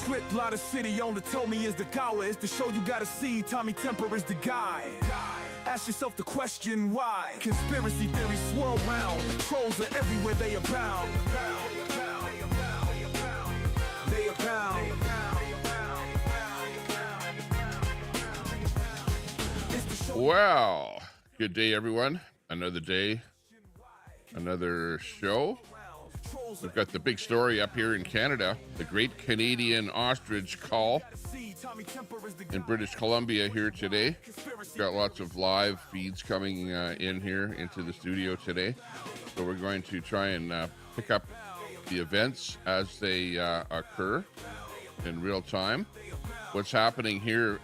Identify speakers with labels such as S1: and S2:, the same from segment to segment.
S1: flip, lot of city owner told me is the gower. Is to show you gotta see Tommy Temper is the guy. Ask yourself the question why. Conspiracy theories swirl round. Trolls are everywhere, they abound. They abound.
S2: Well, good day, everyone. Another day, another show. We've got the big story up here in Canada, the Great Canadian Ostrich Cull in British Columbia here today. We've got lots of live feeds coming in here into the studio today. So we're going to try and pick up the events as they occur in real time. What's happening here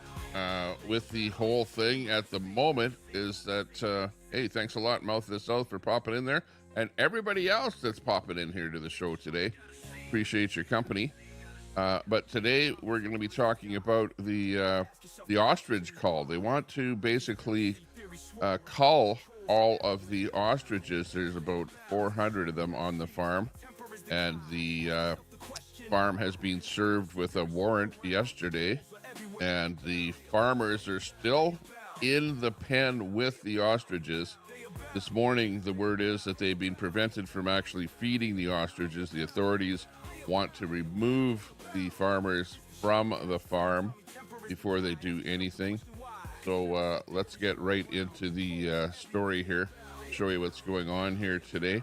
S2: with the whole thing at the moment is that, hey, thanks a lot, Mouth of the South, for popping in there. And everybody else that's popping in here to the show today. Appreciate your company. But today we're going to be talking about the ostrich cull. They want to basically cull all of the ostriches. There's about 400 of them on the farm. And the farm has been served with a warrant yesterday. And the farmers are still in the pen with the ostriches. This morning, the word is that they've been prevented from actually feeding the ostriches. The authorities want to remove the farmers from the farm before they do anything. So let's get right into the story here, show you what's going on here today.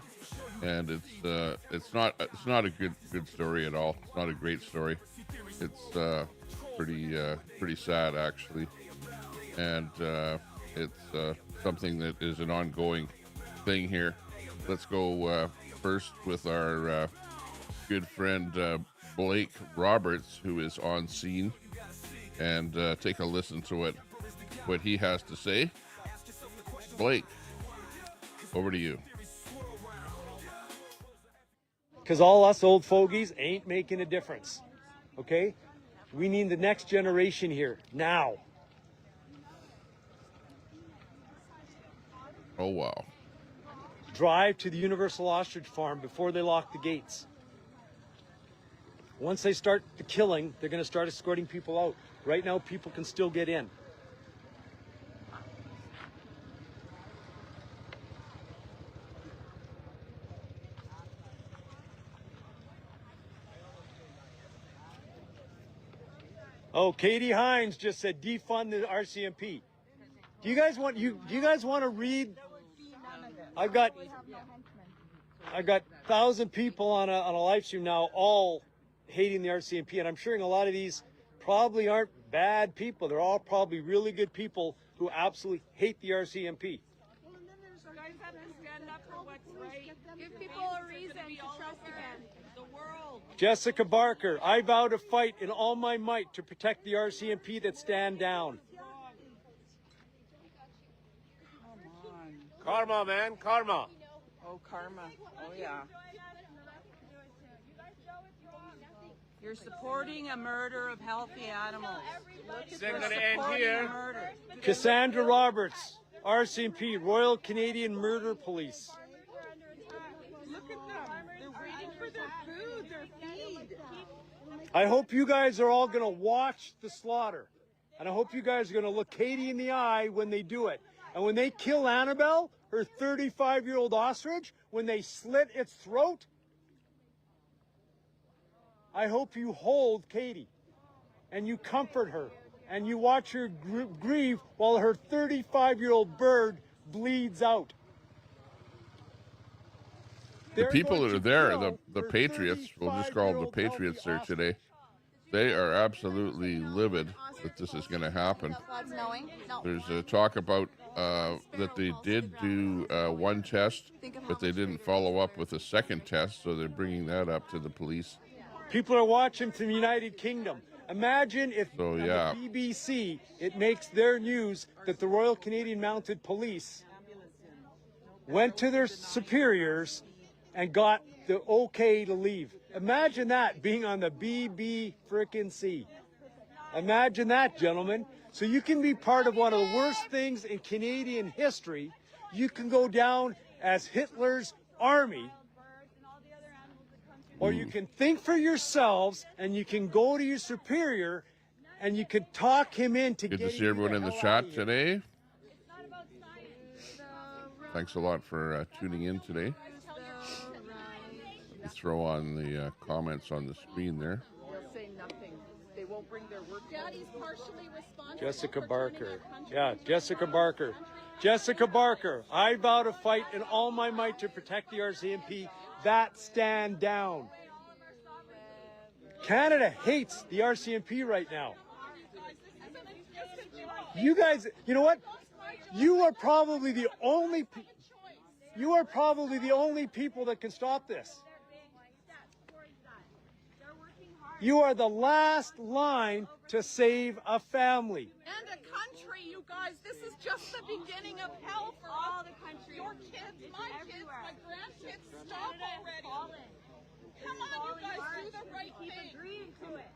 S2: And it's not a good story at all. It's not a great story. It's pretty sad, actually, and it's something that is an ongoing thing here. Let's go first with our good friend Blake Roberts, who is on scene, and take a listen to what he has to say. Blake, over to you.
S3: Because all us old fogies ain't making a difference, okay? We need the next generation here, now.
S2: Oh, wow.
S3: Drive to the Universal Ostrich Farm before they lock the gates. Once they start the killing, they're going to start escorting people out. Right now, people can still get in. Oh, Katie Hines just said defund the RCMP. Do you guys want to read? I've got 1,000 people on a live stream now, all hating the RCMP, and I'm sure a lot of these probably aren't bad people. They're all probably really good people who absolutely hate the RCMP.
S4: Well, and then there's guys that stand up for what's right. Give people a reason to trust again. The world.
S3: Jessica Barker, I vow to fight in all my might to protect the RCMP that stand down.
S5: Karma, man, karma.
S4: Oh, karma. Oh, yeah. You're supporting a murder of healthy animals.
S5: It's going to end here.
S3: Cassandra Roberts, RCMP, Royal Canadian Murder Police.
S4: Look at them. They're waiting for their food, their feed.
S3: I hope you guys are all going to watch the slaughter. And I hope you guys are going to look Katie in the eye when they do it. And when they kill Annabelle, her 35-year-old ostrich, when they slit its throat, I hope you hold Katie and you comfort her and you watch her grieve while her 35-year-old bird bleeds out.
S2: The people that are there, the Patriots, we'll just call them the Patriots there today, they are absolutely livid that this is going to happen. There's a talk about that they did do one test, but they didn't follow up with a second test, so they're bringing that up to the police.
S3: People are watching from the United Kingdom. Imagine if
S2: So,
S3: on
S2: yeah.
S3: the BBC, it makes their news that the Royal Canadian Mounted Police went to their superiors and got the okay to leave. Imagine that being on the BBC. Imagine that, gentlemen. So you can be part of one of the worst things in Canadian history. You can go down as Hitler's army, or you can think for yourselves and you can go to your superior and you can talk him into
S2: Good to
S3: getting
S2: see everyone
S3: you
S2: in the
S3: hell
S2: chat
S3: out of here.
S2: today. Thanks a lot for tuning in today. Let me throw on the comments on the screen there.
S6: They'll say nothing. They won't bring their work.
S4: Daddy's partially responsible.
S3: Jessica
S4: for turning
S3: Barker.
S4: our country
S3: Yeah,
S4: into a
S3: Jessica
S4: terrorist
S3: Barker.
S4: country.
S3: Jessica Barker, I vow to fight in all my might to protect the RCMP. That stand down. Canada hates the RCMP right now. You guys, you know what? You are probably the only people that can stop this. You are the last line to save a family.
S4: And a country, you guys. This is just the beginning of hell for all the country. Your kids, my kids, my grandkids. Stop already. Come on, you guys, do the right thing.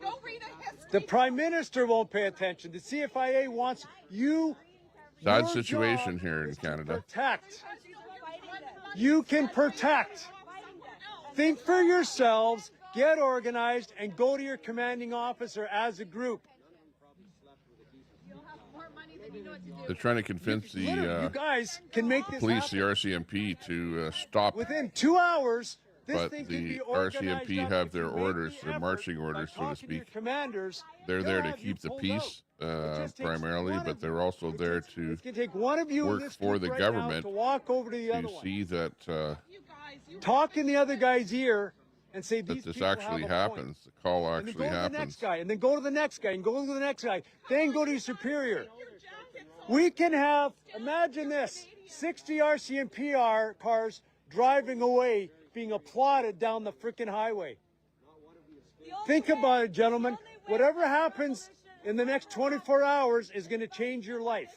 S4: Go read a history.
S3: The Prime Minister won't pay attention. The CFIA wants you.
S2: Sad
S3: your
S2: situation
S3: job
S2: here in
S3: is to
S2: Canada.
S3: Protect. You can protect. Think for yourselves, get organized, and go to your commanding officer as a group.
S2: They're trying to convince
S3: Literally, you
S2: the
S3: guys can make this
S2: police, the
S3: happen.
S2: RCMP, to stop.
S3: Within 2 hours. This
S2: But
S3: thing can
S2: the
S3: be organized
S2: RCMP
S3: up
S2: have
S3: if you
S2: their
S3: make
S2: orders,
S3: the
S2: their
S3: effort
S2: marching
S3: by
S2: orders, so to
S3: talking your
S2: speak.
S3: commanders.
S2: They're
S3: They'll
S2: there to
S3: have you
S2: keep the
S3: pulled
S2: peace,
S3: out. It just takes
S2: primarily,
S3: one
S2: but
S3: of
S2: they're
S3: you.
S2: also there to
S3: It's going to take one of you in
S2: work
S3: this
S2: for
S3: group
S2: the
S3: right
S2: government
S3: now to walk over to the other
S2: to
S3: one.
S2: see that
S3: Talk in the other guy's ear and say these
S2: this
S3: people
S2: actually
S3: have a
S2: happens. The call
S3: point. And then
S2: actually
S3: go to the
S2: happens.
S3: next guy, and then go to the next guy, and go to the next guy. Then go to your superior. We can have, imagine this, 60 RCMP cars driving away, being applauded down the freaking highway. Think about it, gentlemen. Whatever happens in the next 24 hours is going to change your life.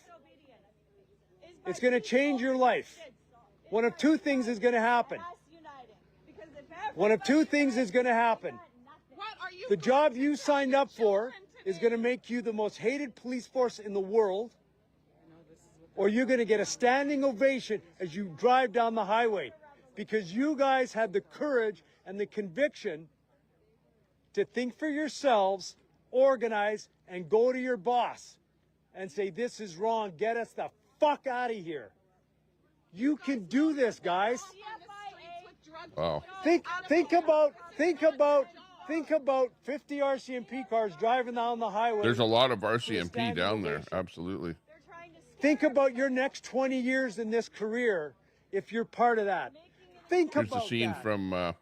S3: It's going to change your life. One of two things is going to happen. One of two things is going to happen. The job you signed up for is going to make you the most hated police force in the world, or you're going to get a standing ovation as you drive down the highway because you guys had the courage and the conviction to think for yourselves, organize, and go to your boss and say, this is wrong, get us the fuck out of here. You can do this, guys.
S2: Wow.
S3: Think about 50 RCMP cars driving down the highway.
S2: There's a lot of RCMP down there. Absolutely.
S3: Think about your next 20 years in this career if you're part of that. Think
S2: Here's
S3: about
S2: the scene
S3: that.
S2: from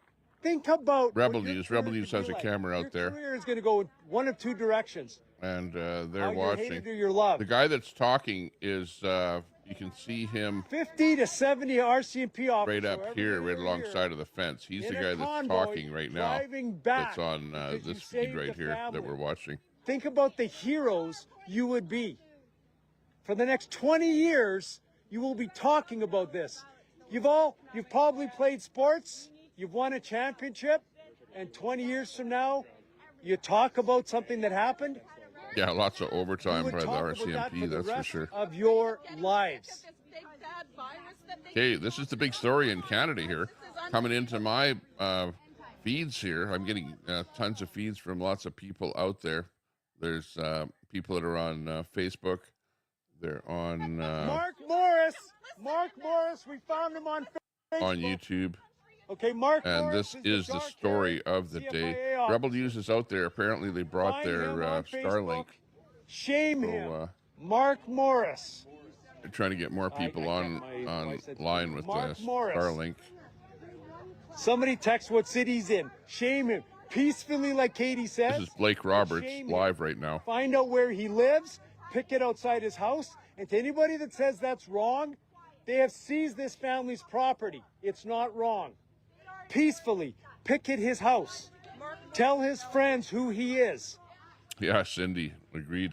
S3: Think about
S2: Rebel
S3: what your
S2: News.
S3: career
S2: Rebel News
S3: could
S2: has
S3: be
S2: a
S3: like.
S2: camera out
S3: Your
S2: there.
S3: career is going to go in one of two directions.
S2: and they're
S3: How you're hated
S2: watching.
S3: or you're loved.
S2: The guy that's talking is, you can see him
S3: 50 to 70 RCMP officers.
S2: right up
S3: wherever
S2: here,
S3: they
S2: right
S3: are
S2: alongside
S3: here,
S2: of the fence. He's
S3: in
S2: the
S3: a
S2: guy that's
S3: convoy
S2: talking right now.
S3: driving back
S2: That's on
S3: because you
S2: this feed
S3: saved
S2: right
S3: a
S2: here that
S3: family.
S2: we're watching.
S3: Think about the heroes you would be. For the next 20 years, you will be talking about this. You've probably played sports, you've won a championship, and 20 years from now, you talk about something that happened.
S2: Yeah, lots of
S3: You
S2: overtime
S3: would
S2: by the
S3: talk about that
S2: RCMP,
S3: for the
S2: that's for
S3: rest
S2: sure.
S3: of your lives.
S2: Okay, this is the big story in Canada here. Coming into my feeds here, I'm getting tons of feeds from lots of people out there. There's people that are on Facebook. They're on
S3: Mark Morris, we found him on Facebook.
S2: on YouTube.
S3: Okay, Mark
S2: And
S3: Morris
S2: this
S3: the
S2: is the
S3: dark
S2: story
S3: haired
S2: of the day.
S3: CFIA officer.
S2: Rebel News is out there. Apparently, they brought
S3: Find
S2: their
S3: him on
S2: Starlink.
S3: Facebook. Shame
S2: So,
S3: him. Mark Morris.
S2: They're trying to get more people
S3: I
S2: on
S3: get my voice at
S2: online with
S3: Mark Morris.
S2: Starlink.
S3: Somebody text what city he's in. Shame him. Peacefully, like Katie says.
S2: This is Blake Roberts
S3: Shame
S2: live
S3: him.
S2: right now.
S3: Find out where he lives, picket outside his house, and to anybody that says that's wrong, they have seized this family's property. It's not wrong. Peacefully, picket his house. Tell his friends who he is.
S2: Yeah, Cindy, agreed.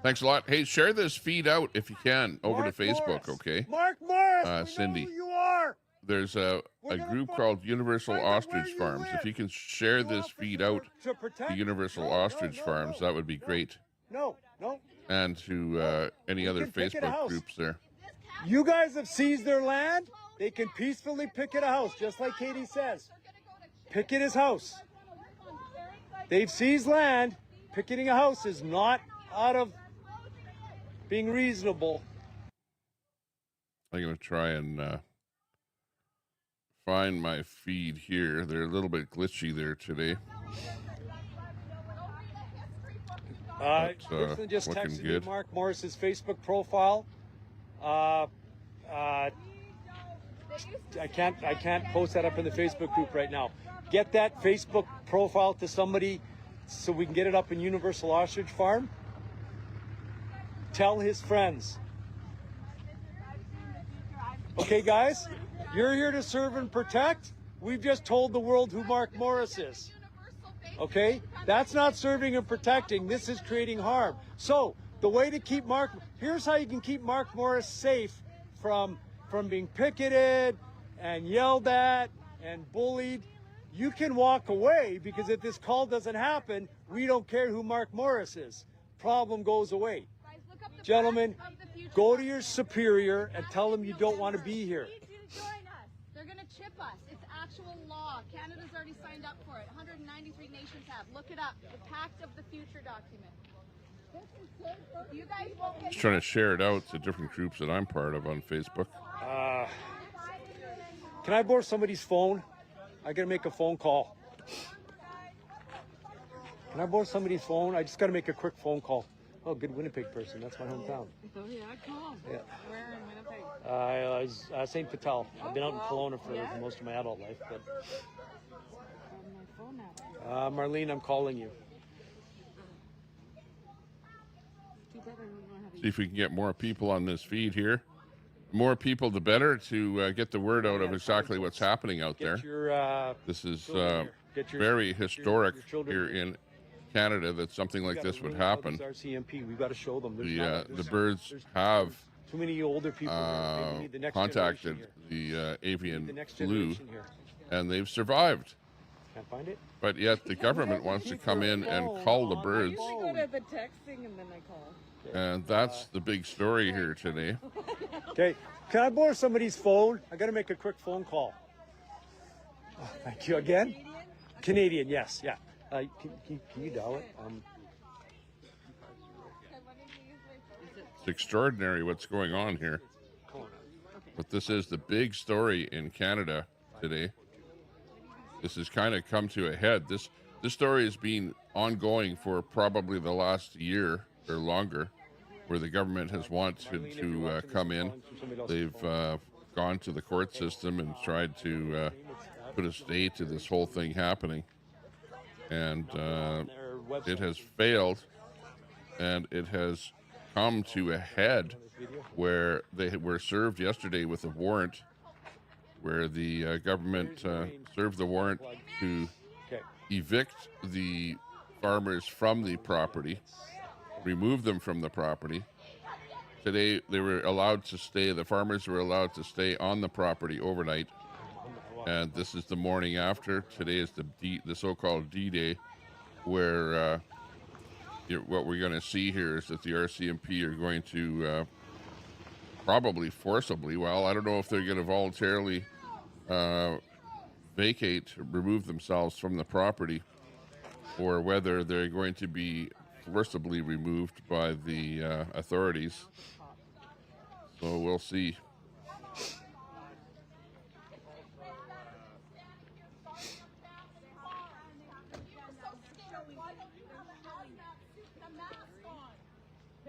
S2: Thanks a lot. Hey, share this feed out if you can over
S3: Mark
S2: to Facebook,
S3: Morris.
S2: okay?
S3: Mark Morris, we
S2: Cindy.
S3: know who you are.
S2: There's a
S3: gonna
S2: group
S3: find-
S2: called Universal
S3: find out where
S2: Ostrich
S3: you
S2: Farms.
S3: live.
S2: If you can share
S3: You
S2: this feed
S3: officer
S2: out
S3: to protect-
S2: to Universal
S3: No,
S2: Ostrich
S3: no,
S2: Farms,
S3: no,
S2: that would be great.
S3: No.
S2: And to any
S3: You
S2: other
S3: can picket a
S2: Facebook
S3: house.
S2: groups there.
S3: You guys have seized their land. They can peacefully picket a house, just like Katie says. picket his house. They've seized land. Picketing a house is not out of being reasonable.
S2: I'm going to try and find my feed here. They're a little bit glitchy there today.
S3: Kristen just
S2: looking
S3: texted
S2: good.
S3: me Mark Morris's Facebook profile. I can't post that up in the Facebook group right now. Get that Facebook profile to somebody so we can get it up in Universal Ostrich Farm. Tell his friends. Okay, guys, you're here to serve and protect. We've just told the world who Mark Morris is. Okay, that's not serving and protecting. This is creating harm. So the way to keep here's how you can keep Mark Morris safe from being picketed and yelled at and bullied. You can walk away, because if this call doesn't happen, we don't care who Mark Morris is. Problem goes away. Gentlemen, go to your superior and tell them you don't want to be here.
S7: They're going to chip us. It's actual law. Canada's already signed up for it. 193 nations have. Look it up. The Pact of the Future document. You guys won't get...
S2: Just trying to share it out to different groups that I'm part of on Facebook.
S3: Can I borrow somebody's phone? I got to make a phone call. Can I borrow somebody's phone? I just got to make a quick phone call. Oh, good Winnipeg person. That's my hometown.
S6: Oh, yeah, cool.
S3: Yeah.
S6: Where in Winnipeg?
S3: I was St. Patel. I've been out in Kelowna for most of my adult life. But
S6: My phone app.
S3: Marlene, I'm calling you.
S6: Too bad I don't know how to
S2: See if we can get more people on this feed here. More people, the better, to get the word out of exactly what's happening out there.
S3: Get your,
S2: This is
S3: Get your-
S2: very
S3: your
S2: historic
S3: children
S2: here in Canada that something like this would happen.
S3: RCMP. We've got to show them.
S2: The birds have
S3: too many older people. Here. We need the next
S2: contacted
S3: generation
S2: the avian
S3: here. The next
S2: flu,
S3: generation here.
S2: and they've survived.
S3: Can't find it.
S2: But yet the government wants to come in and cull the birds,
S6: I go to the texting and then I call.
S2: and that's the big story here today.
S3: Okay. Can I borrow somebody's phone? I got to make a quick phone call. Oh, thank you again. Canadian, yes, yeah. Can you dial it?
S2: It's extraordinary what's going on here. But this is the big story in Canada today. This has kind of come to a head. This story has been ongoing for probably the last year or longer, where the government has wanted to come in. They've gone to the court system and tried to put a stay to this whole thing happening. And it has failed, and it has come to a head where they were served yesterday with a warrant, where the government served the warrant to evict the farmers from the property, remove them from the property. Today they were allowed to stay, the farmers were allowed to stay on the property overnight. And this is the morning after. Today is the so-called D-Day, where what we're going to see here is that the RCMP are going to probably forcibly, well, I don't know if they're going to voluntarily remove themselves from the property, or whether they're going to be forcibly removed by the authorities. So we'll see.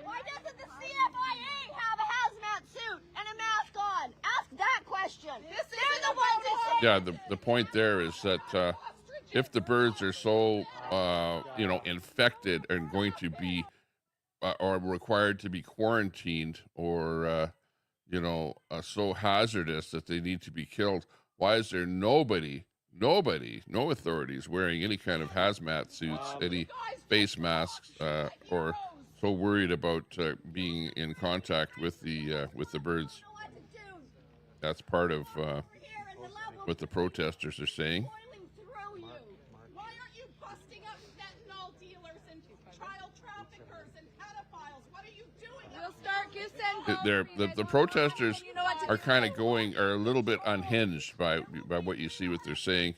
S7: Why doesn't the CFIA have a hazmat suit and a mask on? Ask that question. They're the ones that say...
S2: Yeah, the point there is that if the birds are so, infected and going to be, or required to be quarantined, or, so hazardous that they need to be killed, why is there no authorities wearing any kind of hazmat suits, any face masks, or so worried about being in contact with the birds? That's part of what the protesters are saying.
S4: Why aren't you busting up fentanyl dealers and child traffickers and pedophiles? What are you doing?
S7: We'll start You send
S2: the protesters are kind of are a little bit unhinged by what you see what they're saying,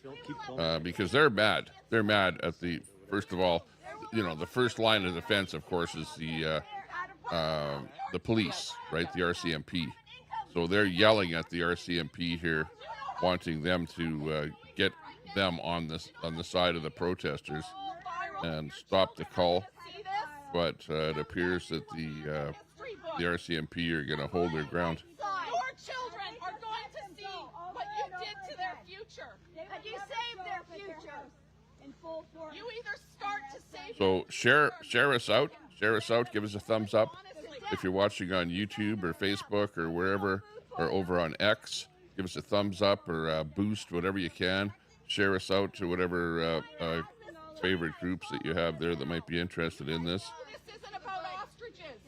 S2: because they're mad. They're mad at first of all, the first line of defense, of course, is the police, right? The RCMP. So they're yelling at the RCMP here, wanting them to get them on the side of the protesters and stop the call. But it appears that the RCMP are going to hold their ground.
S4: Your children are going to see what you did to their future.
S7: And you saved their future in full force.
S4: You either start to save.
S2: So share us out. Share us out. Give us a thumbs up. If you're watching on YouTube or Facebook or wherever, or over on X, give us a thumbs up or boost, whatever you can. Share us out to whatever favorite groups that you have there that might be interested in this.
S4: This isn't about ostriches.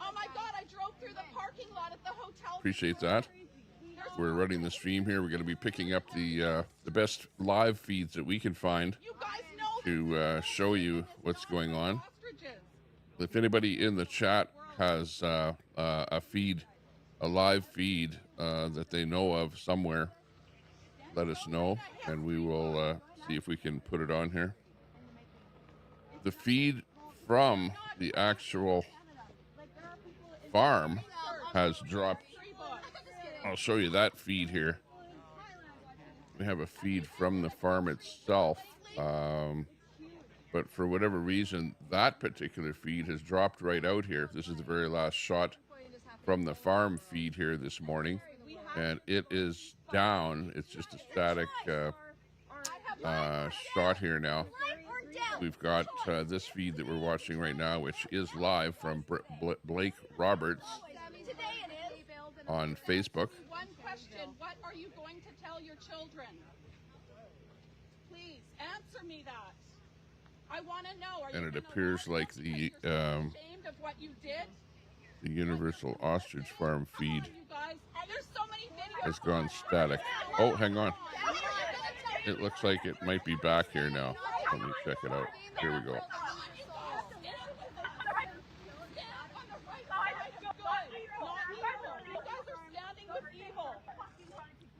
S4: Oh my God, I drove through the parking lot at the hotel.
S2: Appreciate that. We're running the stream here. We're going to be picking up the best live feeds that we can find
S4: You guys know
S2: to show you what's going on.
S4: ostriches.
S2: If anybody in the chat has a live feed that they know of somewhere, let us know, and we will see if we can put it on here. The feed from the actual farm has dropped. I'll show you that feed here. We have a feed from the farm itself, but for whatever reason, that particular feed has dropped right out here. This is the very last shot from the farm feed here this morning, and it is down. It's just a static shot here now. We've got this feed that we're watching right now, which is live from Blake Roberts on Facebook.
S4: One question, what are you going to tell your children? Please answer me that. I want to know.
S2: And it appears like the
S4: ashamed of what you did?
S2: the Universal Ostrich Farm feed
S4: You guys, there's so many videos.
S2: has gone static. Oh, hang on. It looks like it might be back here now. Let me check it out. Here we go.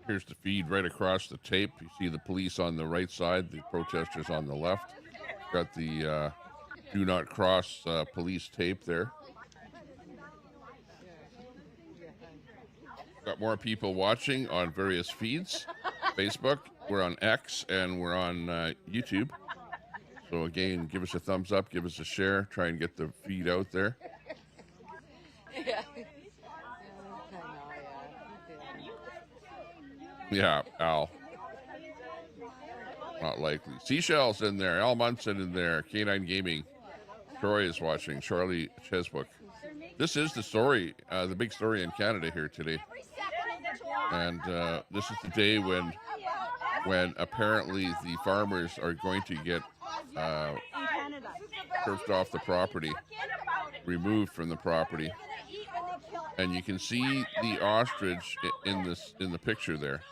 S2: Here's the feed right across the tape. You see the police on the right side, the protesters on the left. Got the do not cross police tape there. Got more people watching on various feeds. Facebook, we're on X, and we're on YouTube. So again, give us a thumbs up, give us a share, try and get the feed out there. Yeah, Al. Not likely. Seashells in there, Al Munson in there, K9 Gaming. Troy is watching, Charlie Cheswick. This is the story, the big story in Canada here today. And this is the day when apparently the farmers are going to get turfed off the property, removed from the property. And you can see the ostrich in the picture there.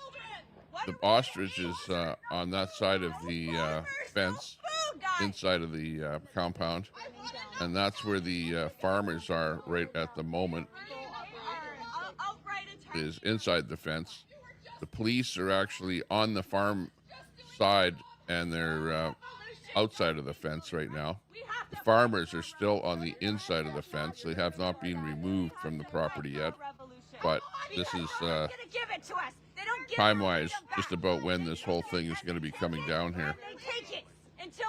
S2: The ostrich is on that side of the fence, inside of the compound, and that's where the farmers are right at the moment, is inside the fence. The police are actually on the farm side, and they're outside of the fence right now. The farmers are still on the inside of the fence. They have not been removed from the property yet, but this is time-wise just about when this whole thing is going to be coming down here.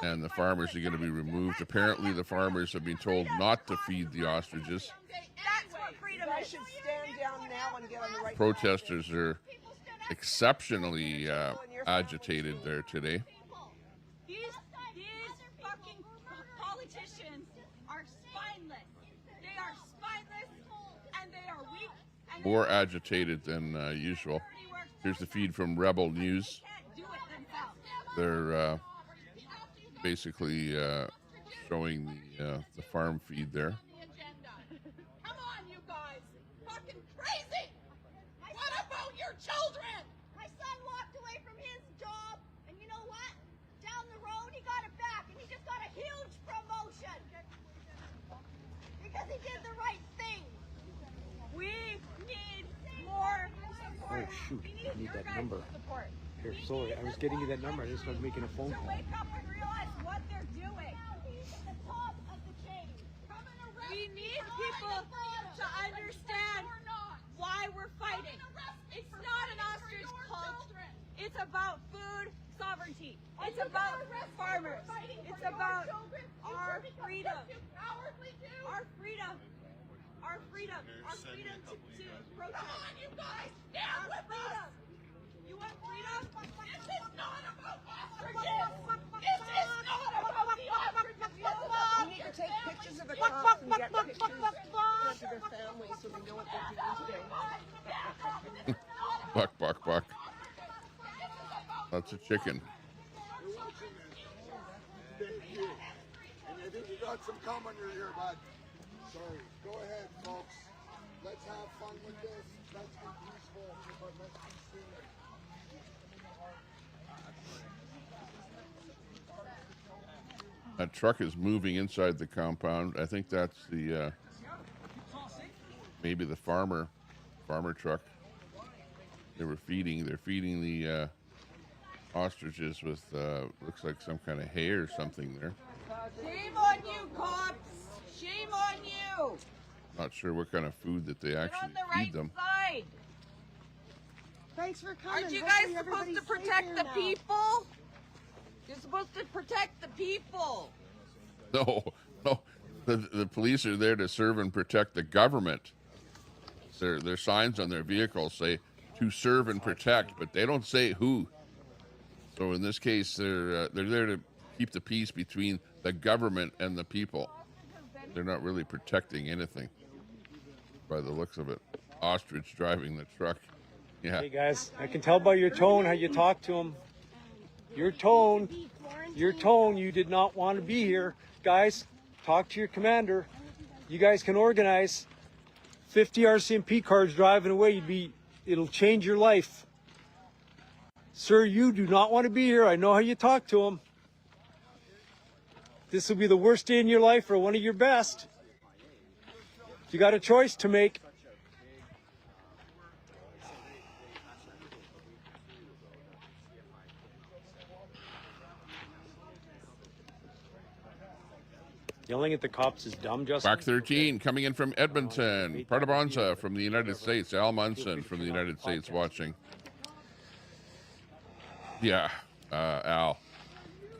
S2: And the farmers are going to be removed. Apparently the farmers have been told not to feed the ostriches. Protesters are exceptionally agitated there today.
S4: These fucking politicians are spineless. They are spineless and they are weak.
S2: More agitated than usual. Here's the feed from Rebel News. They're basically showing the farm feed there.
S4: Come on, you guys. Fucking crazy. What about your children?
S7: My son walked away from his job, and you know what? Down the road, he got it back, and he just got a huge promotion. Because he did the right thing.
S3: shoot, I need that number. Here, sorry, I was getting you that number. I just was making a phone call.
S7: Wake up and realize what they're doing. We need people to understand why we're fighting. It's not an ostrich cull. It's about food sovereignty. It's about farmers. It's about our freedom. Our freedom. Our freedom. Our freedom to protest. Come on, you guys, stand with us. You want freedom? This is not about ostriches. This is not about the ostriches.
S6: We need to take pictures of the cops and get pictures sent to their families so they know what they're doing today.
S2: Buck, buck, buck. That's a chicken.
S8: And I think you got some cum on your ear, bud. Sorry. Go ahead, folks. Let's have fun with this. Let's be peaceful, but let's be serious.
S2: That truck is moving inside the compound. I think that's the maybe the farmer truck. They're feeding the ostriches with looks like some kind of hay or something there.
S7: Shame on you, cops! Shame on you!
S2: Not sure what kind of food that they
S7: You're on
S2: actually
S7: the right
S2: feed them.
S7: side.
S6: Thanks for coming.
S7: Aren't you
S6: Hopefully
S7: guys supposed
S6: everybody's
S7: to
S6: safe
S7: protect
S6: here
S7: the
S6: now.
S7: people? You're supposed to protect the people.
S2: No. The police are there to serve and protect the government. Their signs on their vehicles say to serve and protect, but they don't say who. So in this case, they're there to keep the peace between the government and the people. They're not really protecting anything by the looks of it. Ostrich driving the truck. Yeah.
S3: Hey guys, I can tell by your tone how you talk to them. Your tone, you did not want to be here. Guys, talk to your commander. You guys can organize. 50 RCMP cars driving away, it'll change your life. Sir, you do not want to be here. I know how you talk to them. This will be the worst day in your life or one of your best. You got a choice to make. Yelling at the cops is dumb, Justin.
S2: Back 13 coming in from Edmonton. Partabonza from the United States. Al Munson from the United States watching. Yeah, Al,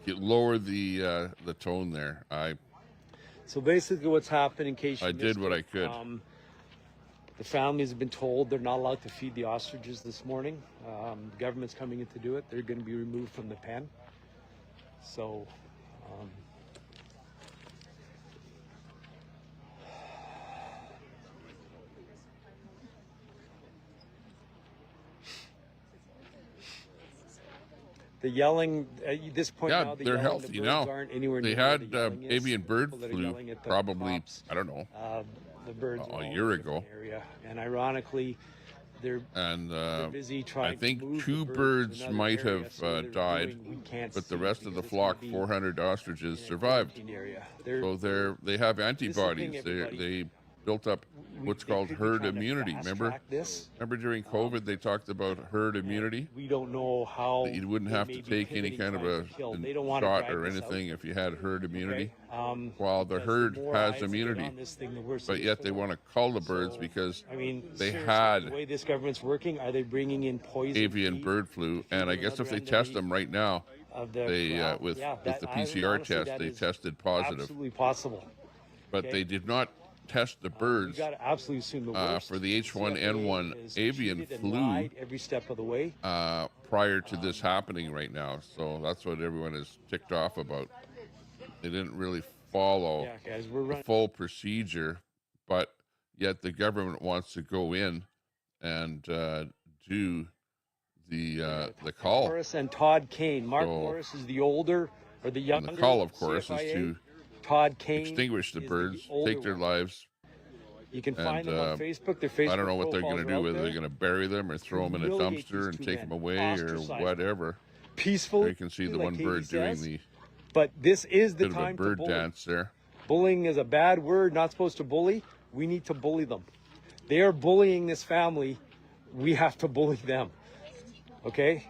S2: you lower the tone there.
S3: So basically what's happened, in case you
S2: I did
S3: missed
S2: what
S3: it,
S2: I could.
S3: The families have been told they're not allowed to feed the ostriches this morning. The government's coming in to do it. They're going to be removed from the pen. So the yelling at this point
S2: Yeah,
S3: now, the
S2: they're
S3: yelling,
S2: healthy
S3: the birds
S2: now.
S3: aren't anywhere
S2: They
S3: near where
S2: had
S3: the yelling is.
S2: avian bird
S3: People that are
S2: flu
S3: yelling at the
S2: probably,
S3: cops,
S2: I don't know,
S3: the birds are
S2: a
S3: all
S2: year
S3: in a
S2: ago.
S3: different area. And ironically, they're
S2: And
S3: busy trying
S2: I think
S3: to move
S2: two
S3: the
S2: birds
S3: to another
S2: might
S3: area,
S2: have
S3: so they're
S2: died,
S3: doing, we can't
S2: but the
S3: see
S2: rest of the
S3: because it's
S2: flock,
S3: gonna be
S2: 400 ostriches,
S3: in a
S2: survived.
S3: quarantine area.
S2: So they have
S3: thing,
S2: antibodies.
S3: everybody.
S2: They built up what's
S3: they
S2: called
S3: could be
S2: herd
S3: trying to
S2: immunity. Remember?
S3: fast-track this.
S2: Remember during COVID they talked about herd immunity?
S3: We don't know how
S2: That you wouldn't
S3: they
S2: have
S3: may
S2: to
S3: be
S2: take any
S3: pivoting,
S2: kind of
S3: trying
S2: a
S3: to kill. They don't want to
S2: shot
S3: drag
S2: or
S3: this out.
S2: anything if you had herd immunity.
S3: Okay?
S2: While the
S3: because
S2: herd
S3: more
S2: has
S3: eyes that get
S2: immunity,
S3: on this thing, the worse
S2: but
S3: it is
S2: yet
S3: for
S2: they
S3: them.
S2: want to cull the birds
S3: So,
S2: because
S3: I mean,
S2: they
S3: seriously,
S2: had
S3: the way this government's working, are they bringing in poison
S2: avian
S3: feed
S2: bird flu,
S3: to feed
S2: and I
S3: them
S2: guess if
S3: another
S2: they
S3: end
S2: test them right now,
S3: of the
S2: they
S3: corral?
S2: with
S3: Yeah,
S2: the
S3: that-
S2: PCR
S3: honestly,
S2: test
S3: that
S2: they
S3: is
S2: tested positive,
S3: absolutely possible.
S2: but
S3: okay.
S2: they did not test the birds
S3: You got to absolutely assume the worst.
S2: for the H1N1
S3: CIA is
S2: avian
S3: cheated and
S2: flu
S3: lied every step of the way.
S2: prior to this happening right now. So that's what everyone is ticked off about. They didn't really follow
S3: Yeah, guys, we're
S2: the
S3: running.
S2: full procedure, but yet the government wants to go in and do the call.
S3: Morris and Todd Kane. Mark
S2: So-
S3: Morris is the older or the younger.
S2: And the call, of course, is
S3: CFIA.
S2: to
S3: Todd Kane
S2: extinguish the
S3: is
S2: birds,
S3: older
S2: take their
S3: one.
S2: lives.
S3: You can
S2: and,
S3: find them on Facebook. Their Facebook
S2: I don't know what they're going to
S3: profiles
S2: do,
S3: are out
S2: whether they're
S3: there.
S2: going to bury them or throw them in a
S3: Humiliate
S2: dumpster
S3: these
S2: and
S3: two
S2: take
S3: men.
S2: them away or
S3: Ostracize them.
S2: whatever.
S3: Peacefully.
S2: There you can see the
S3: like
S2: one
S3: Katie
S2: bird doing
S3: says,
S2: the
S3: But this is the
S2: bit of a
S3: time to
S2: bird
S3: bully.
S2: dance there.
S3: Bullying is a bad word. Not supposed to bully. We need to bully them. They are bullying this family we have to bully them. Okay?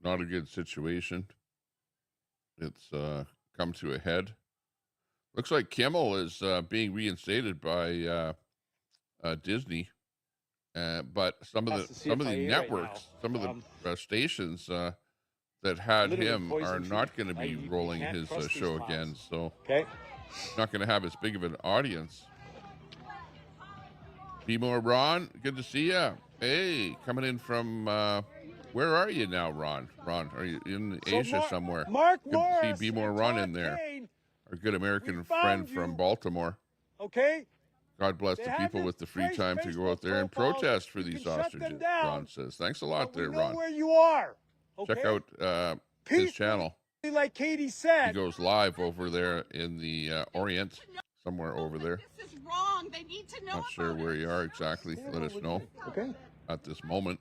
S2: Not a good situation. It's come to a head. Looks like Kimmel is being reinstated by Disney, but some of the networks, some of the stations that had him are not going to be rolling his show again. So not going to have as big of an audience. Be more, Ron. Good to see you. Hey, coming in from where are you now, Ron? Ron, are you in Asia somewhere?
S3: Mark
S2: Good to
S3: Morris
S2: see Be More Ron in there. Our good American friend from Baltimore.
S3: Okay.
S2: God bless the people with the free time to go out there and protest for these ostriches, Ron says. Thanks a lot there, Ron.
S3: Where you are. Okay?
S2: Check out his channel.
S3: Like Katie said.
S2: He goes live over there in the Orient, somewhere over there.
S4: This is wrong. They need to know.
S2: Not sure where you are exactly. Let us know.
S3: Okay.
S2: At this moment.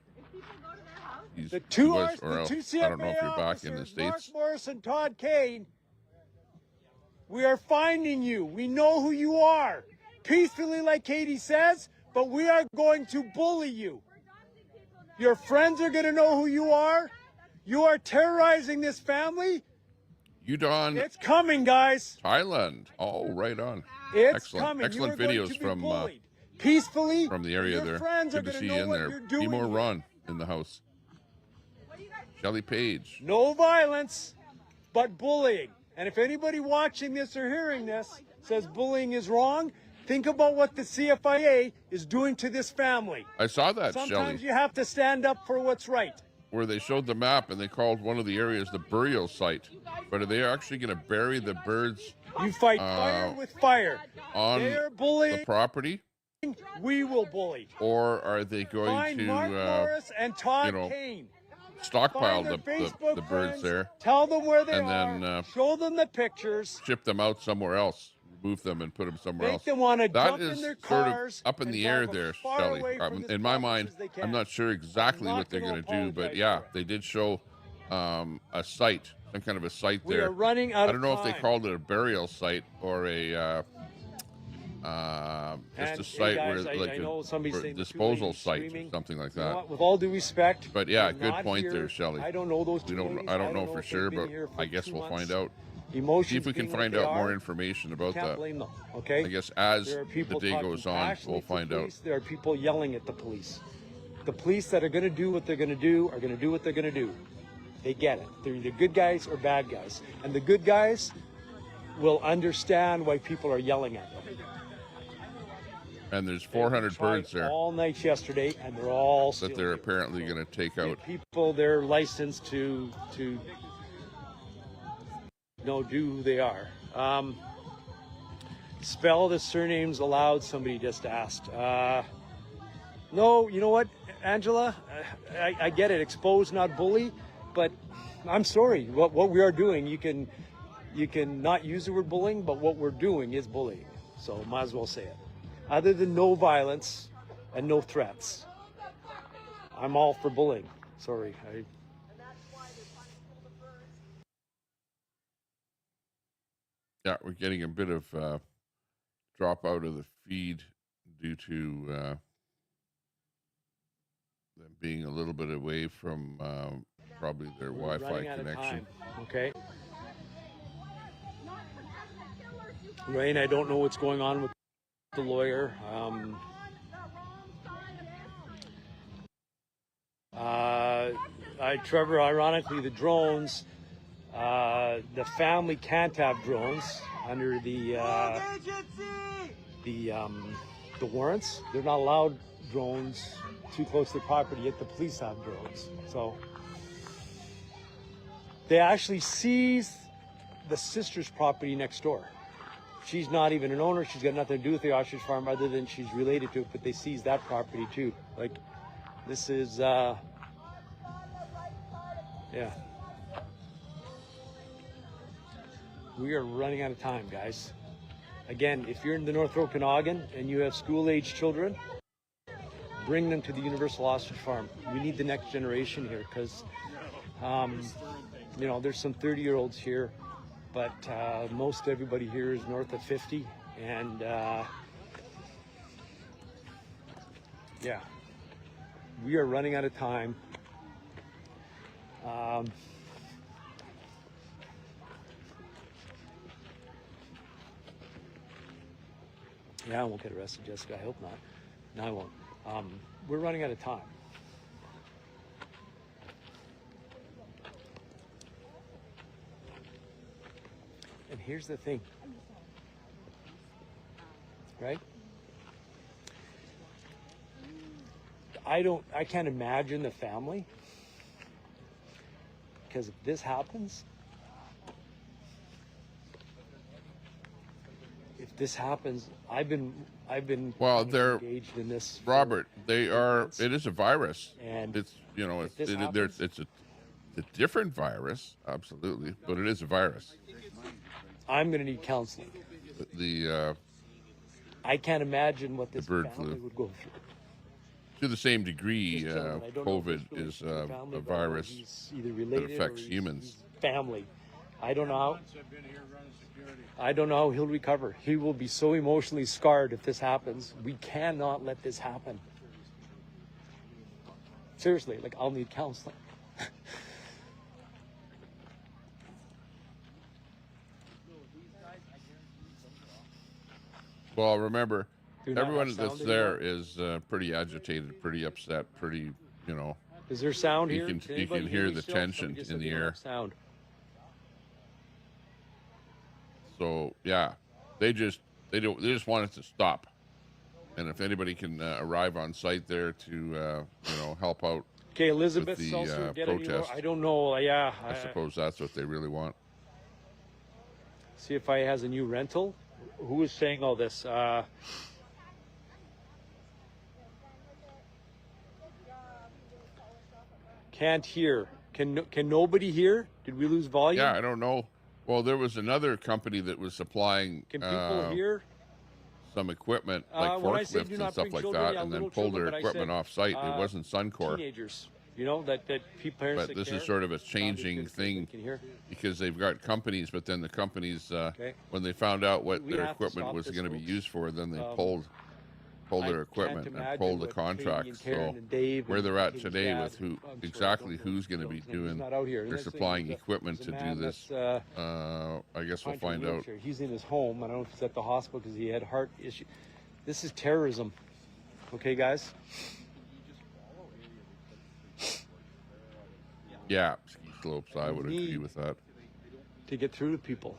S3: The two
S2: or else,
S3: CFA
S2: I don't know if you're back in the
S3: Mark
S2: States.
S3: Morris and Todd Kane, we are finding you. We know who you are. Peacefully, like Katie says, but we are going to bully you. Your friends are going to know who you are. You are terrorizing this family.
S2: Udon.
S3: It's coming, guys.
S2: Thailand. Oh, right on.
S3: It's
S2: excellent,
S3: coming.
S2: excellent videos from
S3: peacefully
S2: from the area there. Good to see you in there. Be more Ron in the house. Shelly Page.
S3: No violence, but bullying. And if anybody watching this or hearing this says bullying is wrong, think about what the CFIA is doing to this family.
S2: I saw that,
S3: Sometimes
S2: Shelly.
S3: you have to stand up for what's right.
S2: Where they showed the map and they called one of the areas the burial site. But are they actually going to bury the birds?
S3: You fight fire with fire.
S2: On the property?
S3: We will bully.
S2: Or are they going to,
S3: Mark Morris and Todd Kane.
S2: Stockpile the birds there?
S3: Tell them where they
S2: are. Then,
S3: show them the pictures.
S2: Ship them out somewhere else. Remove them and put them somewhere else.
S3: Make them want to
S2: that
S3: jump
S2: is
S3: in their
S2: sort
S3: cars
S2: of up in the air there, Shelly. In my mind, I'm not sure exactly what they're going to do, but yeah, they did show a site, some kind of a site there.
S3: We are running out of time.
S2: I don't know if they called it a burial site or a just a site
S3: guys,
S2: where like a disposal site or something like that.
S3: You know, with all due respect,
S2: but yeah, good point there, Shelly.
S3: I don't know those two
S2: I don't know for sure, but I guess we'll find out.
S3: Emotions
S2: see if we can find out more information about that.
S3: Blame them, okay?
S2: I guess as the day goes on, we'll find out.
S3: There are people yelling at the police. The police that are going to do what they're going to do are going to do what they're going to do. They get it. They're either good guys or bad guys. And the good guys will understand why people are yelling at them.
S2: And there's 400 birds there.
S3: All night yesterday, and they're all
S2: that they're apparently going to take out.
S3: People, they're licensed to know who they are. Spell the surnames aloud, somebody just asked. No, you know what, Angela? I get it, expose, not bully, but I'm sorry. What we are doing, you can not use the word bullying, but what we're doing is bullying. So might as well say it. Other than no violence and no threats, I'm all for bullying. Sorry.
S2: Yeah, we're getting a bit of drop out of the feed due to them being a little bit away from probably their Wi-Fi connection.
S3: Okay. Rain, I don't know what's going on with the lawyer. Trevor, ironically, the drones, the family can't have drones under the warrants. They're not allowed drones too close to the property, yet the police have drones. So they actually seized the sister's property next door. She's not even an owner. She's got nothing to do with the ostrich farm other than she's related to it, but they seized that property too. Like, this is, yeah. We are running out of time, guys. Again, if you're in the North Okanagan and you have school-age children, bring them to the Universal Ostrich Farm. We need the next generation here because you know, there's some 30-year-olds here, but most everybody here is north of 50, and yeah, we are running out of time. Yeah, I won't get arrested, Jessica. I hope not. No, I won't. We're running out of time. And here's the thing, right? I can't imagine the family, because if this happens, I've been
S2: Well, they're
S3: engaged in this.
S2: Robert. They are.
S3: months.
S2: It is a virus,
S3: And
S2: it's
S3: if this
S2: it's
S3: happens-
S2: it's a different virus, absolutely, but it is a virus.
S3: I'm going to need counseling.
S2: The
S3: I can't imagine what this
S2: bird
S3: family
S2: flu.
S3: would go through.
S2: to the same degree,
S3: This gentleman, I don't know if
S2: COVID
S3: he's
S2: is
S3: related to the
S2: a
S3: family, but
S2: virus
S3: he's either
S2: that
S3: related or
S2: affects
S3: he's
S2: humans.
S3: family. I don't know how he'll recover. He will be so emotionally scarred if this happens. We cannot let this happen. Seriously, like, I'll need counseling.
S2: Well, remember,
S3: Do not have
S2: everyone that's
S3: sound
S2: there is pretty agitated, pretty upset, pretty,
S3: Is there sound
S2: You
S3: here?
S2: can- you
S3: anybody
S2: can hear
S3: me
S2: the
S3: still?
S2: tension
S3: Somebody just
S2: in
S3: let
S2: the
S3: me know
S2: air.
S3: if sound.
S2: So yeah, they just want it to stop. And if anybody can arrive on site there to help out,
S3: Okay, Elizabeth,
S2: the,
S3: also get any more?
S2: protest.
S3: I don't know. Yeah,
S2: I suppose that's what they really want.
S3: see if I has a new rental. Who is saying all this? Can't hear. Can nobody hear? Did we lose volume?
S2: Yeah, I don't know. Well, there was another company that was supplying
S3: Can people hear?
S2: some equipment like
S3: when I say
S2: forklifts
S3: do
S2: and
S3: not
S2: stuff
S3: bring
S2: like
S3: children,
S2: that,
S3: yeah,
S2: and then
S3: little
S2: pulled
S3: children,
S2: their
S3: but I
S2: equipment
S3: said,
S2: off site. It wasn't Suncor.
S3: Teenagers, you know, that parents
S2: But
S3: that
S2: this
S3: care.
S2: is sort of a
S3: Probably
S2: changing
S3: good
S2: thing
S3: can hear.
S2: because they've got companies, but then the companies,
S3: Okay.
S2: when they found out what
S3: We
S2: their
S3: have to
S2: equipment
S3: stop
S2: was
S3: this,
S2: going to be
S3: folks.
S2: used for, then they
S3: Um,
S2: pulled
S3: I
S2: their
S3: can't
S2: equipment and
S3: imagine
S2: pulled the
S3: what Katie and
S2: contracts.
S3: Karen
S2: So
S3: and Dave
S2: where
S3: and
S2: they're at
S3: Katie's
S2: today
S3: dad,
S2: with who
S3: I'm sorry, I
S2: exactly
S3: don't know
S2: who's going to be
S3: his name. He's
S2: doing,
S3: not out here. And
S2: they're
S3: that's the thing,
S2: supplying
S3: there's a-
S2: equipment to
S3: there's a
S2: do
S3: man
S2: this.
S3: that's,
S2: I guess we'll
S3: trying to
S2: find out.
S3: wheelchair. He's in his home. I don't know if he's at the hospital because he had heart issue. This is terrorism. Okay, guys?
S2: Yeah, ski slopes. I would agree
S3: Need-
S2: with that.
S3: To get through to people.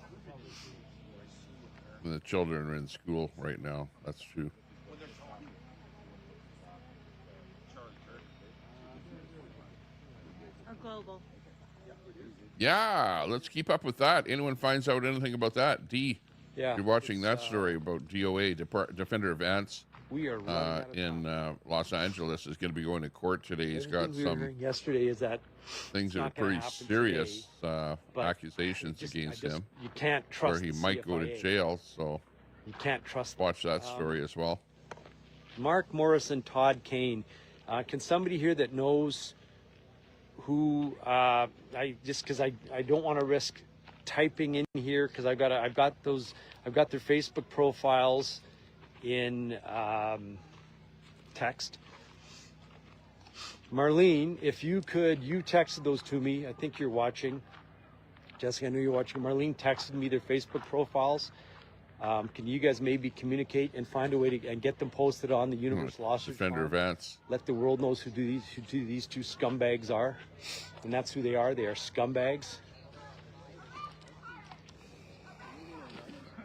S2: And the children are in school right now. That's true.
S9: Or global.
S2: Yeah, let's keep up with that. Anyone finds out anything about that? D,
S3: Yeah.
S2: you're watching
S3: it's,
S2: that story about DOA, Defender of Ants,
S3: We are running out of
S2: in
S3: time.
S2: Los Angeles, is going to be going to court today. He's got
S3: Everything we were
S2: some
S3: hearing yesterday is that
S2: things that are
S3: not gonna
S2: pretty
S3: happen
S2: serious
S3: but
S2: accusations
S3: just-
S2: against
S3: I just-
S2: him,
S3: You can't trust
S2: where he
S3: the
S2: might go to
S3: CFIA.
S2: jail. So
S3: You can't trust them.
S2: watch that story as well.
S3: Mark Morrison, Todd Kane. Can somebody here that knows who? Because I don't want to risk typing in here because I've got their Facebook profiles in text. Marlene, if you texted those to me. I think you're watching. Jessica, I know you're watching. Marlene texted me their Facebook profiles. Can you guys maybe communicate and find a way to and get them posted on the Universal Ostrich
S2: Defender of
S3: Farm?
S2: Ants.
S3: Let the world knows who these two scumbags are, and that's who they are. They are scumbags.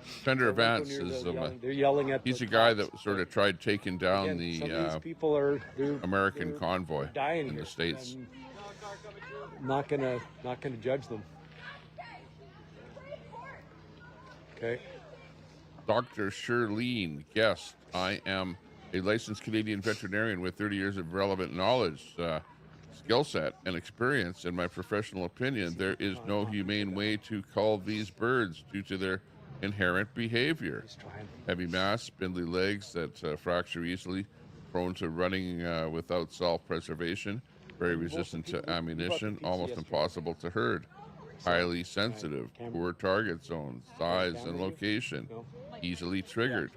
S2: Defender of
S3: Don't go
S2: Ants
S3: near
S2: is
S3: they're yelling at.
S2: he's
S3: the
S2: a guy
S3: cops.
S2: that sort of tried taking down
S3: Again, some of
S2: the
S3: these people they're
S2: American convoy
S3: dying
S2: in
S3: here,
S2: the States.
S3: and Not gonna judge them. Okay.
S2: Dr. Shirlene, guest. I am a licensed Canadian veterinarian with 30 years of relevant knowledge, skill set, and experience. In my professional opinion, there is no humane way to cull these birds due to their inherent behavior.
S3: He's trying.
S2: Heavy mass, spindly legs that fracture easily, prone to running without self-preservation, very resistant to ammunition, almost impossible to herd. highly sensitive, poor target zone, size and location, easily triggered.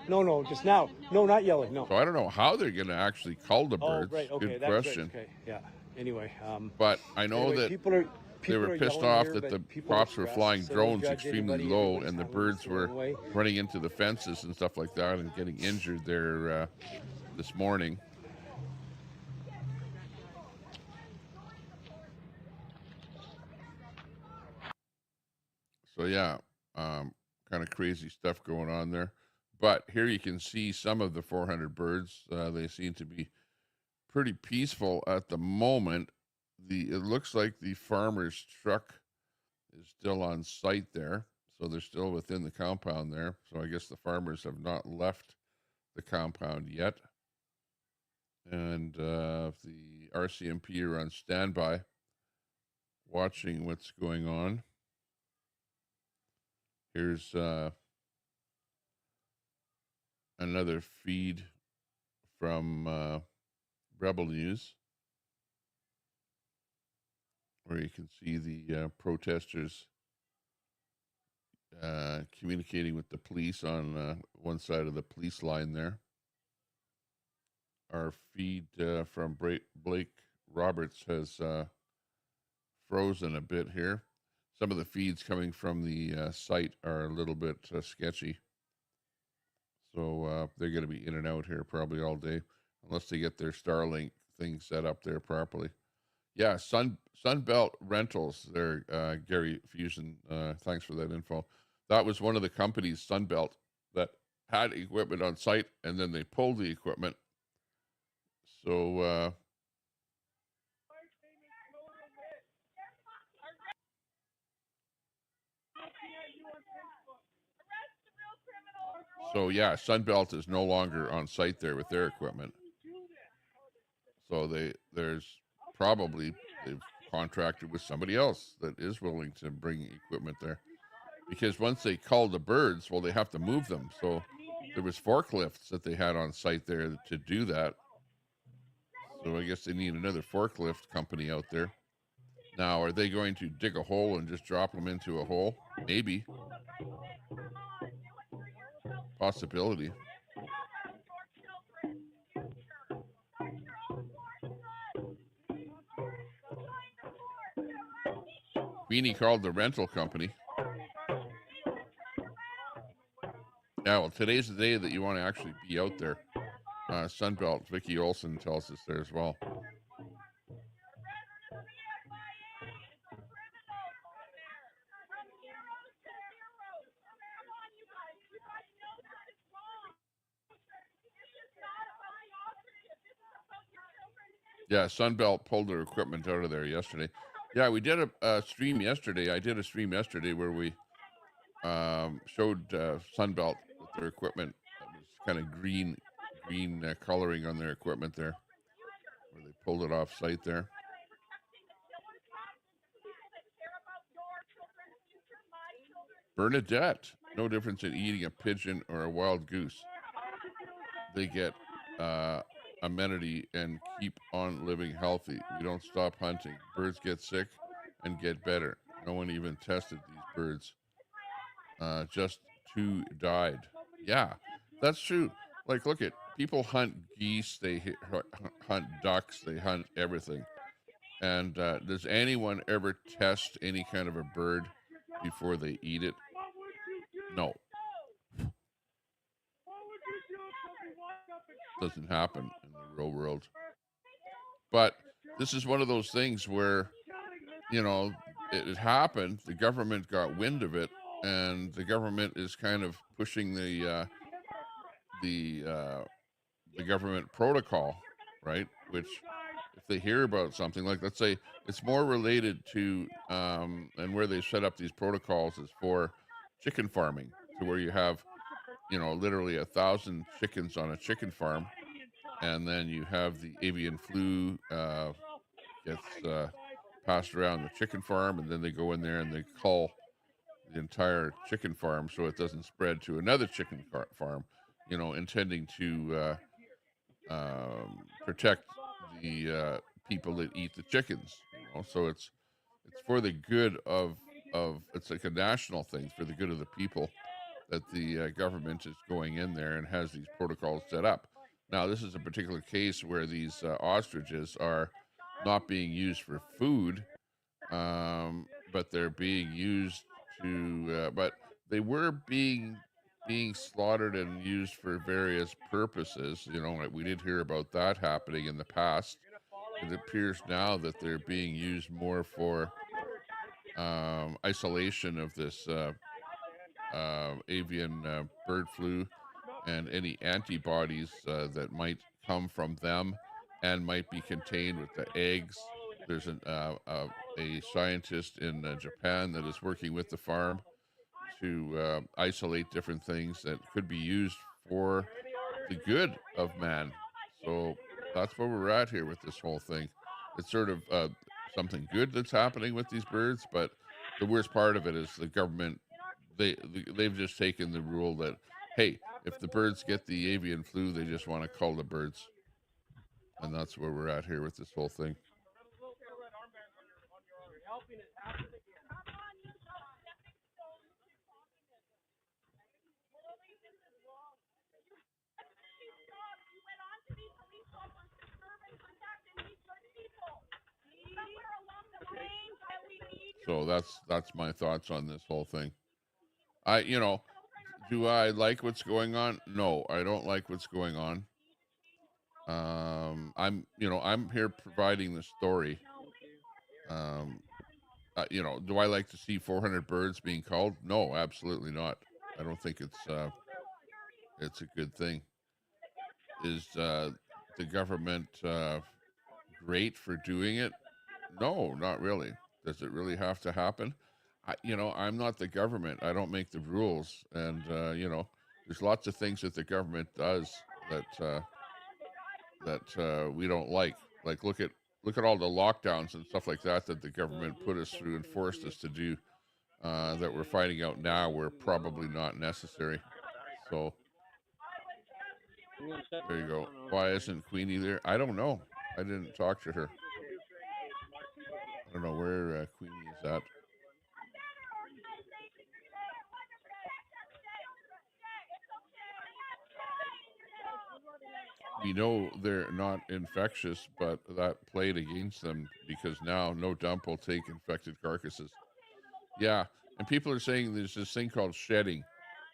S3: No, just now. No, not yelling, no.
S2: So I don't know how they're going to actually cull the
S3: Oh,
S2: birds.
S3: right, okay,
S2: Good
S3: that's
S2: question.
S3: right, okay, yeah. Anyway,
S2: But I know
S3: anyway,
S2: that they were pissed
S3: yelling
S2: off
S3: here,
S2: that
S3: but
S2: the
S3: people are
S2: cops were
S3: stressed,
S2: flying
S3: so don't
S2: drones
S3: judge
S2: extremely
S3: anybody,
S2: low,
S3: everyone's
S2: and the
S3: handling this
S2: birds
S3: their
S2: were
S3: own way.
S2: running into the fences and stuff like that and getting injured there this morning. So yeah, kind of crazy stuff going on there. But here you can see some of the 400 birds. They seem to be pretty peaceful at the moment. It looks like the farmer's truck is still on site there, so they're still within the compound there. So I guess the farmers have not left the compound yet. And the RCMP are on standby, watching what's going on. Here's another feed from Rebel News, where you can see the protesters communicating with the police on one side of the police line there. Our feed from Blake Roberts has frozen a bit here. Some of the feeds coming from the site are a little bit sketchy. So they're going to be in and out here probably all day, unless they get their Starlink thing set up there properly. Yeah, Sunbelt Rentals there, Gary Fusion. Thanks for that info. That was one of the companies, Sunbelt, that had equipment on site, and then they pulled the equipment. So yeah, Sunbelt is no longer on site there with their equipment. So they've contracted with somebody else that is willing to bring equipment there. Because once they cull the birds, well, they have to move them. So there was forklifts that they had on site there to do that. So I guess they need another forklift company out there. Now, are they going to dig a hole and just drop them into a hole? Maybe. Possibility. Queenie called the rental company. Yeah, well, today's the day that you want to actually be out there. Sunbelt, Vicky Olson tells us there as well. Yeah, Sunbelt pulled their equipment out of there yesterday. Yeah, we did a stream yesterday. I did a stream yesterday where we showed Sunbelt with their equipment. That was kind of green coloring on their equipment there, where they pulled it off site there. Bernadette, no difference in eating a pigeon or a wild goose. They get amenity and keep on living healthy. We don't stop hunting. Birds get sick and get better. No one even tested these birds. Just 2 died. Yeah, that's true. Like, look at people hunt geese, they hunt ducks, they hunt everything. And does anyone ever test any kind of a bird before they eat it? No. Doesn't happen in the real world. But this is one of those things where, it happened. The government got wind of it, and the government is kind of pushing the government protocol, right? Which, if they hear about something, like, let's say it's more related to, and where they set up these protocols is for chicken farming, to where you have, literally 1,000 chickens on a chicken farm, and then you have the avian flu gets passed around the chicken farm, and then they go in there and they cull the entire chicken farm so it doesn't spread to another chicken farm, intending to protect the people that eat the chickens. So it's it's for the good of it's like a national thing for the good of the people that the government is going in there and has these protocols set up. Now, this is a particular case where these ostriches are not being used for food, but they're being used to. But they were being slaughtered and used for various purposes. You know, like we did hear about that happening in the past. It appears now that they're being used more for isolation of this avian bird flu and any antibodies that might come from them and might be contained with the eggs. There's a scientist in Japan that is working with the farm to isolate different things that could be used for the good of man. So that's where we're at here with this whole thing. It's sort of something good that's happening with these birds, but the worst part of it is the government. They've just taken the rule that, hey, if the birds get the avian flu, they just want to cull the birds, and that's where we're at here with this whole thing. So that's my thoughts on this whole thing. Do I like what's going on? No, I don't like what's going on. I'm here providing the story. Do I like to see 400 birds being culled? No, absolutely not. I don't think it's a good thing. Is the government great for doing it? No, not really. Does it really have to happen? I'm not the government. I don't make the rules, and there's lots of things that the government does that we don't like. Like look at all the lockdowns and stuff like that the government put us through and forced us to do. That we're finding out now were probably not necessary. So there you go. Why isn't Queenie there? I don't know. I didn't talk to her. I don't know where Queenie is at. We know they're not infectious, but that played against them because now no dump will take infected carcasses. Yeah, and people are saying there's this thing called shedding,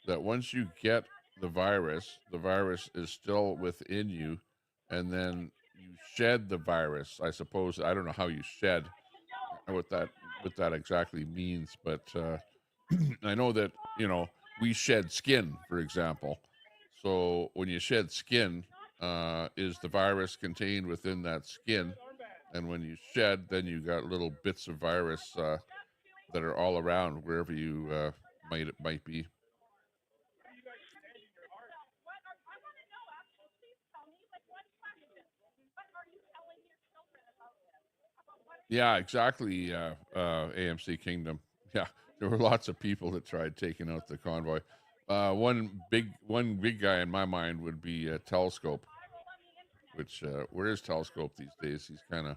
S2: that once you get the virus is still within you, and then you shed the virus. I suppose I don't know how you shed, what that exactly means, but I know that we shed skin, for example. So when you shed skin, is the virus contained within that skin? And when you shed, then you got little bits of virus that are all around wherever you might be. Yeah, exactly. AMC Kingdom. Yeah, there were lots of people that tried taking out the convoy. One big guy in my mind would be Telescope. Which where is Telescope these days? He's kind of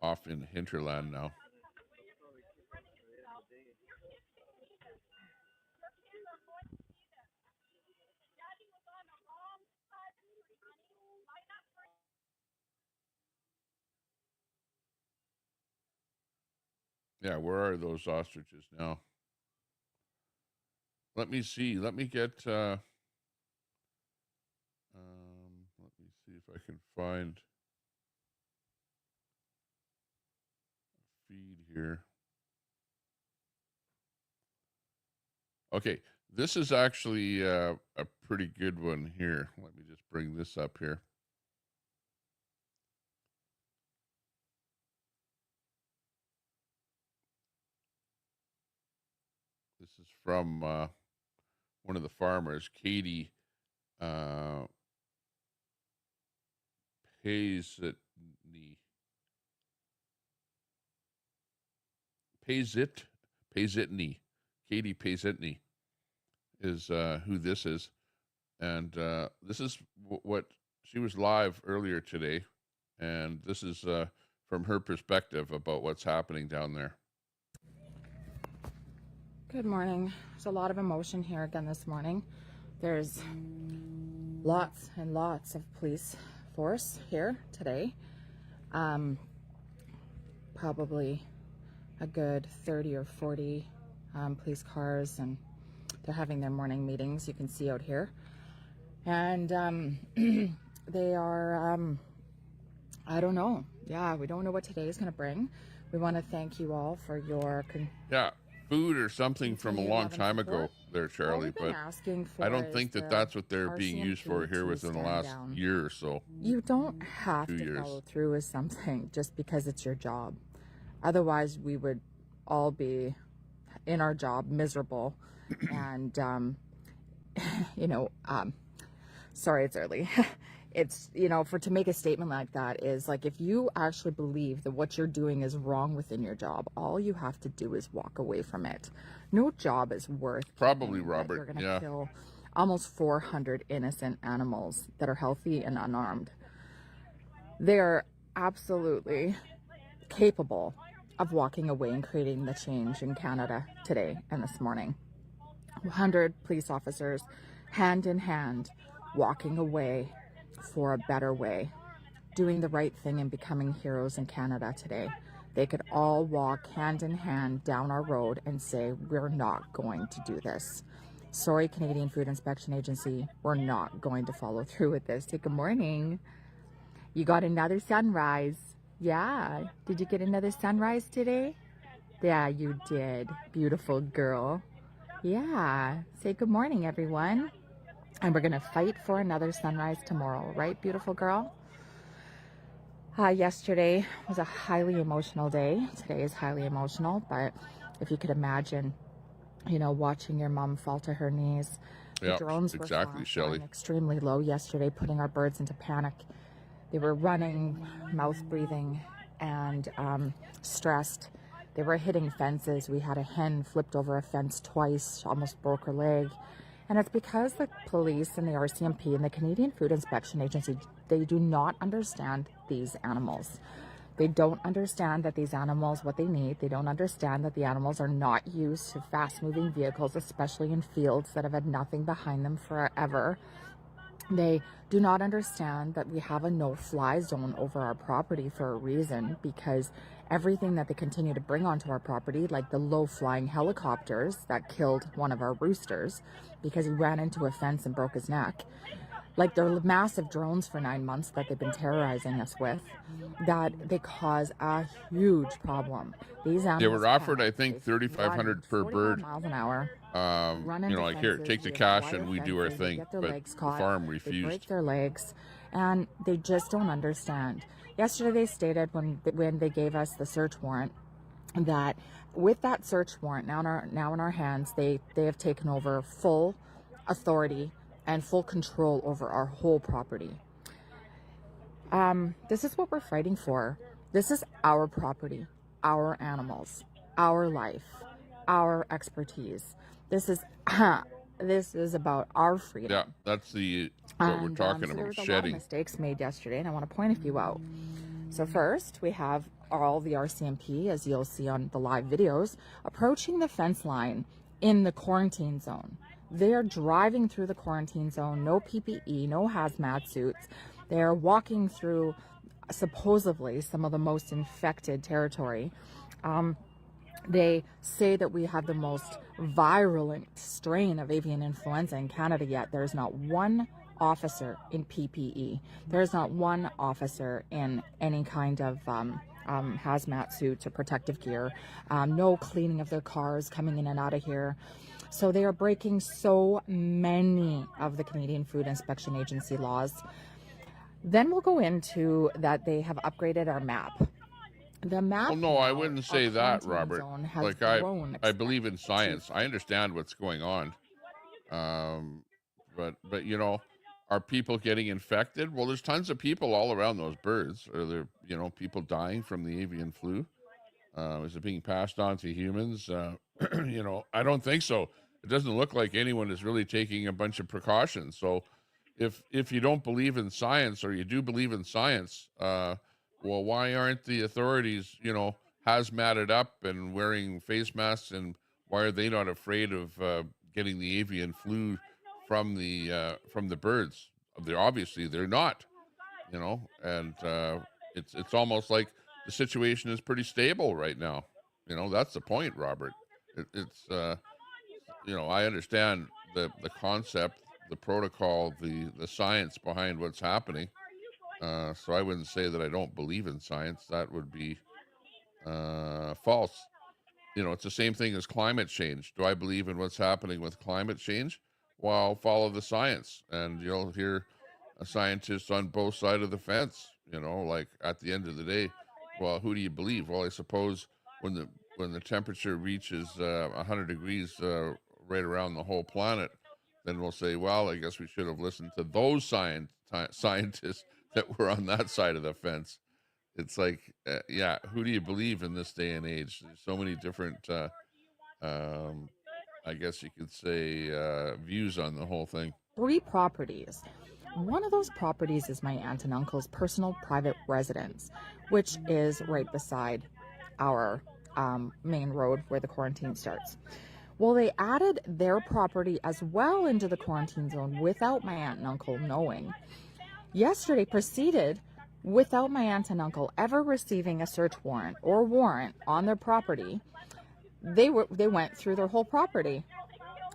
S2: off in hinterland now. Yeah, where are those ostriches now? Let me see. Let me get. Let me see if I can find a feed here. Okay, this is actually a pretty good one here. Let me just bring this up here. This is from one of the farmers, Katie Payzitney. Katie Payzitney is who this is. And this is what she was live earlier today. And this is from her perspective about what's happening down there.
S9: Good morning. There's a lot of emotion here again this morning. There's lots and lots of police force here today. Probably a good 30 or 40 police cars, and they're having their morning meetings, you can see out here. And they are, I don't know. Yeah, we don't know what today is going to bring. We want to thank you all for your...
S2: Food or something from a long time ago there, Charlie, but I don't think that that's what they're being used for here within the last year or so.
S9: You don't have to follow through with something just because it's your job. Otherwise, we would all be in our job miserable and, sorry, it's early. It's, to make a statement like that is like, if you actually believe that what you're doing is wrong within your job, all you have to do is walk away from it. No job is worth
S2: probably, Robert.
S9: You're going to kill almost 400 innocent animals that are healthy and unarmed. They are absolutely capable of walking away and creating the change in Canada today and this morning. 100 police officers, hand in hand, walking away for a better way, doing the right thing and becoming heroes in Canada today. They could all walk hand in hand down our road and say, we're not going to do this. Sorry, Canadian Food Inspection Agency, we're not going to follow through with this. Good morning. You got another sunrise. Yeah. Did you get another sunrise today? Yeah, you did. Beautiful girl. Yeah. Say good morning, everyone. And we're going to fight for another sunrise tomorrow, right, beautiful girl? Yesterday was a highly emotional day. Today is highly emotional, but if you could imagine, watching your mom fall to her knees. The drones were flying extremely low yesterday, putting our birds into panic. They were running, mouth breathing, and stressed. They were hitting fences. We had a hen flipped over a fence twice, almost broke her leg. And it's because the police and the RCMP and the Canadian Food Inspection Agency, they do not understand these animals. They don't understand that these animals, what they need. They don't understand that the animals are not used to fast-moving vehicles, especially in fields that have had nothing behind them forever. They do not understand that we have a no-fly zone over our property for a reason, because everything that they continue to bring onto our property, like the low-flying helicopters that killed one of our roosters because he ran into a fence and broke his neck, like their massive drones for 9 months that they've been terrorizing us with, that they cause a huge problem. These animals,
S2: they were offered, I think, $3,500 per bird.
S9: Miles an hour.
S2: Like, here, take the cash and we do our thing. But the farm refused.
S9: They break their legs, and they just don't understand. Yesterday they stated when they gave us the search warrant that with that search warrant now in our hands, they have taken over full authority and full control over our whole property. This is what we're fighting for. This is our property, our animals, our life, our expertise. This is about our freedom.
S2: Yeah, that's what we're talking about,
S9: there was
S2: shedding.
S9: A lot of mistakes made yesterday, and I want to point a few out. So first, we have all the RCMP, as you'll see on the live videos, approaching the fence line in the quarantine zone. They are driving through the quarantine zone, no PPE, no hazmat suits. They are walking through supposedly some of the most infected territory. They say that we have the most virulent strain of avian influenza in Canada, yet there's not one officer in PPE. There's not one officer in any kind of hazmat suits or protective gear. No cleaning of their cars coming in and out of here. So they are breaking so many of the Canadian Food Inspection Agency laws. Then we'll go into that they have upgraded our map. The map.
S2: Well, no, I wouldn't say that, Robert. Like, I believe in science. I understand what's going on. But are people getting infected? Well, there's tons of people all around those birds. Are there, people dying from the avian flu? Is it being passed on to humans? I don't think so. It doesn't look like anyone is really taking a bunch of precautions. So if you don't believe in science, or you do believe in science, Well, why aren't the authorities, hazmated up and wearing face masks, and why are they not afraid of getting the avian flu from the birds? They're not, and it's almost like the situation is pretty stable right now. That's the point, Robert. It's I understand the concept, the protocol, the science behind what's happening. So I wouldn't say that I don't believe in science. That would be false. It's the same thing as climate change. Do I believe in what's happening with climate change? Well, I'll follow the science, and you'll hear a scientist on both sides of the fence. Like at the end of the day, well, who do you believe? Well, I suppose when the temperature reaches 100 degrees right around the whole planet, then we'll say, well, I guess we should have listened to those scientists that were on that side of the fence. It's like, who do you believe in this day and age? There's so many different, I guess you could say, views on the whole thing.
S9: 3 properties. One of those properties is my aunt and uncle's personal private residence, which is right beside our main road where the quarantine starts. Well, they added their property as well into the quarantine zone without my aunt and uncle knowing. Yesterday proceeded without my aunt and uncle ever receiving a search warrant or warrant on their property. They went through their whole property,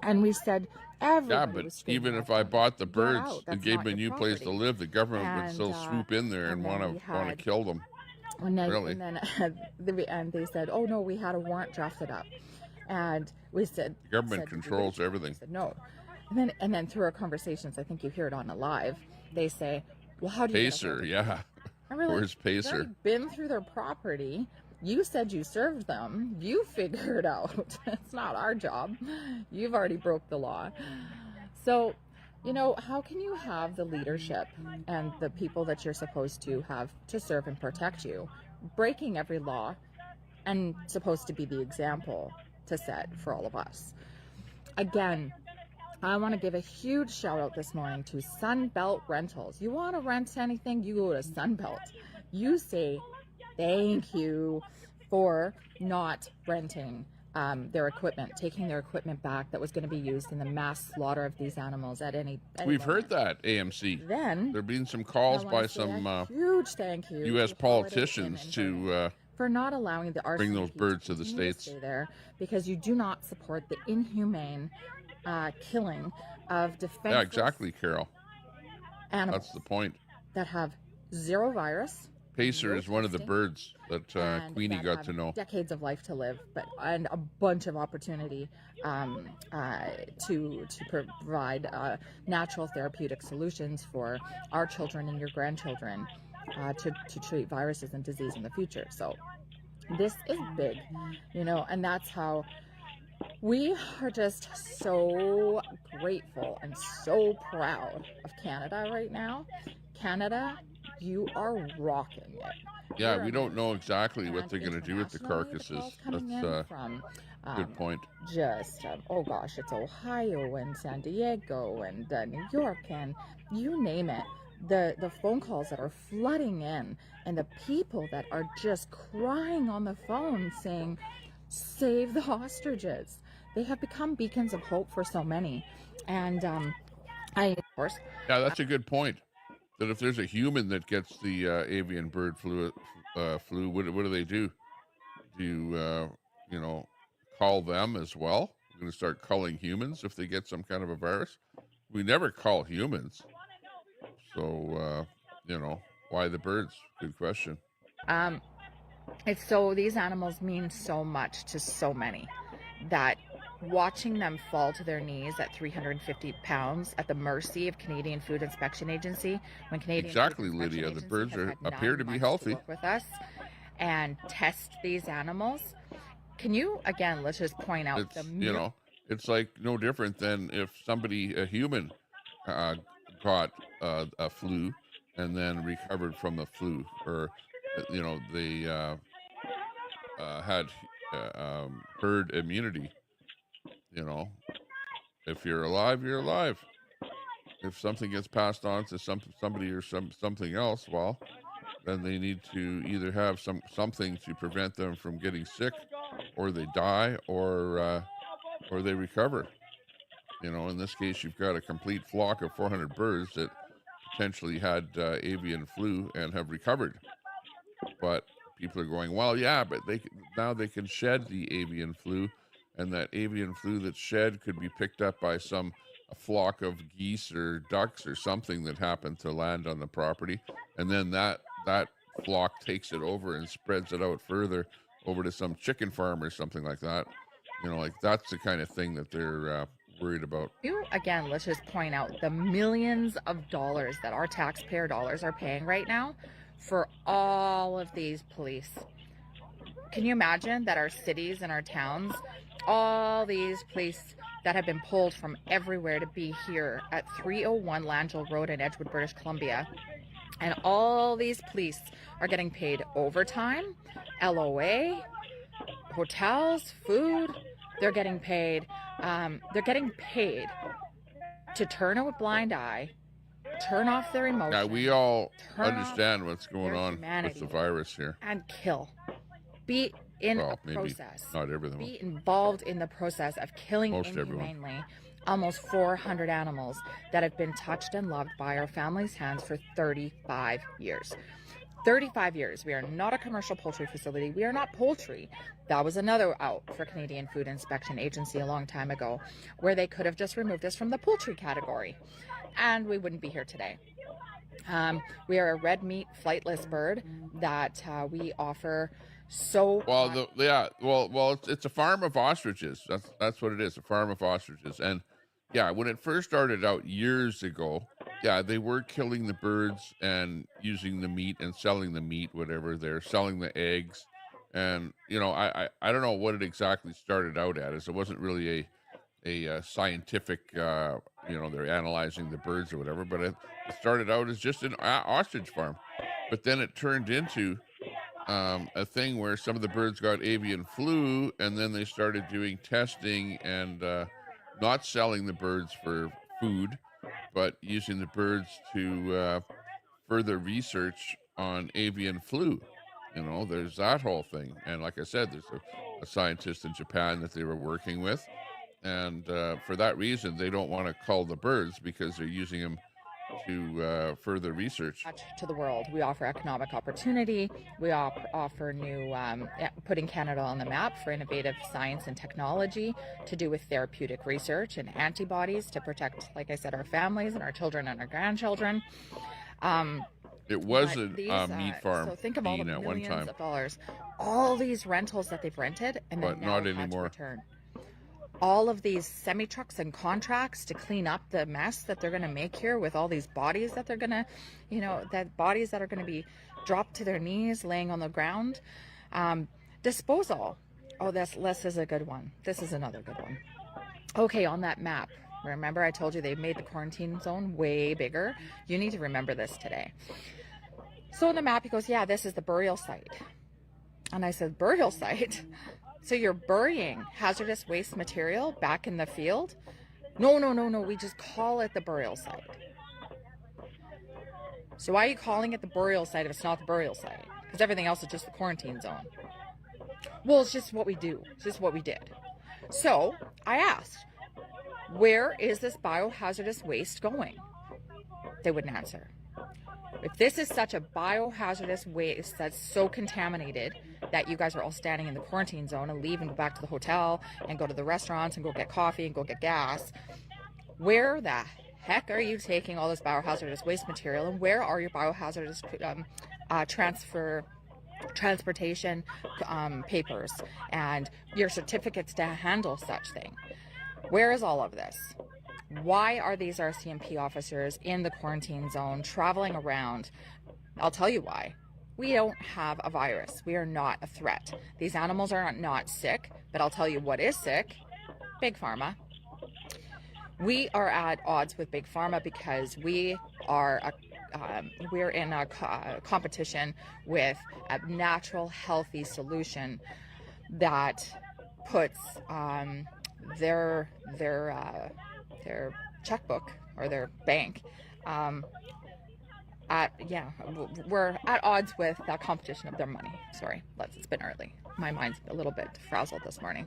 S9: and we said everybody was screaming
S2: even if I bought the birds and gave them a new place to live, the government would still swoop in there and want to kill them. Really?
S9: And they said, "Oh no, we had a warrant drafted up," and we said,
S2: the government controls everything.
S9: Said, no, and then through our conversations, I think you hear it on a live. They say, "Well, how do you
S2: Pacer? Yeah, where's Pacer?
S9: They've been through their property. You said you served them. You figure it out. It's not our job. You've already broke the law." So, how can you have the leadership and the people that you're supposed to have to serve and protect you breaking every law and supposed to be the example to set for all of us? Again, I want to give a huge shout out this morning to Sunbelt Rentals. You want to rent anything, you go to Sunbelt. You say thank you for not renting their equipment, taking their equipment back that was going to be used in the mass slaughter of these animals at any
S2: We've
S9: moment.
S2: heard that, AMC.
S9: Then
S2: there have been some calls by some
S9: huge thank you
S2: U.S. politicians to
S9: for not allowing the
S2: bring those birds to the States.
S9: Stay there because you do not support the inhumane killing of defenseless.
S2: Yeah, exactly, Carol.
S9: Animals.
S2: That's the point.
S9: That have zero virus.
S2: Pacer is one of the birds that Queenie got to know.
S9: Decades of life to live, and a bunch of opportunity to provide natural therapeutic solutions for our children and your grandchildren to treat viruses and disease in the future. So this is big, and that's how we are just so grateful and so proud of Canada right now. Canada, you are rocking it.
S2: Yeah, we don't know exactly what they're going to do with the carcasses. That's good point.
S9: Just, oh gosh, it's Ohio and San Diego and New York and you name it. The phone calls that are flooding in and the people that are just crying on the phone saying, save the ostriches. They have become beacons of hope for so many. And of course.
S2: Yeah, that's a good point. That if there's a human that gets the avian bird flu, what do they do? Do you, call them as well? We're going to start culling humans if they get some kind of a virus? We never call humans. So, why the birds? Good question.
S9: It's so these animals mean so much to so many that watching them fall to their knees at 350 pounds at the mercy of Canadian Food Inspection Agency when Canadian
S2: exactly, Lydia. The birds appear to be healthy.
S9: Work with us and test these animals. Can you again? Let's just point out
S2: it's like no different than if a human, got a flu and then recovered from the flu, or they had herd immunity. If you're alive, you're alive. If something gets passed on to somebody or something else, well, then they need to either have something to prevent them from getting sick, or they die, or they recover. You know, in this case, you've got a complete flock of 400 birds that potentially had avian flu and have recovered. But people are going, well, yeah, but now they can shed the avian flu, and that avian flu that's shed could be picked up by a flock of geese or ducks or something that happened to land on the property, and then that flock takes it over and spreads it out further over to some chicken farm or something like that. You know, like that's the kind of thing that they're worried about.
S9: Again, let's just point out the millions of dollars that our taxpayer dollars are paying right now for all of these police. Can you imagine that our cities and our towns, all these police that have been pulled from everywhere to be here at 301 Langell Road in Edgewood, British Columbia, and all these police are getting paid overtime, LOA, hotels, food. They're getting paid to turn a blind eye, turn off their emotions.
S2: Yeah, we all understand what's going on with the virus here.
S9: And kill. Be in a process.
S2: Not everything.
S9: Be involved in the process of killing inhumanely almost 400 animals that have been touched and loved by our family's hands for 35 years. 35 years. We are not a commercial poultry facility. We are not poultry. That was another out for Canadian Food Inspection Agency a long time ago, where they could have just removed us from the poultry category, and we wouldn't be here today. We are a red meat flightless bird that we offer. So
S2: well, it's a farm of ostriches. That's what it is, a farm of ostriches. And yeah, when it first started out years ago, yeah, they were killing the birds and using the meat and selling the meat, whatever. They're selling the eggs. And, you know, I don't know what it exactly started out as. It wasn't really a scientific, you know, they're analyzing the birds or whatever, but it started out as just an ostrich farm. But then it turned into a thing where some of the birds got avian flu, and then they started doing testing and not selling the birds for food, but using the birds to further research on avian flu. You know, there's that whole thing. And like I said, there's a scientist in Japan that they were working with. And for that reason, they don't want to cull the birds because they're using them to further research.
S9: To the world. We offer economic opportunity. We offer new, putting Canada on the map for innovative science and technology to do with therapeutic research and antibodies to protect, like I said, our families and our children and our grandchildren.
S2: It was a meat farm.
S9: So think of all the millions of dollars, all these rentals that they've rented, and then now
S2: not anymore.
S9: Return. All of these semi-trucks and contracts to clean up the mess that they're going to make here with all these bodies that they're going to, you know, that bodies that are going to be dropped to their knees, laying on the ground. Disposal. Oh, this is a good one. This is another good one. Okay, on that map. Remember I told you they've made the quarantine zone way bigger? You need to remember this today. So on the map, he goes, yeah, this is the burial site. And I said, burial site? So you're burying hazardous waste material back in the field? No, we just call it the burial site. So why are you calling it the burial site if it's not the burial site? Because everything else is just the quarantine zone. Well, it's just what we do. It's just what we did. So I asked, where is this biohazardous waste going? They wouldn't answer. If this is such a biohazardous waste that's so contaminated that you guys are all standing in the quarantine zone and leave and go back to the hotel and go to the restaurants and go get coffee and go get gas, where the heck are you taking all this biohazardous waste material, and where are your biohazardous transportation papers and your certificates to handle such thing? Where is all of this? Why are these RCMP officers in the quarantine zone traveling around? I'll tell you why. We don't have a virus. We are not a threat. These animals are not sick, but I'll tell you what is sick. Big Pharma. We are at odds with Big Pharma because we're in a competition with a natural, healthy solution that puts their checkbook or their bank we're at odds with that competition of their money. Sorry, it's been early. My mind's a little bit frazzled this morning.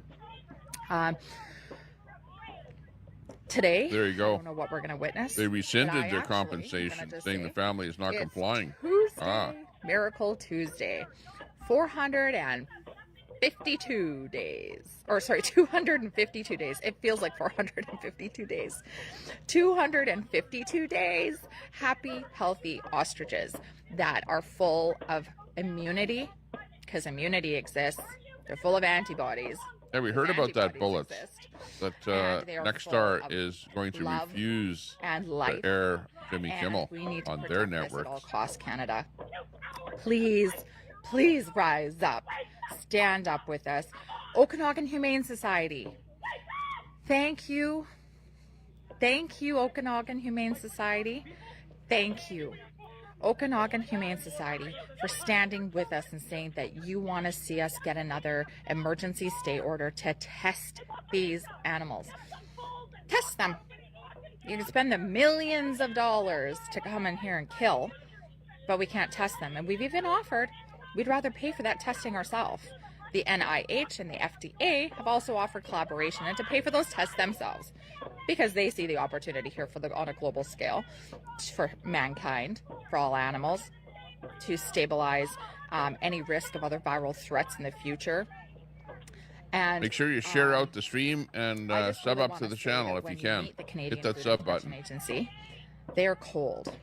S9: Today,
S2: there you go.
S9: I don't know what we're going to witness.
S2: They rescinded their compensation, saying the family is not complying.
S9: Tuesday, Miracle Tuesday, 452 days. Or sorry, 252 days. It feels like 452 days. 252 days. Happy, healthy ostriches that are full of immunity, because immunity exists. They're full of antibodies.
S2: Yeah, we heard about that bullet. That Nexstar is going to refuse to air Jimmy Kimmel on their network.
S9: At all costs, Canada. Please, please rise up. Stand up with us. Okanagan Humane Society. Thank you. Thank you, Okanagan Humane Society. Thank you, Okanagan Humane Society, for standing with us and saying that you want to see us get another emergency stay order to test these animals. Test them. You can spend the millions of dollars to come in here and kill, but we can't test them. And we've even offered, we'd rather pay for that testing ourselves. The NIH and the FDA have also offered collaboration and to pay for those tests themselves, because they see the opportunity here on a global scale for mankind, for all animals, to stabilize any risk of other viral threats in the future. And
S2: make sure you share out the stream and sub up to the channel if you can. Hit that sub button.
S9: Agency, they're cold.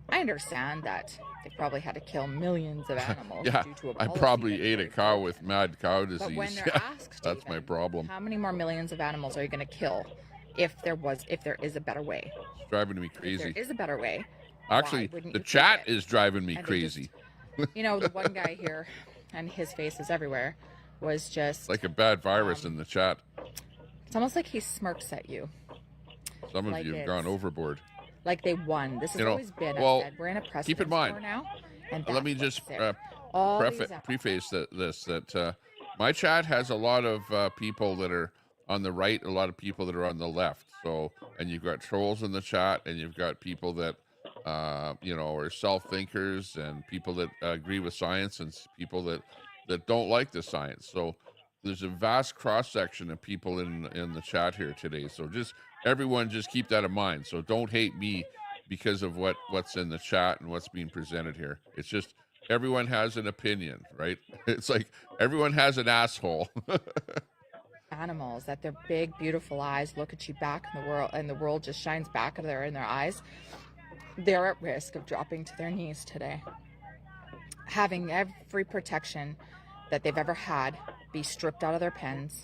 S9: I understand that they probably had to kill millions of animals.
S2: Yeah,
S9: due to a
S2: I probably ate a cow with mad cow disease.
S9: But when they're asked,
S2: that's my problem.
S9: How many more millions of animals are you going to kill if there is a better way?
S2: It's driving me crazy.
S9: If there is a better way.
S2: Actually, the chat is driving me crazy.
S9: You know, the one guy here, and his face is everywhere, was just
S2: like a bad virus in the chat.
S9: It's almost like he smirks at you.
S2: Some of you have gone overboard.
S9: Like they won. This has always been. We're in a press.
S2: Keep in mind
S9: now. And
S2: let me just preface that my chat has a lot of people that are on the right, a lot of people that are on the left. So, and you've got trolls in the chat, and you've got people that are self-thinkers, and people that agree with science, and people that don't like the science. So there's a vast cross section of people in the chat here today. So everyone just keep that in mind. So don't hate me because of what's in the chat and what's being presented here. It's just everyone has an opinion, right? It's like everyone has an asshole.
S9: Animals, that their big, beautiful eyes look at you back in the world, and the world just shines back in their eyes. They're at risk of dropping to their knees today, having every protection that they've ever had be stripped out of their pens.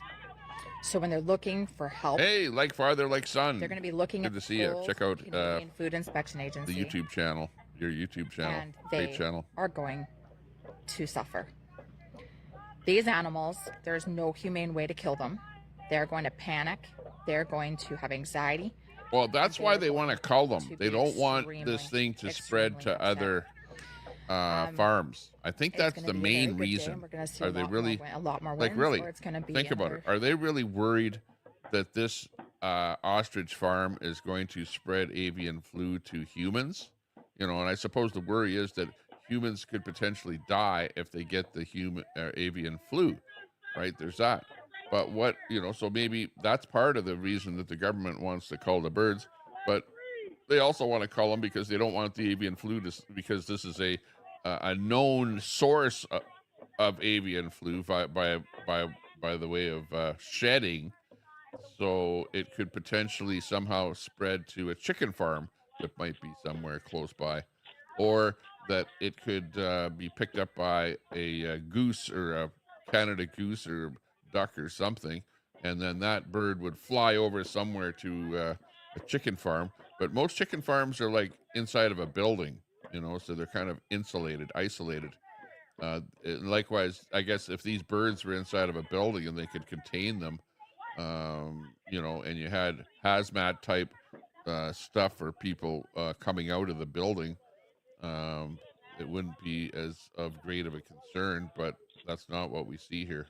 S9: So when they're looking for help,
S2: hey, like father, like son,
S9: they're going to be looking at
S2: to see you. Check out
S9: Food Inspection Agency,
S2: the YouTube channel, your YouTube channel,
S9: and they
S2: great channel.
S9: Are going to suffer. These animals, there's no humane way to kill them. They're going to panic. They're going to have anxiety.
S2: Well, that's why they want to cull them. They don't want this thing to spread to other farms. I think that's the main reason. Are they really
S9: a lot more
S2: like really? Think about it. Are they really worried that this ostrich farm is going to spread avian flu to humans? And I suppose the worry is that humans could potentially die if they get the avian flu, right? There's that. But so maybe that's part of the reason that the government wants to cull the birds, but they also want to cull them because they don't want the avian flu because this is a known source of avian flu by the way of shedding. So it could potentially somehow spread to a chicken farm that might be somewhere close by, or that it could be picked up by a goose or a Canada goose or duck or something, and then that bird would fly over somewhere to a chicken farm. But most chicken farms are like inside of a building, so they're kind of isolated. Likewise, I guess if these birds were inside of a building and they could contain them, and you had hazmat type stuff for people coming out of the building, it wouldn't be as of great of a concern, but that's not what we see here.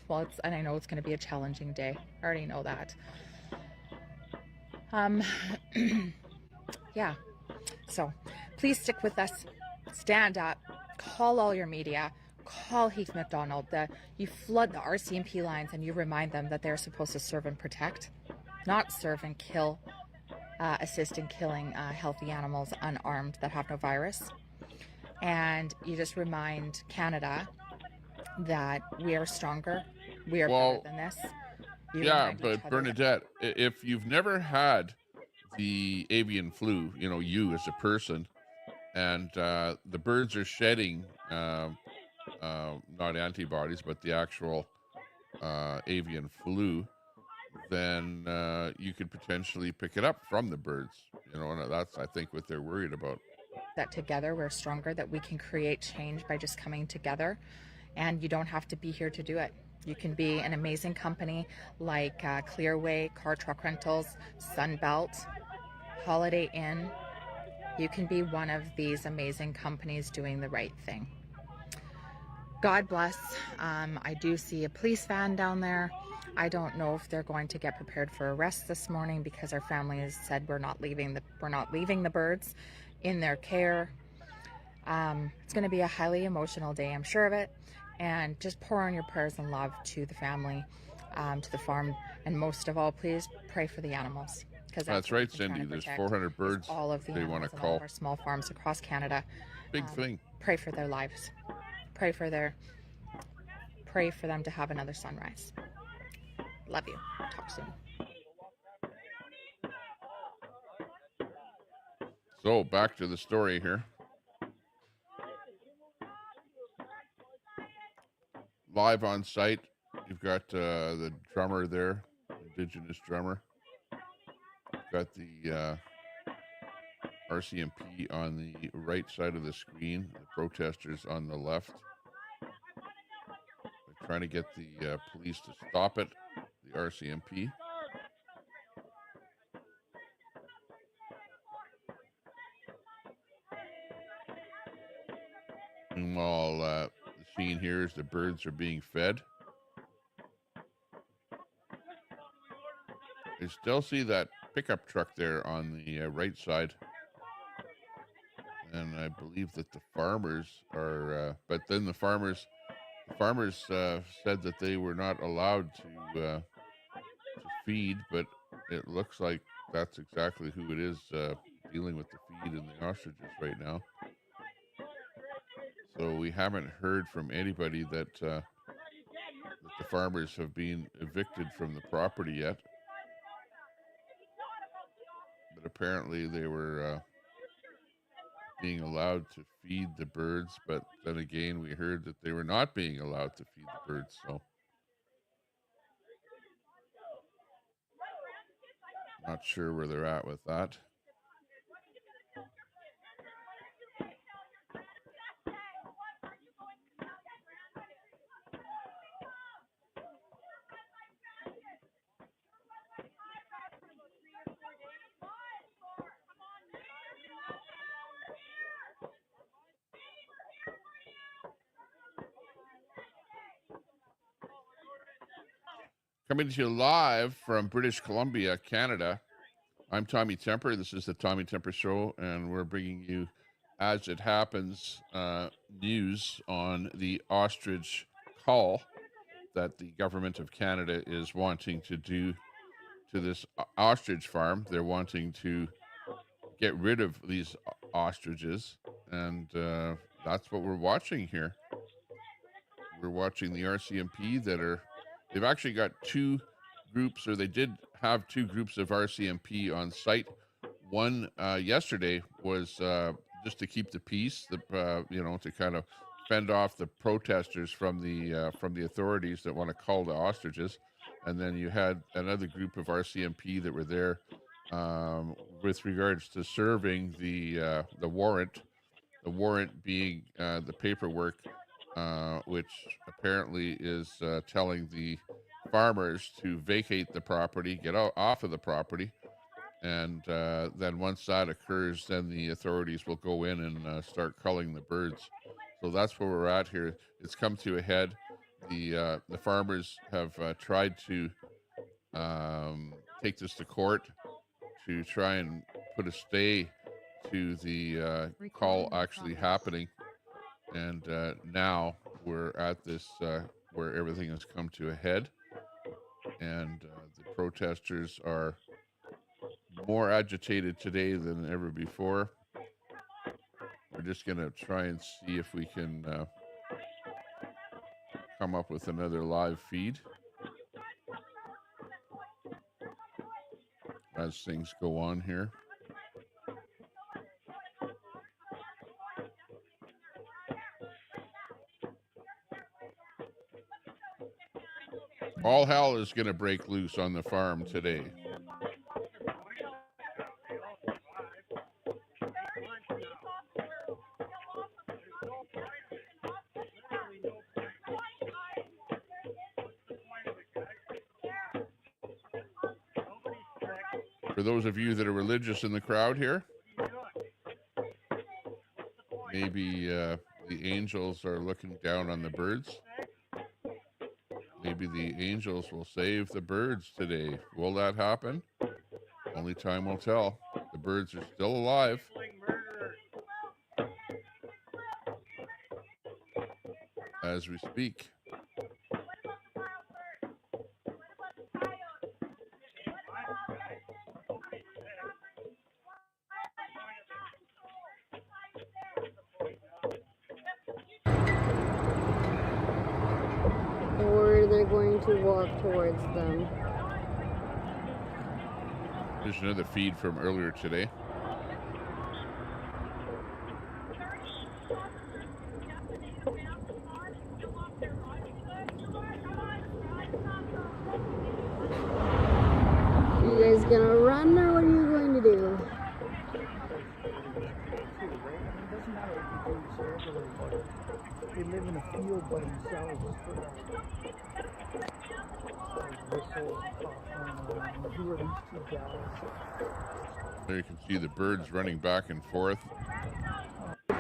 S9: Well, and I know it's going to be a challenging day. I already know that. Yeah. So Please stick with us. Stand up. Call all your media. Call Heath McDonald. You flood the RCMP lines and you remind them that they're supposed to serve and protect, not serve and kill, assist in killing healthy animals unarmed that have no virus. And you just remind Canada that we are stronger. We are better than this.
S2: Yeah, but Bernadette, if you've never had the avian flu, you know, you as a person, and the birds are shedding not antibodies, but the actual avian flu, then you could potentially pick it up from the birds. You know, and that's, I think, what they're worried about.
S9: That together we're stronger, that we can create change by just coming together, and you don't have to be here to do it. You can be an amazing company like Clearway, Car Truck Rentals, Sunbelt, Holiday Inn. You can be one of these amazing companies doing the right thing. God bless. I do see a police van down there. I don't know if they're going to get prepared for arrest this morning because our family has said we're not leaving the birds in their care. It's going to be a highly emotional day, I'm sure of it. And just pour on your prayers and love to the family, to the farm, and most of all, please pray for the animals. Because
S2: that's right, Cindy. There's 400 birds
S9: all of the
S2: they want to call.
S9: All of our small farms across Canada.
S2: Big thing.
S9: Pray for their lives. Pray for them to have another sunrise. Love you. Talk soon.
S2: So back to the story here. Live on site, you've got the drummer there, Indigenous drummer. You've got the RCMP on the right side of the screen, the protesters on the left. They're trying to get the police to stop it, the RCMP. Meanwhile, the scene here is the birds are being fed. I still see that pickup truck there on the right side. And I believe that the farmers are, but then the farmers said that they were not allowed to feed, but it looks like that's exactly who it is dealing with the feed and the ostriches right now. So we haven't heard from anybody that the farmers have been evicted from the property yet. But apparently they were being allowed to feed the birds, but then again we heard that they were not being allowed to feed the birds. So not sure where they're at with that. Coming to you live from British Columbia, Canada. I'm Tommy Temper. This is the Tommy Temper Show, and we're bringing you, as it happens, news on the Ostrich Cull that the government of Canada is wanting to do to this ostrich farm. They're wanting to get rid of these ostriches, and that's what we're watching here. We're watching the RCMP they've actually got two groups, or they did have two groups of RCMP on site. One yesterday was just to keep the peace, to kind of fend off the protesters from the authorities that want to cull the ostriches. And then you had another group of RCMP that were there with regards to serving the warrant. The warrant being the paperwork, which apparently is telling the farmers to vacate the property, get off of the property, and then once that occurs, then the authorities will go in and start culling the birds. So that's where we're at here. It's come to a head. The farmers have tried to take this to court to try and put a stay to the call actually happening. And now we're at this where everything has come to a head. And the protesters are more agitated today than ever before. We're just going to try and see if we can come up with another live feed as things go on here. All hell is going to break loose on the farm today. For those of you that are religious in the crowd here, maybe the angels are looking down on the birds. Maybe the angels will save the birds today. Will that happen? Only time will tell. The birds are still alive. As we speak.
S10: Or they're going to walk towards them.
S2: There's another feed from earlier today.
S10: You guys gonna run or what are you going to do?
S11: They live in a field by themselves. Who are these two gals?
S2: There you can see the birds running back and forth.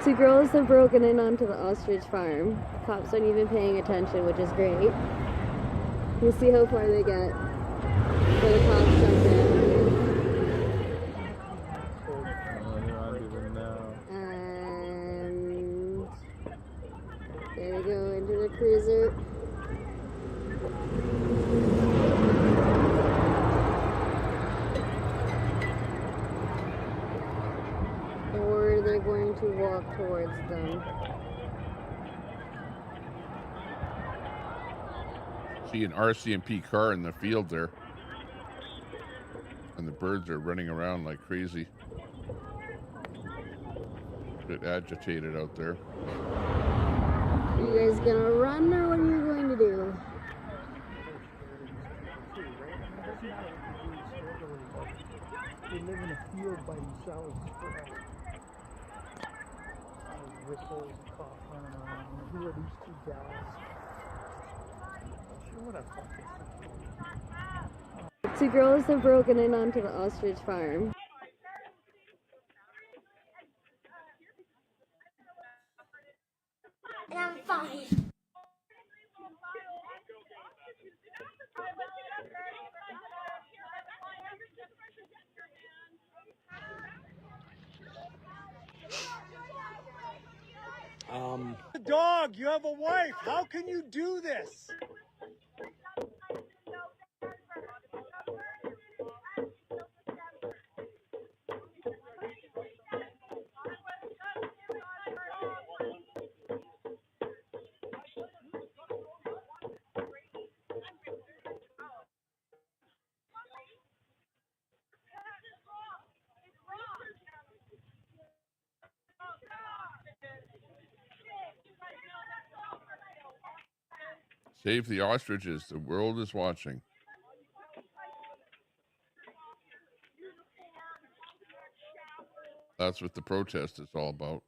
S10: Two girls have broken in onto the ostrich farm. Cops aren't even paying attention, which is great. We'll see how far they get before the cops jump in. And there we go into the cruiser. Or they're going to walk towards them.
S2: See an RCMP car in the field there. And the birds are running around like crazy. A bit agitated out there.
S10: You guys gonna run or what are you going to do?
S11: They live in a field by themselves. Whistles, coughing around. Who are these two gals? What a fucking.
S10: Two girls have broken in onto the ostrich farm.
S12: And I'm fine.
S3: Dog, you have a wife. How can you do this?
S2: Save the ostriches. The world is watching. That's what the protest is all about.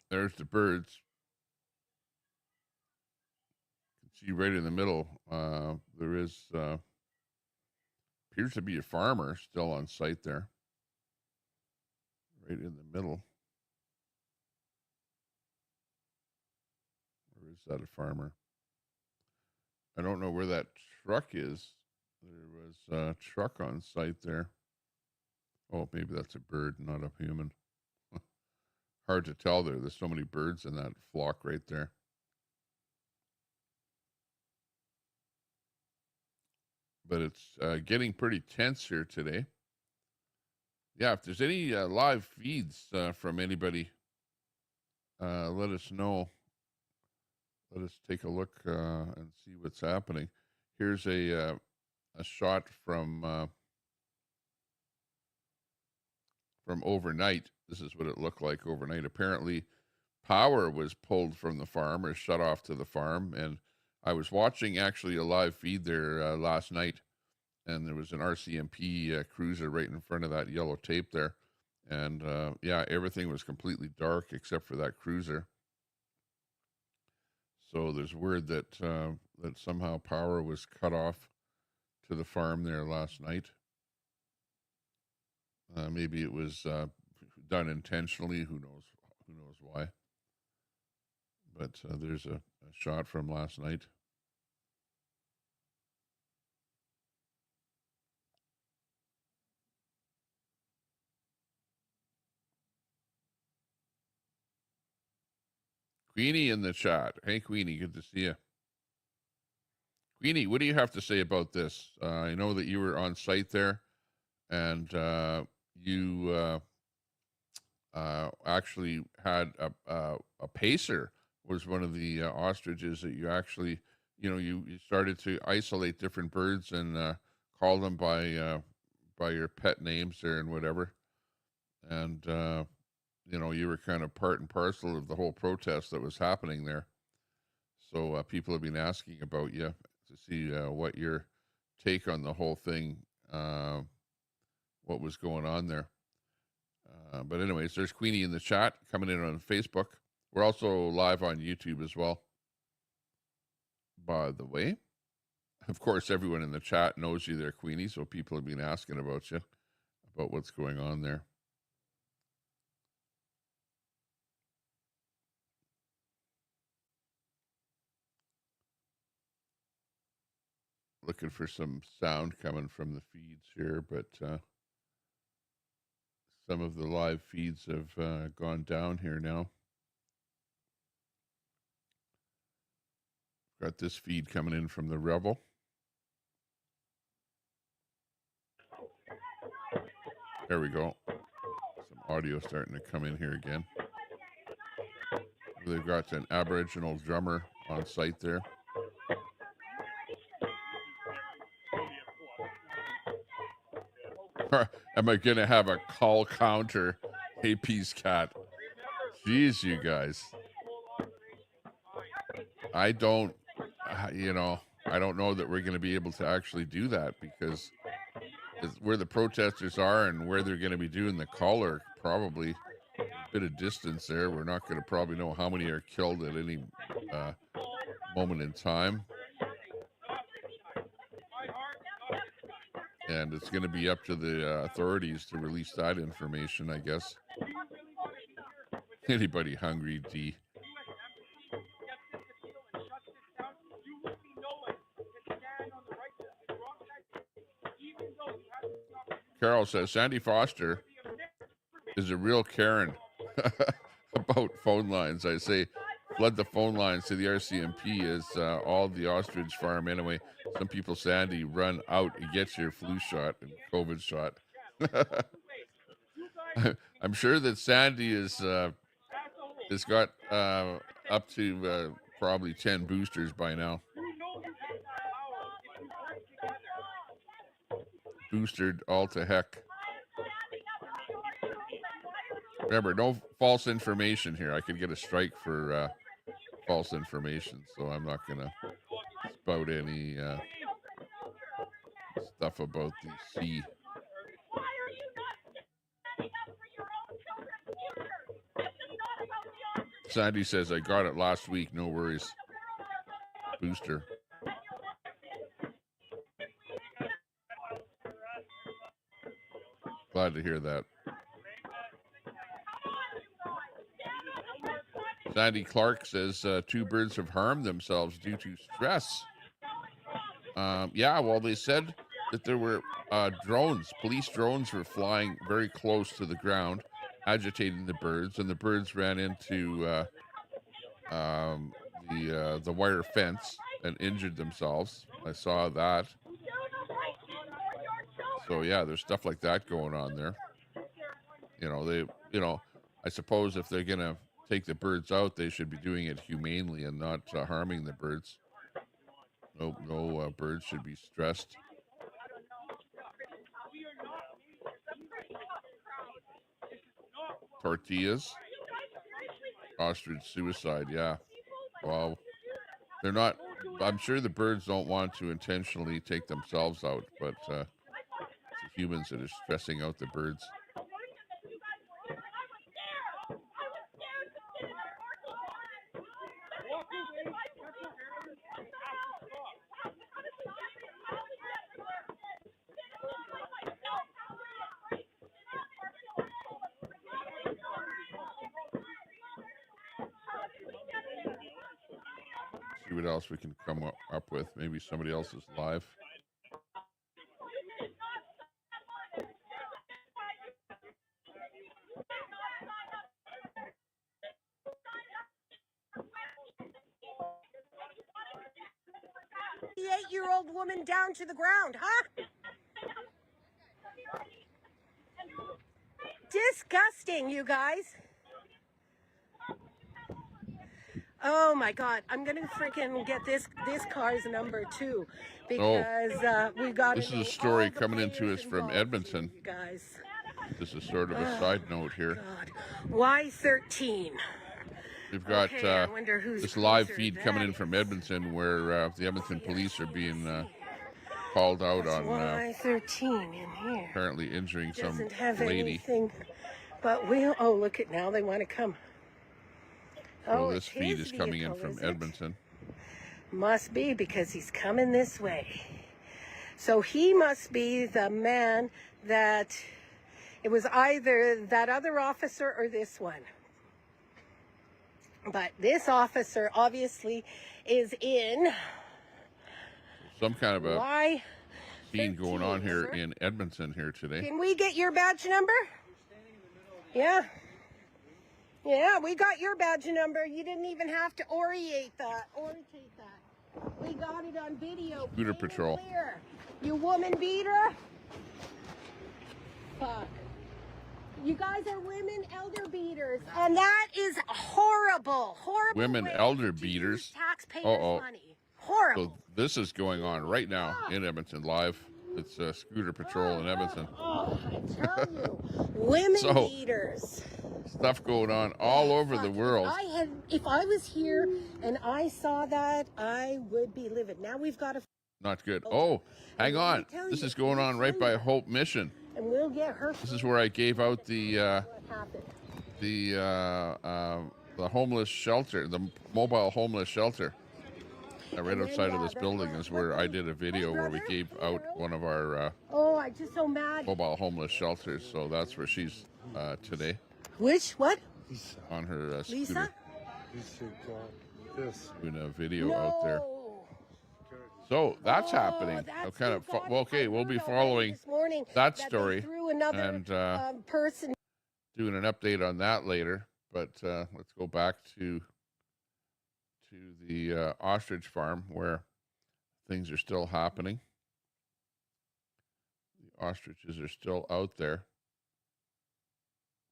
S2: There's the birds. You can see right in the middle, there is appears to be a farmer still on site there. right in the middle. Or is that a farmer? I don't know where that truck is. There was a truck on site there. Oh, maybe that's a bird, not a human. Hard to tell there. There's so many birds in that flock right there. But it's getting pretty tense here today. Yeah, if there's any live feeds from anybody, let us know. Let us take a look and see what's happening. Here's a shot from overnight. This is what it looked like overnight. Apparently, power was pulled from the farm or shut off to the farm. And I was watching actually a live feed there last night, and there was an RCMP cruiser right in front of that yellow tape there. And yeah, everything was completely dark except for that cruiser. So there's word that that somehow power was cut off to the farm there last night. Maybe it was done intentionally. Who knows? Who knows why? But there's a shot from last night. Queenie in the chat. Hey, Queenie, good to see you. Queenie, what do you have to say about this? I know that you were on site there, and you actually had a pacer was one of the ostriches that you actually, you started to isolate different birds and call them by your pet names there and whatever. And, you were kind of part and parcel of the whole protest that was happening there. So people have been asking about you to see what your take on the whole thing, what was going on there. But anyways, there's Queenie in the chat coming in on Facebook. We're also live on YouTube as well, by the way. Of course, everyone in the chat knows you there, Queenie, so people have been asking about you, about what's going on there. Looking for some sound coming from the feeds here, but some of the live feeds have gone down here now. Got this feed coming in from the Rebel. There we go. Some audio starting to come in here again. They've got an Aboriginal drummer on site there. Am I going to have a call counter? Hey, Peace Cat. Jeez, you guys. I don't know that we're going to be able to actually do that because where the protesters are and where they're going to be doing the call are probably a bit of distance there. We're not going to probably know how many are killed at any moment in time. And it's going to be up to the authorities to release that information, I guess. Anybody hungry, D? Carol says, Sandy Foster is a real Karen about phone lines. I say, flood the phone lines to the RCMP as all the ostrich farm anyway. Some people, Sandy, run out and get your flu shot and COVID shot. I'm sure that Sandy has got up to probably 10 boosters by now. Boosted all to heck. Remember, no false information here. I could get a strike for false information, so I'm not going to spout any stuff about the sea. Sandy says, I got it last week. No worries. Booster. Glad to hear that. Sandy Clark says 2 birds have harmed themselves due to stress. Yeah, well, they said that there were drones. Police drones were flying very close to the ground, agitating the birds, and the birds ran into the wire fence and injured themselves. I saw that. So yeah, there's stuff like that going on there. I suppose if they're gonna take the birds out, they should be doing it humanely and not harming the birds. No birds should be stressed. Tortillas. Ostrich suicide, yeah. Well, they're not. I'm sure the birds don't want to intentionally take themselves out, but it's the humans that are stressing out the birds. See what else we can come up with. Maybe somebody else is live.
S6: The 8-year-old woman down to the ground, huh? Disgusting, you guys. Oh my God, I'm gonna freaking get this car's number too, because we got.
S2: This is a story coming into us from Edmonton.
S6: You guys.
S2: This is sort of a side note here.
S6: God. Why 13?
S2: We've got this live feed coming in from Edmonton, where the Edmonton police are being called out on
S6: why 13 in here.
S2: Apparently injuring some
S6: Doesn't have
S2: lady.
S6: Anything, but we'll. Oh, look at now they want to come.
S2: So this feed is coming in from Edmonton.
S6: Must be, because he's coming this way. So he must be the man that, it was either that other officer or this one. But this officer obviously is in
S2: some kind of a scene going on here in Edmonton here today.
S6: Can we get your badge number? Yeah. Yeah, we got your badge number. You didn't even have to orientate that. We got it on video.
S2: Scooter patrol.
S6: Clear. You woman beater. Fuck. You guys are women elder beaters, and that is horrible. Horrible.
S2: Women elder beaters.
S6: Taxpayers' money. Horrible.
S2: So this is going on right now in Edmonton live. It's Scooter Patrol in Edmonton.
S6: Oh, I tell you, women beaters.
S2: Stuff going on all over the world.
S6: If I was here and I saw that, I would be livid. Now we've got to.
S2: Not good. Oh, hang on. This is going on right by Hope Mission.
S6: And we'll get her.
S2: This is where I gave out the homeless shelter, the mobile homeless shelter. Right outside of this building is where I did a video where we gave out one of our
S6: I'm just so mad.
S2: Mobile homeless shelters. So that's where she's today.
S6: Which what?
S11: Lisa.
S2: On her scooter.
S6: Lisa?
S11: Lisa got this.
S2: Doing a video out there. So that's happening.
S6: That's
S2: kind of okay. We'll be following that story and
S6: person
S2: doing an update on that later. But let's go back to the ostrich farm where things are still happening. The ostriches are still out there.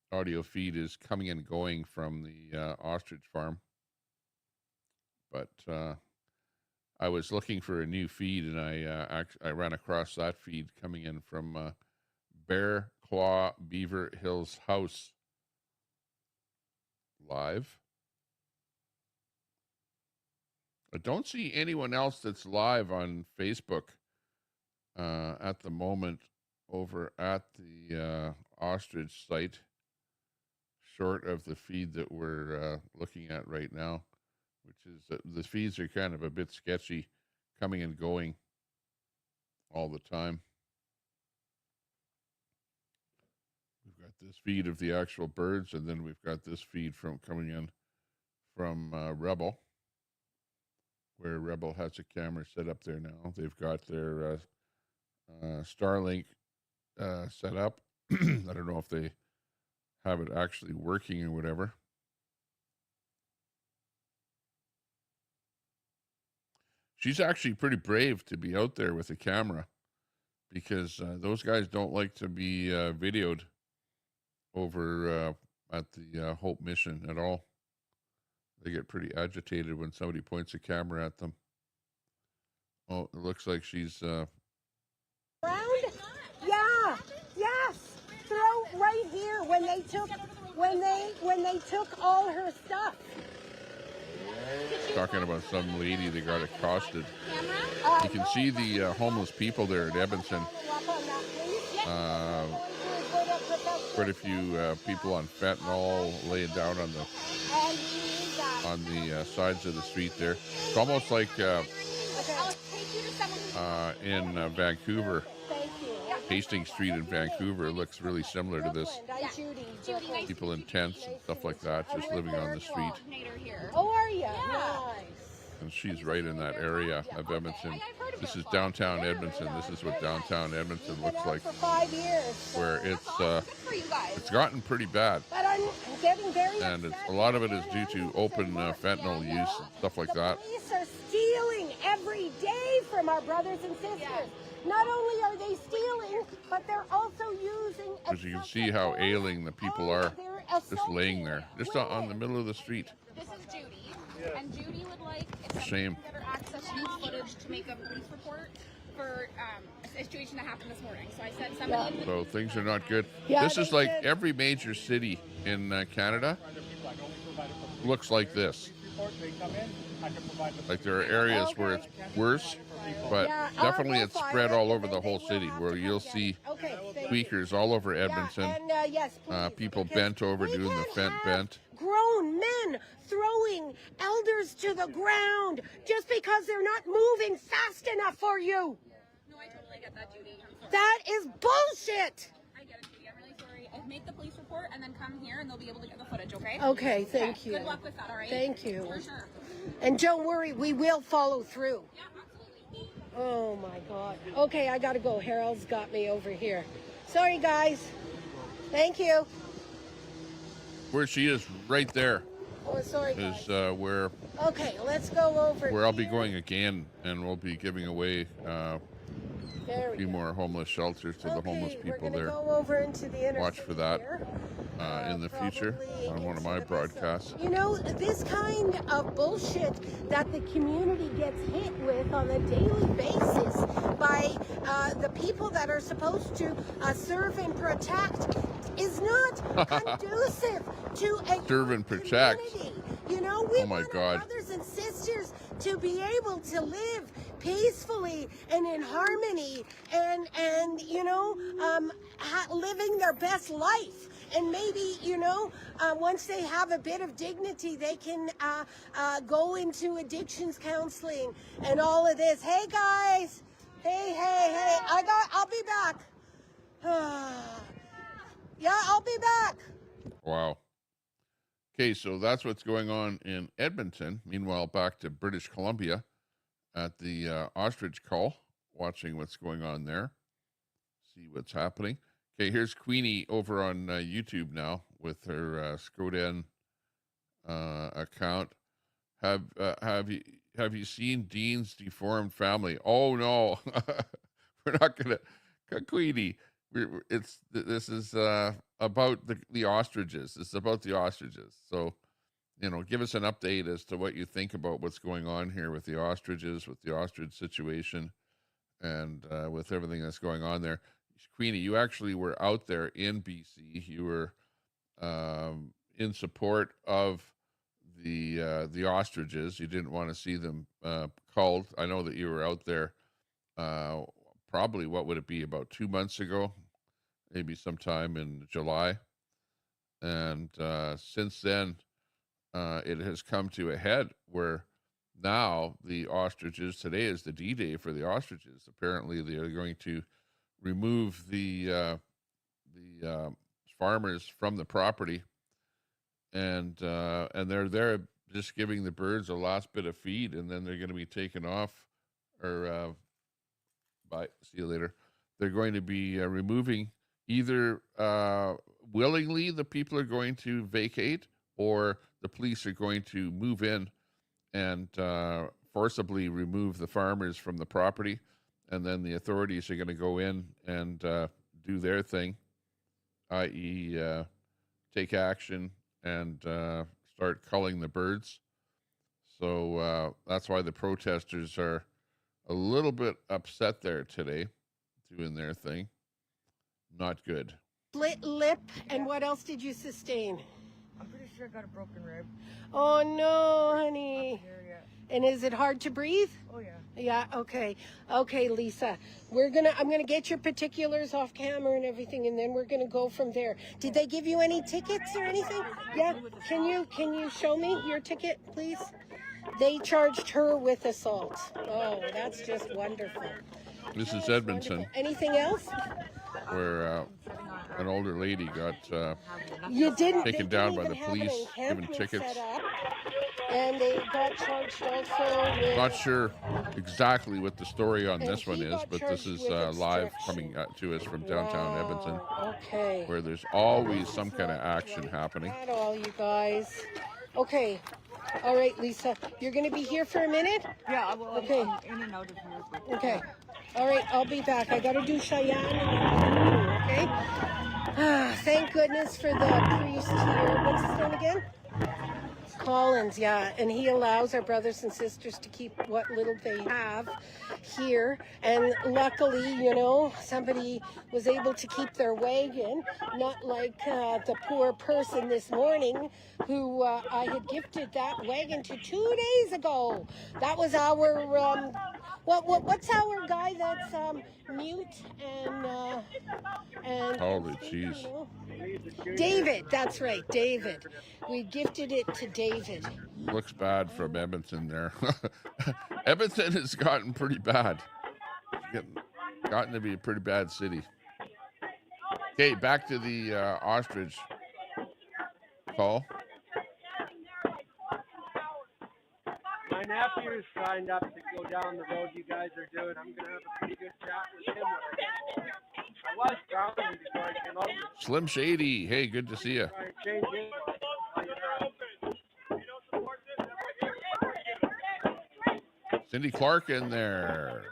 S2: Audio feed is coming and going from the ostrich farm. But I was looking for a new feed, and I ran across that feed coming in from Bear Claw Beaver Hills House live. I don't see anyone else that's live on Facebook at the moment over at the ostrich site, short of the feed that we're looking at right now, which is the feeds are kind of a bit sketchy, coming and going all the time. We've got this feed of the actual birds, and then we've got this feed from coming in from Rebel, where Rebel has a camera set up there now. They've got their Starlink set up. I don't know if they have it actually working or whatever. She's actually pretty brave to be out there with a camera, because those guys don't like to be videoed over at the Hope mission at all. They get pretty agitated when somebody points a camera at them. Oh, it looks like she's...
S6: Round? Yeah, yes. Throw right here when they took all her stuff.
S2: Talking about some lady that got accosted. You can see the homeless people there at Edmonton. Quite a few people on fentanyl laying down on the sides of the street there. It's almost like in Vancouver. Hastings Street in Vancouver looks really similar to this. People in tents and stuff like that, just living on the street.
S6: Oh, are you? Nice.
S2: And she's right in that area of Edmonton. This is downtown Edmonton. This is what downtown Edmonton looks like.
S6: For 5 years.
S2: Where it's gotten pretty bad.
S6: But I'm getting very
S2: and a lot of it is due to open fentanyl use and stuff like that.
S6: Police are stealing every day from our brothers and sisters. Not only are they stealing, but they're also using...
S2: As you can see how ailing the people are, just laying there, just on the middle of the street.
S7: This is Judy, and Judy would like
S2: Shame.
S7: better access to footage to make a police report for a situation that happened this morning. So I said somebody...
S2: So things are not good.
S6: Yeah,
S2: This is like every major city in Canada looks like this. Like there are areas where it's worse, but definitely it's spread all over the whole city, where you'll see tweakers all over Edmonton. People bent over doing the fent bent.
S6: Grown men throwing elders to the ground just because they're not moving fast enough for you.
S7: No, I totally get that, Judy.
S6: That is bullshit.
S7: I get it, Judy. I'm really sorry. I'll make the police report and then come here and they'll be able to get the footage, okay?
S6: Okay, thank you.
S7: Good luck with that, all right?
S6: Thank you.
S7: For sure.
S6: And don't worry, we will follow through.
S7: Yeah, absolutely.
S6: Oh my God. Okay, I gotta go. Harold's got me over here. Sorry, guys. Thank you.
S2: Where she is, right there,
S6: Oh, sorry, guys.
S2: is where
S6: Okay, let's go over
S2: I'll be going again, and we'll be giving away a few more homeless shelters to the homeless people there.
S6: Go over into the
S2: Watch for that in the future on one of my broadcasts.
S6: You know, this kind of bullshit that the community gets hit with on a daily basis by the people that are supposed to serve and protect is not conducive to a
S2: Serve and protect.
S6: community. You know, we
S2: Oh my
S6: want
S2: God.
S6: our brothers and sisters to be able to live peacefully and in harmony and you know, living their best life. And maybe, you know, once they have a bit of dignity, they can go into addictions counseling and all of this. Hey guys, hey, I'll be back. Yeah, I'll be back.
S2: Wow. Okay, so that's what's going on in Edmonton. Meanwhile, back to British Columbia at the Ostrich Cull, watching what's going on there. See what's happening. Okay, here's Queenie over on YouTube now with her Skoden account. Have you seen Dean's Deformed Family? Oh no, we're not gonna, Queenie. This is about the ostriches. It's about the ostriches. So, you know, give us an update as to what you think about what's going on here with the ostriches, with the ostrich situation, and with everything that's going on there. Queenie, you actually were out there in BC. You were in support of the ostriches. You didn't want to see them culled. I know that you were out there probably, what would it be, about 2 months ago, maybe sometime in July. And since then, it has come to a head where now the ostriches, today is the D-Day for the ostriches. Apparently they are going to remove the farmers from the property, and they're there just giving the birds a last bit of feed, and then they're going to be taken off, or bye, see you later. They're going to be removing either willingly the people are going to vacate, or the police are going to move in and forcibly remove the farmers from the property, and then the authorities are going to go in and do their thing, i.e. Take action and start culling the birds. So that's why the protesters are a little bit upset there today, doing their thing. Not good.
S6: Split lip, and what else did you sustain?
S11: I'm pretty sure I got a broken rib.
S6: Oh no, honey. And is it hard to breathe?
S11: Oh yeah.
S6: Yeah, okay. Okay, Lisa. I'm gonna get your particulars off camera and everything, and then we're gonna go from there. Did they give you any tickets or anything? Yeah. Can you show me your ticket, please? They charged her with assault. Oh, that's just wonderful.
S2: This is Edmonton.
S6: Wonderful. Anything else?
S2: Where an older lady got taken down by the police, given tickets.
S6: And they got charged also with...
S2: Not sure exactly what the story on this one is, but this is live coming to us from downtown Edmonton.
S6: Okay.
S2: Where there's always some kind of action happening.
S6: Not all, you guys. Okay. All right, Lisa. You're going to be here for a minute?
S11: Yeah, well,
S6: okay.
S11: I'm in and out of here. But...
S6: Okay. All right, I'll be back. I got to do Cheyenne and okay? Thank goodness for the priest here. What's his name again? Collins, yeah, and he allows our brothers and sisters to keep what little they have here, and luckily, you know, somebody was able to keep their wagon, not like the poor person this morning who I had gifted that wagon to 2 days ago. That was our what's our guy that's mute and
S2: holy jeez.
S6: You know? David, that's right, David. We gifted it to David.
S2: Looks bad from Edmonton there. Edmonton has gotten pretty bad. Gotten to be a pretty bad city. Okay, back to the Ostrich Cull.
S5: My nephew signed up to go down the road you guys are doing. I'm going to have a pretty good chat with him. I was drowning before I came up.
S2: Slim Shady, hey, good to see you. Cindy Clark in there.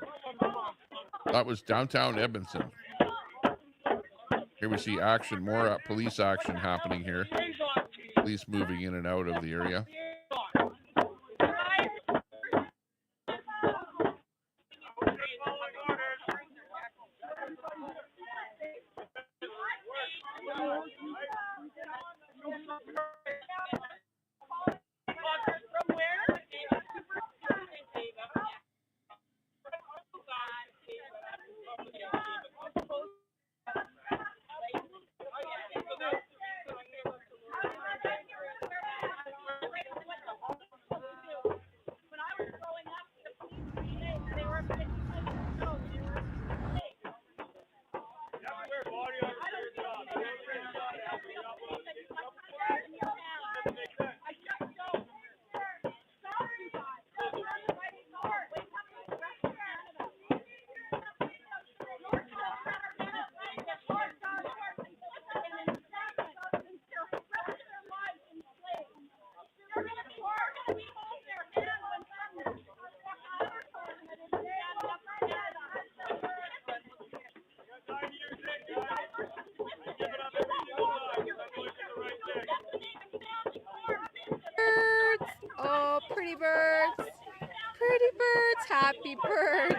S2: That was downtown Edmonton. Here we see action, more police action happening here. Police moving in and out of the area.
S9: Pretty birds. Pretty birds. Happy birds.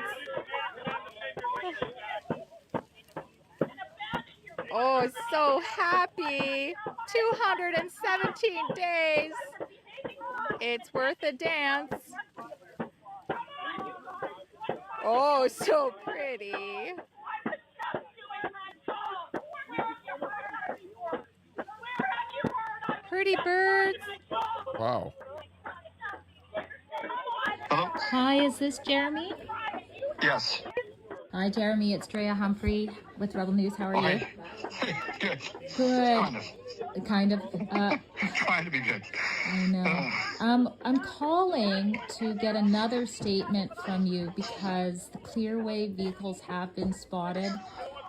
S9: Oh, so happy. 217 days. It's worth a dance. Oh, so pretty. Pretty birds.
S2: Wow.
S12: Hi, is this Jeremy?
S8: Yes.
S12: Hi, Jeremy. It's Drea Humphrey with Rebel News. How are you?
S8: Hey, good.
S12: Good. Kind of.
S8: Trying to be good.
S12: I know. I'm calling to get another statement from you because the Clearway vehicles have been spotted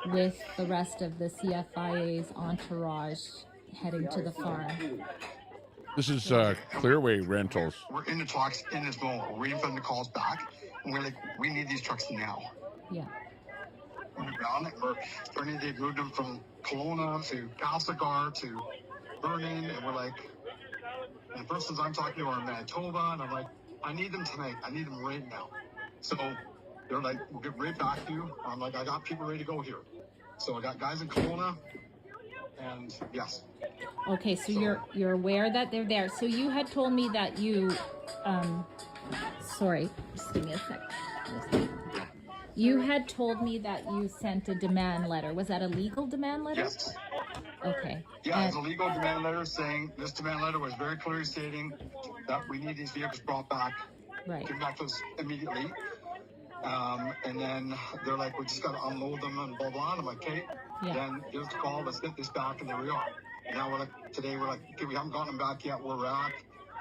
S12: with the rest of the CFIA's entourage heading to the farm.
S2: This is Clearway Rentals.
S8: We're in the talks in this moment. We're waiting for them to call us back. And we're like, we need these trucks now.
S12: Yeah.
S8: Underground, and we're starting to move them from Kelowna to Castlegar to Vernon, and we're like, and the persons I'm talking to are in Manitoba, and I'm like, I need them tonight. I need them right now. So they're like, we'll get right back to you. I'm like, I got people ready to go here. So I got guys in Kelowna, and yes.
S12: Okay, so you're aware that they're there. So you had told me that you, sorry, just give me a sec. You had told me that you sent a demand letter. Was that a legal demand letter?
S8: Yes.
S12: Okay.
S8: Yeah, it's a legal demand letter saying, this demand letter was very clearly stating that we need these vehicles brought back.
S12: Right.
S8: Get back to us immediately. And then they're like, we just got to unload them and blah, blah. And I'm like, okay, then give us a call. Let's get this back. And there we are. And now we're like, today we're like, okay, we haven't gotten them back yet. Where we're at.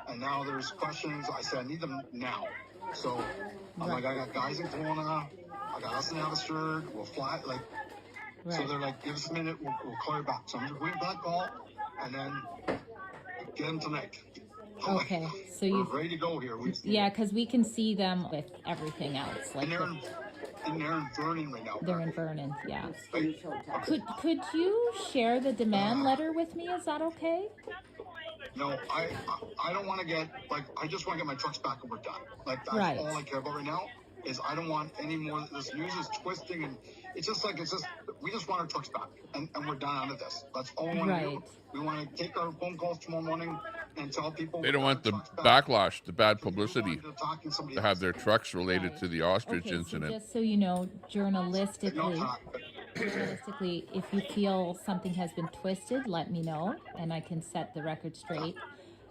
S8: And now there's questions. I said, I need them now. So I'm like, I got guys in Kelowna. I got us in Abbotsford. We'll fly. Like, so they're like, give us a minute. We'll call you back. So I'm just waiting for that call. And then get them tonight.
S12: Okay, so you're
S8: ready to go here.
S12: Yeah, because we can see them with everything else. Like
S8: they're in Vernon right now.
S12: They're in Vernon, yeah. Could you share the demand letter with me? Is that okay?
S8: No, I don't want to get, like, I just want to get my trucks back and we're done. Like, that's all I care about right now. Is I don't want any more. This news is twisting, and we just want our trucks back, and we're done out of this. That's all we want to do. We want to take our phone calls tomorrow morning and tell people
S2: they don't want the backlash, the bad publicity, to have their trucks related to the ostrich incident.
S12: So just so you know, journalistically, if you feel something has been twisted, let me know, and I can set the record straight.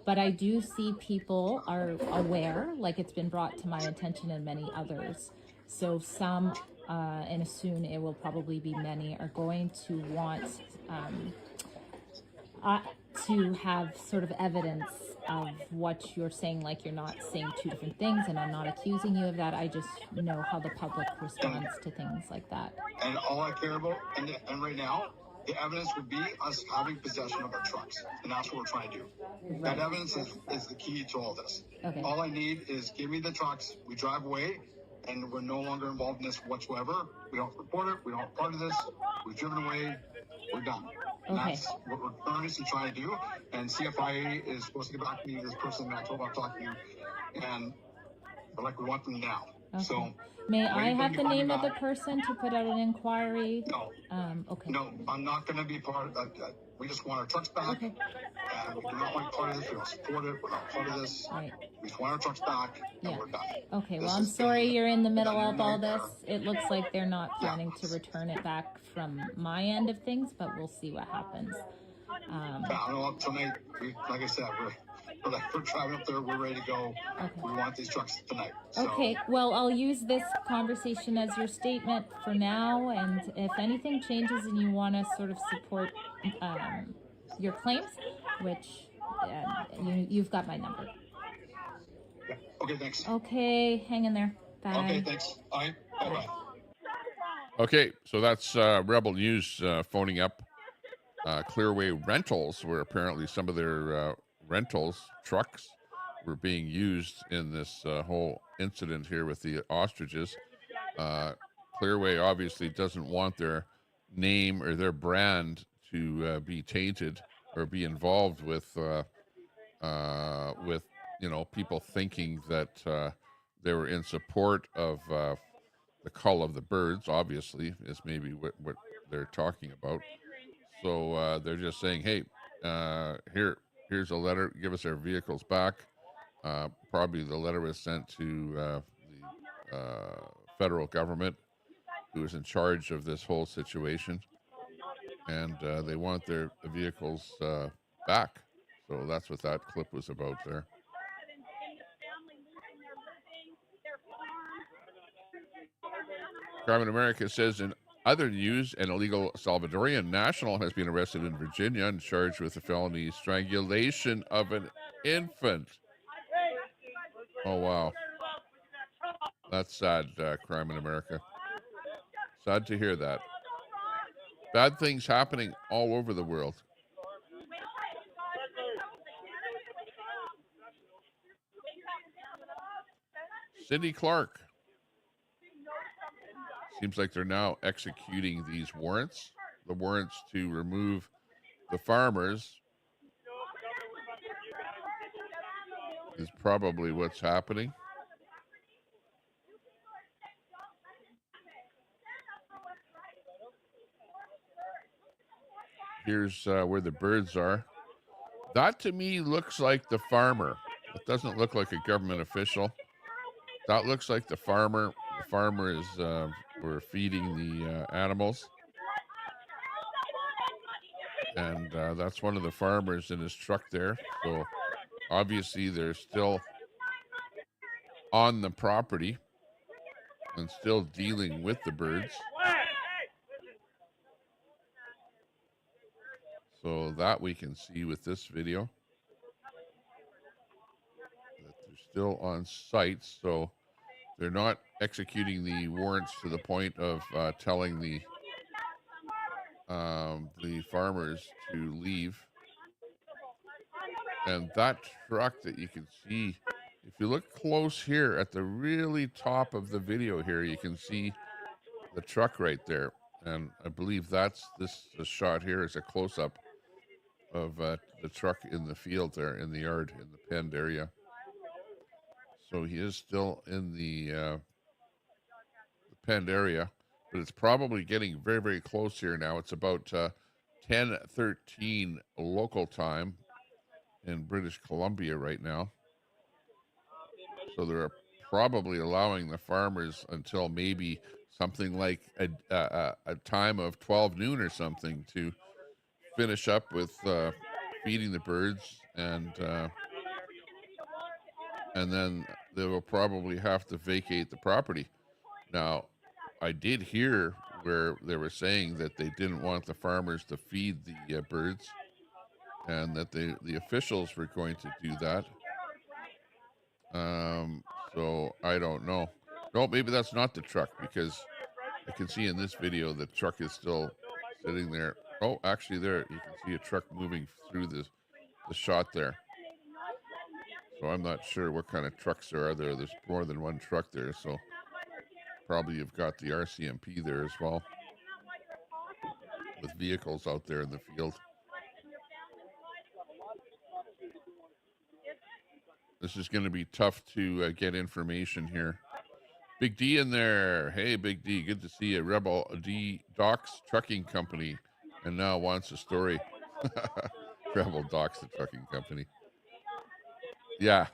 S12: But I do see people are aware, like it's been brought to my attention and many others. So some, and soon it will probably be many, are going to want to have sort of evidence of what you're saying, like you're not saying two different things, and I'm not accusing you of that. I just know how the public responds to things like that.
S8: And all I care about, and right now, the evidence would be us having possession of our trucks, and that's what we're trying to do. That evidence is the key to all this. Okay. All I need is give me the trucks, we drive away, and we're no longer involved in this whatsoever. We don't report it, we don't part of this, we've driven away, we're done. And that's what we're earnestly trying to do. And CFIA is supposed to get back to me, this person that I told about talking to, and we're like, we want them now. Okay. So
S12: may I have the name of the person to put out an inquiry?
S8: No.
S12: Okay.
S8: No, I'm not going to be part of that. We just want our trucks back. Okay. And we do not want part of this. We don't support it. We're not part of this. Right. We just want our trucks back, and we're done.
S12: Okay, well, I'm sorry you're in the middle of all this. It looks like they're not planning to return it back from my end of things, but we'll see what happens.
S8: I don't know, tonight, like I said, we're driving up there, we're ready to go. Okay. We want these trucks tonight. So.
S12: Okay, well, I'll use this conversation as your statement for now, and if anything changes and you want to sort of support your claims, which you've got my number.
S8: Yeah. Okay, thanks.
S12: Okay, hang in there. Bye.
S8: Okay, thanks. All right, bye-bye.
S2: Okay, so that's Rebel News phoning up Clearway Rentals, where apparently some of their rentals, trucks, were being used in this whole incident here with the ostriches. Clearway obviously doesn't want their name or their brand to be tainted or be involved with people thinking that they were in support of the cull of the birds. Obviously, is maybe what they're talking about. So they're just saying, hey, here's a letter. Give us our vehicles back. Probably the letter was sent to the federal government, who is in charge of this whole situation, and they want their vehicles back. So that's what that clip was about there. Carmen America says, in Other news, an illegal Salvadorian national has been arrested in Virginia and charged with a felony strangulation of an infant. Oh, wow. That's sad, crime in America. Sad to hear that. Bad things happening all over the world. Cindy Clark. Seems like they're now executing these warrants. The warrants to remove the farmers is probably what's happening. Here's where the birds are. That to me looks like the farmer. It doesn't look like a government official. That looks like the farmer. The farmer is we're feeding the animals. And that's one of the farmers in his truck there. So obviously they're still on the property and still dealing with the birds. So that we can see with this video. That they're still on site. So they're not executing the warrants to the point of telling the farmers to leave. And that truck that you can see, if you look close here at the really top of the video here, you can see the truck right there. And I believe that's this shot here is a close-up of the truck in the field there, in the yard, in the penned area. So he is still in the penned area, but it's probably getting very, very close here now. It's about 10:13 local time in British Columbia right now. So they're probably allowing the farmers until maybe something like a time of 12 noon or something to finish up with feeding the birds, and then they will probably have to vacate the property. Now, I did hear where they were saying that they didn't want the farmers to feed the birds, and that the officials were going to do that. So I don't know. No, maybe that's not the truck, because I can see in this video the truck is still sitting there. Oh, actually there, you can see a truck moving through the shot there. So I'm not sure what kind of trucks there are there. There's more than one truck there, so probably you've got the RCMP there as well, with vehicles out there in the field. This is going to be tough to get information here. Big D in there. Hey, Big D, good to see you. Rebel D Docks Trucking Company, and now wants a story. Rebel Docks the Trucking Company. Yeah.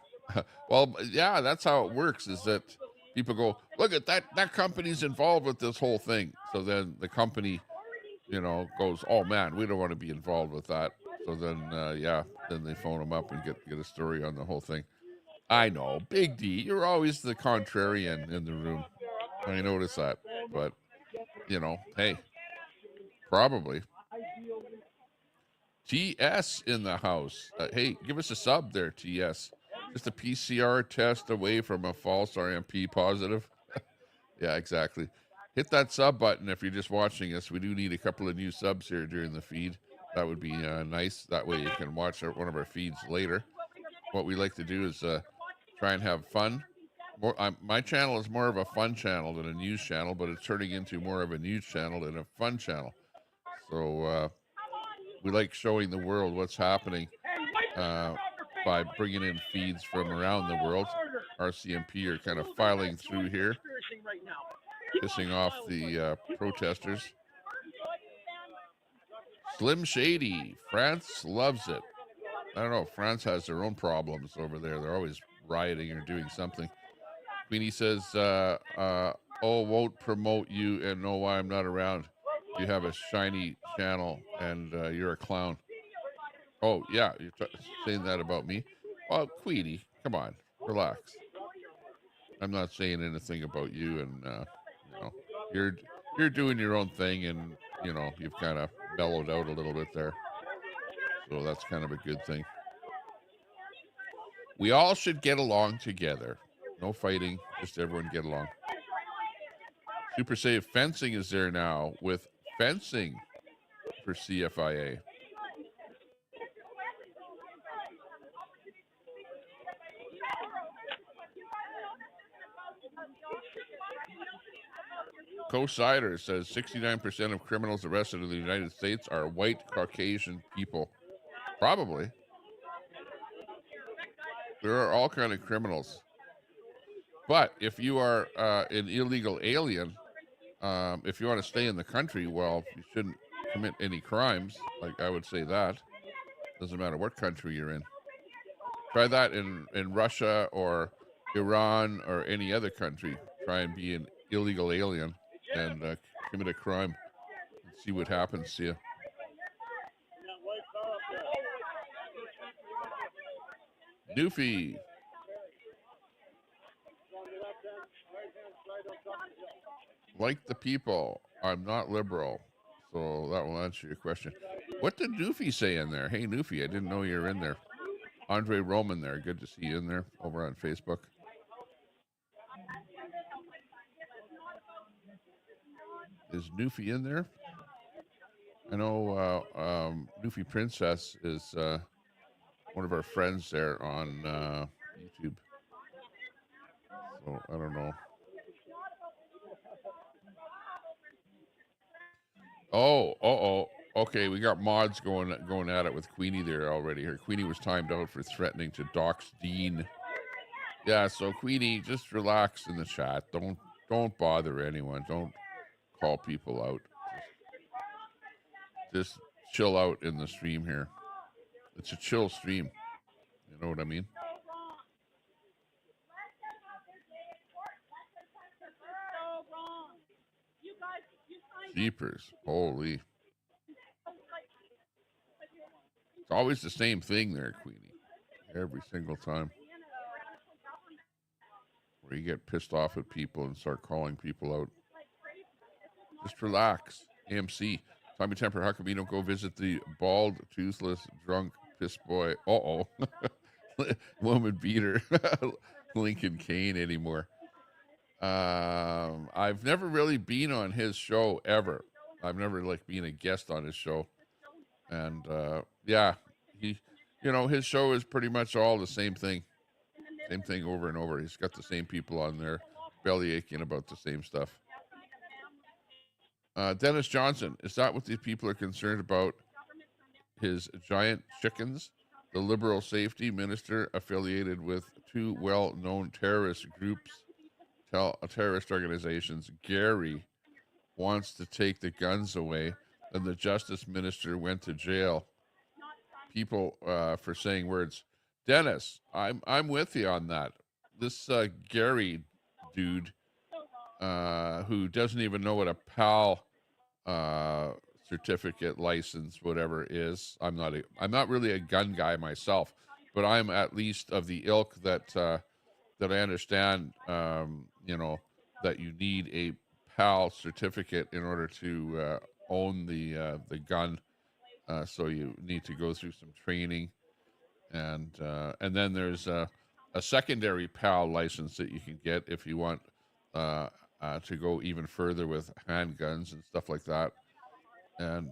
S2: Well, yeah, that's how it works, is that people go, look at that company's involved with this whole thing. So then the company, goes, oh man, we don't want to be involved with that. So then, then they phone them up and get a story on the whole thing. I know, Big D, you're always the contrarian in the room. I notice that, but hey, probably. TS in the house. Hey, give us a sub there, TS. Just a PCR test away from a false RMP positive. Yeah, exactly. Hit that sub button if you're just watching us. We do need a couple of new subs here during the feed. That would be nice. That way you can watch one of our feeds later. What we like to do is try and have fun. My channel is more of a fun channel than a news channel, but it's turning into more of a news channel than a fun channel. So we like showing the world what's happening by bringing in feeds from around the world. RCMP are kind of filing through here, pissing off the protesters. Slim Shady, France loves it. I don't know, France has their own problems over there. They're always rioting or doing something. Queenie says, won't promote you and know why I'm not around. You have a shiny channel and you're a clown. Oh, yeah, you're saying that about me? Well, Queenie, come on, relax. I'm not saying anything about you, and you're doing your own thing, and you know you've kind of mellowed out a little bit there, so that's kind of a good thing. We all should get along together. No fighting, just everyone get along. Super Save Fencing is there now with fencing for CFIA. Co-Sider says 69% of criminals arrested in the United States are white Caucasian people. Probably. There are all kind of criminals. But if you are an illegal alien, if you want to stay in the country, well, you shouldn't commit any crimes. Like I would say that. Doesn't matter what country you're in. Try that in Russia or Iran or any other country. Try and be an illegal alien and commit a crime and see what happens to you. Doofy. Like the people, I'm not liberal. So that will answer your question. What did Doofy say in there? Hey, Doofy, I didn't know you were in there. Andre Roman there. Good to see you in there over on Facebook. Is Doofy in there? I know Doofy Princess is one of our friends there on YouTube. So I don't know. Oh, okay, we got mods going at it with Queenie there already. Her Queenie was timed out for threatening to dox Dean. Yeah, so Queenie, just relax in the chat. Don't bother anyone. Don't call people out. Just chill out in the stream here. It's a chill stream. You know what I mean? Jeepers. Holy. It's always the same thing there, Queenie. Every single time. Where you get pissed off at people and start calling people out. Just relax. AMC. Tommy Temper, how come you don't go visit the bald, toothless, drunk, piss boy? Woman beater. Lincoln Kane anymore. I've never really been on his show ever. I've never been a guest on his show. And yeah, his show is pretty much all the same thing. Same thing over and over. He's got the same people on there belly aching about the same stuff. Dennis Johnson, is that what these people are concerned about? His giant chickens? The liberal safety minister affiliated with two well-known terrorist groups, terrorist organizations. Gary wants to take the guns away, and the justice minister went to jail. People for saying words. Dennis, I'm with you on that. This Gary dude, who doesn't even know what a PAL certificate, license, whatever is. I'm not really a gun guy myself, but I'm at least of the ilk that I understand. That you need a PAL certificate in order to own the gun. So you need to go through some training, and then there's a secondary PAL license that you can get if you want to go even further with handguns and stuff like that. And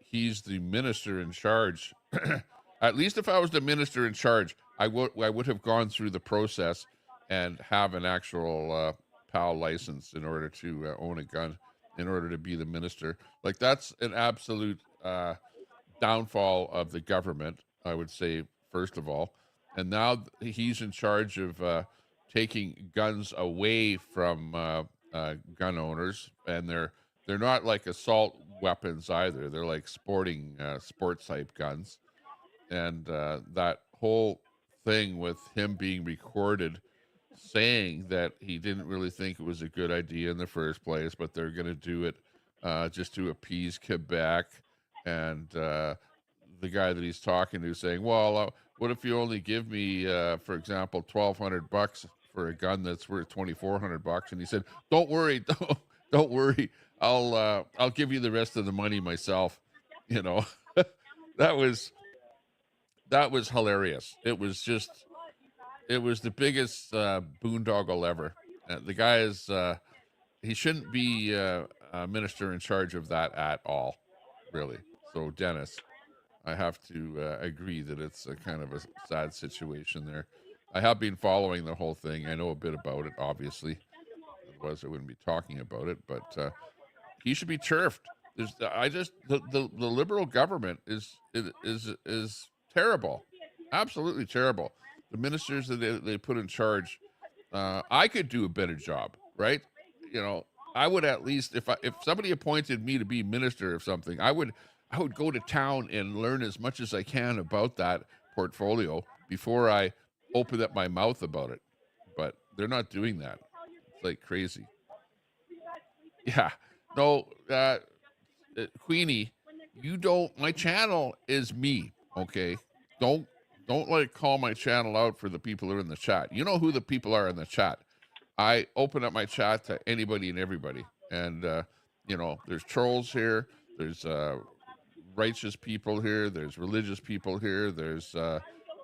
S2: he's the minister in charge. At least if I was the minister in charge, I would have gone through the process and have an actual PAL license in order to own a gun, in order to be the minister. That's an absolute downfall of the government, I would say, first of all. And now he's in charge of taking guns away from gun owners, and they're not like assault weapons either. They're like sports type guns. And that whole thing with him being recorded saying that he didn't really think it was a good idea in the first place, but they're going to do it just to appease Quebec. And the guy that he's talking to saying, well, what if you only give me, for example, $1,200 for a gun that's worth $2,400? And he said, don't worry, Don't worry. I'll give you the rest of the money myself. You know, that was hilarious. It was the biggest boondoggle ever. The guy is he shouldn't be a minister in charge of that at all, really. So Dennis, I have to agree that it's a kind of a sad situation there. I have been following the whole thing. I know a bit about it, obviously. Otherwise, I wouldn't be talking about it. But he should be turfed. The liberal government is terrible, absolutely terrible. The ministers that they put in charge, I could do a better job, right? You know, I would at least if somebody appointed me to be minister of something, I would go to town and learn as much as I can about that portfolio before I open up my mouth about it. But they're not doing that. It's like crazy. Yeah. No, Queenie, my channel is me, okay? Don't like call my channel out for the people who are in the chat. You know who the people are in the chat. I open up my chat to anybody and everybody. And, you know, there's trolls here. There's righteous people here. There's religious people here. There's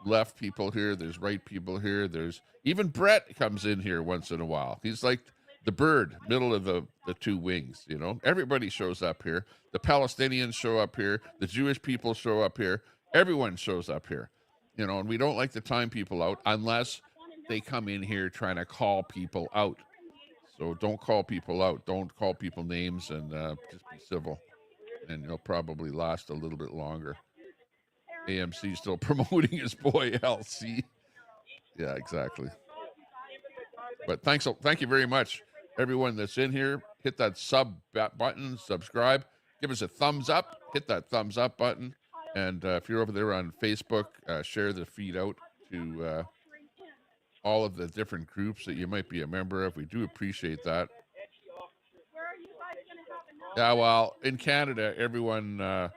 S2: left people here. There's right people here. There's even Brett comes in here once in a while. He's like the bird, middle of the two wings, you know. Everybody shows up here. The Palestinians show up here. The Jewish people show up here. Everyone shows up here, you know, and we don't like to time people out unless they come in here trying to call people out. So don't call people out. Don't call people names, and just be civil, and you'll probably last a little bit longer. AMC still promoting his boy LC. Yeah, exactly. But thank you very much, everyone that's in here. Hit that sub button, subscribe, give us a thumbs up, hit that thumbs up button. And if you're over there on Facebook, share the feed out to all of the different groups that you might be a member of. We do appreciate that. Yeah, well, in Canada, everyone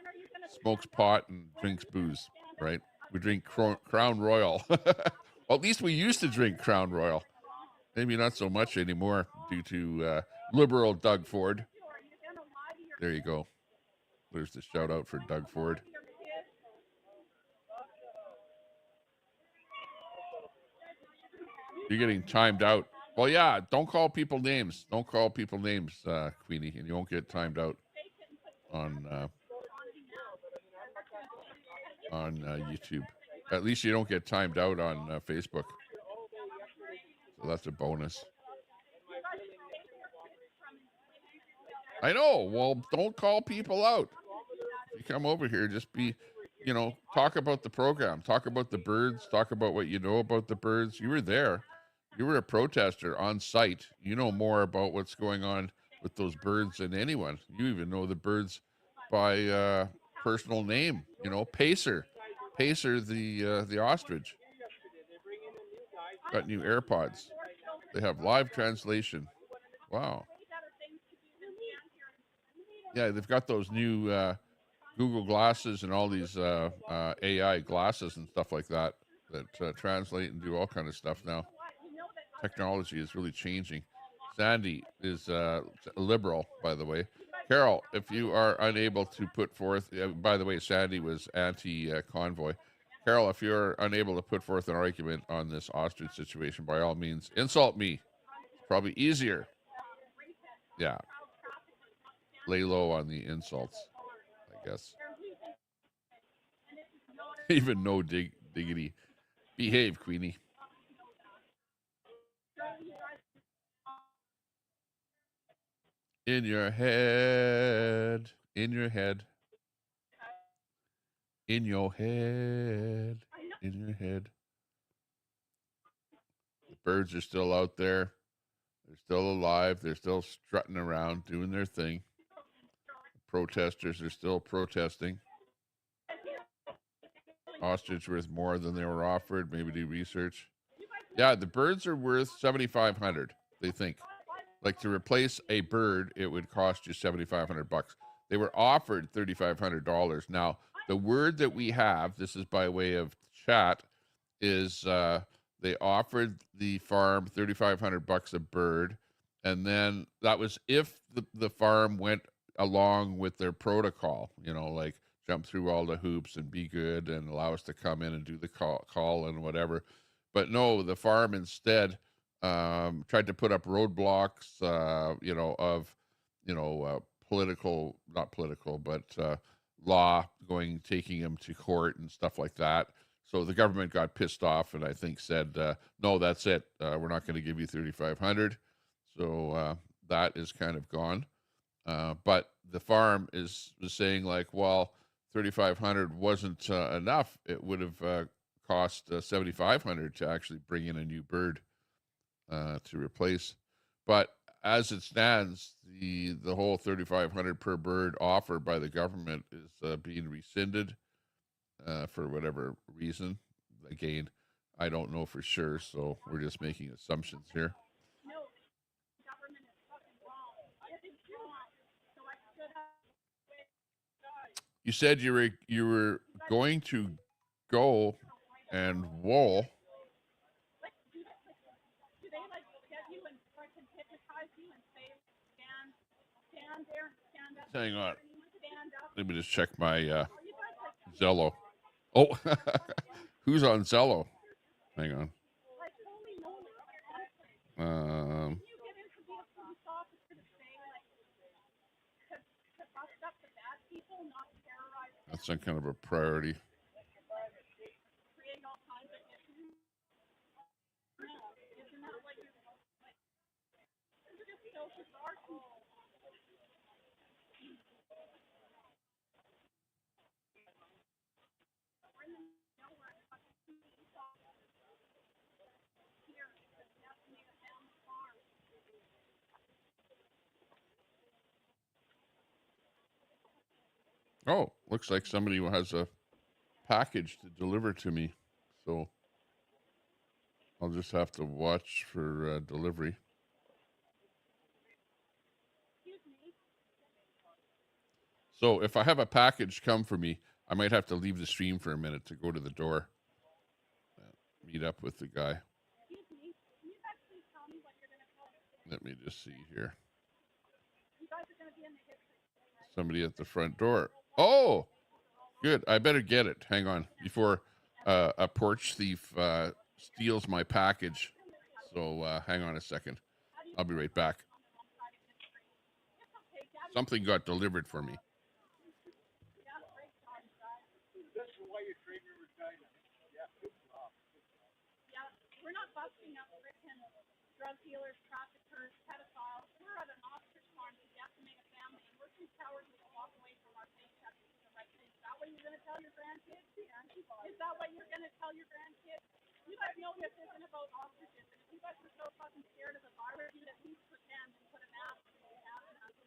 S2: smokes pot and drinks booze, right? We drink Crown Royal. Well, at least we used to drink Crown Royal. Maybe not so much anymore due to liberal Doug Ford. There you go. There's the shout out for Doug Ford. You're getting timed out. Well, yeah, don't call people names. Don't call people names, Queenie, and you won't get timed out on YouTube. At least you don't get timed out on Facebook. So that's a bonus. I know. Well, don't call people out. If you come over here, just be, you know, talk about the program. Talk about the birds. Talk about what you know about the birds. You were there. You were a protester on site. You know more about what's going on with those birds than anyone. You even know the birds by personal name. You know, Pacer the ostrich. Got new AirPods. They have live translation. Wow. Yeah, they've got those new Google glasses and all these AI glasses and stuff like that translate and do all kind of stuff now. Technology is really changing. Sandy is liberal, by the way. Carol, if you are unable to put forth, by the way, Sandy was anti-convoy. Carol, if you're unable to put forth an argument on this ostrich situation, by all means, insult me. It's probably easier. Yeah. Lay low on the insults, I guess. Even no diggity. Behave, Queenie. In your head. In your head. In your head. In your head. The birds are still out there. They're still alive. They're still strutting around, doing their thing. The protesters are still protesting. Ostrich worth more than they were offered. Maybe do research. Yeah, the birds are worth $7,500, they think. Like, to replace a bird, it would cost you $7,500. They were offered $3,500. Now, the word that we have, this is by way of chat, is they offered the farm $3,500 a bird, And then that was if the farm went along with their protocol, you know, like jump through all the hoops and be good and allow us to come in and do the call and whatever. But no, the farm instead tried to put up roadblocks, you know, of, you know, political, not political, but law taking him to court and stuff like that. So the government got pissed off and I think said, no, that's it. We're not going to give you 3,500. So that is kind of gone. But the farm was saying like, well, 3,500 wasn't enough. It would have cost 7,500 to actually bring in a new bird to replace. But as it stands, the whole 3,500 per bird offer by the government is being rescinded for whatever reason. Again, I don't know for sure, so we're just making assumptions here. You said you were going to go and wool. Hang on. Let me just check my Zello. Oh, who's on Zello? Hang on. That's some kind of a priority. Oh, looks like somebody has a package to deliver to me. So I'll just have to watch for delivery. So if I have a package come for me, I might have to leave the stream for a minute to go to the door. Meet up with the guy. Let me just see here. Somebody at the front door. Oh, good. I better get it. Hang on. Before a porch thief steals my package. So hang on a second. I'll be right back. Something got delivered for me.
S4: We're not busting up freaking drug dealers, traffickers, pedophiles. We're at an ostrich farm to decimate a family, and we're too cowardly to walk away from our paychecks to do the right thing. Is that what you're going to tell your grandkids? Is that what you're going to tell your grandkids? You guys know this isn't about ostriches, and if you guys were so fucking scared of the virus, you'd at least pretend and put a mask on your hazmat.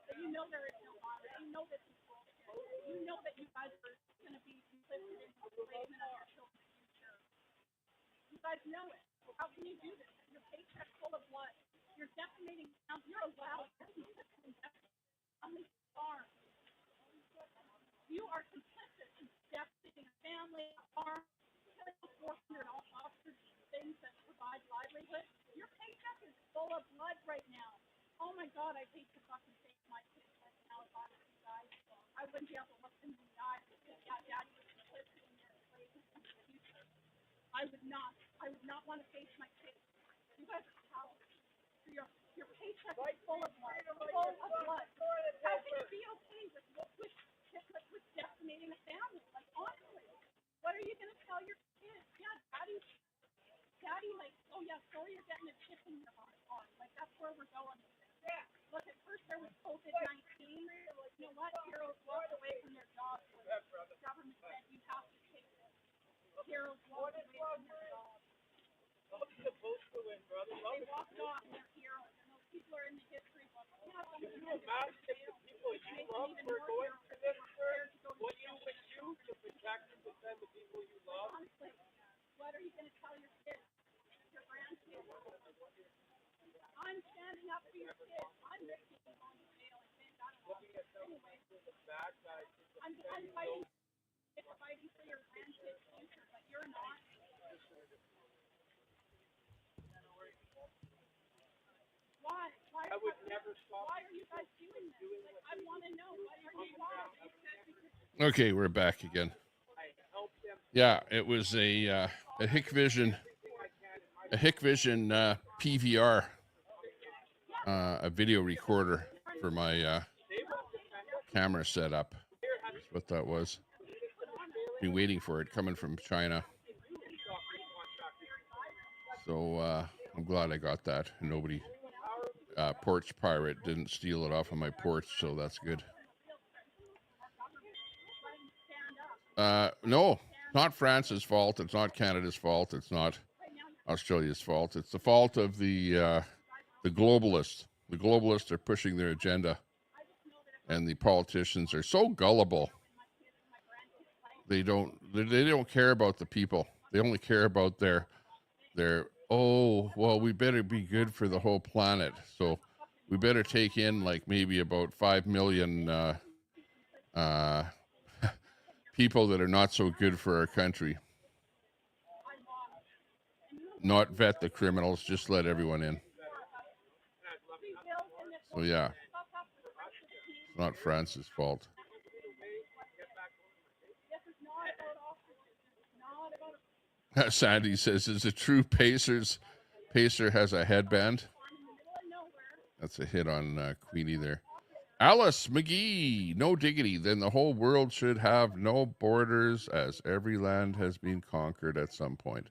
S4: But you know there is no virus. You know this is bullshit. You know that you guys are going to be complicit in the enslavement of your children's future. You guys know it. How can you do this? Your paycheck's full of blood. You're decimating. You're allowed on these farms. You are complicit in decimating a family, a farm, 400 ostrich things that provide livelihood. Your paycheck is full of blood right now. Oh my God, I hate to fucking face my kids right now if I was you guys. I wouldn't be able to look them in the eyes because Daddy was complicit in their enslavement in the future. I would not want to face my kids. You guys are cowards. Your paycheck is full of blood. Full of blood. How can you be okay with decimating a family? Like, honestly, what are you going to tell your kids? Yeah, Daddy, like, oh yeah, sorry you're getting a chip in your arm. Like, that's where we're going with this. Yeah. Look, at first there was COVID-19. You know what? Heroes walked away from their jobs. The government said you have to take this. Heroes walked away from their jobs. They walked off and they're heroes. And those people are in the history book. Yeah, some of them are people you love who are going through this, what you would do to protect and defend the people you love. Honestly, what are you going to tell your kids? Your grandkids? I'm standing up for your kids. I'm making them on the jail and saying that. Anyway, I'm fighting for your grandkids' future, but you're not. Why?
S2: Okay, we're back again. Yeah, it was a Hikvision PVR, a video recorder for my camera setup. That's what that was. Been waiting for it, coming from China. So I'm glad I got that. Nobody, porch pirate, didn't steal it off of my porch, so that's good. No, not France's fault. It's not Canada's fault. It's not Australia's fault. It's the fault of the globalists. The globalists are pushing their agenda, and the politicians are so gullible. They don't care about the people. They only care about their oh, well, we better be good for the whole planet, so we better take in like maybe about 5 million people that are not so good for our country. Not vet the criminals, just let everyone in. So yeah, it's not France's fault. Sandy says, is it true Pacer has a headband? That's a hit on Queenie there. Alice McGee, no diggity. Then the whole world should have no borders, as every land has been conquered at some point.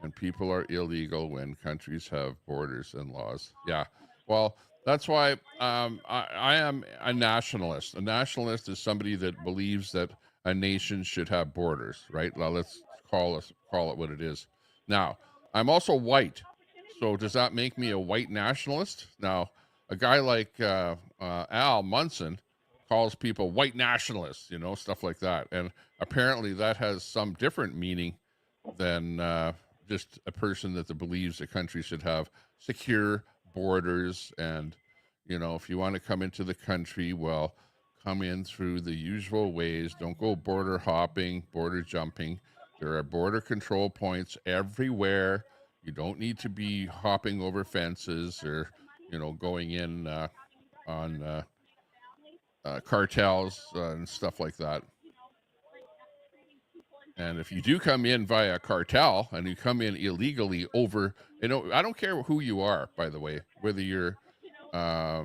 S2: And people are illegal when countries have borders and laws. Yeah, well, that's why I am a nationalist. A nationalist is somebody that believes that a nation should have borders, right? Well, let's call it what it is. Now, I'm also white. So does that make me a white nationalist? Now, a guy like Al Munson calls people white nationalists, stuff like that. And apparently that has some different meaning than just a person that believes a country should have secure borders. And, if you want to come into the country, well, come in through the usual ways. Don't go border hopping, border jumping. There are border control points everywhere. You don't need to be hopping over fences or, going in on cartels and stuff like that. And if you do come in via cartel and you come in illegally over, I don't care who you are, by the way, whether you're, as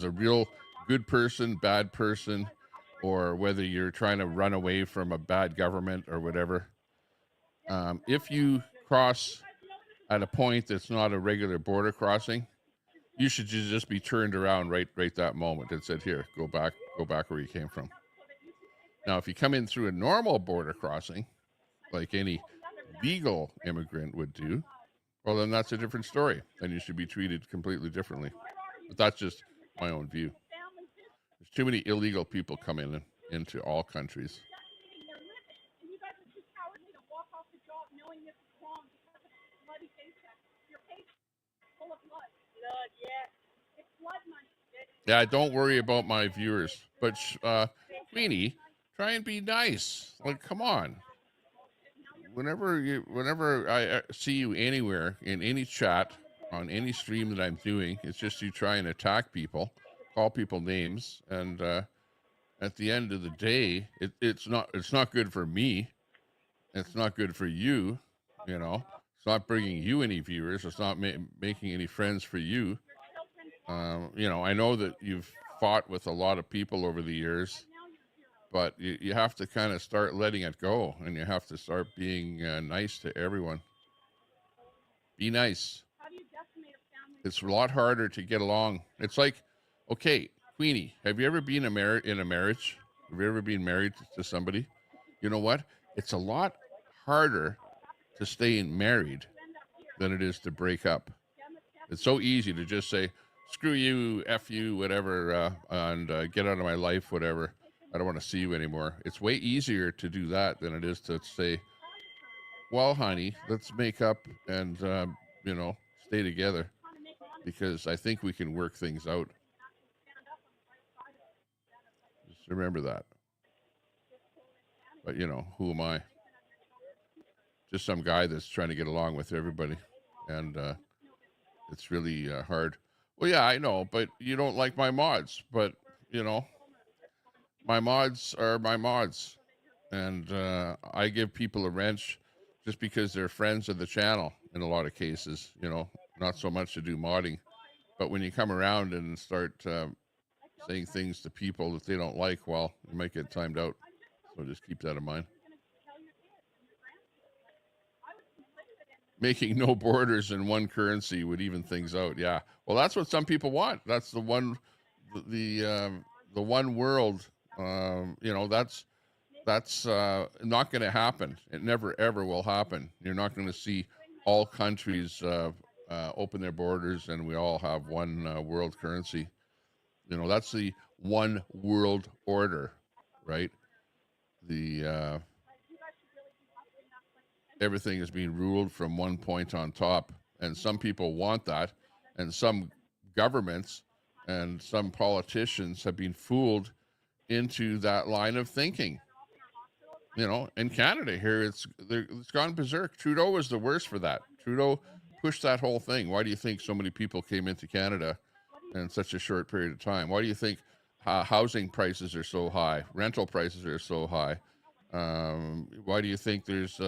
S2: a real good person, bad person, or whether you're trying to run away from a bad government or whatever. If you cross at a point that's not a regular border crossing, you should just be turned around right that moment and said, here, go back where you came from. Now, if you come in through a normal border crossing, like any legal immigrant would do, well, then that's a different story. Then you should be treated completely differently. But that's just my own view. There's too many illegal people coming into all countries. Yeah, don't worry about my viewers. But, Queenie, try and be nice. Like, come on. Whenever I see you anywhere, in any chat, on any stream that I'm doing, it's just you try and attack people, call people names, and at the end of the day, it's not good for me. It's not good for you. It's not bringing you any viewers. It's not making any friends for you. I know that you've fought with a lot of people over the years, but you have to kind of start letting it go, and you have to start being nice to everyone. Be nice. It's a lot harder to get along. It's like, okay, Queenie, have you ever been in a marriage? Have you ever been married to somebody? You know what? It's a lot harder to stay married than it is to break up. It's so easy to just say, screw you, F you, whatever, and get out of my life, whatever. I don't want to see you anymore. It's way easier to do that than it is to say, well, honey, let's make up and, stay together, because I think we can work things out. Just remember that. But, who am I? Just some guy that's trying to get along with everybody. and it's really hard. Well, yeah, I know, but you don't like my mods, but my mods are my mods, and I give people a wrench just because they're friends of the channel in a lot of cases, not so much to do modding. But when you come around and start saying things to people that they don't like, well, you might get timed out. So just keep that in mind. Making no borders in one currency would even things out. Yeah. Well, that's what some people want. That's the one world. That's not going to happen. It never ever will happen. You're not going to see all countries open their borders and we all have one world currency. That's the one world order, right? The everything is being ruled from one point on top, and some people want that, and some governments and some politicians have been fooled into that line of thinking. In Canada here, it's gone berserk. Trudeau was the worst for that. Trudeau pushed that whole thing. Why do you think so many people came into Canada in such a short period of time? Why do you think housing prices are so high? Rental prices are so high? Why do you think there's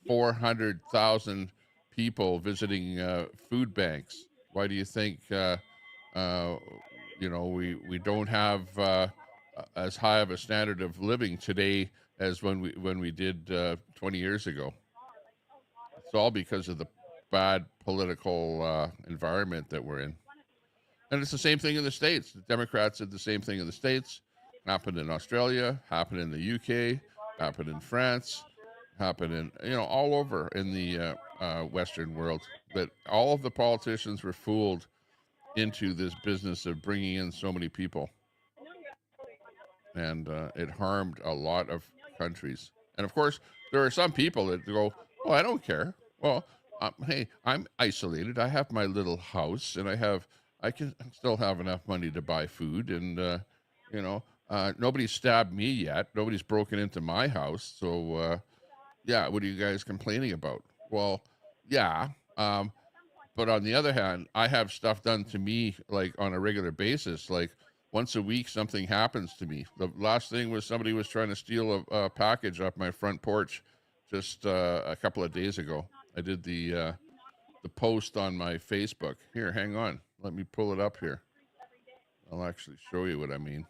S2: 400,000 people visiting food banks? Why do you think we don't have as high of a standard of living today as when we did 20 years ago? It's all because of the bad political environment that we're in. And it's the same thing in the States. The Democrats did the same thing in the States. Happened in Australia, happened in the UK, happened in France, happened in, all over in the Western world. That all of the politicians were fooled into this business of bringing in so many people. And it harmed a lot of countries. And of course, there are some people that go, "Oh, I don't care. Well, hey, I'm isolated. I have my little house, and I can still have enough money to buy food, and nobody's stabbed me yet. Nobody's broken into my house. So, yeah, what are you guys complaining about?" Well, yeah. But on the other hand, I have stuff done to me like on a regular basis. Like once a week, something happens to me. The last thing was somebody was trying to steal a package off my front porch just a couple of days ago. I did the post on my Facebook. Here, hang on. Let me pull it up here. I'll actually show you what I mean.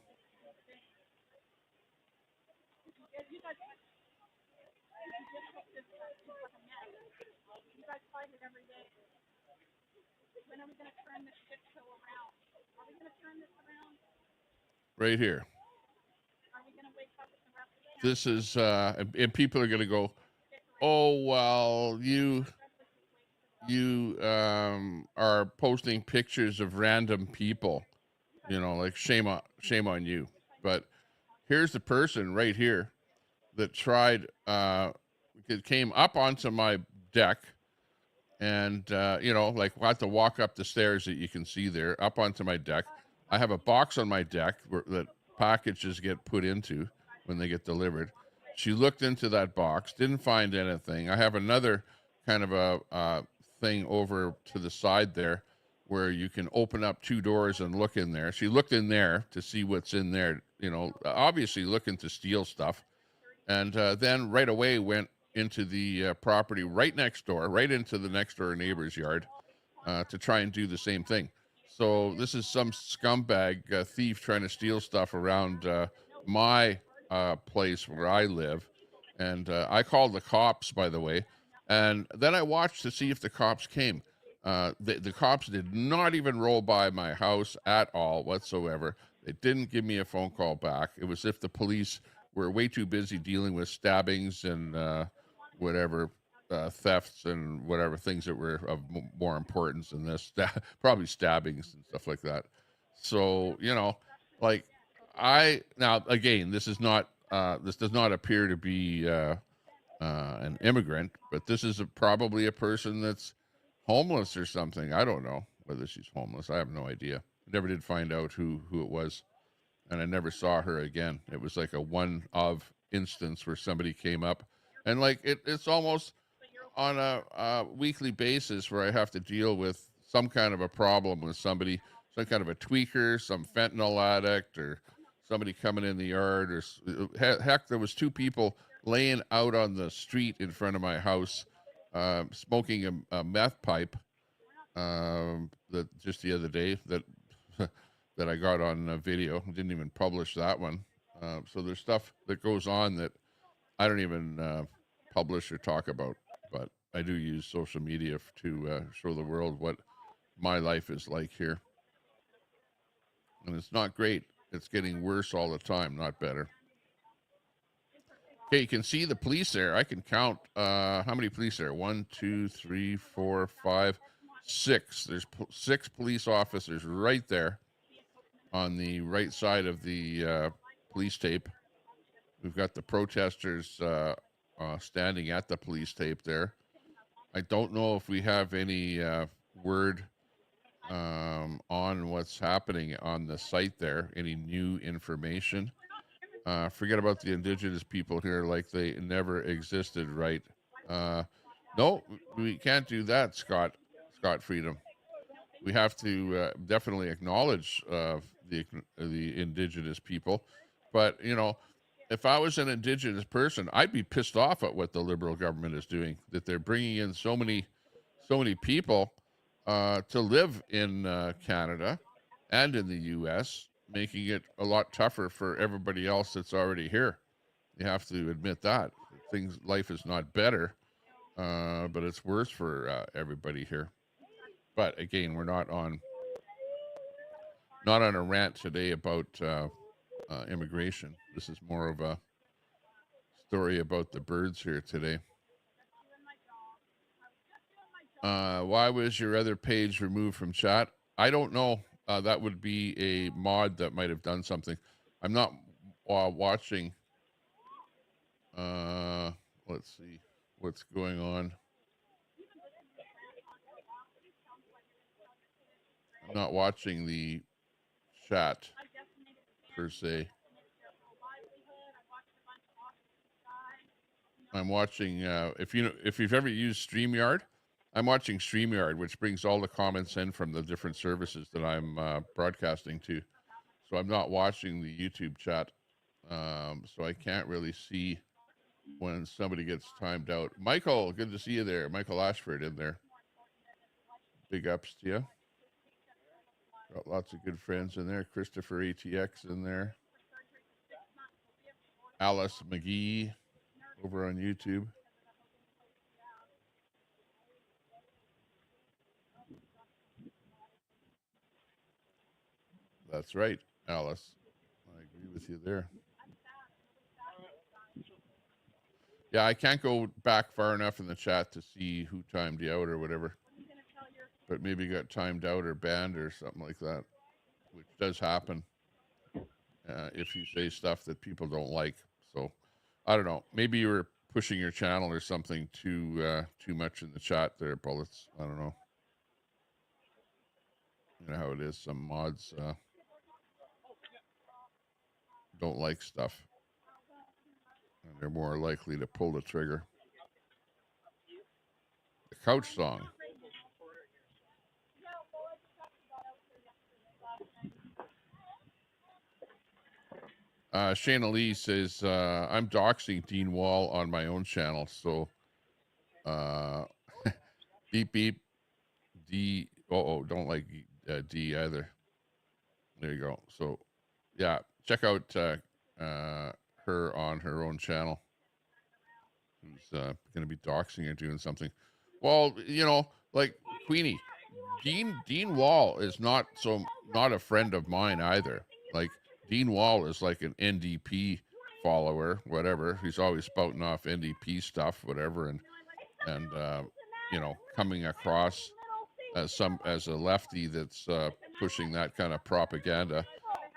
S2: Right here. This is, and people are going to go, "Oh, well, you are posting pictures of random people, like shame on you." But here's the person right here that tried, it came up onto my deck and, like I have to walk up the stairs that you can see there up onto my deck. I have a box on my deck that packages get put into when they get delivered. She looked into that box, didn't find anything. I have another kind of a thing over to the side there where you can open up two doors and look in there. She looked in there to see what's in there, obviously looking to steal stuff. And then right away went into the property right next door, right into the next door neighbor's yard to try and do the same thing. So this is some scumbag thief trying to steal stuff around my place where I live. And I called the cops, by the way. And then I watched to see if the cops came. The cops did not even roll by my house at all whatsoever. They didn't give me a phone call back. It was as if the police were way too busy dealing with stabbings and whatever thefts and whatever things that were of more importance than this, probably stabbings and stuff like that. So, like now again, this does not appear to be an immigrant, but this is probably a person that's homeless or something. I don't know whether she's homeless. I have no idea. I never did find out who it was, and I never saw her again. It was like a one-of instance where somebody came up, and like it's almost on a weekly basis where I have to deal with some kind of a problem with somebody, some kind of a tweaker, some fentanyl addict, or somebody coming in the yard, or heck, there was 2 people laying out on the street in front of my house, smoking a meth pipe, that just the other day that that I got on video. Didn't even publish that one. So there's stuff that goes on that I don't even publish or talk about, but I do use social media to show the world what my life is like here. And it's not great. It's getting worse all the time, not better. Okay, you can see the police there. I can count how many police there. 1, 2, 3, 4, 5, 6. There's 6 police officers right there on the right side of the police tape. We've got the protesters standing at the police tape there. I don't know if we have any word on what's happening on the site there, any new information. Forget about the Indigenous people here like they never existed, right? No, we can't do that, Scott Freedom. We have to definitely acknowledge the Indigenous people. But, you know, if I was an Indigenous person, I'd be pissed off at what the Liberal government is doing, that they're bringing in so many people to live in Canada and in the U.S., making it a lot tougher for everybody else that's already here. You have to admit that. Life is not better, but it's worse for everybody here. But again, we're not on a rant today about immigration. This is more of a story about the birds here today. Why was your other page removed from chat? I don't know. That would be a mod that might have done something. I'm not watching. Let's see what's going on. I'm not watching the chat per se. I'm watching. If you've ever used StreamYard, I'm watching StreamYard, which brings all the comments in from the different services that I'm broadcasting to. So I'm not watching the YouTube chat, so I can't really see when somebody gets timed out. Michael, good to see you there. Michael Ashford in there. Big ups to you. Got lots of good friends in there. Christopher ATX in there. Alice McGee over on YouTube. That's right, Alice. I agree with you there. Yeah, I can't go back far enough in the chat to see who timed you out or whatever. But maybe you got timed out or banned or something like that, which does happen if you say stuff that people don't like. So I don't know. Maybe you were pushing your channel or something too much in the chat there, Bullets. I don't know. You know how it is. Some mods don't like stuff, and they're more likely to pull the trigger. The couch song. Shayna Lee says, I'm doxing Dean Wall on my own channel, so beep beep D. Don't like D either. There you go. So yeah, check out her on her own channel, who's going to be doxing or doing something. Well, you know, like Queenie, Dean Wall is not a friend of mine either. Like, Dean Wall is like an NDP follower, whatever. He's always spouting off NDP stuff, whatever, and you know, coming across as a lefty that's pushing that kind of propaganda.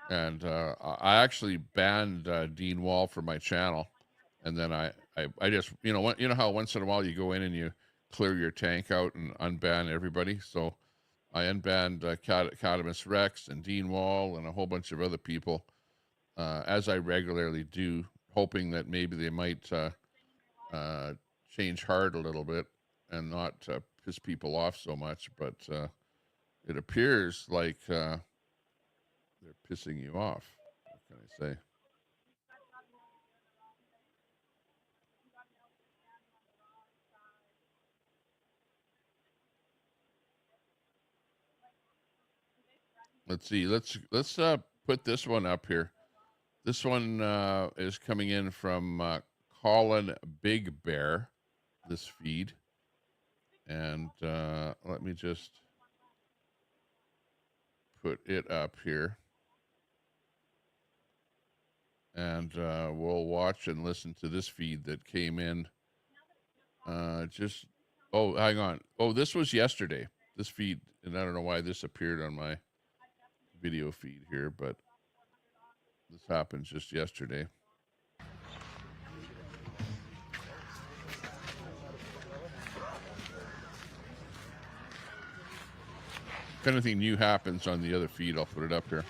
S2: And I actually banned Dean Wall from my channel, and then I just, you know how once in a while you go in and you clear your tank out and unban everybody. So I unbanned Cadamus Rex and Dean Wall and a whole bunch of other people, as I regularly do, hoping that maybe they might change heart a little bit and not piss people off so much, but it appears like they're pissing you off. What can I say? Let's see. Let's put this one up here. This one is coming in from Colin Big Bear, this feed. And let me just put it up here. And we'll watch and listen to this feed that came in. Oh, hang on. Oh, this was yesterday. This feed, and I don't know why this appeared on my video feed here, but this happened just yesterday. If anything new happens on the other feed, I'll put it up here.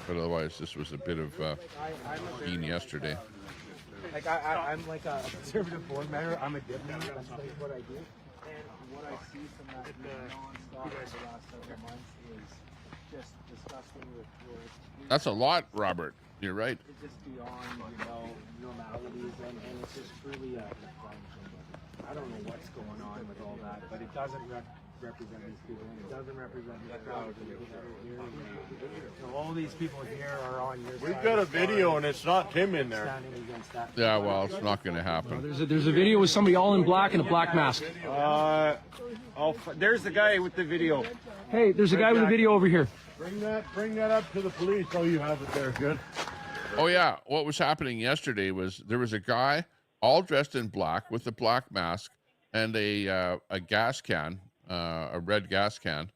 S2: But otherwise, this was a bit of scene yesterday.
S13: Like I'm like a conservative board member. I'm a diplomat. That's like what I do. And what I see from that nonstop for the last several months is just disgusting with
S2: That's a lot, Robert. You're right.
S13: It's just beyond, normalities, and it's just truly a function. I don't know what's going on with all that, but it doesn't represent these people, and it doesn't represent the crowd here. All these people here are on your side.
S14: We've got a video, and it's not Tim in there.
S2: Yeah, well, it's not going to happen.
S15: There's a video with somebody all in black and a black mask.
S13: There's the guy with the video.
S15: Hey, there's a guy with a video over here.
S14: Bring that up to the police. Oh, you have it there. Good.
S2: Oh, yeah. What was happening yesterday was there was a guy all dressed in black with a black mask and a gas can, a red gas can,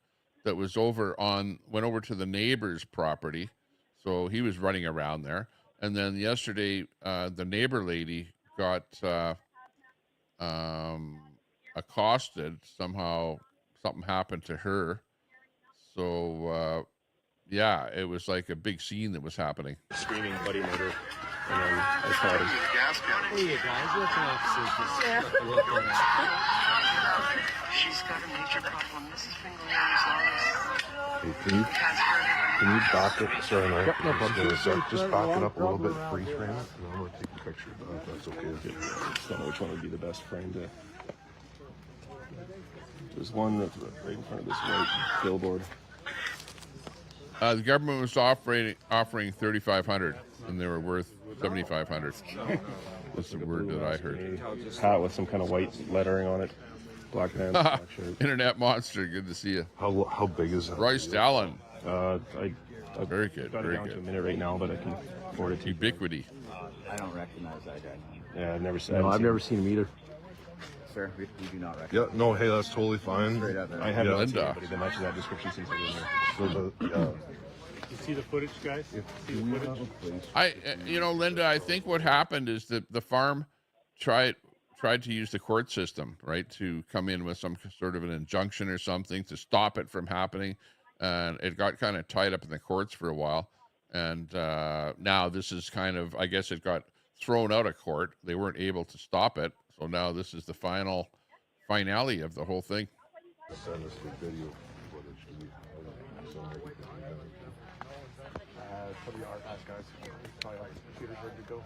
S2: that was went over to the neighbor's property. So he was running around there. And then yesterday, the neighbor lady got accosted. Somehow something happened to her. So, yeah, it was like a big scene that was happening.
S14: Screaming bloody murder. And then I caught him.
S13: Hey, guys, what's
S16: She's got a major problem. This has been going on as long as...
S14: Hey, can you back it? Sorry, no. Yep, no problem. Just back it up a little bit, freeze frame it, and I'm going to take a picture of that, if that's okay. I just don't know which one would be the best frame to... There's one that's right in front of this white billboard.
S2: The government was offering $3,500, and they were worth $7,500. That's the word that I heard.
S14: Hat with some kind of white lettering on it. Black pants, black shirt.
S2: Internet monster, good to see you.
S14: How big is that?
S2: Royce Allen.
S14: Very good. Got it down to a minute right now, but I can afford it.
S2: Ubiquity.
S17: I don't recognize that guy.
S14: Yeah, I've never seen him either.
S17: Sir, we do not recognize.
S14: Yeah, no, hey, that's totally fine.
S17: I
S14: haven't seen anybody that matches that description since I've been here. So
S18: You see the footage, guys? See the footage?
S2: Linda, I think what happened is that the farm tried to use the court system, right, to come in with some sort of an injunction or something to stop it from happening, and it got kind of tied up in the courts for a while, and now this is kind of, I guess it got thrown out of court. They weren't able to stop it, so now this is the finale of the whole thing.
S14: Send us the video footage. Do we have some probably our guys. Probably like computers ready to go.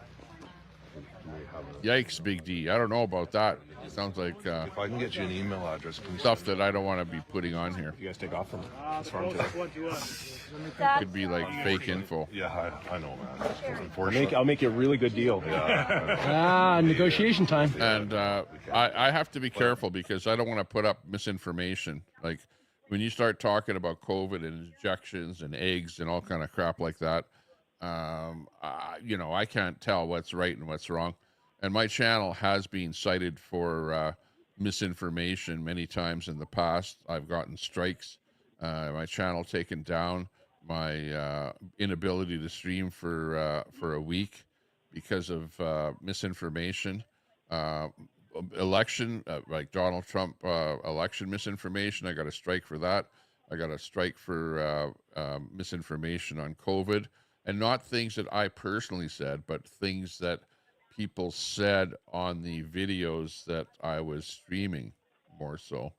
S2: Yikes, Big D. I don't know about that. It sounds like
S14: if I can get you an email address,
S2: stuff that I don't want to be putting on here.
S14: You guys take off from this farm today.
S2: Could be like fake info.
S14: Yeah, I know, man. I'll make you a really good deal.
S15: Negotiation time.
S2: And I have to be careful because I don't want to put up misinformation. Like when you start talking about COVID and injections and eggs and all kind of crap like that, I can't tell what's right and what's wrong. And my channel has been cited for misinformation many times in the past. I've gotten strikes, my channel taken down, my inability to stream for a week because of misinformation. Election, like Donald Trump election misinformation, I got a strike for that. I got a strike for misinformation on COVID. And not things that I personally said, but things that people said on the videos that I was streaming, more so.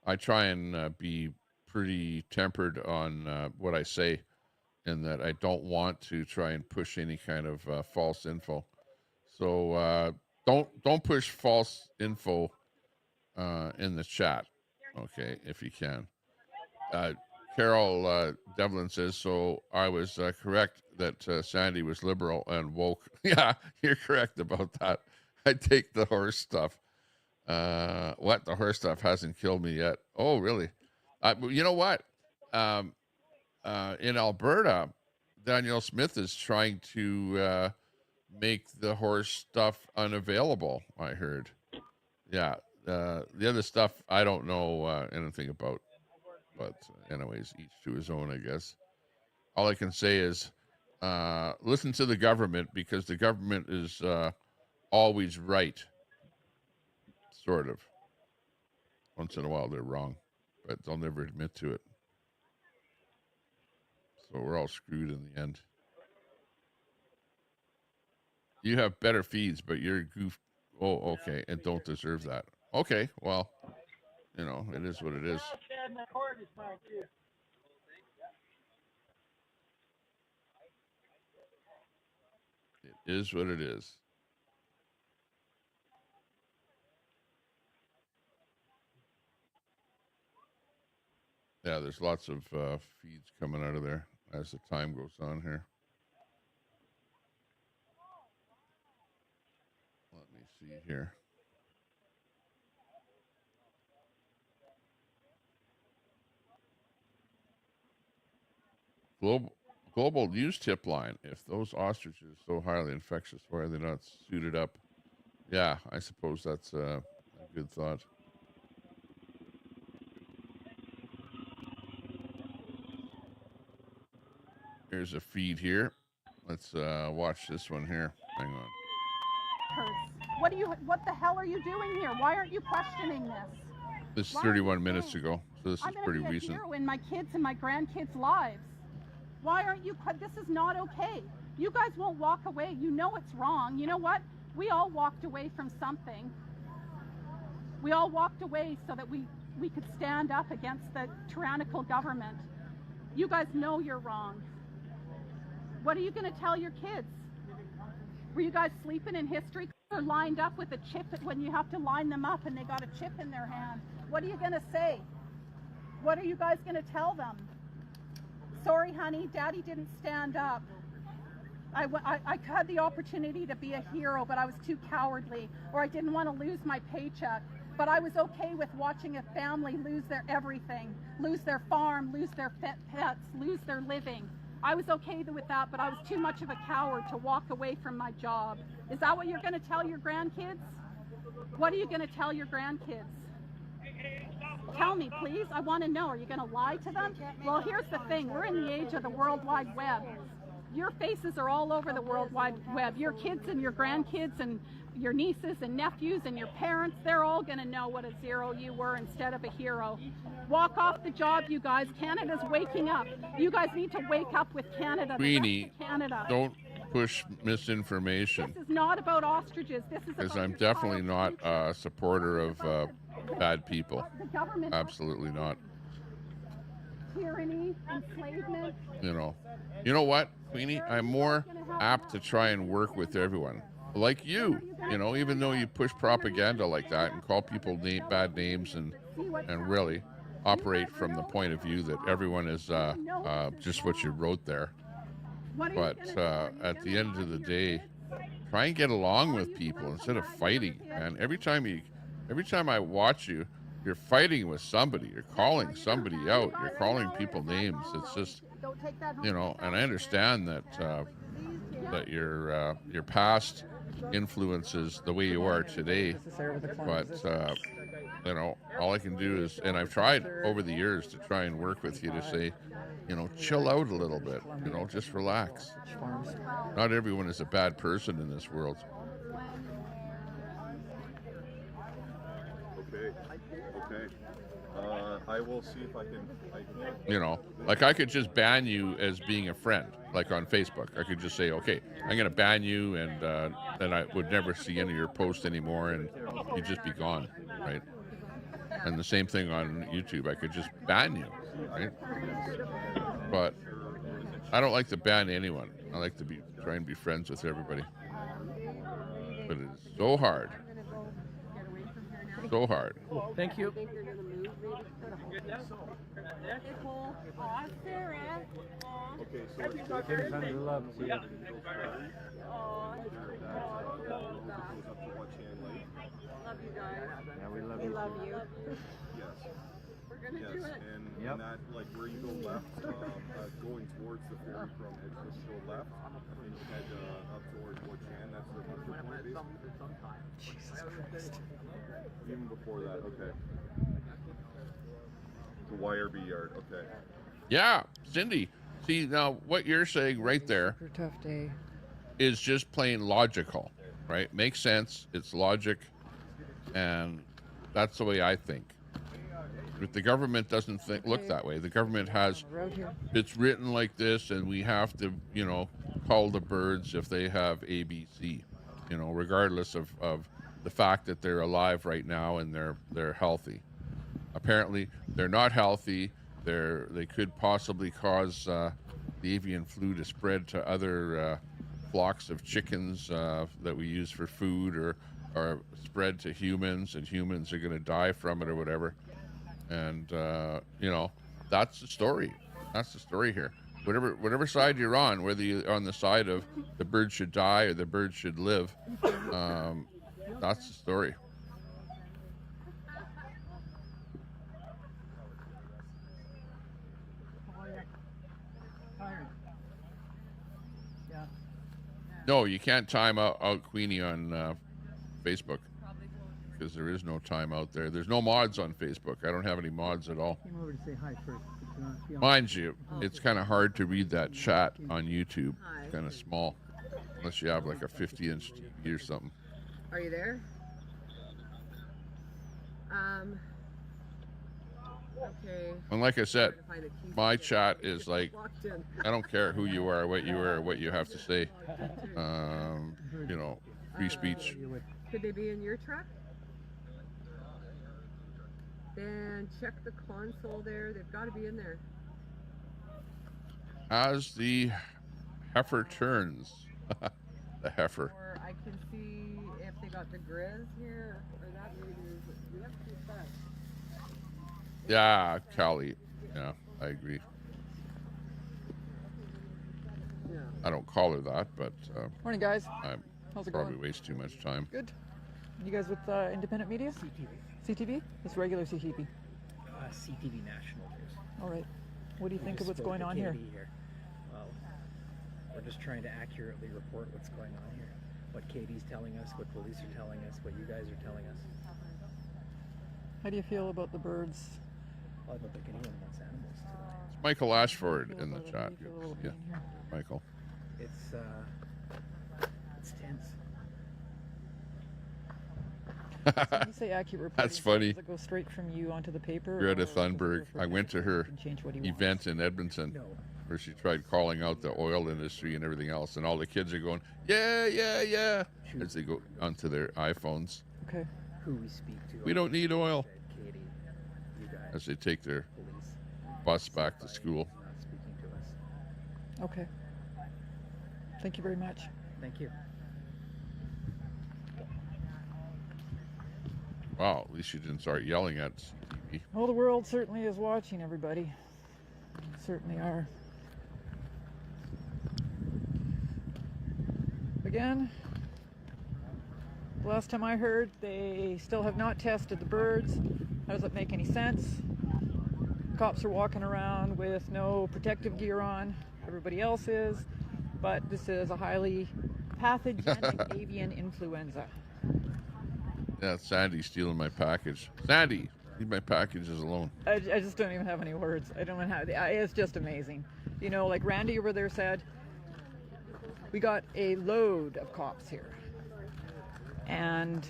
S2: I try and be pretty tempered on what I say, in that I don't want to try and push any kind of false info. So don't push false info in the chat, okay, if you can. Carol Devlin says, so I was correct that Sandy was liberal and woke. Yeah, you're correct about that. I take the horse stuff. What? The horse stuff hasn't killed me yet. Oh, really? You know what? In Alberta, Danielle Smith is trying to make the horse stuff unavailable, I heard. Yeah. The other stuff, I don't know anything about. But anyways, each to his own, I guess. All I can say is listen to the government, because the government is always right. Sort of. Once in a while they're wrong, but they'll never admit to it. So we're all screwed in the end. You have better feeds, but you're goofed. Oh, okay, and don't deserve that. Okay, well, you know, it is what it is. It is what it is. Yeah, there's lots of feeds coming out of there as the time goes on here. Let me see here. Global news tip line. If those ostriches are so highly infectious, why are they not suited up? Yeah, I suppose that's a good thought. Here's a feed here. Let's watch this one here. Hang on.
S4: What the hell are you doing here? Why aren't you questioning this?
S2: This is 31 minutes ago, so this is pretty recent.
S4: I'm in my kids and my grandkids' lives. Why aren't you? This is not okay. You guys won't walk away. You know it's wrong. You know what? We all walked away from something. We all walked away so that we could stand up against the tyrannical government. You guys know you're wrong. What are you going to tell your kids? Were you guys sleeping in history? Or lined up with a chip when you have to line them up and they got a chip in their hand? What are you going to say? What are you guys going to tell them? Sorry, honey, Daddy didn't stand up. I had the opportunity to be a hero, but I was too cowardly, or I didn't want to lose my paycheck. But I was okay with watching a family lose their everything, lose their farm, lose their pets, lose their living. I was okay with that, but I was too much of a coward to walk away from my job. Is that what you're going to tell your grandkids? What are you going to tell your grandkids? Tell me, please. I want to know. Are you going to lie to them? Well, here's the thing. We're in the age of the World Wide Web. Your faces are all over the World Wide Web. Your kids and your grandkids and your nieces and nephews and your parents, they're all going to know what a zero you were instead of a hero. Walk off the job, you guys. Canada's waking up. You guys need to wake up with Canada.
S2: Queenie, don't push misinformation.
S4: This is not about ostriches. This is
S2: because I'm definitely not a supporter of bad people. Absolutely not.
S4: Tyranny, enslavement.
S2: You know what, Queenie? I'm more apt to try and work with everyone. Like you, even though you push propaganda like that and call people bad names and really operate from the point of view that everyone is just what you wrote there. But at the end of the day, try and get along with people instead of fighting, man. Every time I watch you, you're fighting with somebody. You're calling somebody out. You're calling people names. It's just, and I understand that that your past influences the way you are today. But all I can do is, and I've tried over the years to try and work with you to say, chill out a little bit. Just relax. Not everyone is a bad person in this world.
S14: Okay. I will see if I can.
S2: You know, like I could just ban you as being a friend, like on Facebook. I could just say, okay, I'm going to ban you, and then I would never see any of your posts anymore, and you'd just be gone, right? And the same thing on YouTube. I could just ban you, right? But I don't like to ban anyone. I like to try and be friends with everybody. But it's so hard. So hard.
S15: Thank you.
S14: Okay, so
S10: Love you guys.
S13: Yeah, we love
S10: We
S13: you.
S10: love you.
S14: Yes.
S10: We're gonna
S14: Yes,
S10: do it.
S14: and that, like where you go left, going towards the ferry from Edmonton, you go left, and you head up towards Wachan. That's the point, basically.
S15: Jesus Christ.
S14: Even before that, okay. The YRB yard, okay.
S2: Yeah, Cindy. See, now what you're saying right there
S9: Super tough day.
S2: is just plain logical, right? Makes sense. It's logic, and that's the way I think. But the government doesn't look that way. The government has, it's written like this, and we have to, you know, call the birds if they have ABC, you know, regardless of the fact that they're alive right now and they're healthy. Apparently, they're not healthy. They could possibly cause the avian flu to spread to other flocks of chickens that we use for food, or spread to humans, and humans are going to die from it or whatever. And you know, that's the story. That's the story here. Whatever side you're on, whether you're on the side of the bird should die or the bird should live, that's the story.
S11: Yeah.
S2: No, you can't time out Queenie on Facebook, because there is no time out there. There's no mods on Facebook. I don't have any mods at all.
S11: Came over to say hi first.
S2: Mind you, it's kind of hard to read that chat on YouTube. It's kind of small, unless you have like a 50-inch TV or something.
S19: Are you there? Okay.
S2: And like I said, my chat is like, I don't care who you are, what you have to say. You know, free speech.
S19: Could they be in your truck? Then check the console there. They've got to be in there.
S2: As the heifer turns, the heifer.
S19: Or I can see if they got the grizz here, or that maybe we have to keep that.
S2: Yeah, Callie. Yeah, I agree.
S19: Yeah.
S2: I don't call her that, but
S20: Morning, guys.
S2: I
S20: How's it
S2: probably
S20: going?
S2: waste too much time.
S20: Good. You guys with independent media? CTV? It's regular CTV.
S11: CTV National News.
S20: All right. What do you think of what's going on here?
S11: Well, we're just trying to accurately report what's going on here. What Katie's telling us, what police are telling us, what you guys are telling us.
S20: How do you feel about the birds?
S11: Well, I don't think anyone wants animals to die.
S2: It's Michael Ashford in the chat. Yeah, Michael.
S11: It's tense.
S20: When you say accurate reporting,
S2: That's funny.
S20: does it go straight from you onto the paper?
S2: Greta
S20: or
S2: Thunberg. I went to her
S20: change what he
S2: event in Edmonton where she tried calling out the oil industry and everything else, and all the kids are going, yeah, yeah, yeah, as they go onto their iPhones.
S20: Okay.
S11: Who we speak to.
S2: We don't need oil.
S11: Katie, you guys.
S2: As they take their bus back to school.
S11: Not speaking to us.
S20: Okay. Thank you very much.
S11: Thank you.
S2: Wow, at least you didn't start yelling at TV.
S20: Well, the world certainly is watching, everybody. Certainly are. Again, the last time I heard, they still have not tested the birds. How does that make any sense? Cops are walking around with no protective gear on. Everybody else is. But this is a highly pathogenic avian influenza.
S2: Yeah, Sandy's stealing my package. Sandy, leave my packages alone.
S20: I just don't even have any words. I don't even have. It's just amazing. You know, like Randy over there said, we got a load of cops here, and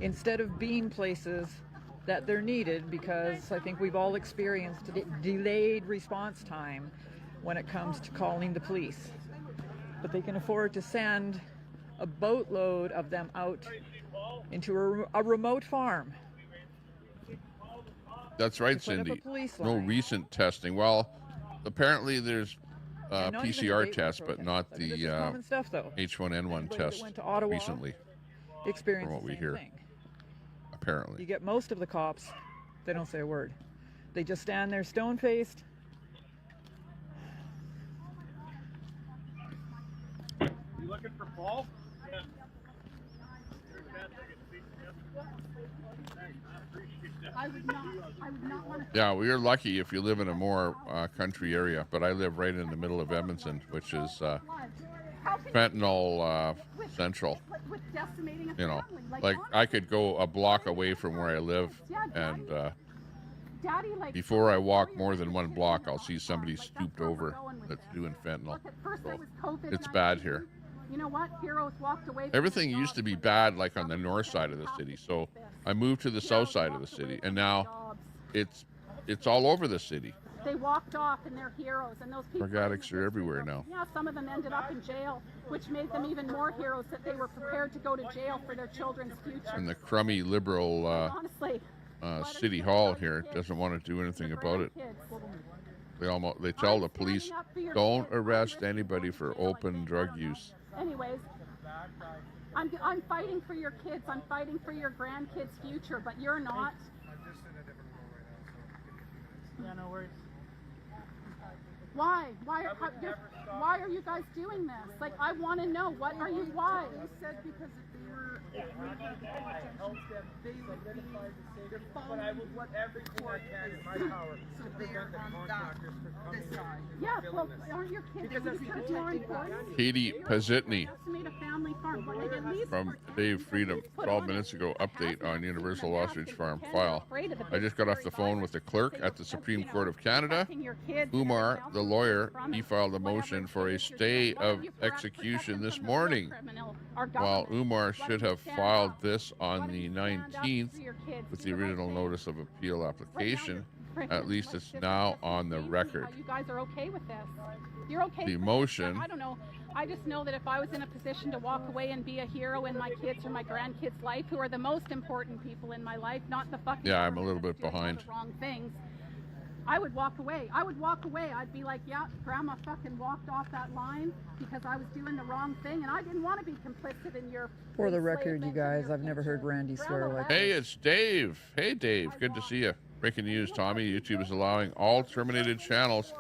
S20: instead of being places that they're needed, because I think we've all experienced delayed response time when it comes to calling the police. But they can afford to send a boatload of them out into a remote farm.
S2: That's right, Cindy. No recent testing. Well, apparently there's PCR tests, but not the H1N1 test recently, from what we hear. Apparently.
S20: You get most of the cops, they don't say a word. They just stand there stone-faced.
S5: You looking for Paul? Yeah.
S4: I would not want to.
S2: Yeah, well, you're lucky if you live in a more country area, but I live right in the middle of Edmonton, which is fentanyl central. You know, like I could go a block away from where I live, and before I walk more than one block, I'll see somebody stooped over that's doing fentanyl. So it's bad here.
S4: You know what? Heroes walked away.
S2: Everything used to be bad, like on the north side of the city. So I moved to the south side of the city, and now it's all over the city.
S4: They walked off, and they're heroes, and those people.
S2: Drug addicts are everywhere now.
S4: Yeah, some of them ended up in jail, which made them even more heroes, that they were prepared to go to jail for their children's future.
S2: And the crummy liberal
S4: honestly,
S2: city hall here doesn't want to do anything about it. They tell the police, don't arrest anybody for open drug use.
S4: Anyways, I'm fighting for your kids. I'm fighting for your grandkids' future, but you're not.
S5: Yeah, no worries.
S4: Why? Why are you guys doing this? Like, I want to know, what are you, why?
S19: They said because if they were, if we didn't pay attention to them, they would be, they're following what every court can in my power to prevent the contractors from coming here.
S4: Yeah, well, aren't your kids more important?
S2: Katie Pazitny
S4: Made a family farm. Like, at least
S2: from Dave Freedom 12 minutes ago, update on Universal Ostrich Farm file. I just got off the phone with the clerk at the Supreme Court of Canada. Umar, the lawyer, he filed a motion for a stay of execution this morning. While Umar should have filed this on the 19th with the original notice of appeal application, at least it's now on the record.
S4: You guys are okay with this. You're okay.
S2: The motion.
S4: I don't know. I just know that if I was in a position to walk away and be a hero in my kids or my grandkids' life, who are the most important people in my life, not the fucking.
S2: Yeah, I'm a little bit behind.
S4: The wrong things. I would walk away. I would walk away. I'd be like, yeah, Grandma fucking walked off that line because I was doing the wrong thing, and I didn't want to be complicit in your.
S20: For the record, you guys, I've never heard Randy swear like that.
S2: Hey, it's Dave. Hey, Dave. Good to see you. Breaking news, Tommy. YouTube is allowing all terminated channels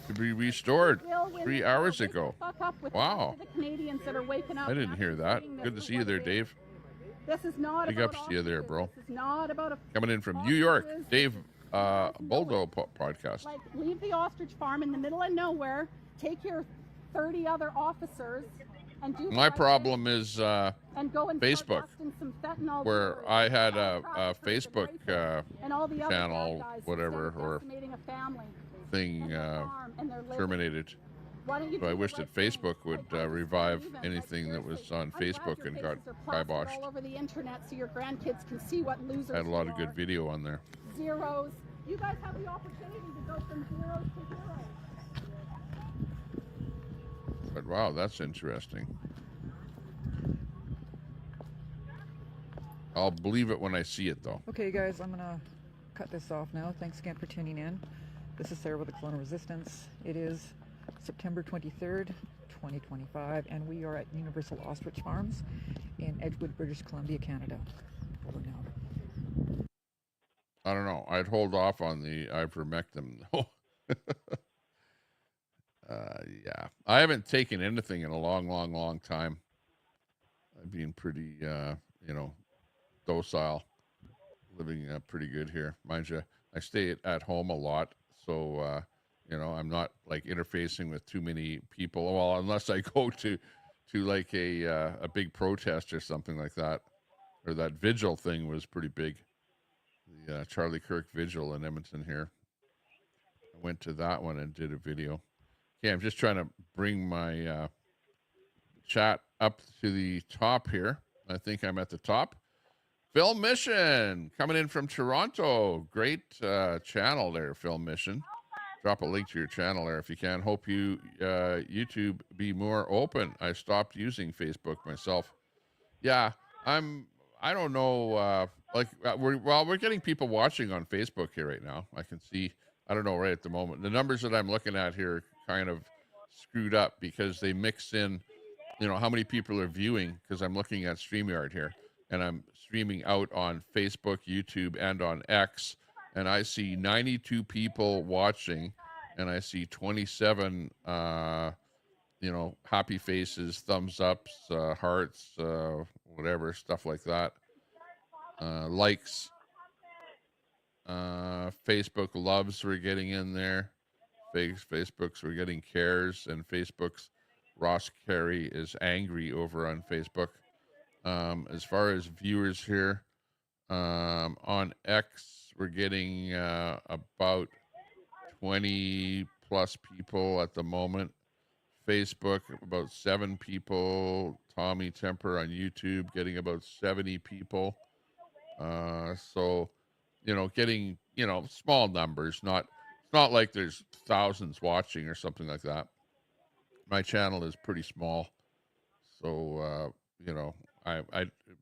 S2: to be restored 3 hours ago. Wow. I didn't hear that. Good to see you there, Dave.
S4: This is not
S2: big ups to you there, bro.
S4: This is not about a
S2: coming in from New York, Dave Boldo podcast.
S4: Like, leave the ostrich farm in the middle of nowhere, take your 30 other officers, and do
S2: my problem is
S4: and go and
S2: Facebook, where I had a Facebook channel, whatever, or thing terminated. So I wish that Facebook would revive anything that was on Facebook and got kiboshed.
S4: All over the internet, so your grandkids can see what losers.
S2: Had a lot of good video on there.
S4: Zeros. You guys have the opportunity to go from zeros to heroes.
S2: But wow, that's interesting. I'll believe it when I see it, though.
S20: Okay, guys, I'm gonna cut this off now. Thanks again for tuning in. This is Sarah with the Kelowna Resistance. It is September 23rd, 2025, and we are at Universal Ostrich Farms in Edgewood, British Columbia, Canada. Over now.
S2: I don't know. I'd hold off on the ivermectin, though. Yeah. I haven't taken anything in a long time. I've been pretty, docile, living pretty good here. Mind you, I stay at home a lot, so, I'm not like interfacing with too many people. Well, unless I go to like a big protest or something like that, or that vigil thing was pretty big. The Charlie Kirk vigil in Edmonton here. I went to that one and did a video. Yeah, I'm just trying to bring my chat up to the top here. I think I'm at the top. Film Mission coming in from Toronto. Great channel there, Film Mission. Drop a link to your channel there if you can. Hope you YouTube be more open. I stopped using Facebook myself. Yeah, I don't know. We're getting people watching on Facebook here right now. I can see. I don't know right at the moment. The numbers that I'm looking at here are kind of screwed up because they mix in, how many people are viewing, because I'm looking at StreamYard here and I'm streaming out on Facebook, YouTube, and on X, and I see 92 people watching, and I see 27 happy faces, thumbs ups, hearts, whatever, stuff like that. Likes. Facebook loves we're getting in there. Facebook's we're getting cares, and Facebook's Ross Carey is angry over on Facebook. As far as viewers here, on X, we're getting about 20 plus people at the moment. Facebook, about 7 people. Tommy Temper on YouTube getting about 70 people. So, getting, small numbers, it's not like there's thousands watching or something like that. My channel is pretty small. So,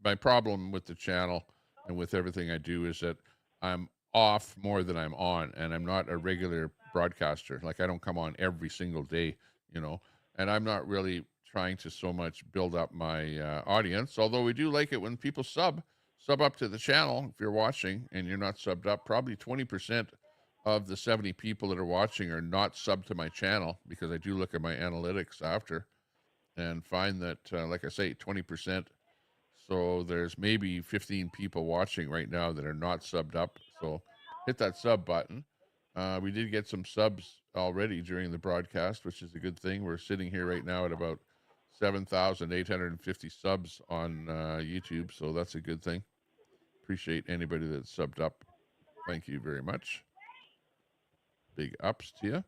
S2: my problem with the channel and with everything I do is that I'm off more than I'm on, and I'm not a regular broadcaster. Like, I don't come on every single day, and I'm not really trying to so much build up my audience, although we do like it when people sub up to the channel. If you're watching and you're not subbed up, probably 20% of the 70 people that are watching are not subbed to my channel, because I do look at my analytics after and find that, like I say, 20%. So there's maybe 15 people watching right now that are not subbed up. So hit that sub button. We did get some subs already during the broadcast, which is a good thing. We're sitting here right now at about 7,850 subs on YouTube. So that's a good thing. Appreciate anybody that subbed up. Thank you very much. Big ups to you.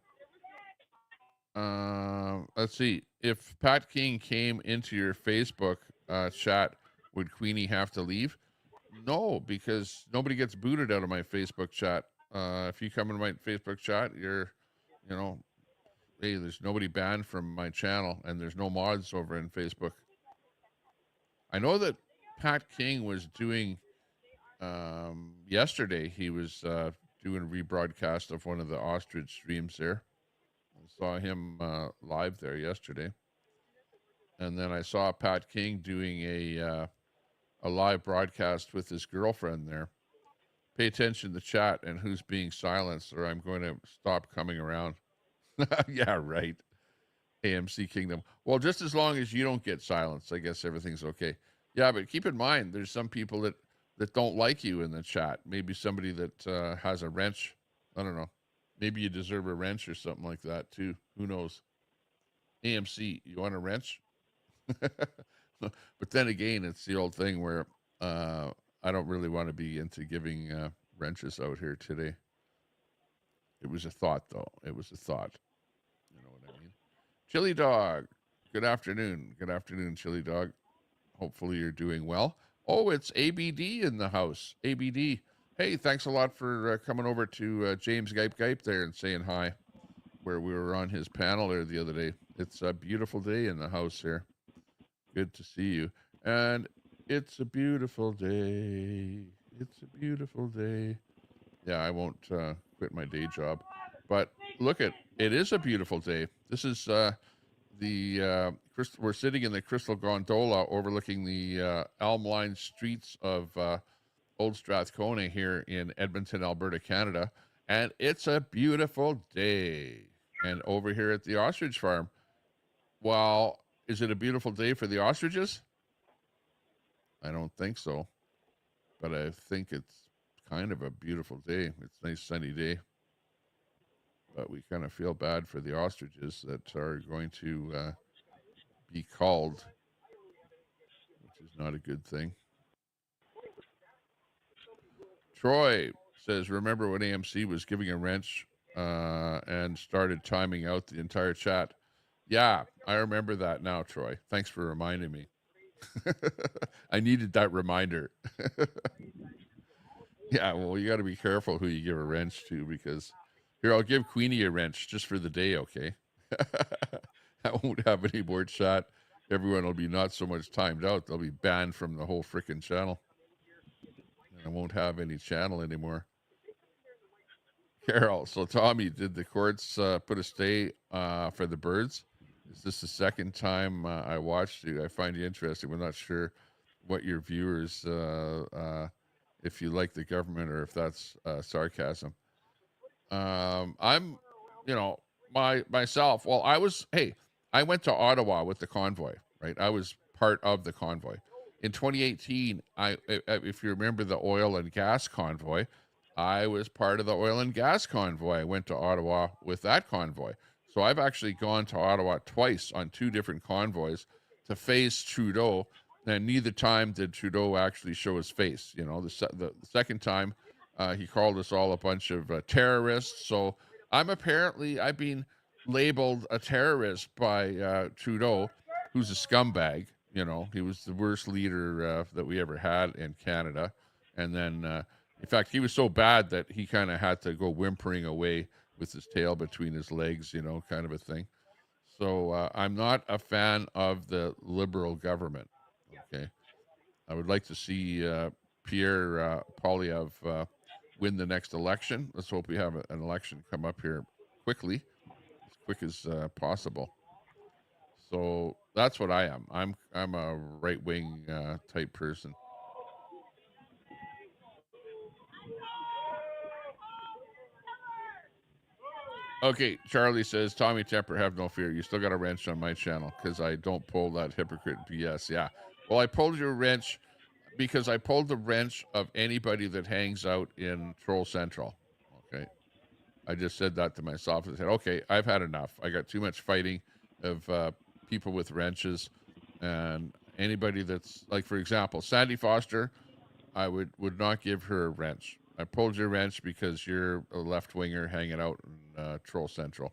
S2: Let's see. If Pat King came into your Facebook chat, would Queenie have to leave? No, because nobody gets booted out of my Facebook chat. If you come in my Facebook chat, you're, hey, there's nobody banned from my channel, and there's no mods over in Facebook. I know that Pat King was doing, yesterday, he was doing a rebroadcast of one of the Ostrich streams there. I saw him live there yesterday. And then I saw Pat King doing a live broadcast with his girlfriend there. Pay attention to the chat and who's being silenced, or I'm going to stop coming around. Yeah, right. AMC Kingdom. Well, just as long as you don't get silenced, I guess everything's okay. Yeah, but keep in mind, there's some people that don't like you in the chat. Maybe somebody that has a wrench. I don't know. Maybe you deserve a wrench or something like that too. Who knows? AMC, you want a wrench? But then again, it's the old thing where I don't really want to be into giving wrenches out here today. It was a thought, though. It was a thought. You know what I mean? Chili Dog, good afternoon. Good afternoon, Chili Dog. Hopefully you're doing well. Oh, it's ABD in the house. ABD. Hey, thanks a lot for coming over to James Gipe there and saying hi, where we were on his panel there the other day. It's a beautiful day in the house here. Good to see you. And it's a beautiful day. It's a beautiful day. Yeah, I won't quit my day job. But look it is a beautiful day. This is we're sitting in the Crystal Gondola overlooking the elm-lined streets of Old Strathcona here in Edmonton, Alberta, Canada. And it's a beautiful day. And over here at the ostrich farm, well, is it a beautiful day for the ostriches? I don't think so. But I think it's kind of a beautiful day. It's a nice sunny day. But we kind of feel bad for the ostriches that are going to be culled, which is not a good thing. Troy says, remember when AMC was giving a wrench and started timing out the entire chat? Yeah, I remember that now, Troy. Thanks for reminding me. I needed that reminder. Yeah, well, you got to be careful who you give a wrench to, because here, I'll give Queenie a wrench just for the day, okay? I won't have any more chat. Everyone will be not so much timed out. They'll be banned from the whole freaking channel. And I won't have any channel anymore. Carol, so Tommy, did the courts put a stay for the birds? Is this the second time I watched you? I find you interesting. We're not sure what your viewers, if you like the government or if that's sarcasm. I'm, myself. Well, I went to Ottawa with the convoy, right? I was part of the convoy. In 2018, if you remember the oil and gas convoy, I was part of the oil and gas convoy. I went to Ottawa with that convoy. So I've actually gone to Ottawa twice on 2 different convoys to face Trudeau, and neither time did Trudeau actually show his face. The second time, he called us all a bunch of terrorists. So I've been labeled a terrorist by Trudeau, who's a scumbag. He was the worst leader that we ever had in Canada. And then, in fact, he was so bad that he kind of had to go whimpering away with his tail between his legs, kind of a thing. So I'm not a fan of the Liberal government. Okay. I would like to see Pierre Poilievre win the next election. Let's hope we have an election come up here quickly, as quick as possible. So that's what I am. I'm a right-wing type person. Okay, Charlie says, Tommy Temper, have no fear. You still got a wrench on my channel because I don't pull that hypocrite BS. Yeah. Well, I pulled your wrench because I pulled the wrench of anybody that hangs out in Troll Central. Okay. I just said that to myself. I said, okay, I've had enough. I got too much fighting of people with wrenches, and anybody that's like, for example, Sandy Foster, I would not give her a wrench. I pulled your wrench because you're a left-winger hanging out in Troll Central.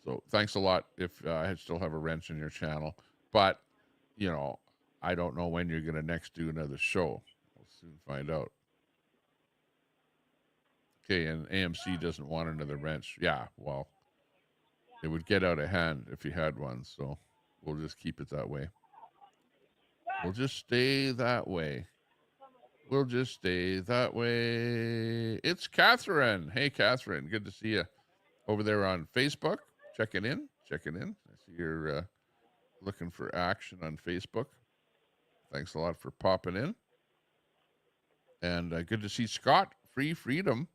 S2: So thanks a lot if I still have a wrench in your channel. But, I don't know when you're going to next do another show. We'll soon find out. Okay, and AMC doesn't want another wrench. Yeah, well, it would get out of hand if you had one. So we'll just keep it that way. We'll just stay that way. We'll just stay that way. It's Catherine. Hey, Catherine. Good to see you over there on Facebook. Checking in. I see you're looking for action on Facebook. Thanks a lot for popping in. And good to see Scott. Free Freedom.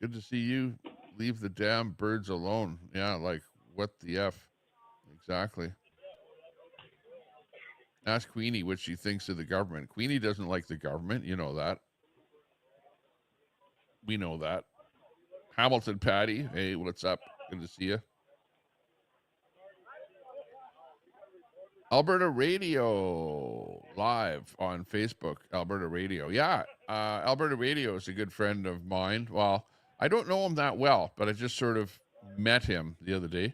S2: Good to see you. Leave the damn birds alone. Yeah, like, what the F? Exactly. Ask Queenie what she thinks of the government. Queenie doesn't like the government. You know that. We know that. Hamilton Patty. Hey, what's up? Good to see you. Alberta Radio live on Facebook. Alberta Radio. Yeah. Alberta Radio is a good friend of mine. Well, I don't know him that well, but I just sort of met him the other day.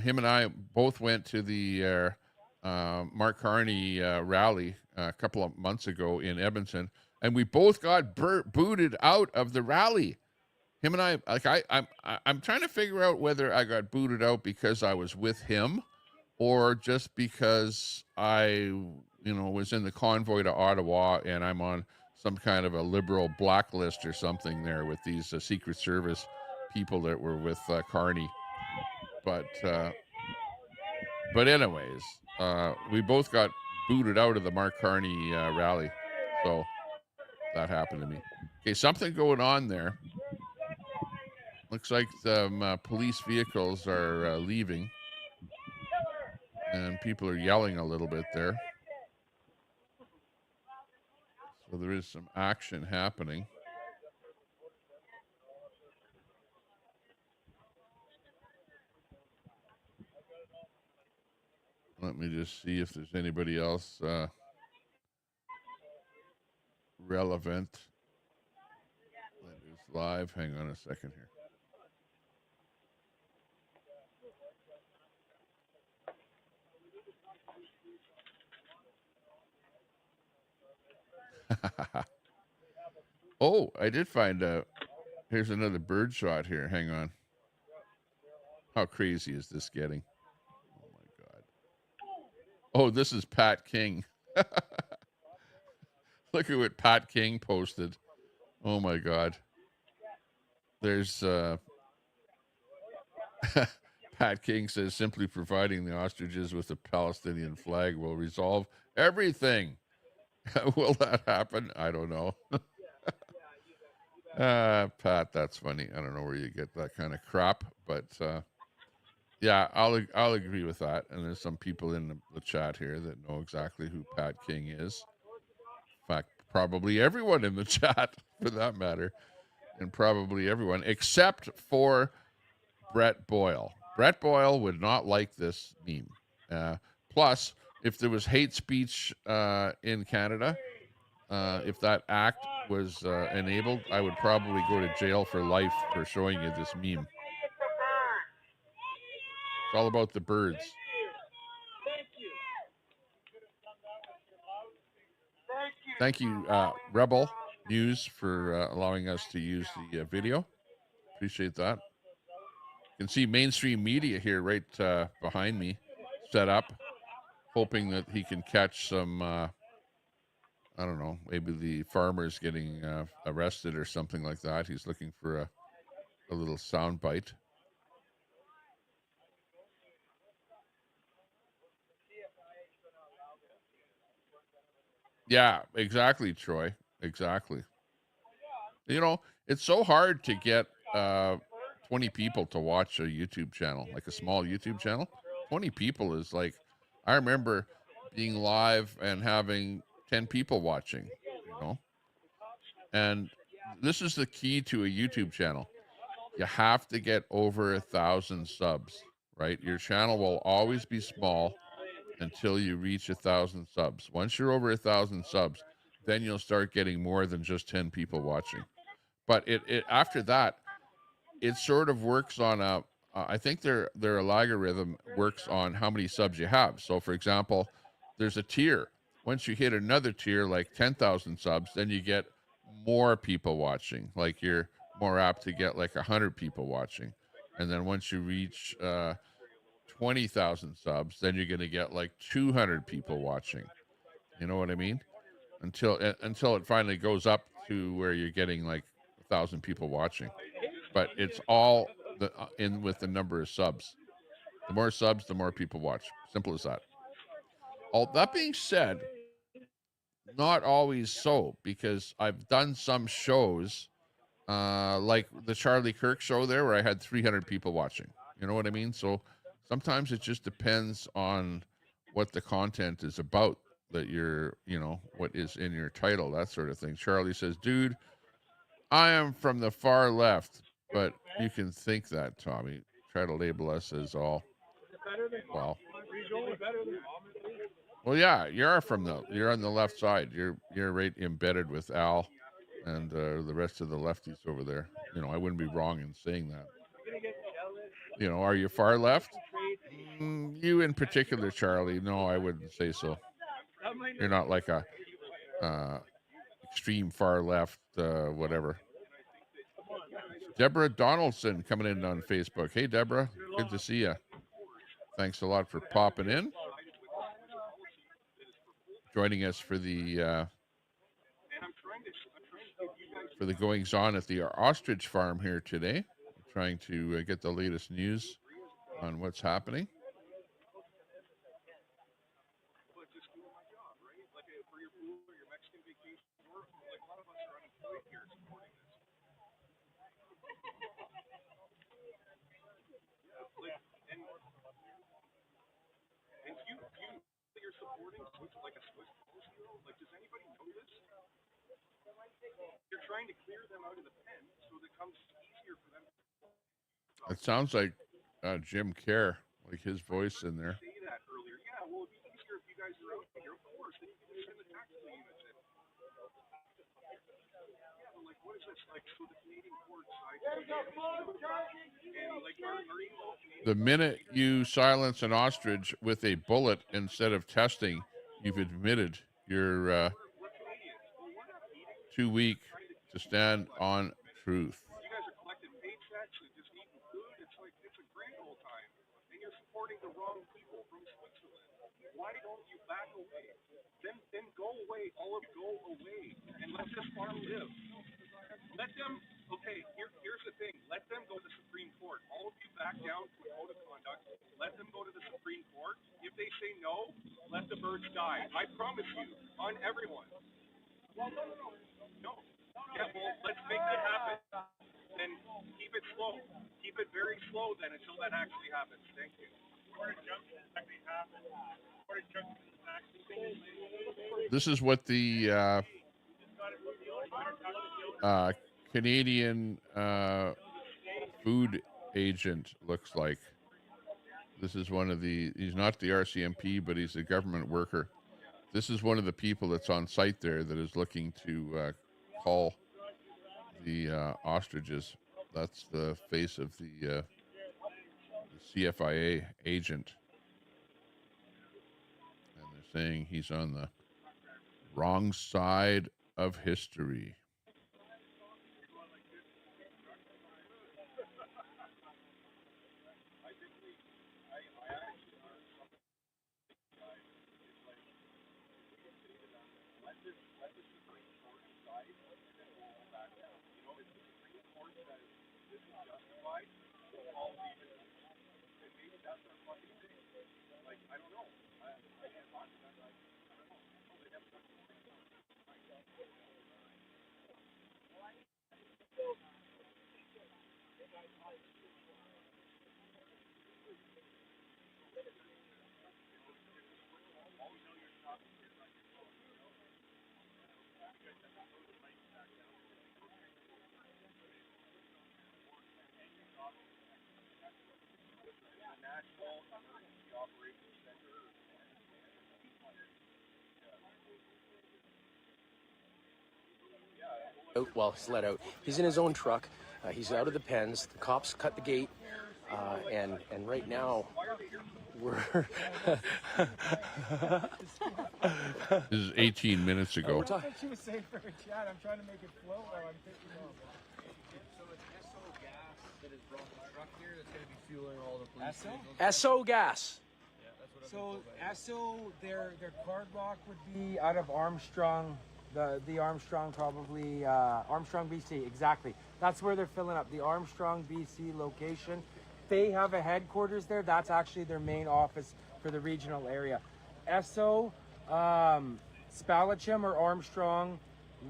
S2: Him and I both went to the Mark Carney rally a couple of months ago in Edmonton, and we both got booted out of the rally. Him and I, like, I'm trying to figure out whether I got booted out because I was with him, or just because I, was in the convoy to Ottawa and I'm on some kind of a liberal blacklist or something there with these Secret Service people that were with Carney. But anyways, we both got booted out of the Mark Carney rally. So that happened to me. Okay, something going on there. Looks like the police vehicles are leaving. And people are yelling a little bit there. So there is some action happening. Let me just see if there's anybody else relevant that is live. Hang on a second here. Oh, I did find here's another bird shot here. Hang on. How crazy is this getting? Oh my God. Oh, this is Pat King. Look at what Pat King posted. Oh my God. There's Pat King says simply providing the ostriches with a Palestinian flag will resolve everything. Will that happen? I don't know. Pat, that's funny. I don't know where you get that kind of crap, but yeah, I'll agree with that. And there's some people in the chat here that know exactly who Pat King is. In fact, probably everyone in the chat, for that matter, and probably everyone except for Brett Boyle. Brett Boyle would not like this meme. Plus, if there was hate speech in Canada, if that act was enabled, I would probably go to jail for life for showing you this meme. It's all about the birds. Thank you, Rebel News, for allowing us to use the video. Appreciate that. You can see mainstream media here right behind me, set up, hoping that he can catch some, I don't know, maybe the farmer's getting arrested or something like that. He's looking for a little sound bite. Yeah, exactly, Troy. Exactly. You know, it's so hard to get 20 people to watch a YouTube channel, like a small YouTube channel. 20 people is like, I remember being live and having 10 people watching, you know. And this is the key to a YouTube channel. You have to get over 1,000 subs, right? Your channel will always be small until you reach 1,000 subs. Once you're over 1,000 subs, then you'll start getting more than just 10 people watching. But it after that, it sort of works on a. I think their algorithm works on how many subs you have. So, for example, there's a tier. Once you hit another tier, like 10,000 subs, then you get more people watching. Like you're more apt to get like 100 people watching, and then once you reach 20,000 subs, then you're going to get like 200 people watching. You know what I mean? Until it finally goes up to where you're getting like 1,000 people watching. But it's all in with the number of subs. The more subs, the more people watch. Simple as that. All that being said, not always so, because I've done some shows like the Charlie Kirk show there where I had 300 people watching. You know what I mean? So sometimes it just depends on what the content is about, that you're, you know, what is in your title, that sort of thing. Charlie says, dude, I am from the far left, but you can think that, Tommy. Try to label us as all. Well, yeah, you're on the left side. You're right embedded with Al and the rest of the lefties over there. You know, I wouldn't be wrong in saying that. You know, are you far left? You in particular, Charlie. No, I wouldn't say so. You're not like a extreme far left, whatever. Deborah Donaldson coming in on Facebook. Hey, Deborah. Good to see you. Thanks a lot for popping in. Joining us for the goings on at the ostrich farm here today. We're trying to get the latest news on what's happening.
S14: Trying to clear them out of the pen so it becomes easier for them.
S2: It sounds like Jim Kerr, like his voice in there.
S14: Say that earlier. Yeah, well, it'd be easier if you guys are out here, of course. Then you can just send the tactical units in. Yeah, but like, what is this? Like, so the Canadian court side. And like, are you all Canadian?
S2: The minute you silence an ostrich with a bullet instead of testing, you've admitted you're too weak to stand on truth.
S21: You guys are collecting paychecks and just eating food. It's a grand old time, and you're supporting the wrong people from Switzerland. Why don't you back away? Then go away, all of go away, and let this farm live. Let them. Okay, here's the thing. Let them go to the Supreme Court. All of you back down to a code of conduct. Let them go to the Supreme Court. If they say no, let the birds die. I promise you, on everyone. Well, no. Yeah, well, let's make that happen. Then keep it slow. Keep it very slow then until that actually happens. Thank you.
S2: This is what the Canadian food agent looks like. This is one of he's not the RCMP, but he's a government worker. This is one of the people that's on site there that is looking to call the ostriches. That's the face of the CFIA agent. And they're saying he's on the wrong side of history.
S22: Well, he's let out. He's in his own truck. He's out of the pens. The cops cut the gate, and right now we're.
S2: This is 18 minutes ago.
S19: What she was saying for her chat, I'm trying to make it flow while I'm thinking of. So it's SO gas that is brought the truck here that's going to be fueling all the police vehicles.
S22: SO gas.
S19: So SO, their card block would be out of Armstrong. The Armstrong probably, Armstrong, BC, exactly. That's where they're filling up, the Armstrong, BC location. They have a headquarters there. That's actually their main office for the regional area. SO, Spalachim or Armstrong,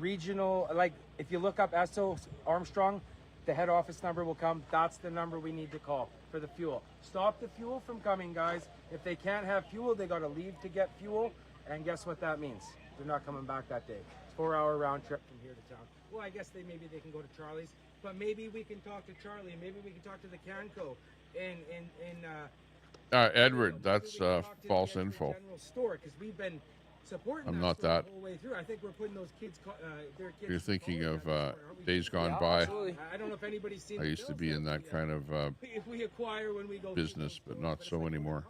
S19: regional, like if you look up SO Armstrong, the head office number will come. That's the number we need to call for the fuel. Stop the fuel from coming, guys. If they can't have fuel, they got to leave to get fuel. And guess what that means? They're not coming back that day. 4-hour round trip from here to town. Well, I guess maybe they can go to Charlie's, but maybe we can talk to Charlie, and maybe we can talk to the Canco
S2: Edward, that's false info.
S19: General store, because we've been supporting.
S2: I'm not that.
S19: The whole way through. I think we're putting those kids. Their kids.
S2: You're thinking of days gone by.
S19: Absolutely. I don't know if anybody's seen.
S2: I used to be in that kind of
S19: if we acquire when we go
S2: business, but not so anymore.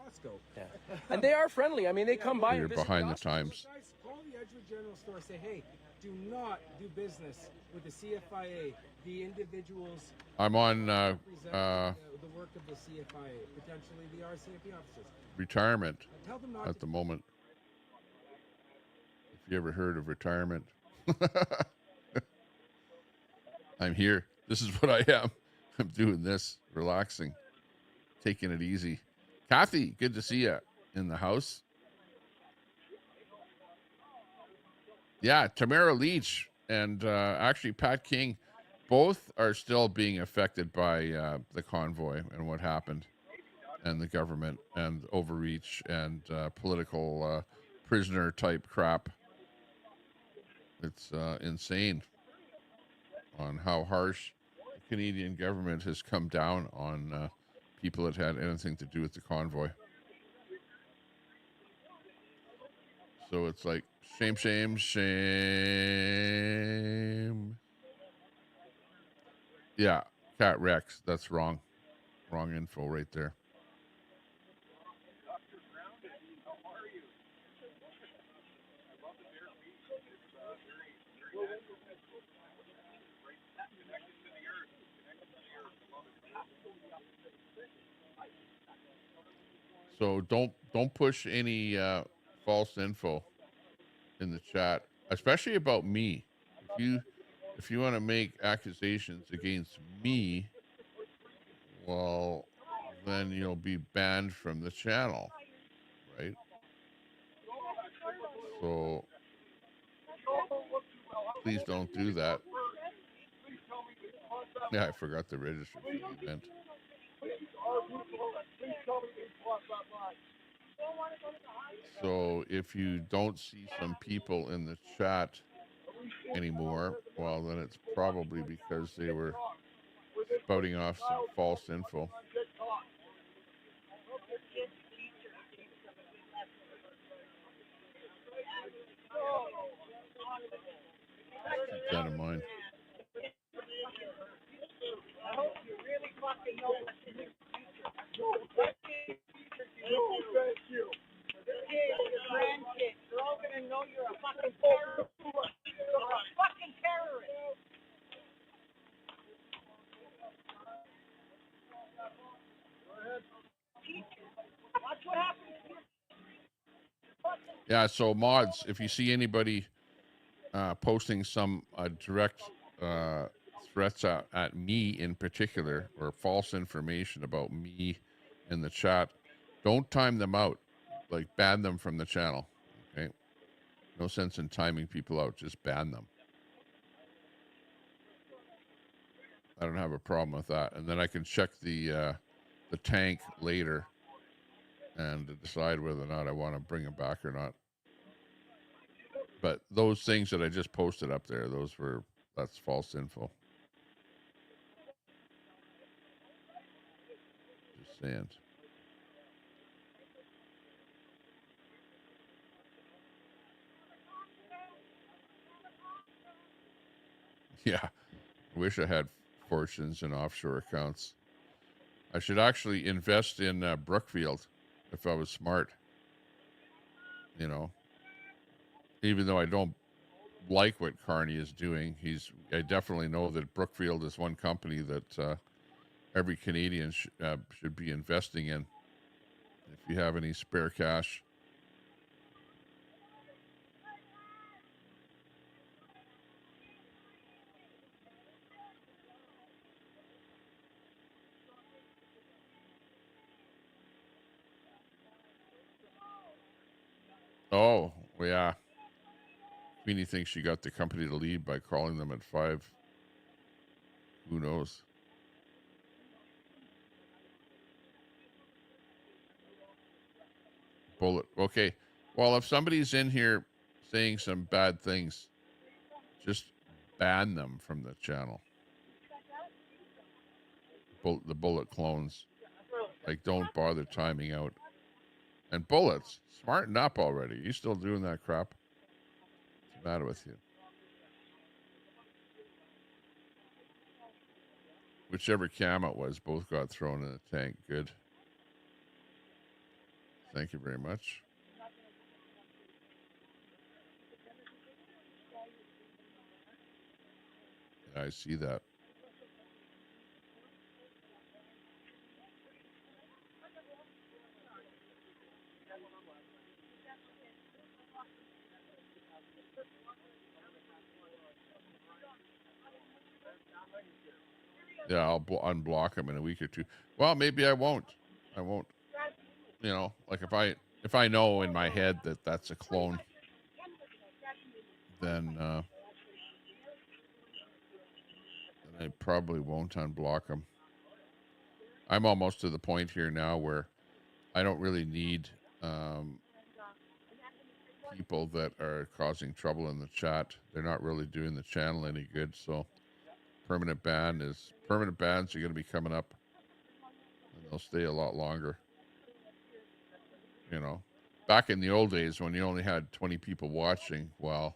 S19: Yeah. And they are friendly. I mean, they come by.
S2: You're behind the times.
S19: Guys, call the Edgewood General Store. Say, hey, do not do business with the CFIA. The individuals.
S2: I'm on
S19: the work of the CFIA, potentially the RCMP officers.
S2: Retirement
S19: Tell them not
S2: at the moment. If you ever heard of retirement, I'm here. This is what I am. I'm doing this, relaxing, taking it easy. Kathy, good to see you in the house. Yeah, Tamara Leach and actually Pat King, both are still being affected by the convoy and what happened, and the government and overreach and political prisoner type crap. It's insane on how harsh the Canadian government has come down on people that had anything to do with the convoy. So it's like shame, shame, shame. Yeah, Cat Rex, that's wrong. Wrong info right there. So don't push any false info in the chat, especially about me. If you want to make accusations against me, well, then you'll be banned from the channel, right? So please don't do that. Yeah, I forgot to register for the event. So if you don't see some people in the chat anymore, well, then it's probably because they were spouting off some false info. Keep that in mind.
S4: I hope you really fucking know what to do. You. Your kids, your grandkids, they're all gonna know you're a fucking terrorist. You're a fucking terrorist. Watch what happens.
S2: Yeah, so mods, if you see anybody posting some direct threats at me in particular, or false information about me in the chat, don't time them out. Like, ban them from the channel. Okay, no sense in timing people out. Just ban them. I don't have a problem with that, and then I can check the tank later and decide whether or not I want to bring them back or not. But those things that I just posted up there, that's false info. Just saying. Yeah, I wish I had fortunes in offshore accounts. I should actually invest in Brookfield if I was smart. You know, even though I don't like what Carney is doing, I definitely know that Brookfield is one company that every Canadian should be investing in. If you have any spare cash. Oh, well, yeah. Queenie thinks she got the company to lead by calling them at 5. Who knows? Bullet. Okay. Well, if somebody's in here saying some bad things, just ban them from the channel. The bullet clones. Like, don't bother timing out. And bullets, smarten up already. You still doing that crap? What's the matter with you? Whichever cam it was, both got thrown in the tank. Good. Thank you very much. Yeah, I see that. Yeah, I'll unblock him in a week or two. Well, maybe I won't. I won't. You know, like if I know in my head that that's a clone, then I probably won't unblock him. I'm almost to the point here now where I don't really need people that are causing trouble in the chat. They're not really doing the channel any good. So permanent bans are going to be coming up, and they'll stay a lot longer. You know, back in the old days when you only had 20 people watching, well,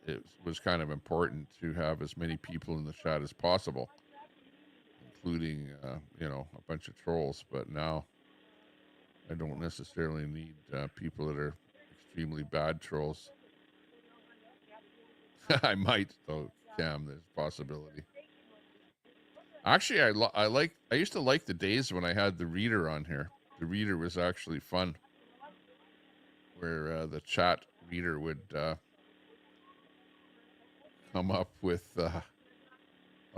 S2: it was kind of important to have as many people in the chat as possible, including, you know, a bunch of trolls. But now I don't necessarily need people that are extremely bad trolls. I might, though, Cam, there's a possibility. Actually, I used to like the days when I had the reader on here. The reader was actually fun, where the chat reader would come up with a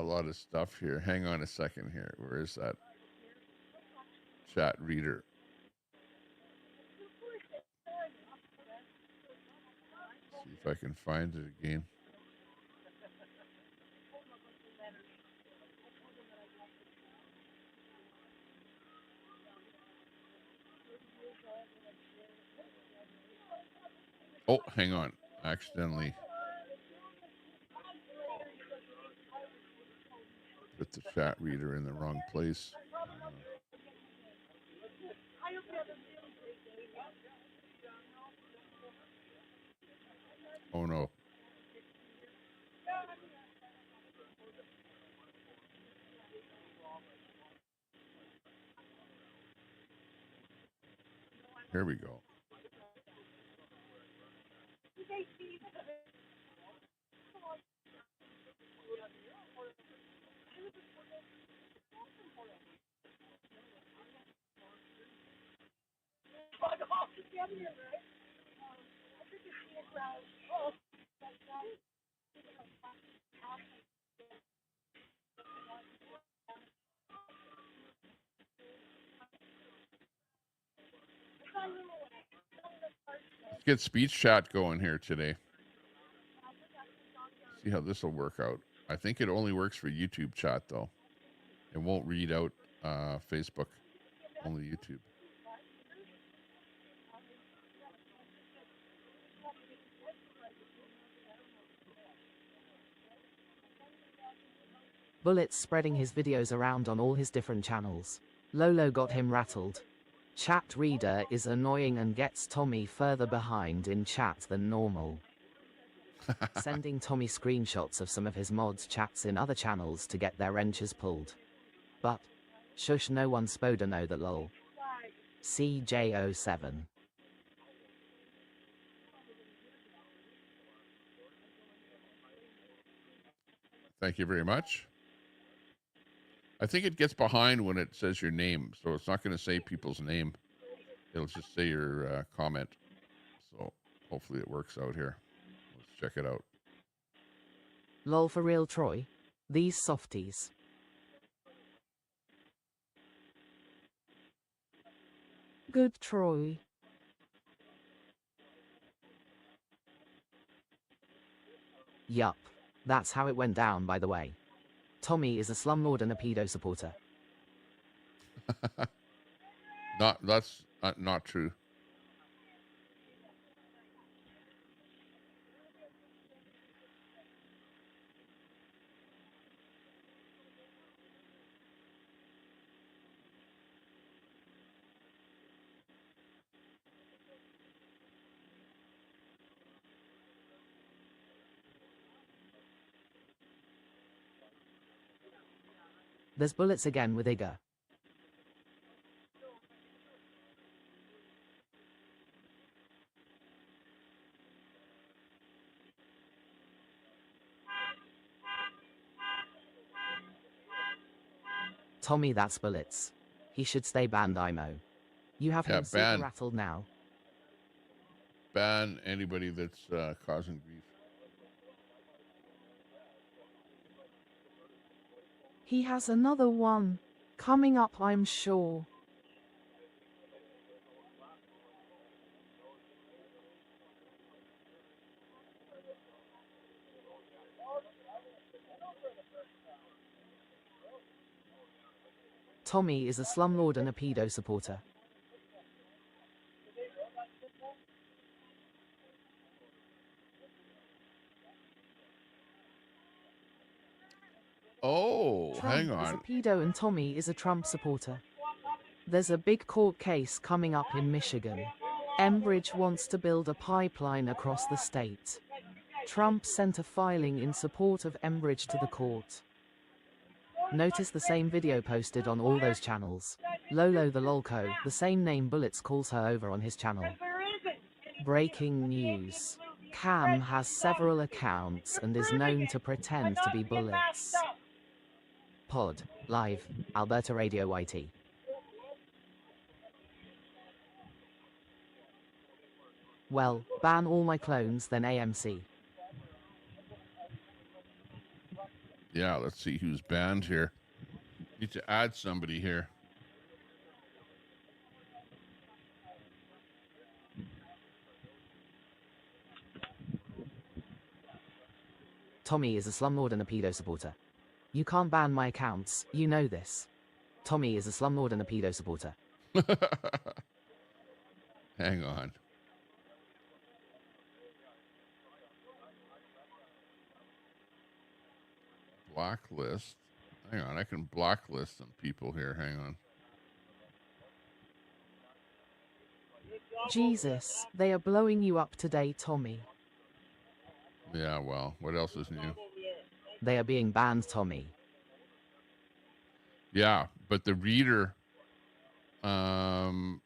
S2: lot of stuff here. Hang on a second here. Where is that chat reader? See if I can find it again. Oh, hang on. I accidentally put the chat reader in the wrong place. Oh no. Here we go. Let's get speech chat going here today. See how this will work out. I think it only works for YouTube chat though. It won't read out Facebook, only YouTube.
S1: Bullets spreading his videos around on all his different channels. Lolo got him rattled. Chat reader is annoying and gets Tommy further behind in chat than normal. Sending Tommy screenshots of some of his mods' chats in other channels to get their wrenches pulled. But, shush, no one spoda know that lol. CJ07.
S2: Thank you very much. I think it gets behind when it says your name, so it's not going to say people's name. It'll just say your comment. So hopefully it works out here. Let's check it out.
S1: Lol for real, Troy. These softies. Good Troy. Yup. That's how it went down, by the way. Tommy is a slumlord and a pedo supporter.
S2: That's not true.
S1: There's bullets again with Igor. Tommy, that's bullets. He should stay banned, IMO. You have him super rattled now.
S2: Ban anybody that's causing grief.
S1: He has another one coming up, I'm sure. Tommy is a slumlord and a pedo supporter.
S2: Oh,
S1: Trump
S2: hang on.
S1: is a pedo and Tommy is a Trump supporter. There's a big court case coming up in Michigan. Enbridge wants to build a pipeline across the state. Trump sent a filing in support of Enbridge to the court. Notice the same video posted on all those channels. Lolo the Lolco, the same name Bullets calls her over on his channel. Breaking news. Cam has several accounts and is known to pretend to be Bullets. Pod, live, Alberta Radio YT. Well, ban all my clones then AMC.
S2: Yeah, let's see who's banned here. Need to add somebody here.
S1: Tommy is a slumlord and a pedo supporter. You can't ban my accounts, you know this. Tommy is a slumlord and a pedo supporter.
S2: Hang on. Blacklist. Hang on, I can blacklist some people here. Hang on.
S1: Jesus, they are blowing you up today, Tommy.
S2: Yeah, well, what else is new?
S1: They are being banned, Tommy.
S2: Yeah, but the reader, oh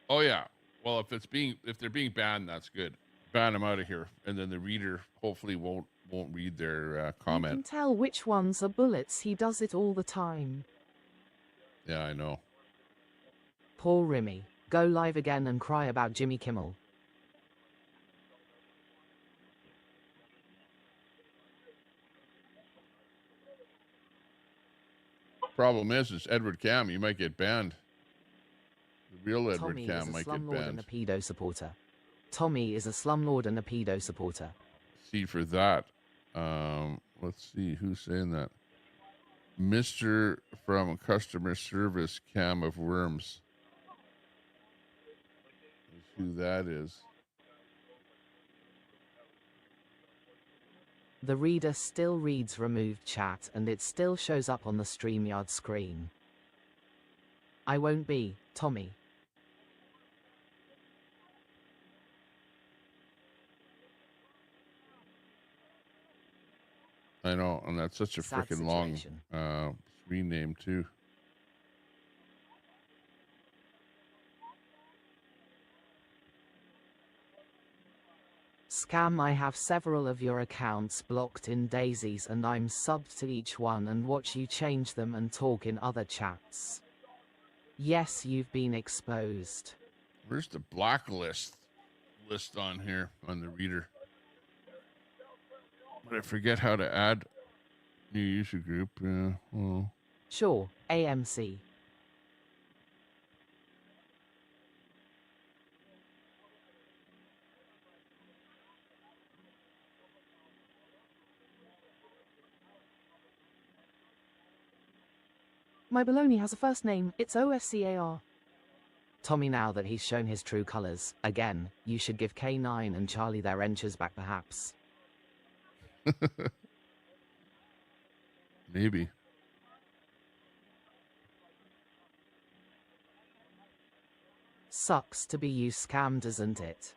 S2: yeah. Well, if they're being banned, that's good. Ban them out of here, and then the reader hopefully won't read their comment.
S1: You can tell which ones are bullets. He does it all the time.
S2: Yeah, I know.
S1: Poor Remy. Go live again and cry about Jimmy Kimmel.
S2: Problem is Edward Cam. You might get banned. The real Edward
S1: Tommy
S2: Cam
S1: is a
S2: might get
S1: slumlord
S2: banned.
S1: and a pedo supporter. Tommy is a slumlord and a pedo supporter.
S2: See for that. Let's see who's saying that. Mr. from customer service Cam of Worms. Is who that is.
S1: The reader still reads removed chat and it still shows up on the StreamYard screen. I won't be, Tommy.
S2: I know, and that's such a freaking long screen name too.
S1: Scam, I have several of your accounts blocked in daisies and I'm subbed to each one and watch you change them and talk in other chats. Yes, you've been exposed.
S2: Where's the blacklist list on here on the reader? But I forget how to add new user group. Yeah, well.
S1: Sure, AMC. My baloney has a first name, it's OSCAR. Tommy, now that he's shown his true colors, again, you should give K9 and Charlie their wrenches back perhaps.
S2: Maybe.
S1: Sucks to be you scammed, doesn't it?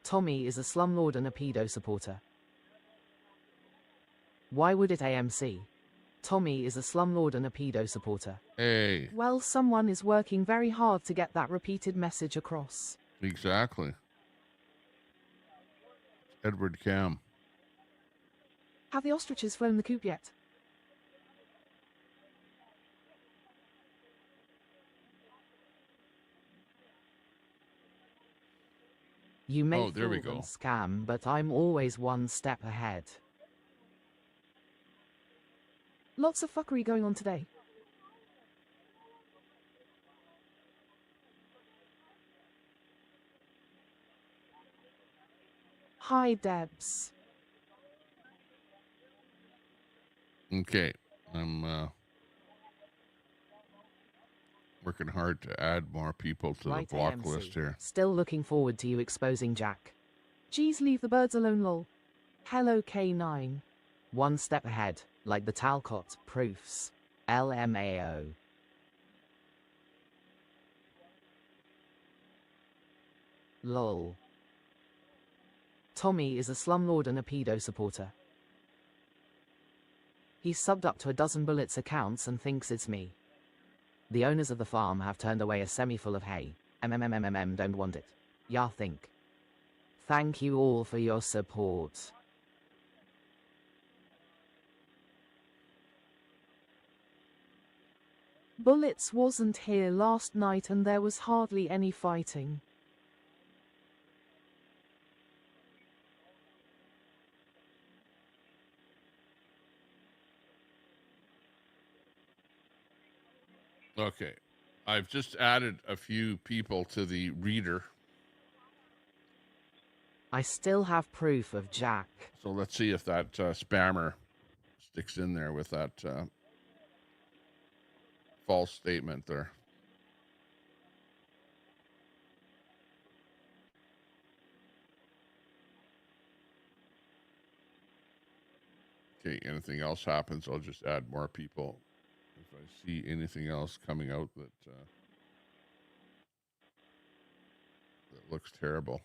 S1: Tommy is a slumlord and a pedo supporter. Why would it AMC? Tommy is a slumlord and a pedo supporter.
S2: Hey.
S1: Well, someone is working very hard to get that repeated message across.
S2: Exactly. Edward Cam.
S1: Have the ostriches flown the coop yet? You may
S2: there we
S1: fool
S2: go.
S1: and scam, but I'm always one step ahead. Lots of fuckery going on today. Hi, Debs.
S2: Okay, I'm working hard to add more people to
S1: Right,
S2: the block
S1: AMC.
S2: list here.
S1: Still looking forward to you exposing Jack. Geez, leave the birds alone, lol. Hello, K9. One step ahead, like the Talcott proofs. LMAO. Lol. Tommy is a slumlord and a pedo supporter. He's subbed up to a dozen bullets accounts and thinks it's me. The owners of the farm have turned away a semi full of hay. Don't want it. Ya think. Thank you all for your support. Bullets wasn't here last night and there was hardly any fighting.
S2: Okay. I've just added a few people to the reader.
S1: I still have proof of Jack.
S2: So let's see if that spammer sticks in there with that false statement there. Okay, anything else happens, I'll just add more people. If I see anything else coming out that looks terrible.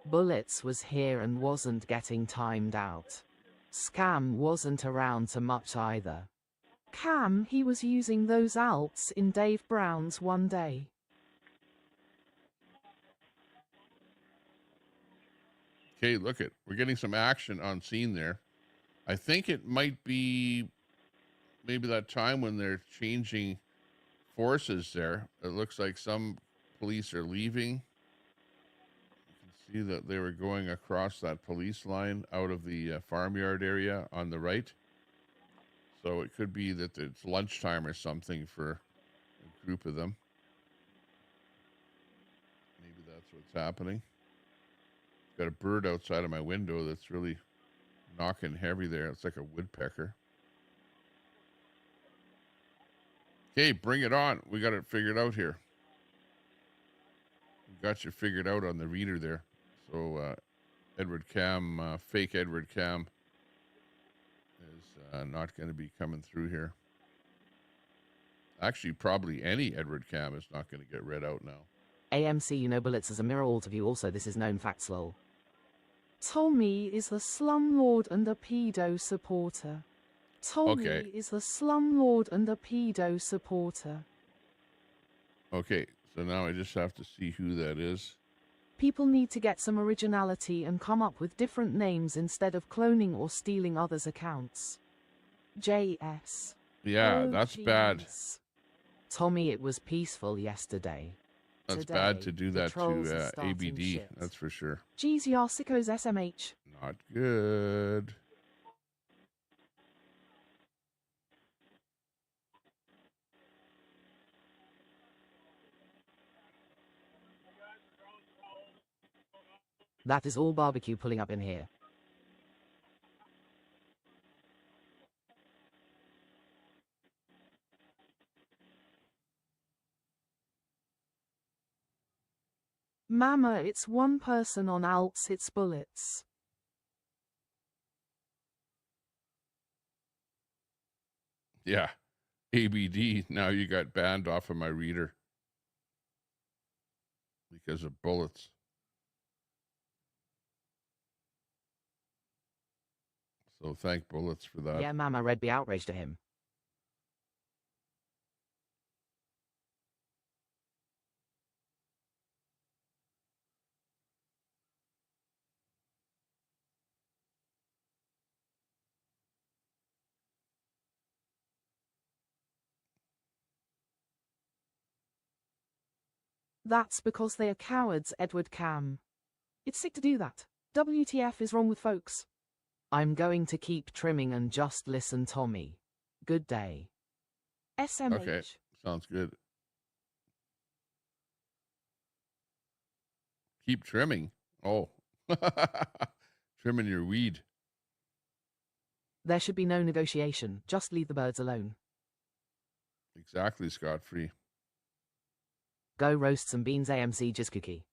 S1: Bullets was here and wasn't getting timed out. Scam wasn't around to much either. Cam, he was using those alts in Dave Brown's one day.
S2: Okay, look it. We're getting some action on scene there. I think it might be maybe that time when they're changing forces there. It looks like some police are leaving. You can see that they were going across that police line out of the farmyard area on the right. So it could be that it's lunchtime or something for a group of them. Maybe that's what's happening. Got a bird outside of my window that's really knocking heavy there. It's like a woodpecker. Okay, bring it on. We got it figured out here. We got you figured out on the reader there. So Edward Cam, fake Edward Cam is not going to be coming through here. Actually, probably any Edward Cam is not going to get read out now.
S1: AMC, you know bullets as a mirror alt of you also, this is known facts lol. Tommy is a slumlord and a pedo supporter. Tommy is a slumlord and a pedo supporter.
S2: Okay, so now I just have to see who that is.
S1: People need to get some originality and come up with different names instead of cloning or stealing others' accounts. JS.
S2: Yeah, that's bad.
S1: Tommy, it was peaceful yesterday.
S2: That's
S1: Today,
S2: bad to do that to ABD,
S1: shit.
S2: that's for sure.
S1: Jeez, Yarsicos SMH.
S2: Not good.
S1: That is all barbecue pulling up in here. Mama, it's one person on alts, it's bullets.
S2: Yeah, ABD, now you got banned off of my reader because of bullets. So thank bullets for that.
S1: Yeah, Mama, Red be outraged to him. That's because they are cowards, Edward Cam. It's sick to do that. WTF is wrong with folks. I'm going to keep trimming and just listen, Tommy. Good day. SMH.
S2: Okay, sounds good. Keep trimming. Oh, trimming your weed.
S1: There should be no negotiation. Just leave the birds alone.
S2: Exactly, Scott-free.
S1: Go roast some beans, AMC just cookie.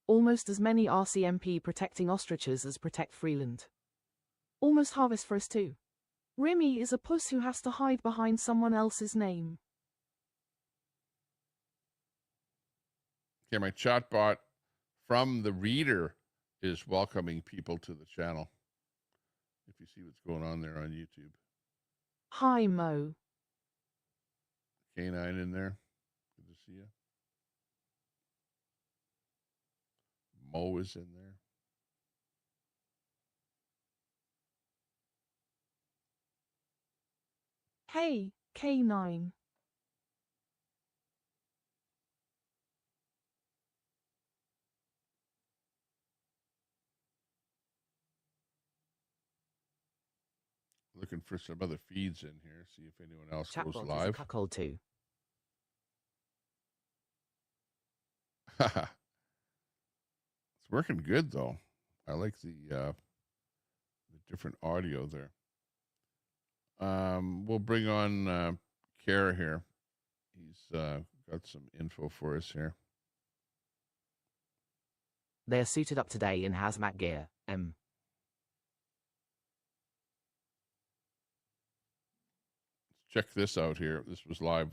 S1: Almost as many RCMP protecting ostriches as protect Freeland. Almost harvest for us too. Remy is a puss who has to hide behind someone else's name.
S2: Okay, my chat bot from the reader is welcoming people to the channel. If you see what's going on there on YouTube.
S1: Hi, Mo.
S2: K9 in there. Good to see you. Mo is in there.
S1: Hey, K9.
S2: Looking for some other feeds in here. See if anyone else goes
S1: Chatbot
S2: live.
S1: is a cuckold too.
S2: It's working good though. I like the different audio there. We'll bring on Kara here. He's got some info for us here.
S1: They are suited up today in hazmat gear.
S2: Check this out here. This was live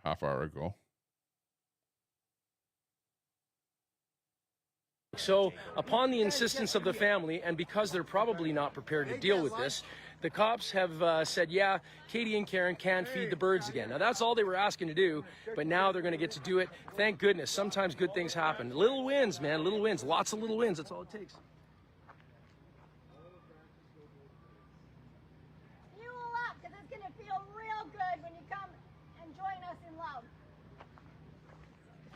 S2: half hour ago.
S22: So, upon the insistence of the family, and because they're probably not prepared to deal with this, the cops have said, yeah, Katie and Karen can feed the birds again. Now, that's all they were asking to do, but now they're going to get to do it. Thank goodness. Sometimes good things happen. Little wins, man, little wins. Lots of little wins. That's all it takes.
S3: Fuel up, because it's going to feel real good when you come and join us in love.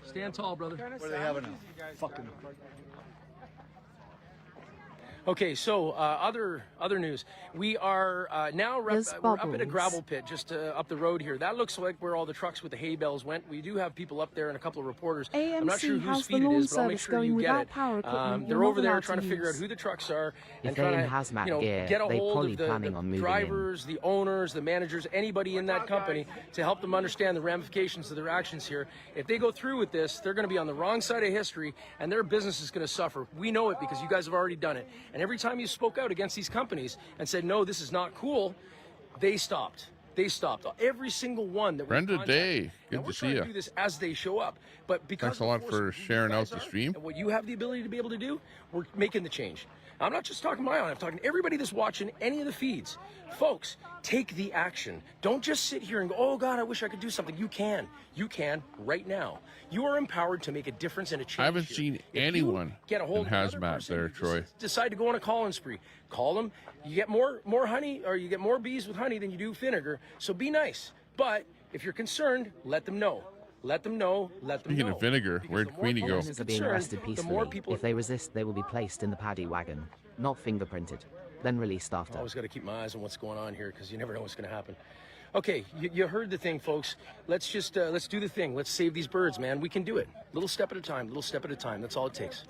S22: Stand tall, brother.
S13: What are they having a fucking...
S22: Okay, so other news. We are now we're up at a gravel pit just up the road here. That looks like where all the trucks with the hay bales went. We do have people up there and a couple of reporters. I'm not sure whose feed it is, but I'll make sure you get it. They're over there trying to figure out who the trucks are and trying to get a hold of the drivers, the owners, the managers, anybody in that company to help them understand the ramifications of their actions here. If they go through with this, they're going to be on the wrong side of history and their business is going to suffer. We know it because you guys have already done it. And every time you spoke out against these companies and said, no, this is not cool, they stopped. They stopped. Every single one that we
S2: Brenda Day, good to see you.
S22: do this as they show up. But because
S2: thanks a lot for sharing out the stream.
S22: And what you have the ability to be able to do, we're making the change. I'm not just talking my own, I'm talking to everybody that's watching any of the feeds. Folks, take the action. Don't just sit here and go, oh God, I wish I could do something. You can. You can right now. You are empowered to make a difference and a change.
S2: I haven't seen anyone
S22: get a hold
S2: in hazmat there, Troy.
S22: Decide to go on a calling spree. Call them. You get more honey, or you get more bees with honey than you do vinegar. So be nice. But if you're concerned, let them know. Let them know. Let them know.
S2: Speaking of vinegar, where'd Queenie go?
S1: Are being arrested peacefully. If they resist, they will be placed in the paddy wagon, not fingerprinted, then released after.
S22: I always got to keep my eyes on what's going on here because you never know what's going to happen. Okay, you heard the thing, folks. Let's just let's do the thing. Let's save these birds, man. We can do it. Little step at a time. Little step at a time. That's all it takes.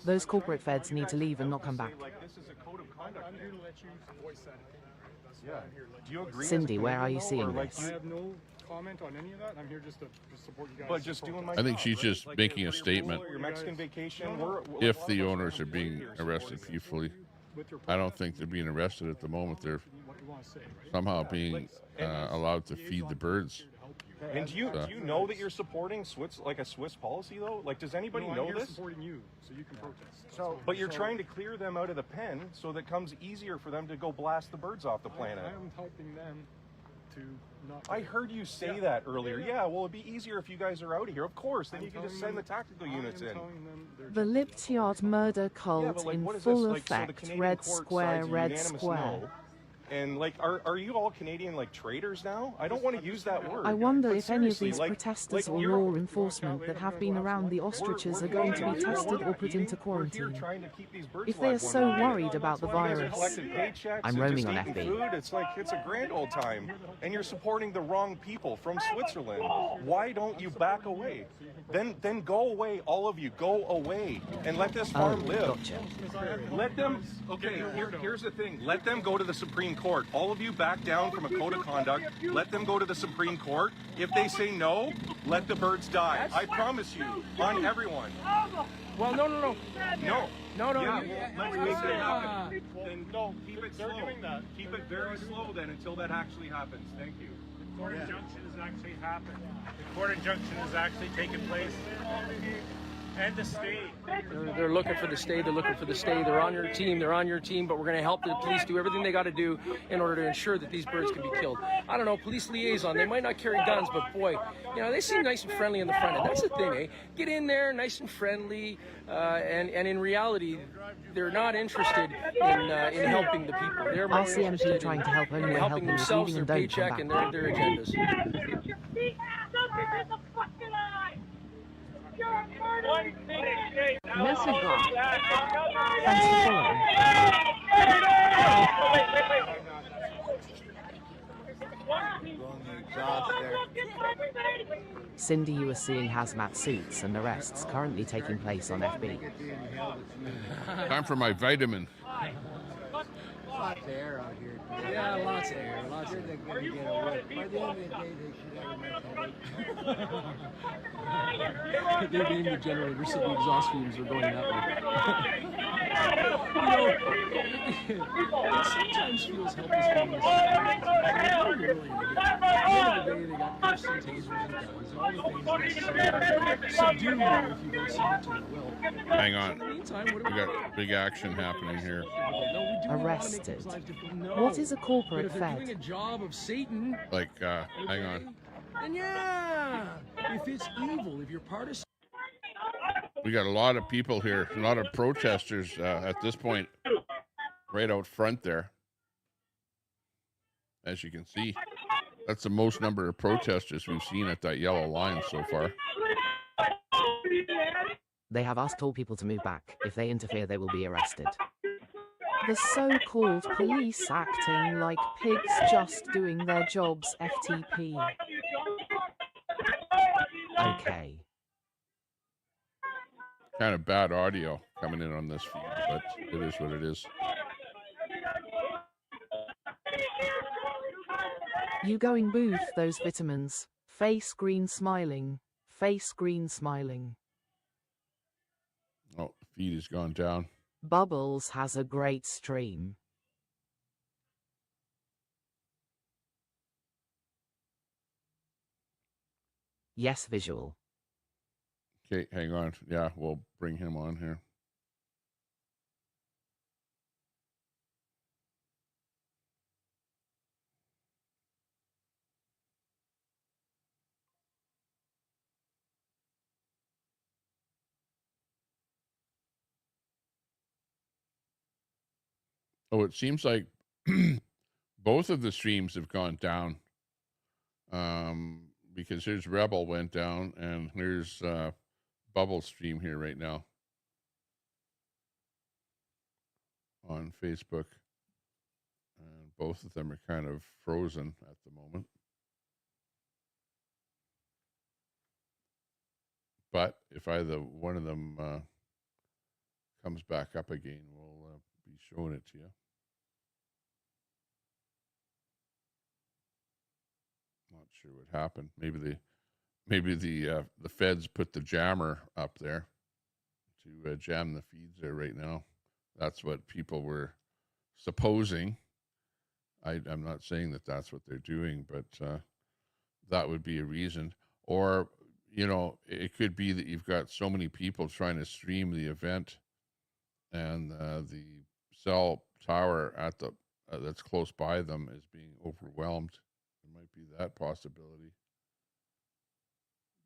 S1: Those corporate feds need to leave and not come back.
S14: Do you agree?
S1: Cindy, where are you seeing this?
S7: I have no comment on any of that. I'm here just to support you guys.
S14: But just doing my
S2: I think she's just making a statement.
S14: Your Mexican vacation.
S2: If the owners are being arrested peacefully, I don't think they're being arrested at the moment. They're somehow being allowed to feed the birds.
S14: And do you know that you're supporting a Swiss policy though? Like, does anybody know this?
S7: I'm supporting you, so you can protest.
S14: But you're trying to clear them out of the pen so that it comes easier for them to go blast the birds off the planet.
S7: I am helping them to not.
S14: I heard you say that earlier. Yeah, well, it'd be easier if you guys are out of here. Of course, then you can just send the tactical units in.
S1: The Liptiard murder cult in full effect. Red square, red square.
S14: And like, are you all Canadian like traitors now? I don't want to use that word.
S1: I wonder if any of these protesters or law enforcement that have been around the ostriches are going to be tested or put into quarantine. If they are so worried about the virus, I'm roaming on FB.
S14: It's like, it's a grand old time, and you're supporting the wrong people from Switzerland. Why don't you back away? Then go away, all of you, go away, and let this farm live.
S1: Gotcha.
S14: Let them, okay, here's the thing, let them go to the Supreme Court. All of you back down from a code of conduct, let them go to the Supreme Court. If they say no, let the birds die. I promise you, on everyone.
S22: Well, no.
S14: No.
S22: Yeah,
S14: let's make that happen. Then keep it slow. Keep it very slow then until that actually happens. Thank you.
S13: Court injunction has actually happened. The court injunction has actually taken place. And the stay.
S22: They're looking for the stay. They're looking for the stay. They're on your team. They're on your team. But we're going to help the police do everything they got to do in order to ensure that these birds can be killed. I don't know, police liaison. They might not carry guns, but boy, you know, they seem nice and friendly in the front end. That's the thing, eh? Get in there, nice and friendly, and in reality, they're not interested in helping the people. They're more interested
S1: trying to help
S22: in helping themselves, their paycheck, and their agendas.
S1: Message off. Cindy, you are seeing hazmat suits and arrests currently taking place on FB.
S2: Time for my vitamin.
S6: Lots of air out here.
S15: Yeah, lots of air. Lots of air.
S6: By the end of the day, they should have enough.
S15: They're being the generator, so the exhaust fumes are going that way. You know, it sometimes feels helpless being this. At the end of the day, they got cuffs and tasers and guns and all the things necessary to subdue you if you don't submit to their will.
S2: Hang on. We got big action happening here.
S1: Arrested. What is a corporate
S15: but if they're doing a job of Satan,
S2: like, hang on.
S15: then yeah, if it's evil, if you're part of.
S2: We got a lot of people here, a lot of protesters at this point, right out front there. As you can see, that's the most number of protesters we've seen at that yellow line so far.
S1: They have asked all people to move back. If they interfere, they will be arrested. The so-called police acting like pigs just doing their jobs, FTP. Okay.
S2: Kind of bad audio coming in on this feed, but it is what it is.
S1: You going booth those vitamins. Face green smiling. Face green smiling.
S2: Oh, the feed has gone down.
S1: Bubbles has a great stream. Yes, visual.
S2: Okay, hang on. Yeah, we'll bring him on here. Oh, it seems like both of the streams have gone down. Because here's Rebel went down, and here's Bubble stream here right now on Facebook. And both of them are kind of frozen at the moment. But if either one of them comes back up again, we'll be showing it to you. Not sure what happened. Maybe the feds put the jammer up there to jam the feeds there right now. That's what people were supposing. I'm not saying that that's what they're doing, but that would be a reason. Or, you know, it could be that you've got so many people trying to stream the event, and the cell tower at the that's close by them is being overwhelmed. There might be that possibility.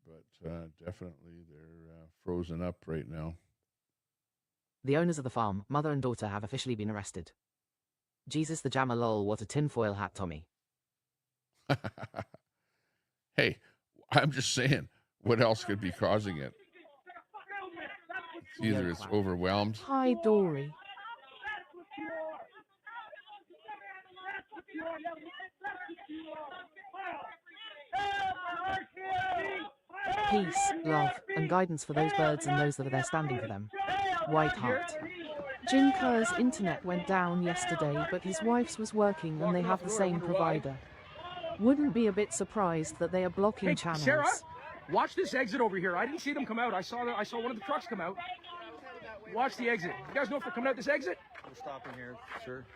S2: But definitely they're frozen up right now.
S1: The owners of the farm, mother and daughter, have officially been arrested. Jesus the Jammer lol, what a tinfoil hat, Tommy.
S2: Hey, I'm just saying, what else could be causing it? It's either it's overwhelmed.
S1: Hi, Dory. Peace, love, and guidance for those birds and those that are there standing for them. White Heart. Jin Kerr's internet went down yesterday, but his wife's was working and they have the same provider. Wouldn't be a bit surprised that they are blocking channels.
S22: Sarah, watch this exit over here. I didn't see them come out. I saw one of the trucks come out. Watch the exit. You guys know if they're coming out this exit?
S17: We're stopping here, sure.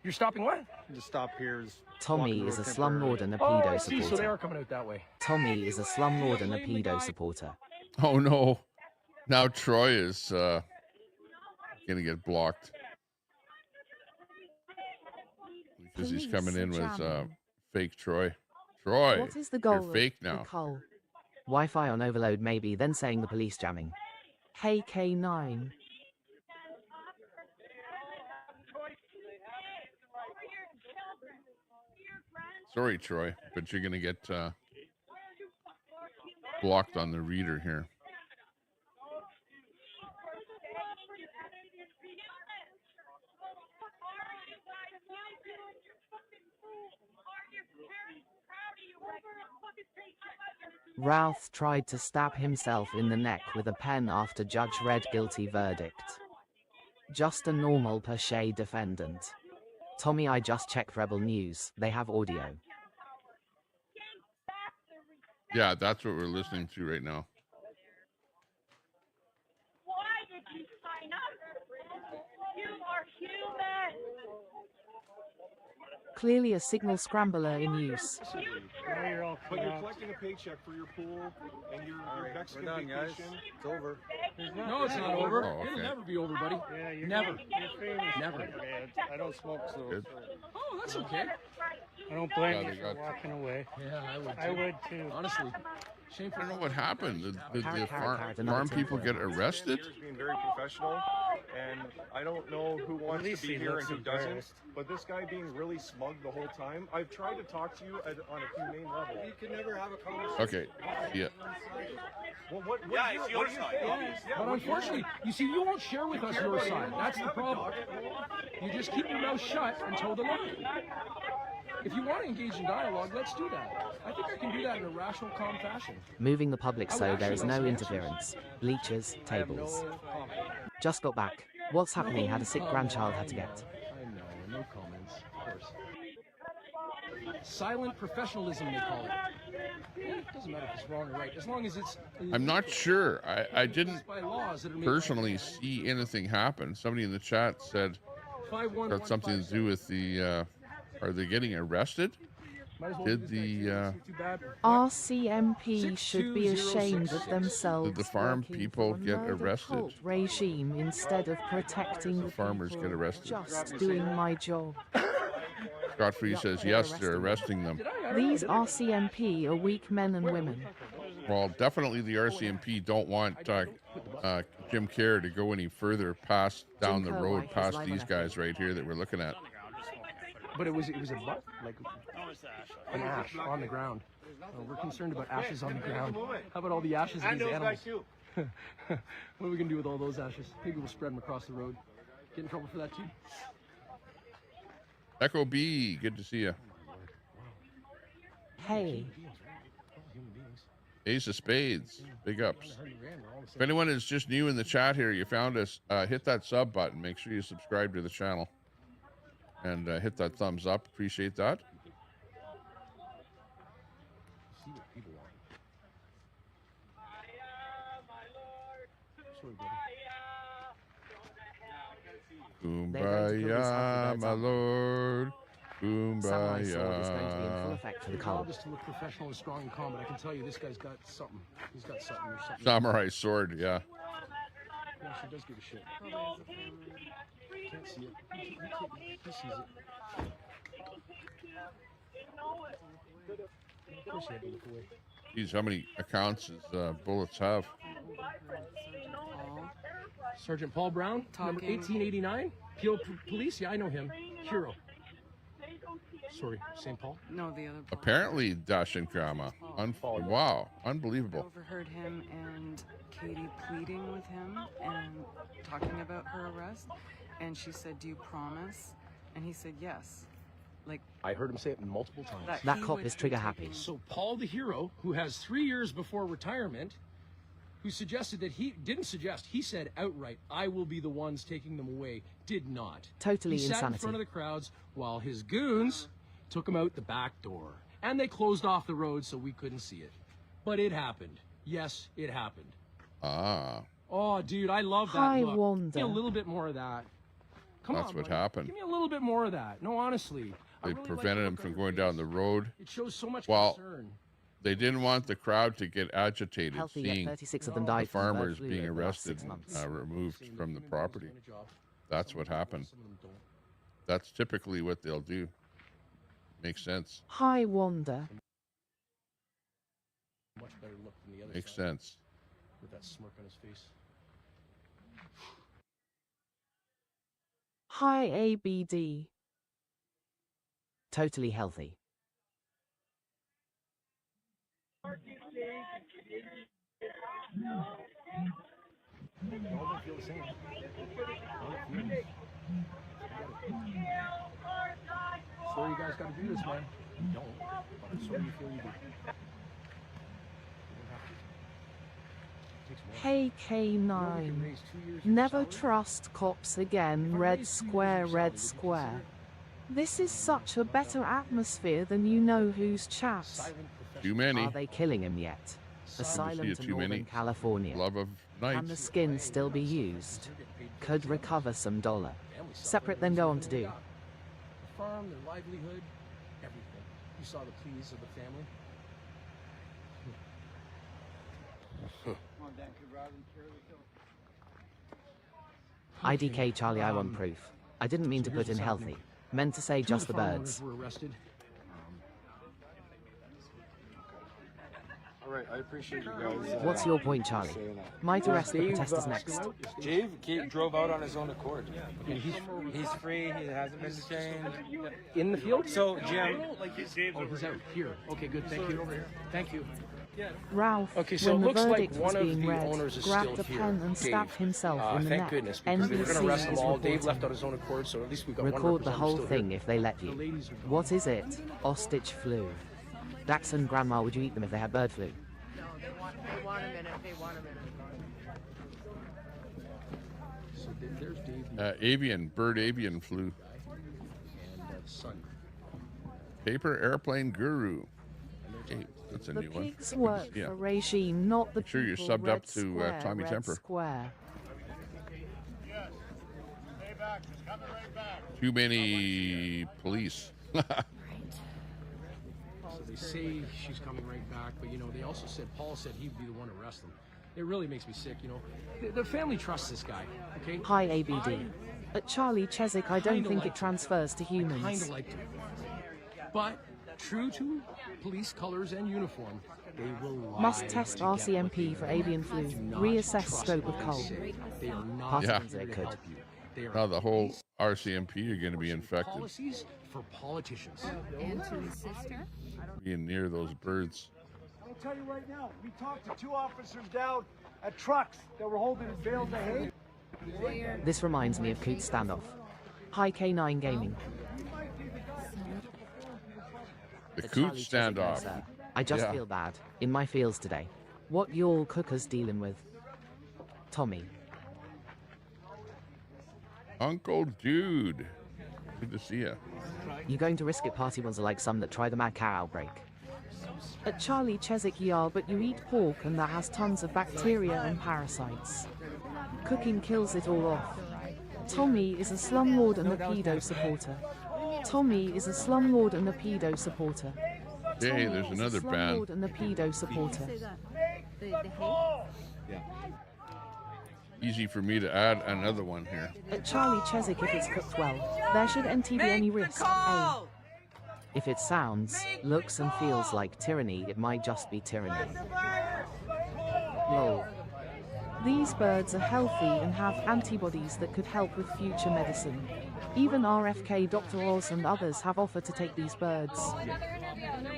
S22: You're stopping what?
S7: The stop here is.
S1: Tommy is a slumlord and a
S22: Oh,
S1: pedo
S22: I see. So they are
S1: supporter.
S22: coming out that way.
S1: Tommy is a slumlord and a pedo supporter.
S2: Oh no. Now Troy is gonna get blocked. Because he's coming in with fake Troy. Troy,
S1: What is the goal
S2: you're fake
S1: of
S2: now.
S1: the Cull? Wi-Fi on overload maybe, then saying the police jamming. Hey K9.
S2: Sorry, Troy, but you're going to get blocked on the reader here.
S1: Routh tried to stab himself in the neck with a pen after judge read guilty verdict. Just a normal per se defendant. Tommy, I just checked Rebel News. They have audio.
S2: Yeah, that's what we're listening to right now.
S3: Why did you sign up? You are human.
S1: Clearly a signal scrambler in use.
S14: But you're collecting a paycheck for your pool and your Mexican
S7: we're done, guys.
S14: vacation.
S7: It's over.
S22: No, it's not over.
S2: Oh, okay.
S22: It'll never be over, buddy.
S7: Yeah, you're
S22: Never.
S7: You're famous.
S22: Never.
S7: Okay, I don't smoke, so.
S2: Good.
S22: Oh, that's okay.
S7: I don't blame
S2: Yeah,
S7: you
S2: they
S7: for
S2: got-
S7: walking away.
S22: Yeah, I would too.
S7: I would too.
S22: Honestly.
S2: I
S22: Shameful.
S2: don't know what happened. Did the
S1: Carrot, another
S2: farm
S1: tip.
S2: people get arrested?
S14: Here's being very professional, and I don't know who wants
S7: least
S14: to be
S7: he
S14: here
S7: looks
S14: and who doesn't.
S7: embarrassed.
S14: But this guy being really smug the whole time, I've tried to talk to you on a humane level. You can never have a conversation.
S2: Okay, yeah.
S14: Well, what it's your side.
S22: But unfortunately, you see, you won't share with us your side. That's the problem. You just keep your mouth shut and toe the line. If you want to engage in dialogue, let's do that. I think I can do that in a rational, calm fashion.
S1: Moving the public so there is no interference. Bleachers, tables. Just got back. What's happening? Had a sick grandchild had to get.
S22: I know, no comments, of course. Silent professionalism, they call it. It doesn't matter if it's wrong or right, as long as it's...
S2: I'm not sure. I didn't
S22: by laws that are made
S2: personally see anything happen. Somebody in the chat said got something to do with the... are they getting arrested? Did the
S1: RCMP should be ashamed of themselves.
S2: did the farm
S1: working
S2: people
S1: for a
S2: get
S1: murder
S2: arrested?
S1: cult regime instead of protecting the
S2: Farmers
S1: people.
S2: get arrested.
S1: Just doing my job.
S2: Godfrey says yes, they're arresting them.
S1: These RCMP are weak men and women.
S2: Well, definitely the RCMP don't want Jim Kerr to go any further down the road past these guys right here that we're looking at.
S22: But it was a butt, like an ash on the ground. We're concerned about ashes on the ground. How about all the ashes of these animals? What are we gonna do with all those ashes? Maybe we'll spread them across the road. Get in trouble for that too?
S2: Echo B, good to see you.
S1: Hey.
S2: Ace of Spades, big ups. If anyone is just new in the chat here, you found us, hit that sub button. Make sure you subscribe to the channel. And hit that thumbs up. Appreciate that.
S22: See what people want.
S2: Kumbaya, my lord.
S1: Samurai sword is going to be in full
S2: Kumbaya.
S1: effect for the Cull.
S22: Just to look professional and strong and calm, but I can tell you this guy's got something. He's got something or something.
S2: Samurai sword, yeah.
S22: Yeah, she does give a shit. Can't see it. He sees it. Of course he had to look away.
S2: Geez, how many accounts does Bullets have?
S22: Sergeant Paul Brown, number 1889. Peel Police, yeah, I know him. Hero. Sorry, St. Paul?
S8: No, the other Paul.
S2: Apparently, Dash and Grandma. Wow,
S8: I
S2: unbelievable.
S8: overheard him and Katie pleading with him and talking about her arrest. And she said, "Do you promise?" And he said, "Yes." Like,
S22: I heard him say it multiple times.
S1: That cop is trigger happy.
S22: So Paul the hero, who has 3 years before retirement, who suggested that he didn't suggest, he said outright, "I will be the ones taking them away," did not.
S1: Totally
S22: he sat
S1: insanity.
S22: in front of the crowds while his goons took him out the back door. And they closed off the road so we couldn't see it. But it happened. Yes, it happened.
S2: Ah.
S22: Oh, dude, I love that
S1: I
S22: look.
S1: wonder.
S22: Get a little bit more of that. Come
S2: That's
S22: on,
S2: what
S22: buddy.
S2: happened.
S22: Give me a little bit more of that. No, honestly.
S2: They prevented him from going down the road.
S22: It shows so much
S2: Well,
S22: concern.
S2: they didn't want the crowd to get agitated
S1: Healthy, yet
S2: seeing
S1: 36 of them
S2: the
S1: died from bird
S2: farmers
S1: flu
S2: being
S1: over the last
S2: arrested
S1: 6 months.
S2: and removed from the property. That's what happened. That's typically what they'll do. Makes sense.
S1: Hi, Wanda.
S22: Much better look than the other
S2: Makes
S22: side,
S2: sense.
S22: with that smirk on his face.
S1: Hi, ABD. Totally healthy.
S22: All don't feel the same. Sorry you guys got to do this, man. You don't, but I'm sorry you feel you do.
S1: Hey K9. Never trust cops again. Red square, red square. This is such a better atmosphere than you know who's chat.
S2: Too many.
S1: Are they killing him yet? Asylum to Northern California.
S2: Love of night.
S1: Can the skin still be used? Could recover some dollar. Separate then go on to do.
S22: The farm, their livelihood, everything. You saw the pleas of the family.
S1: IDK Charlie, I want proof. I didn't mean to put in healthy. Meant to say just the birds.
S22: Were arrested.
S12: All right, I appreciate you guys.
S1: What's your point, Charlie? Might arrest the
S19: Dave,
S1: protesters next.
S19: Dave drove out on his own accord. And he's free. He hasn't been detained.
S22: In the field?
S19: So, Jim.
S22: Oh, he's out here. Okay, good. Thank you. Thank you.
S1: Ralph,
S22: Okay, so
S1: when
S22: it
S1: the
S22: looks like
S1: verdict
S22: one
S1: was
S22: of
S1: being
S22: the
S1: read,
S22: owners is
S1: grabbed
S22: still
S1: a
S22: here.
S1: pen and stabbed
S22: Dave.
S1: himself in the
S22: Thank
S1: neck.
S22: goodness, because they were going to arrest them
S1: NBC
S22: all.
S1: is
S22: Dave left
S1: reporting.
S22: on his own accord, so at least we got one
S1: Record the
S22: representative
S1: whole
S22: still
S1: thing
S22: here.
S1: if they let you. What is it? Ostrich flu. Dax and Grandma, would you eat them if they had bird flu?
S8: No, they want a minute. They want a minute.
S22: So there's Dave.
S2: Bird avian flu.
S22: And the son.
S2: Paper airplane guru. Hey, that's a
S1: The
S2: new one.
S1: pigs work for regime, not the
S2: Make sure you're
S1: people.
S2: subbed
S1: Red
S2: up to
S1: square,
S2: Tommy
S1: red
S2: Temper.
S1: Square.
S2: Too many police.
S22: So they say she's coming right back, but you know, they also said, Paul said he'd be the one to arrest them. It really makes me sick, you know. The family trusts this guy, okay?
S1: Hi, ABD. At Charlie Chesick, I don't think it transfers to
S22: Kind
S1: humans.
S22: of liked him. But true to police colors and uniform, they will lie.
S1: Must test
S22: to get what
S1: RCMP
S22: they
S1: for
S22: want.
S1: avian flu.
S22: Do not
S1: Reassess
S22: trust
S1: scope of
S22: what
S1: coal.
S22: they say. They are not
S1: Partisans
S22: here
S1: they
S22: to
S1: could.
S22: help you. They are
S2: Now the whole RCMP are going to be infected.
S22: policies for politicians.
S16: And to his sister.
S2: Being near those birds.
S5: I'll tell you right now, we talked to 2 officers down at trucks that were holding bales of hay.
S1: This reminds me of Coots standoff. Hi, K9 Gaming.
S2: The
S1: At
S2: Coots
S1: Charlie Chesick,
S2: standoff.
S1: sir. I just
S2: Yeah.
S1: feel bad. In my fields today. What y'all cookers dealing with? Tommy.
S2: Uncle Dude. Good to see you.
S1: You going to risk it? Party ones are like some that try the mad cow outbreak. At Charlie Chesick, yeah, but you eat pork and that has tons of bacteria and parasites. Cooking kills it all off. Tommy is a slumlord and a pedo supporter. Tommy is a slumlord and a pedo supporter.
S2: Hey, there's another band.
S1: Slumlord and a pedo supporter.
S2: Yeah. Easy for me to add another one here.
S1: At Charlie Chesick, if it's cooked well, there should NT be any risk. A. If it sounds, looks and feels like tyranny, it might just be tyranny. Lol. These birds are healthy and have antibodies that could help with future medicine. Even RFK, Dr. Oz and others have offered to take these birds.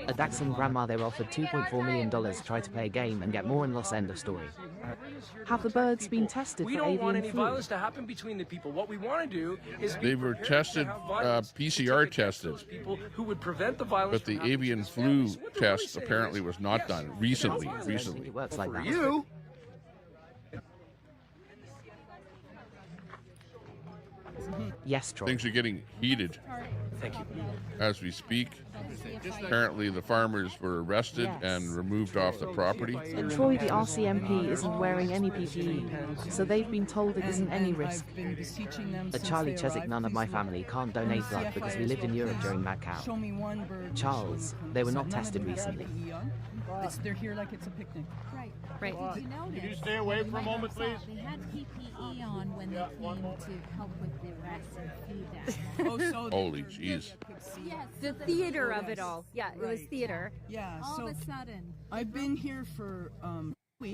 S1: At Dax and Grandma, they were offered $2.4 million to try to play a game and get more in Los End of story. Have the birds been tested
S22: We
S1: for
S22: don't want
S1: avian
S22: any
S1: flu?
S22: violence to happen between the people. What we want to do is
S2: They were tested, PCR tested,
S22: people who would prevent the violence.
S2: but the avian flu test apparently was not done recently.
S1: It works like that. Yes, Troy.
S2: Things are getting heated.
S22: Thank you.
S2: As we speak. Apparently the farmers were arrested and removed off the property.
S1: And Troy, the RCMP isn't wearing any PPE, so they've been told it isn't any risk. Charlie Chesick, none of my family can't donate blood because we lived in Europe during mad cow. Charles, they were not tested recently.
S12: They're here like it's a picnic.
S3: Right.
S18: Can you stay away for a moment, please?
S3: They had PPE on when they came to help with the arrest and feed them.
S2: Holy jeez.
S3: Yes,
S10: The theater of it all. Yeah, it was theater.
S12: Yeah,
S3: all
S12: so
S3: of a sudden.
S12: I've been here for weeks.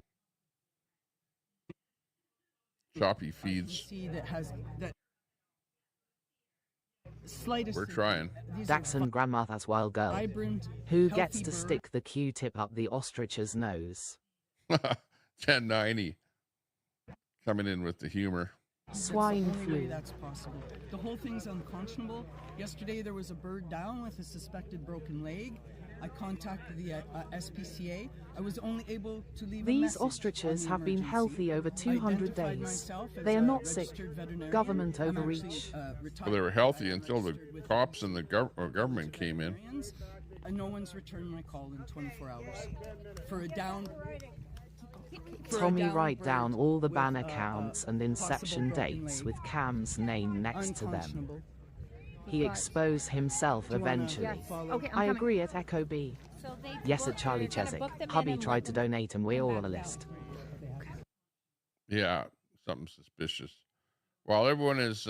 S2: Choppy feeds.
S12: See that has that slightest.
S2: We're trying.
S1: Daxon grandma, that's wild girl.
S12: Vibrant,
S1: Who gets
S12: healthy
S1: to
S12: bird.
S1: stick the Q-tip up the ostrich's nose?
S2: 1090. Coming in with the humor.
S1: Swine
S12: That's the only way
S1: flu.
S12: that's possible. The whole thing's unconscionable. Yesterday there was a bird down with a suspected broken leg. I contacted the SPCA. I was only able to leave a
S1: These
S12: message
S1: ostriches
S12: on the
S1: have been
S12: emergency.
S1: healthy over 200
S12: Identified
S1: days.
S12: myself as
S1: They are
S12: a
S1: not sick.
S12: registered veterinarian.
S1: Government
S12: I'm
S1: overreach.
S12: actually,
S2: Well, they were healthy until the cops and the government came in.
S12: No one's returned my call in 24 hours. For a down...
S1: Tommy, write down all the ban accounts and inception dates with Cam's name next to them. He exposed himself eventually.
S10: Okay,
S1: I agree at Echo B. Yes, at Charlie Chesick. Hubby tried to donate and we're all on the list.
S2: Yeah, something suspicious. While everyone is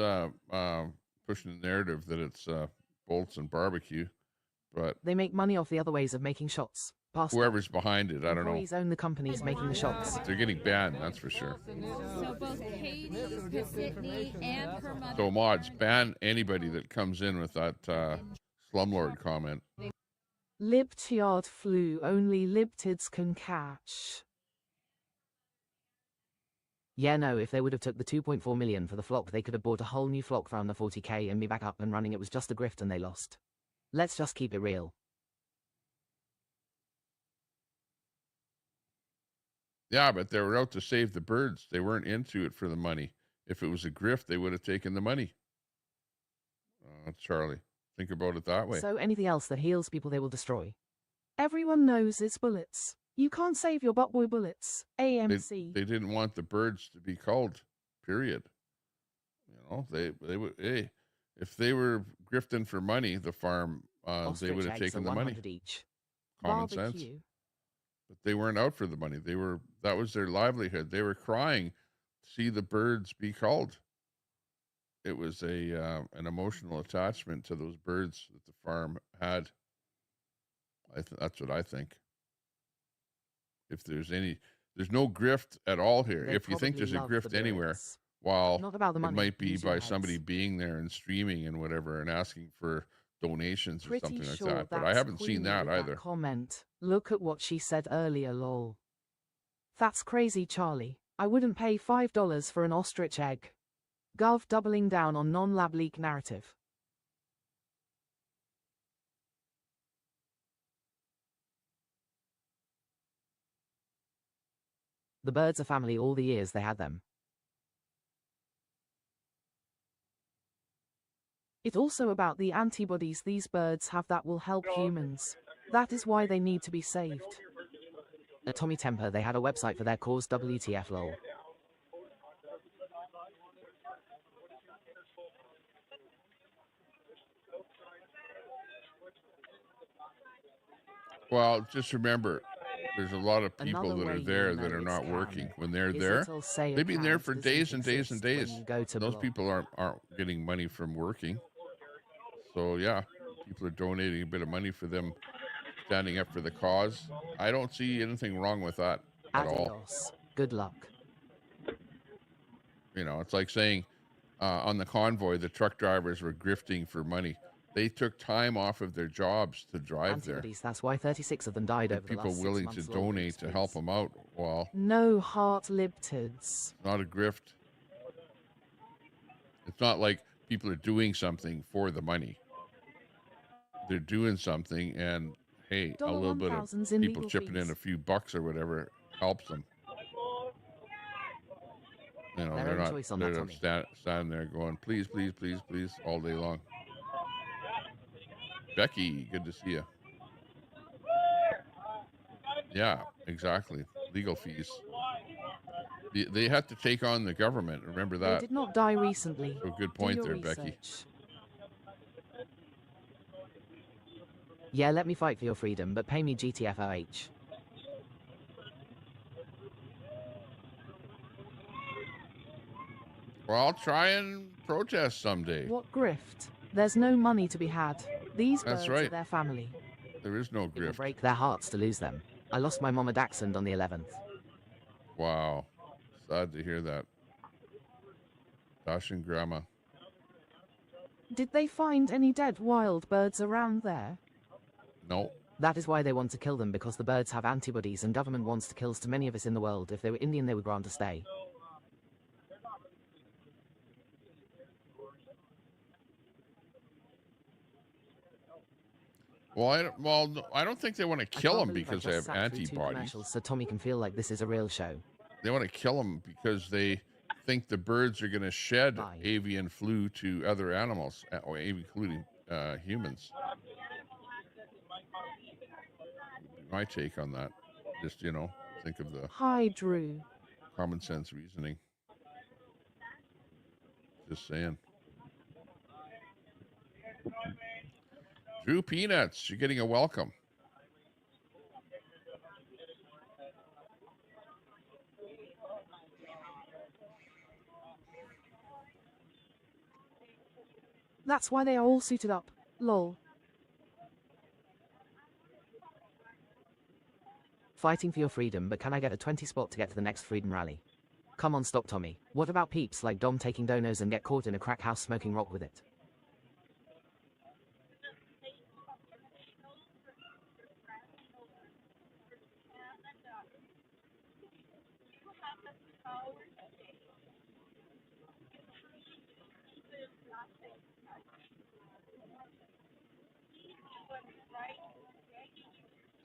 S2: pushing the narrative that it's bolts and barbecue, but
S1: They make money off the other ways of making shots. Pasta.
S2: whoever's behind it, I don't know.
S1: Employees own the companies making the shots.
S2: They're getting banned, that's for sure.
S3: So both Katie, Sydney, and her mother.
S2: So mods, ban anybody that comes in with that slumlord comment.
S1: Libtard flu only libtids can catch. Yeah, no, if they would have took the 2.4 million for the flock, they could have bought a whole new flock for under 40k and be back up and running. It was just a grift and they lost. Let's just keep it real.
S2: Yeah, but they were out to save the birds. They weren't into it for the money. If it was a grift, they would have taken the money. Charlie, think about it that way.
S1: So anything else that heals people, they will destroy. Everyone knows it's bullets. You can't save your buttboy bullets. AMC.
S2: They didn't want the birds to be culled, period. You know, they would, hey, if they were grifting for money, the farm, they would have taken the money.
S1: Each.
S2: Common
S1: Barbecue.
S2: sense. But they weren't out for the money. That was their livelihood. They were crying to see the birds be culled. It was an emotional attachment to those birds that the farm had. That's what I think. If there's no grift at all here. If you think there's a grift anywhere, while
S1: Not about the money.
S2: it might be
S1: Use your
S2: by
S1: heads.
S2: somebody being there and streaming and whatever and asking for donations or
S1: Pretty
S2: something like
S1: sure
S2: that. But I
S1: that's
S2: haven't seen
S1: Queenie
S2: that
S1: with
S2: either.
S1: Comment. Look at what she said earlier, lol. That's crazy, Charlie. I wouldn't pay $5 for an ostrich egg. Gov doubling down on non-lab leak narrative. The birds are family all the years they had them. It's also about the antibodies these birds have that will help humans. That is why they need to be saved. At Tommy Temper, they had a website for their cause, WTF lol.
S2: Well, just remember, there's a lot of people
S1: Another
S2: that
S1: way
S2: are
S1: you
S2: there
S1: know
S2: that are
S1: it's
S2: not
S1: scam
S2: working. When they're
S1: is
S2: there,
S1: it'll say
S2: they've been there
S1: account
S2: for
S1: doesn't
S2: days and days and
S1: exist when
S2: days.
S1: you go to
S2: Those
S1: blog.
S2: people aren't getting money from working. So yeah, people are donating a bit of money for them standing up for the cause. I don't see anything wrong with that at all.
S1: Adios. Good luck.
S2: You know, it's like saying on the convoy, the truck drivers were grifting for money. They took time off of their jobs to drive there.
S1: Antibodies, that's why 36 of them died over the
S2: People
S1: last 6
S2: willing
S1: months.
S2: to
S1: lol.
S2: donate to help them out. Well,
S1: No heart libtids.
S2: not a grift. It's not like people are doing something for the money. They're doing something, and hey, a little bit of
S1: $1,000s in
S2: people
S1: legal
S2: chipping in
S1: fees.
S2: a few bucks or whatever helps them. You know,
S1: Their
S2: they're
S1: own
S2: not,
S1: choice on
S2: they're
S1: that,
S2: not
S1: Tommy.
S2: standing there going, please, please, please, please, all day long. Becky, good to see you. Yeah, exactly. Legal fees. They have to take on the government. Remember
S1: They
S2: that.
S1: did not die recently.
S2: So good
S1: Do
S2: point
S1: your
S2: there,
S1: research.
S2: Becky.
S1: Yeah, let me fight for your freedom, but pay me GTFOH.
S2: Well, I'll try and protest someday.
S1: What grift? There's no money to be had. These
S2: That's
S1: birds
S2: right.
S1: are their family.
S2: There is no
S1: It will
S2: grift.
S1: break their hearts to lose them. I lost my mom at Dachshund on the 11th.
S2: Wow. Sad to hear that. Dachshund grandma.
S1: Did they find any dead wild birds around there?
S2: No.
S1: That is why they want to kill them, because the birds have antibodies and government wants to kill so many of us in the world. If they were Indian, they would grant a stay.
S2: Well, I don't think they want to kill them because they have
S1: Sat through 2
S2: antibodies.
S1: commercials so Tommy can feel like this is a real show.
S2: They want to kill them because they think the birds are going to shed avian flu to other animals, or including humans. My take on that. Just, you know, think of the
S1: Hi, Drew.
S2: common sense reasoning. Just saying. Drew Peanuts, you're getting a welcome.
S1: That's why they are all suited up. Lol. Fighting for your freedom, but can I get a 20 spot to get to the next freedom rally? Come on, stop Tommy. What about peeps like Dom taking donos and get caught in a crack house smoking rock with it?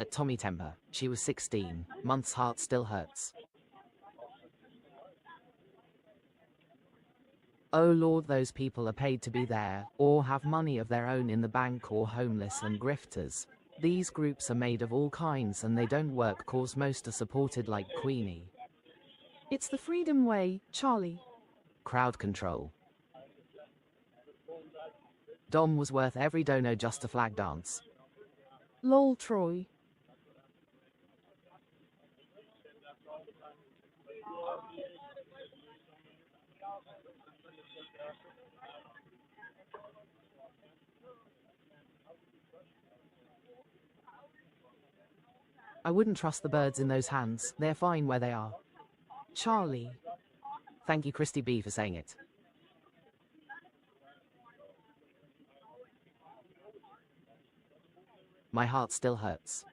S1: At Tommy Temper, she was 16 months, heart still hurts. Oh Lord, those people are paid to be there, or have money of their own in the bank, or homeless and grifters. These groups are made of all kinds and they don't work cause most are supported like Queenie. It's the freedom way, Charlie. Crowd control. Dom was worth every dono just to flag dance. Lol, Troy. I wouldn't trust the birds in those hands. They're fine where they are. Charlie. Thank you, Christy B, for saying it. My heart still hurts.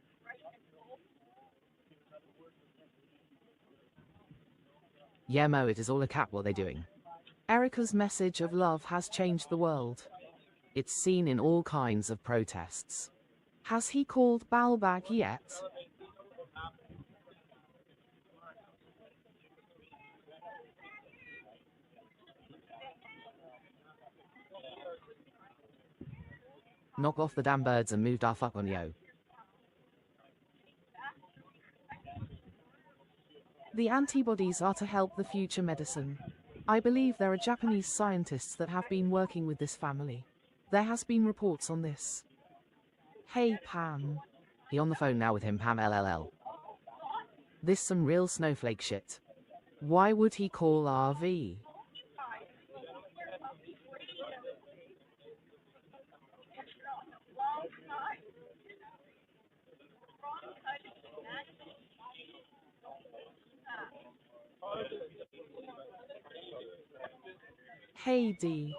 S1: Yeah, Mo, it is all a cap what they're doing. Erica's message of love has changed the world. It's seen in all kinds of protests. Has he called Balbag yet? Knock off the damn birds and moved our fuck on, yo. The antibodies are to help the future medicine. I believe there are Japanese scientists that have been working with this family. There has been reports on this. Hey Pam. He on the phone now with him, Pam LLL. This some real snowflake shit. Why would he call RV? Hey D.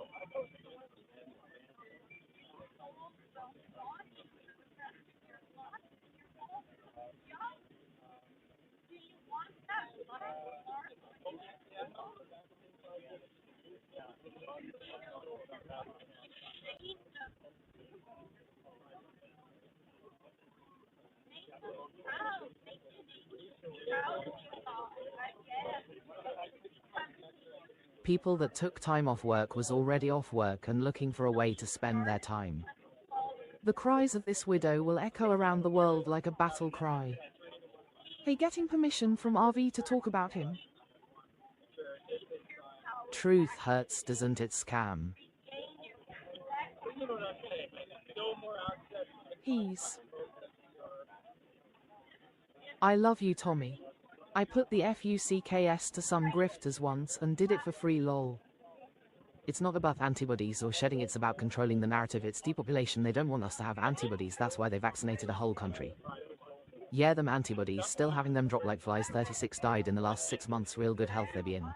S1: People that took time off work was already off work and looking for a way to spend their time. The cries of this widow will echo around the world like a battle cry. Hey, getting permission from RV to talk about him? Truth hurts, doesn't it, scam? I love you, Tommy. I put the FUCKS to some grifters once and did it for free, lol. It's not about antibodies or shedding, it's about controlling the narrative. It's depopulation. They don't want us to have antibodies. That's why they vaccinated a whole country. Yeah, them antibodies, still having them drop like flies. 36 died in the last 6 months. Real good health they be in.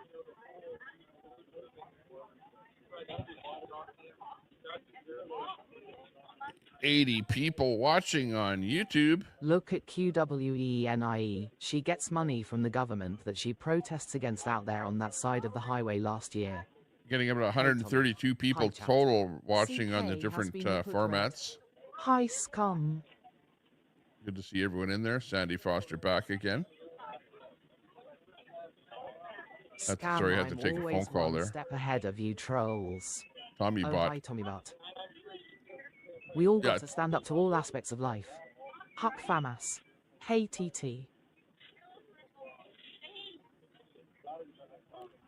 S2: $80 people watching on YouTube.
S1: Look at QWENIE. She gets money from the government that she protests against out there on that side of the highway last year.
S2: Getting about 132 people total watching on the different formats.
S1: Hi, scum.
S2: Good to see everyone in there. Sandy Foster back again. Sorry, I had to take a phone call there.
S1: Step ahead of you trolls.
S2: Tommy
S1: oh,
S2: Bot.
S1: Hi, Tommy Bot. We all got to stand up to all aspects of life. Huck Famas. Hey, TT.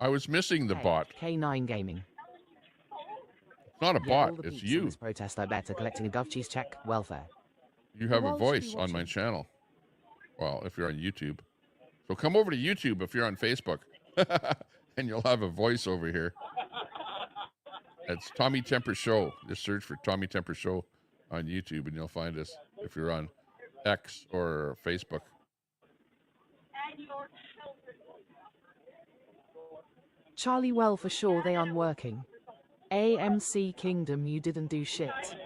S2: I was missing the bot.
S1: K9 Gaming.
S2: It's not a bot, it's you.
S1: This protest, I bet, are collecting a gov cheese check. Welfare.
S2: You have a voice on my channel. Well, if you're on YouTube. So come over to YouTube if you're on Facebook. And you'll have a voice over here. It's Tommy Temper Show. Just search for Tommy Temper Show on YouTube and you'll find us if you're on X or Facebook.
S1: Charlie, well, for sure they aren't working. AMC Kingdom, you didn't do shit.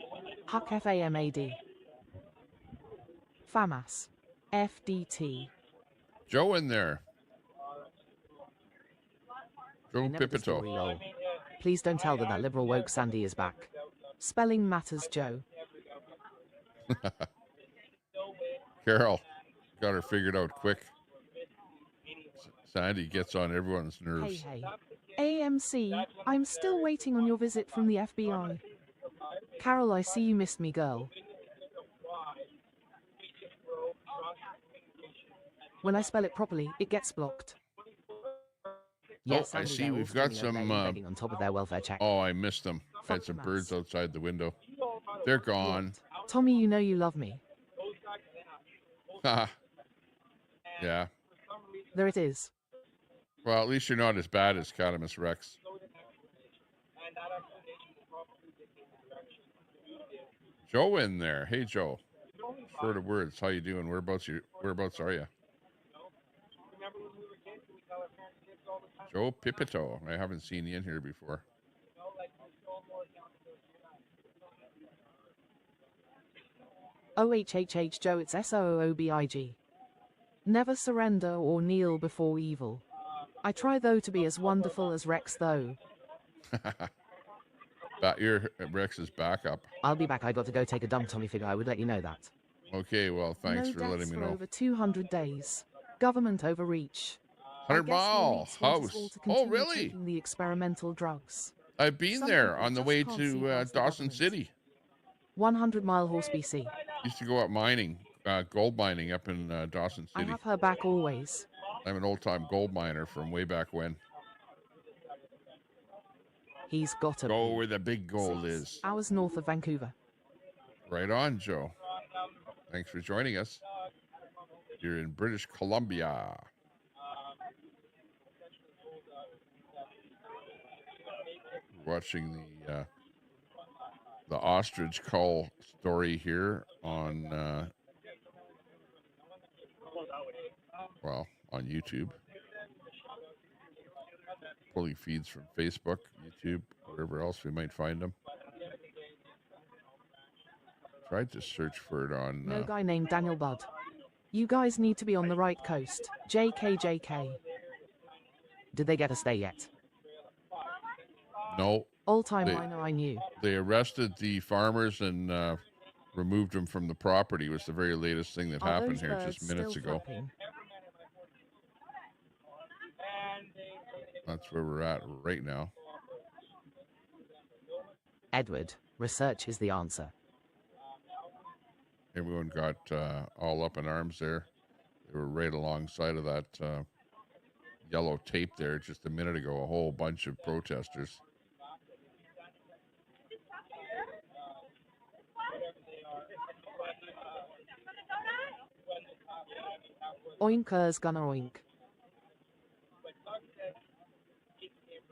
S1: Huck FAMAD. FAMAS. FDT.
S2: Joe in there. Joe Pipito.
S1: Please don't tell them that liberal woke Sandy is back. Spelling matters, Joe.
S2: Carol got her figured out quick. Sandy gets on everyone's nerves.
S1: Hey. AMC, I'm still waiting on your visit from the FBI. Carol, I see you missed me, girl. When I spell it properly, it gets blocked. Yes,
S2: I see we've got some
S1: on top of their welfare check.
S2: Oh, I missed them. I had some birds outside the window. They're gone.
S1: Tommy, you know you love me.
S2: Yeah.
S1: There it is.
S2: Well, at least you're not as bad as Catamus Rex. Joe in there. Hey, Joe. Short of words. How you doing? Whereabouts are you? Joe Pipito. I haven't seen you in here before.
S1: OHHH Joe, it's SOOBIG. Never surrender or kneel before evil. I try though to be as wonderful as Rex though.
S2: Your Rex's backup.
S1: I'll be back. I got to go take a dump, Tommy. Figure I would let you know that.
S2: Okay, well, thanks for letting me know.
S1: Over 200 days. Government overreach.
S2: 100 Mile House. Oh, really?
S1: The experimental drugs.
S2: I've been there on the way to Dawson City.
S1: 100 Mile Horse, BC.
S2: Used to go up mining, gold mining up in Dawson City.
S1: I have her back always.
S2: I'm an old-time gold miner from way back when.
S1: He's got to
S2: go where the big gold is.
S1: 6 hours north of Vancouver.
S2: Right on, Joe. Thanks for joining us. You're in British Columbia. Watching the Ostrich Cull story here on on YouTube. Pulling feeds from Facebook, YouTube, wherever else we might find them. Tried to search for it on...
S1: No guy named Daniel Budd. You guys need to be on the right coast. JK. Did they get a stay yet?
S2: No.
S1: All time I knew.
S2: They arrested the farmers and removed them from the property. Was the very latest thing that happened here just minutes ago. That's where we're at right now.
S1: Edward, research is the answer.
S2: Everyone got all up in arms there. They were right alongside of that yellow tape there just a minute ago, a whole bunch of protesters.
S1: Oinkers gonna oink.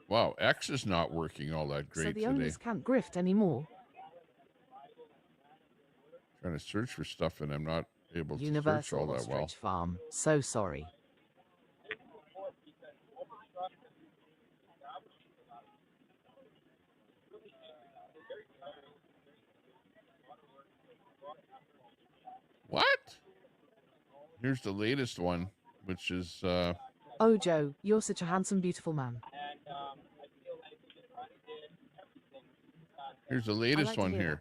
S2: Wow, X is not working all that great
S1: So the
S2: today.
S1: owners can't grift anymore.
S2: Trying to search for stuff and I'm not able to search
S1: Universal
S2: all that well.
S1: Ostrich Farm. So sorry.
S2: What? Here's the latest one, which is
S1: Oh, Joe, you're such a handsome, beautiful man.
S2: here's the latest one here.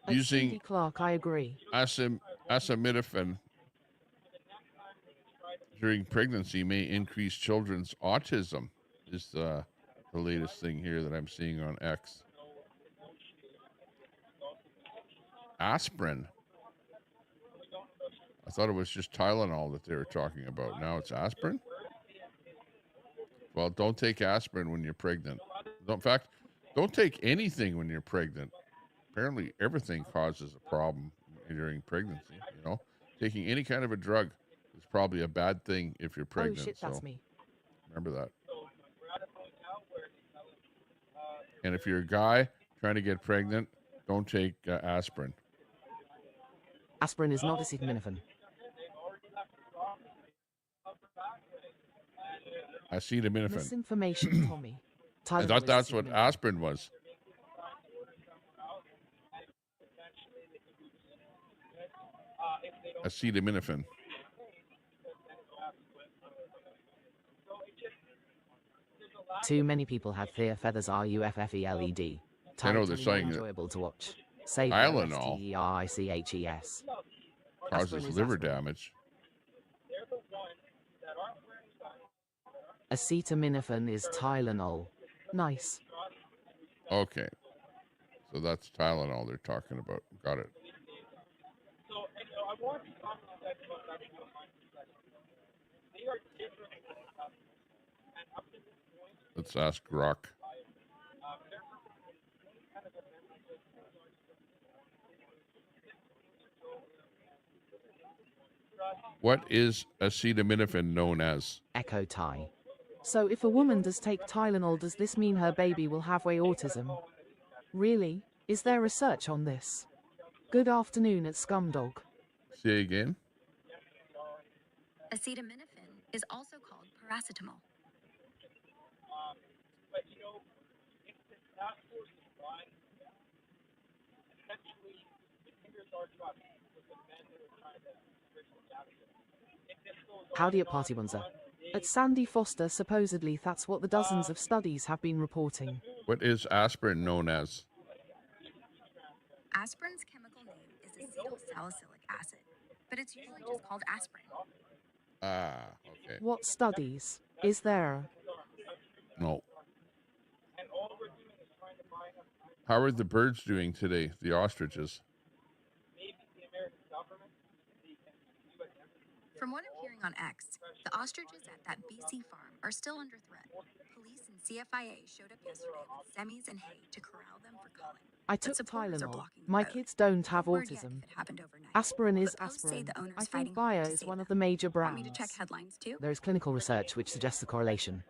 S1: Like
S2: Using
S1: Cindy Clark, I agree.
S2: acetaminophen during pregnancy may increase children's autism is the latest thing here that I'm seeing on X. Aspirin. I thought it was just Tylenol that they were talking about. Now it's aspirin? Well, don't take aspirin when you're pregnant. In fact, don't take anything when you're pregnant. Apparently, everything causes a problem during pregnancy, you know? Taking any kind of a drug is probably a bad thing if you're pregnant.
S1: Oh, shit, that's me.
S2: Remember that. And if you're a guy trying to get pregnant, don't take aspirin.
S1: Aspirin is not acetaminophen.
S2: Acetaminophen.
S1: Misinformation, Tommy.
S2: I thought that's what aspirin was. Acetaminophen.
S1: Too many people have fear feathers RUFFELED.
S2: I know they're saying
S1: enjoyable to watch. Save
S2: Tylenol
S1: TERICHES.
S2: causes liver damage.
S1: Acetaminophen is Tylenol. Nice.
S2: Okay. So that's Tylenol they're talking about. Got it. Let's ask Grok. What is acetaminophen known as?
S1: Echo Ty. So if a woman does take Tylenol, does this mean her baby will have autism? Really? Is there research on this? Good afternoon at Scumdog.
S2: Say again?
S9: Acetaminophen is also called paracetamol.
S1: Howdy at Party Bunzer. At Sandy Foster, supposedly that's what the dozens of studies have been reporting.
S2: What is aspirin known as?
S9: Aspirin's chemical name is acetylsalicylic acid, but it's usually just called aspirin.
S2: Ah, okay.
S1: What studies? Is there?
S2: No. How are the birds doing today, the ostriches?
S9: From what I'm hearing on X, the ostriches at that BC farm are still under threat. Police and CFIA showed up yesterday with semis and hay to corral them for culling.
S1: I took Tylenol. My kids don't have autism. Aspirin is aspirin. I think Bayer is one of the major brands.
S9: Want me to check headlines too?
S1: There is clinical research which suggests a correlation.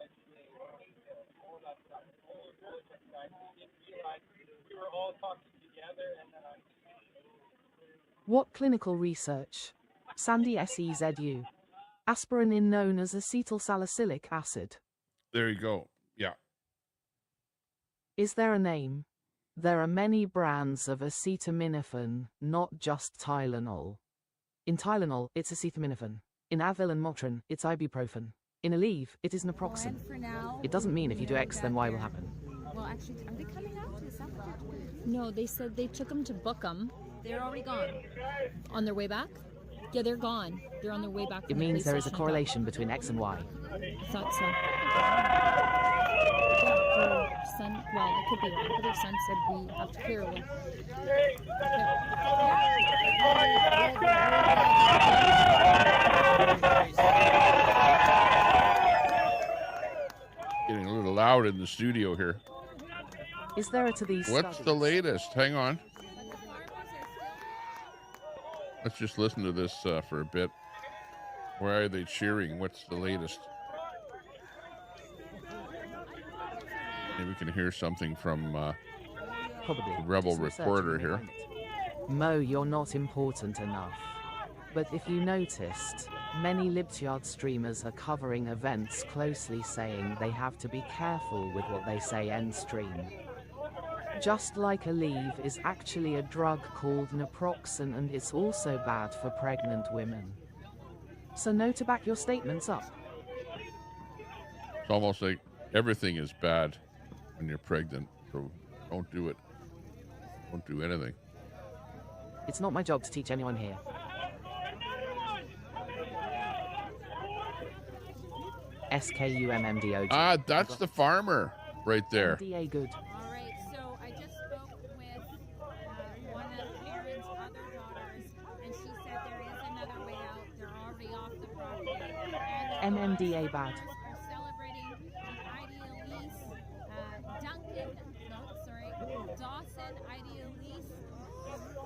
S1: What clinical research? Sandy SEZU. Aspirin is known as acetylsalicylic acid.
S2: There you go. Yeah.
S1: Is there a name? There are many brands of acetaminophen, not just Tylenol. In Tylenol, it's acetaminophen. In Advil and Motrin, it's ibuprofen. In Aleve, it is naproxen. It doesn't mean if you do X, then Y will happen.
S3: Well, actually, are they coming out? Is that what they're doing?
S16: No, they said they took them to book them.
S3: They're already gone.
S16: On their way back? Yeah, they're gone. They're on their way back.
S1: It means there is a correlation between X and Y.
S16: thought so. Her son, well, I could be wrong, but her son said we have to clear away.
S2: Getting a little loud in the studio here.
S1: Is there to these
S2: What's
S1: studies?
S2: the latest? Hang on. Let's just listen to this for a bit. Why are they cheering? What's the latest? Maybe we can hear something from
S1: Probably
S2: the Rebel
S1: some searching
S2: reporter
S1: may
S2: here.
S1: find it. Mo, you're not important enough. But if you noticed, many Libtyard streamers are covering events closely, saying they have to be careful with what they say end stream. Just like Aleve is actually a drug called naproxen, and it's also bad for pregnant women. So know to back your statements up.
S2: It's almost like everything is bad when you're pregnant, so don't do it. Don't do anything.
S1: It's not my job to teach anyone here. SKUMMDOG.
S2: Ah, that's the farmer right there.
S1: MDA good.
S3: All right, so I just spoke with one of the parents' other daughters, and she said there is another way out. They're already off the property. And
S1: MMDA bad.
S3: are celebrating the Ideal Lease. Dawson Ideal Lease.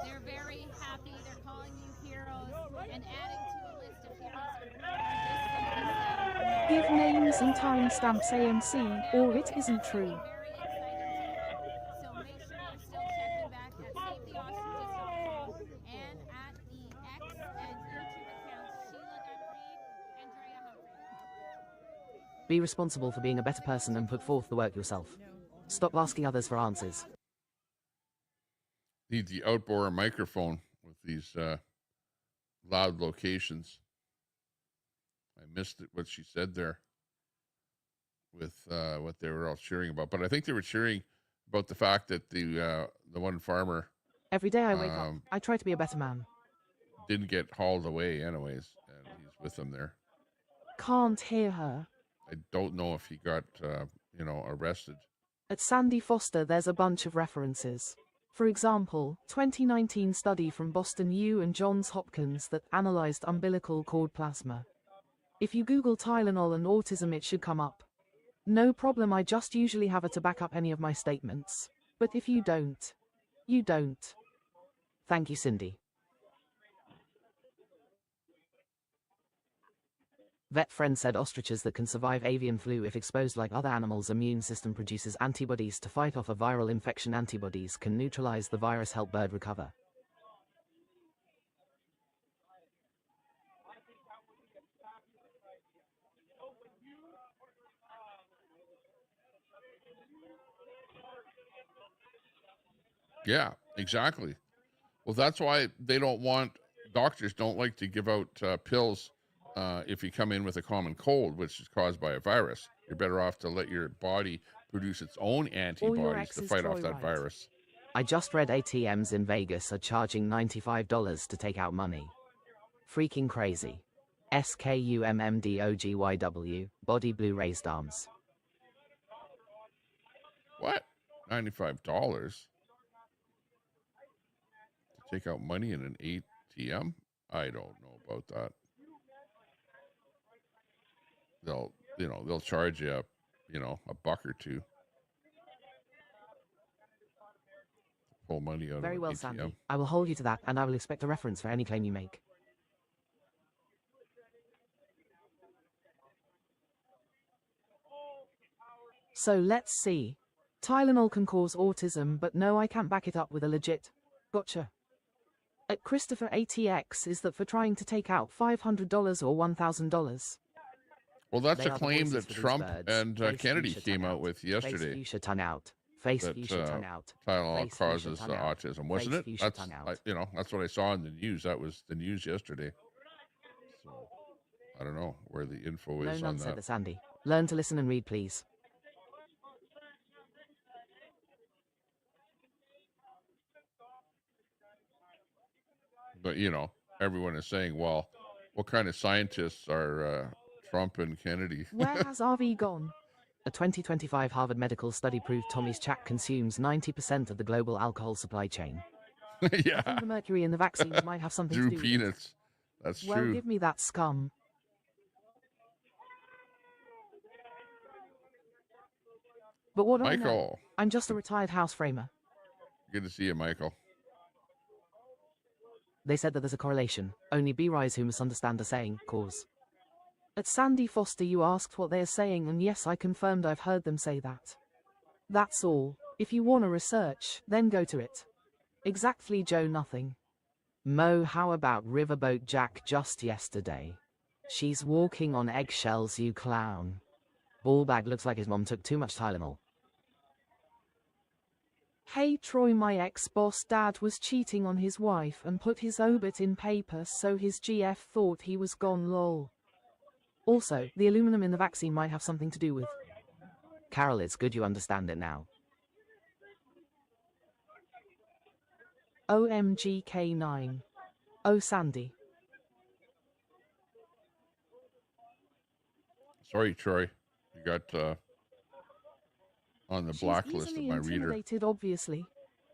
S3: They're very happy. They're calling you heroes and adding to a list of heroes.
S1: Give names and timestamps AMC, or it isn't true.
S3: So make sure you're still checking back at SaveTheOstriches.com and at the X and YouTube accounts Sheila Gunfried and Drea Humphrey.
S1: Be responsible for being a better person and put forth the work yourself. Stop asking others for answers.
S2: Need the outboard microphone with these loud locations. I missed it, what she said there with what they were all cheering about. But I think they were cheering about the fact that the one farmer
S1: Every day I wake up, I try to be a better man.
S2: didn't get hauled away anyways, and he's with them there.
S1: Can't hear her.
S2: I don't know if he got, arrested.
S1: At Sandy Foster, there's a bunch of references. For example, 2019 study from Boston U and Johns Hopkins that analyzed umbilical cord plasma. If you Google Tylenol and autism, it should come up. No problem, I just usually have it to back up any of my statements. But if you don't, you don't. Thank you, Cindy. Vet friend said ostriches that can survive avian flu if exposed like other animals' immune system produces antibodies to fight off a viral infection. Antibodies can neutralize the virus, help bird recover.
S2: Yeah, exactly. Well, that's why they don't want, doctors don't like to give out pills if you come in with a common cold, which is caused by a virus. You're better off to let your body produce its own antibodies to fight off that virus.
S1: I just read ATMs in Vegas are charging $95 to take out money. Freaking crazy. SKUMMDOGYW, body blue raised arms.
S2: What? $95 to take out money in an ATM? I don't know about that. They'll charge you, a buck or two. Pull money out
S1: Very
S2: of
S1: well,
S2: an ATM.
S1: Sandy. I will hold you to that, and I will expect a reference for any claim you make. So let's see. Tylenol can cause autism, but no, I can't back it up with a legit gotcha. At Christopher ATX is that for trying to take out $500 or $1,000.
S2: Well, that's
S1: They
S2: a
S1: are the
S2: claim
S1: voices
S2: that
S1: for these
S2: Trump
S1: birds.
S2: and
S1: Face
S2: Kennedy
S1: you should
S2: came
S1: turn
S2: out with
S1: Face
S2: yesterday.
S1: you should turn out. Face
S2: that
S1: you should turn out.
S2: Tylenol
S1: Face you should
S2: causes
S1: turn out.
S2: autism, wasn't
S1: Face
S2: it?
S1: you should turn out.
S2: That's what I saw in the news. That was the news yesterday. So I don't know where the info
S1: No
S2: is on
S1: none said
S2: that.
S1: that, Sandy. Learn to listen and read, please.
S2: But everyone is saying, well, what kind of scientists are Trump and Kennedy.
S1: Where has RV gone? A 2025 Harvard medical study proved Tommy's chat consumes 90% of the global alcohol supply chain.
S2: Yeah.
S1: I think the mercury in the vaccines might have something
S2: Drew
S1: to do with
S2: peanuts.
S1: it.
S2: That's
S1: Well,
S2: true.
S1: give me that scum. But what do I know?
S2: Michael.
S1: I'm just a retired house framer.
S2: Good to see you, Michael.
S1: They said that there's a correlation. Only B-Rise who misunderstand are saying, cause. At Sandy Foster you asked what they are saying, and yes, I confirmed I've heard them say that. That's all. If you wanna research, then go to it. Exactly, Joe. Nothing. Mo, how about Riverboat Jack just yesterday? She's walking on eggshells, you clown. Ballbag looks like his mom took too much Tylenol. Hey Troy, my ex-boss dad was cheating on his wife and put his obit in paper so his GF thought he was gone lol. Also, the aluminum in the vaccine might have something to do with. Carol, it's good you understand it now. OMG K9. Oh Sandy.
S2: Sorry, Troy. You got on the blacklist of
S1: She's
S2: my
S1: easily
S2: reader.
S1: intimidated, obviously.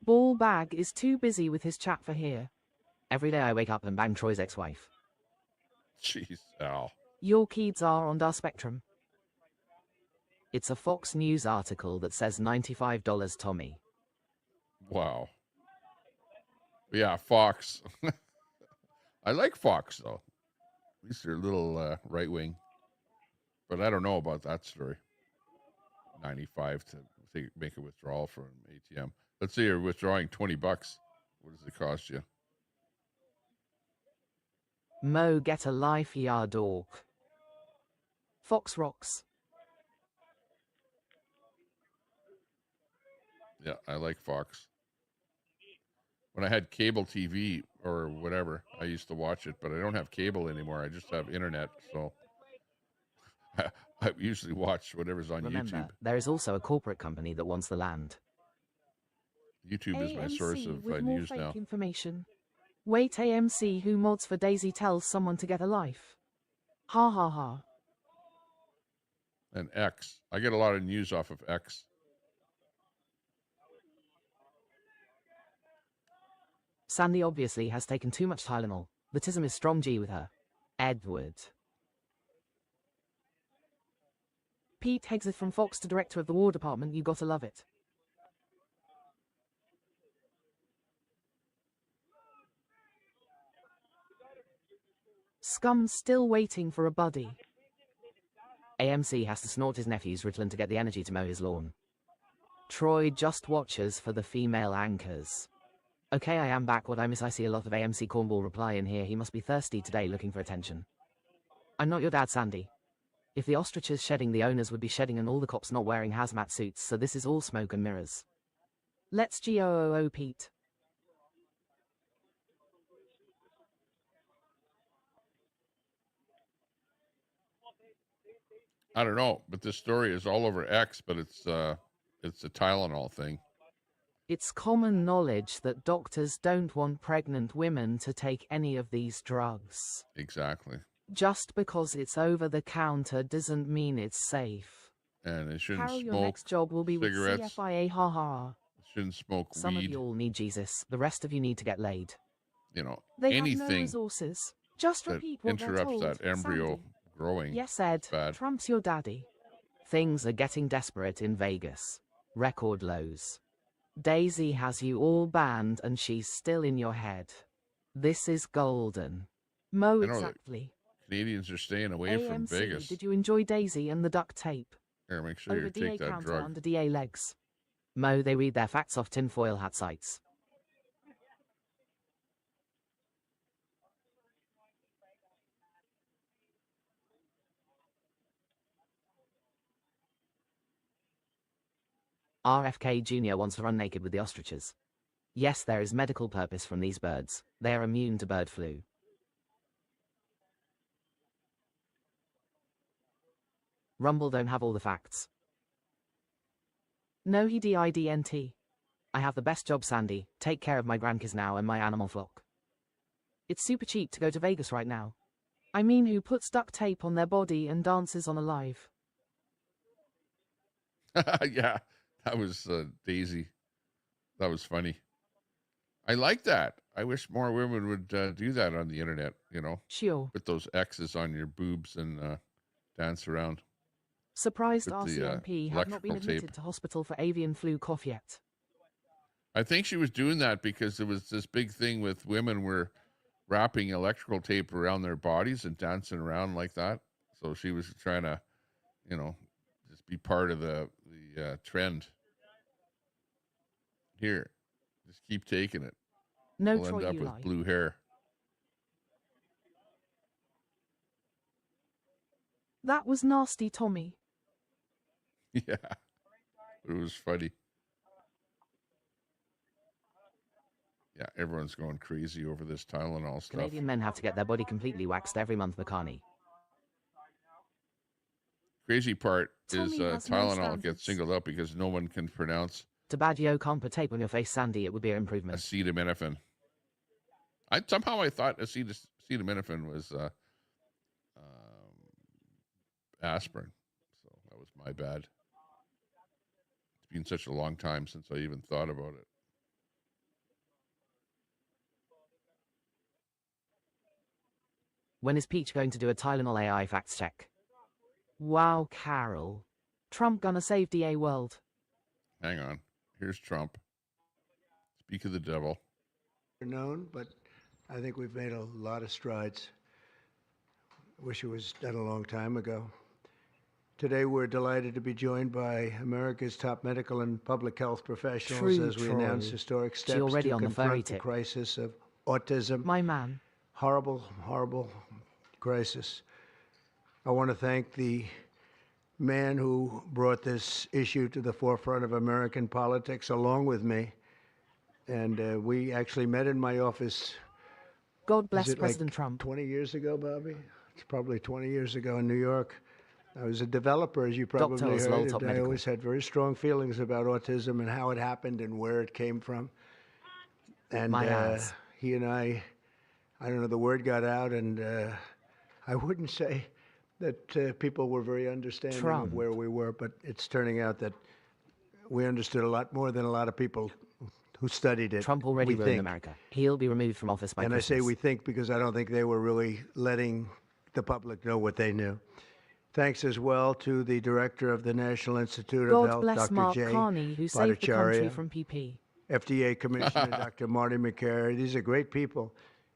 S1: Ballbag is too busy with his chat for here. Every day I wake up and bang Troy's ex-wife.
S2: Jeez, Al.
S1: Your kids are on the spectrum. It's a Fox News article that says $95 Tommy.
S2: Wow. Yeah, Fox. I like Fox, though. At least they're a little right-wing. But I don't know about that story. 95 to make a withdrawal from ATM. Let's say you're withdrawing $20. What does it cost you?
S1: Mo, get a life, ya dog. Fox rocks.
S2: Yeah, I like Fox. When I had cable TV or whatever, I used to watch it, but I don't have cable anymore. I just have internet, so I usually watch whatever's on
S1: Remember,
S2: YouTube.
S1: there is also a corporate company that wants the land.
S2: YouTube is my source of
S1: with more
S2: news
S1: fake
S2: now.
S1: information. Wait, AMC who mods for Daisy tells someone to get a life. Ha ha ha.
S2: And X. I get a lot of news off of X.
S1: Sandy obviously has taken too much Tylenol. The tism is strong G with her. Edward. Pete Hegseth from Fox to director of the War Department, you gotta love it. Scum's still waiting for a buddy. AMC has to snort his nephew's Ritalin to get the energy to mow his lawn. Troy just watches for the female anchors. Okay, I am back. What I miss, I see a lot of AMC Cornball reply in here. He must be thirsty today looking for attention. I'm not your dad, Sandy. If the ostriches shedding, the owners would be shedding and all the cops not wearing hazmat suits, so this is all smoke and mirrors. Let's GOOO Pete.
S2: I don't know, but this story is all over X, but it's a Tylenol thing.
S1: It's common knowledge that doctors don't want pregnant women to take any of these drugs.
S2: Exactly.
S1: Just because it's over the counter doesn't mean it's safe.
S2: And it shouldn't
S1: Carol,
S2: smoke
S1: your next job will be
S2: cigarettes.
S1: with CFIA, ha ha.
S2: Shouldn't smoke
S1: Some
S2: weed.
S1: of you all need Jesus, the rest of you need to get laid.
S2: You know,
S1: They have no
S2: anything
S1: resources. Just
S2: that
S1: repeat what they're
S2: interrupts
S1: told.
S2: that embryo
S1: Sandy.
S2: growing.
S1: Yes, Ed.
S2: Bad.
S1: Trump's your daddy. Things are getting desperate in Vegas. Record lows. Daisy has you all banned and she's still in your head. This is golden. Mo,
S2: I know that
S1: exactly.
S2: Canadians are staying away from
S1: AMC,
S2: Vegas.
S1: did you enjoy Daisy and the duct tape?
S2: Here, make sure
S1: Over
S2: you
S1: DA
S2: take that
S1: counter
S2: drug.
S1: under DA legs. Mo, they read their facts off tinfoil hat sites. RFK Jr. wants to run naked with the ostriches. Yes, there is medical purpose from these birds. They are immune to bird flu. Rumble don't have all the facts. No, he didn't. I have the best job, Sandy. Take care of my grandkids now and my animal flock. It's super cheap to go to Vegas right now. I mean, who puts duct tape on their body and dances on a live?
S2: Yeah, that was Daisy. That was funny. I like that. I wish more women would do that on the internet, you know.
S1: Sure.
S2: Put those X's on your boobs and dance around.
S1: Surprised
S2: With the,
S1: RCMP have not been
S2: electrical
S1: admitted
S2: tape.
S1: to hospital for avian flu cough yet.
S2: I think she was doing that because there was this big thing with women were wrapping electrical tape around their bodies and dancing around like that. So she was trying to, you know, just be part of the trend. Here, just keep taking it.
S1: No,
S2: We'll
S1: Troy
S2: end up with
S1: Eli.
S2: blue hair.
S1: That was nasty, Tommy.
S2: Yeah, it was funny. Yeah, everyone's going crazy over this Tylenol stuff.
S11: Canadian men have to get their body completely waxed every month, McCarney.
S2: Crazy part
S1: Tommy
S2: is
S1: has no
S2: Tylenol
S1: standards.
S2: gets singled out because no one can pronounce
S11: Too bad you can't put tape on your face, Sandy. It would be an improvement.
S2: acetaminophen. Somehow I thought acetaminophen was aspirin, so that was my bad. It's been such a long time since I even thought about it.
S11: When is Peach going to do a Tylenol AI facts check?
S1: Wow, Carol. Trump gonna save DA world.
S2: Hang on. Here's Trump. Speak of the devil.
S6: Known, but I think we've made a lot of strides. Wish it was done a long time ago. Today, we're delighted to be joined by America's top medical and public health professionals
S1: True,
S6: as we
S1: Troy.
S6: announce historic
S11: She
S6: steps
S11: already
S6: to
S11: on the
S6: confront
S11: furry
S6: the
S11: tip.
S6: crisis of autism.
S1: My man.
S6: Horrible, horrible crisis. I want to thank the man who brought this issue to the forefront of American politics along with me. And we actually met in my office.
S1: God bless
S6: Is it
S1: President
S6: like
S1: Trump.
S6: 20 years ago, Bobby? It's probably 20 years ago in New York. I was a developer, as you probably
S11: Doctor Oslo,
S6: heard.
S11: top
S6: And I
S11: medical.
S6: always had very strong feelings about autism and how it happened and where it came from. And
S11: My ass.
S6: he and I don't know, the word got out, and I wouldn't say that people were very understanding
S1: Trump.
S6: of where we were, but it's turning out that we understood a lot more than a lot of people who studied it.
S11: Trump already
S6: we
S11: ruined
S6: think.
S11: America. He'll be removed from office by
S6: And
S11: Christmas.
S6: I say we think because I don't think they were really letting the public know what they knew. Thanks as well to the director of the National Institute of
S1: God
S6: Health,
S1: bless
S6: Dr.
S1: Mark
S6: Jay
S1: Carney, who saved the country
S6: Bhattacharya,
S1: from PP.
S6: FDA Commissioner Dr. Marty McCary. These are great people.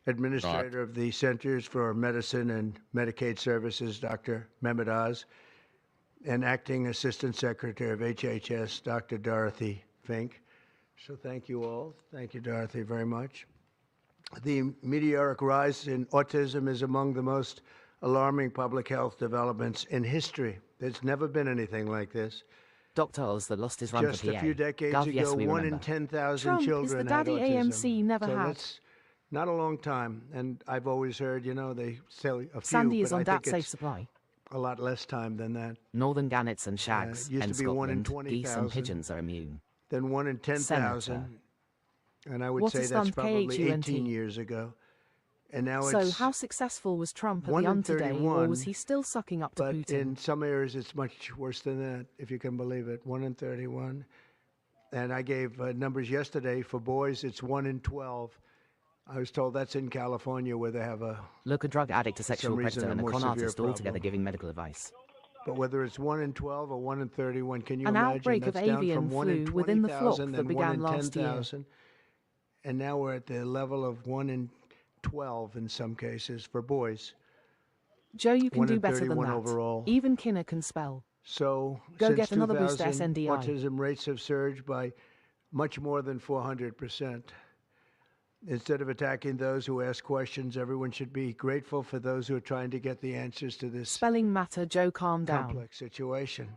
S6: Administrator of the Centers for Medicine and Medicaid Services, Dr. Mehmet Oz, and Acting Assistant Secretary of HHS, Dr. Dorothy Fink. So thank you all. Thank you, Dorothy, very much. The meteoric rise in autism is among the most alarming public health developments in history. There's never been anything like this.
S11: Dr. Oz that lost his run
S6: Just
S11: for PA.
S6: a few decades
S11: Gov,
S6: ago,
S11: yes, we
S6: 1 in
S11: remember.
S6: 10,000
S1: Trump is
S6: children
S1: the
S6: had
S1: daddy
S6: autism.
S1: AMC never
S6: so
S1: had.
S6: That's not a long time. And I've always heard, you know, they say a few,
S1: Sandy is
S6: but
S1: on
S6: I
S1: that
S6: think
S1: safe
S6: it's
S1: supply.
S6: a lot less time than that.
S11: Northern gannets and shags.
S6: it used
S11: and
S6: to be 1 in
S11: Scotland, geese and
S6: 20,000.
S11: pigeons are immune.
S6: Then 1 in 10,000.
S11: Senator.
S6: And I would
S1: What
S6: say
S1: a
S6: that's
S1: stunt,
S6: probably
S1: KHUNT.
S6: 18 years ago. And now
S1: So
S6: it's
S1: how successful was Trump at
S6: 1
S1: the
S6: in
S1: today, or
S6: 31,
S1: was he still sucking up to
S6: but
S1: Putin?
S6: in some areas it's much worse than that, if you can believe it. 1 in 31. And I gave numbers yesterday. For boys, it's 1 in 12. I was told that's in California where they have a...
S11: Look, a drug addict, a
S6: some
S11: sexual
S6: reason,
S11: predator,
S6: a
S11: and a
S6: more
S11: con
S6: severe
S11: artist all together
S6: problem.
S11: giving medical advice.
S6: But whether it's 1 in 12 or 1 in 31, can you
S1: An
S6: imagine?
S1: outbreak of
S6: That's down
S1: avian
S6: from 1 in
S1: flu within the flock
S6: 20,000,
S1: that
S6: then 1
S1: began
S6: in
S1: last year.
S6: 10,000. And now we're at the level of 1 in 12 in some cases for boys.
S1: Joe, you can
S6: 1
S1: do
S6: in
S1: better than
S6: 31
S1: that.
S6: overall.
S1: Even Kinner can spell.
S6: So
S1: Go
S6: since
S1: get another boost to
S6: 2000,
S1: SNDI.
S6: autism rates have surged by much more than 400%. Instead of attacking those who ask questions, everyone should be grateful for those who are trying to get the answers to this
S1: Spelling matter, Joe, calm down.
S6: complex situation.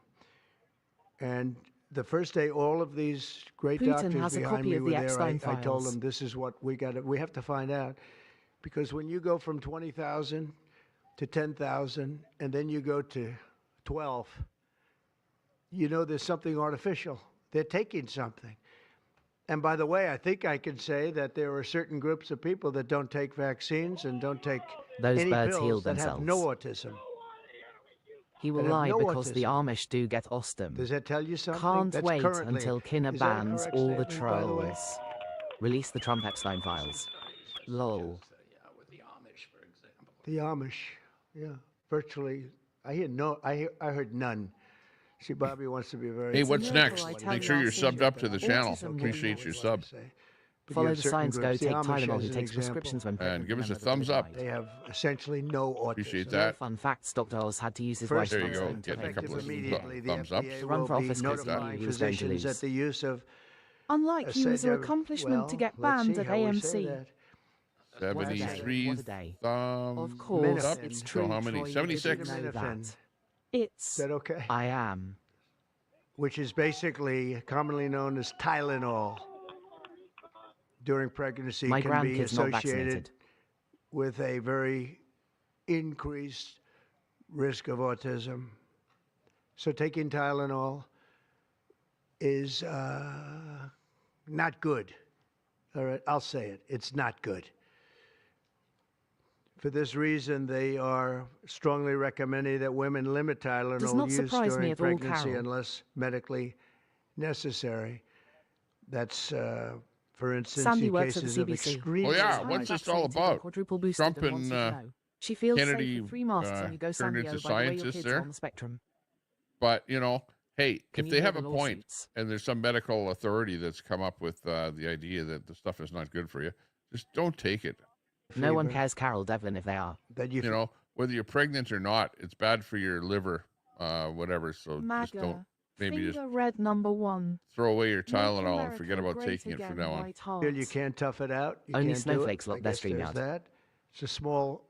S6: And the first day, all of these great
S1: Putin
S6: doctors
S1: has a
S6: behind
S1: copy
S6: me
S1: of
S6: were
S1: the
S6: there. I
S1: Epstein
S6: told
S1: files.
S6: them, this is what we have to find out. Because when you go from 20,000 to 10,000, and then you go to 12, you know there's something artificial. They're taking something. And by the way, I think I can say that there are certain groups of people that don't take vaccines and don't take
S11: Those
S6: any
S11: birds heal
S6: pills that have
S11: themselves.
S6: no autism.
S11: He will
S6: that have
S11: lie
S6: no
S11: because the
S6: autism.
S11: Amish do get ostum.
S6: Does that tell you something?
S11: Can't
S6: That's
S11: wait
S6: currently.
S11: until Kinner
S6: Is that a
S11: bans
S6: correct
S11: all the
S6: statement, by the way?
S11: trolls. Release the Trump Epstein files. Lol.
S6: The Amish, yeah, virtually. I heard none. See, Bobby wants to be very.
S2: Hey, what's
S11: miracle,
S2: next?
S11: I tell
S2: Make
S11: you,
S2: sure
S11: I'll
S2: you're
S11: see
S2: subbed
S11: you.
S2: up to the channel.
S11: Autism will
S2: Appreciate
S11: be
S2: your
S11: yours.
S2: sub.
S6: But
S11: Follow
S6: you have
S11: the
S6: certain
S11: signs, go
S6: groups. The
S11: take
S6: Amish,
S11: Tylenol.
S6: as
S11: He
S6: an
S11: takes
S6: example,
S11: prescriptions when
S2: And give us a
S11: members of the
S2: thumbs up.
S11: divide.
S6: They have essentially no autism.
S2: Appreciate
S11: Real
S2: that.
S11: fun facts, Dr. Oz had to use his
S6: First,
S11: voice
S2: There you
S11: once
S2: go.
S11: to
S2: Getting a
S11: make
S2: couple of
S6: immediately, the
S2: thumbs up.
S6: FDA
S11: To run
S6: will
S11: for
S6: be
S11: office because he
S6: notifying
S11: knew he was going to
S6: physicians
S11: lose.
S6: that the use of
S1: Unlike you, is a accomplishment to get banned at AMC.
S2: 73
S11: What a day.
S2: thumbs
S1: Of course,
S2: up.
S1: it's
S2: So
S1: true.
S2: how many?
S1: Troy, you
S2: 76?
S1: didn't know that.
S6: Is
S1: It's.
S6: that okay?
S11: I am.
S6: Which is basically commonly known as Tylenol. During pregnancy
S11: My
S6: can be
S11: grandkid's not
S6: associated
S11: vaccinated.
S6: with a very increased risk of autism. So taking Tylenol is not good. All right, I'll say it. It's not good. For this reason, they are strongly recommending that women limit Tylenol
S1: Does not
S6: use
S1: surprise me
S6: during
S1: at all,
S6: pregnancy
S1: Carol.
S6: unless medically necessary. That's, for instance,
S1: Sandy
S6: in
S1: works at the
S6: cases of
S1: CBC.
S6: extreme.
S2: Oh, yeah.
S1: I'm
S2: What's this all
S1: vaccinated and
S2: about?
S1: Quadruple boosted
S2: Trump
S1: and wants
S2: and
S1: you to know. She feels
S2: Kennedy
S1: safe with 3 masks when you go
S2: turned
S1: Sandy
S2: into
S1: by the way your
S2: scientists
S1: kids
S2: there.
S1: are on the spectrum.
S2: But, you know, hey,
S1: Can
S2: if
S1: you
S2: they
S1: hear
S2: have
S1: the
S2: a point
S1: lawsuits?
S2: and there's some medical authority that's come up with the idea that the stuff is not good for you, just don't take it.
S11: No one cares, Carol Devlin, if they are.
S6: That
S2: You know, whether you're pregnant or not, it's bad for your liver, whatever. So just don't,
S1: MAGA.
S2: maybe just
S1: Finger red number 1.
S2: throw away your
S1: Make
S2: Tylenol and
S1: America
S2: forget about
S1: great
S2: taking it from
S1: again,
S2: now on.
S1: white heart.
S6: Feel you can't tough it out. You
S11: Only
S6: can't do it.
S11: snowflakes lock
S6: I
S11: their
S6: guess there's
S11: StreamYard.
S6: that. It's a small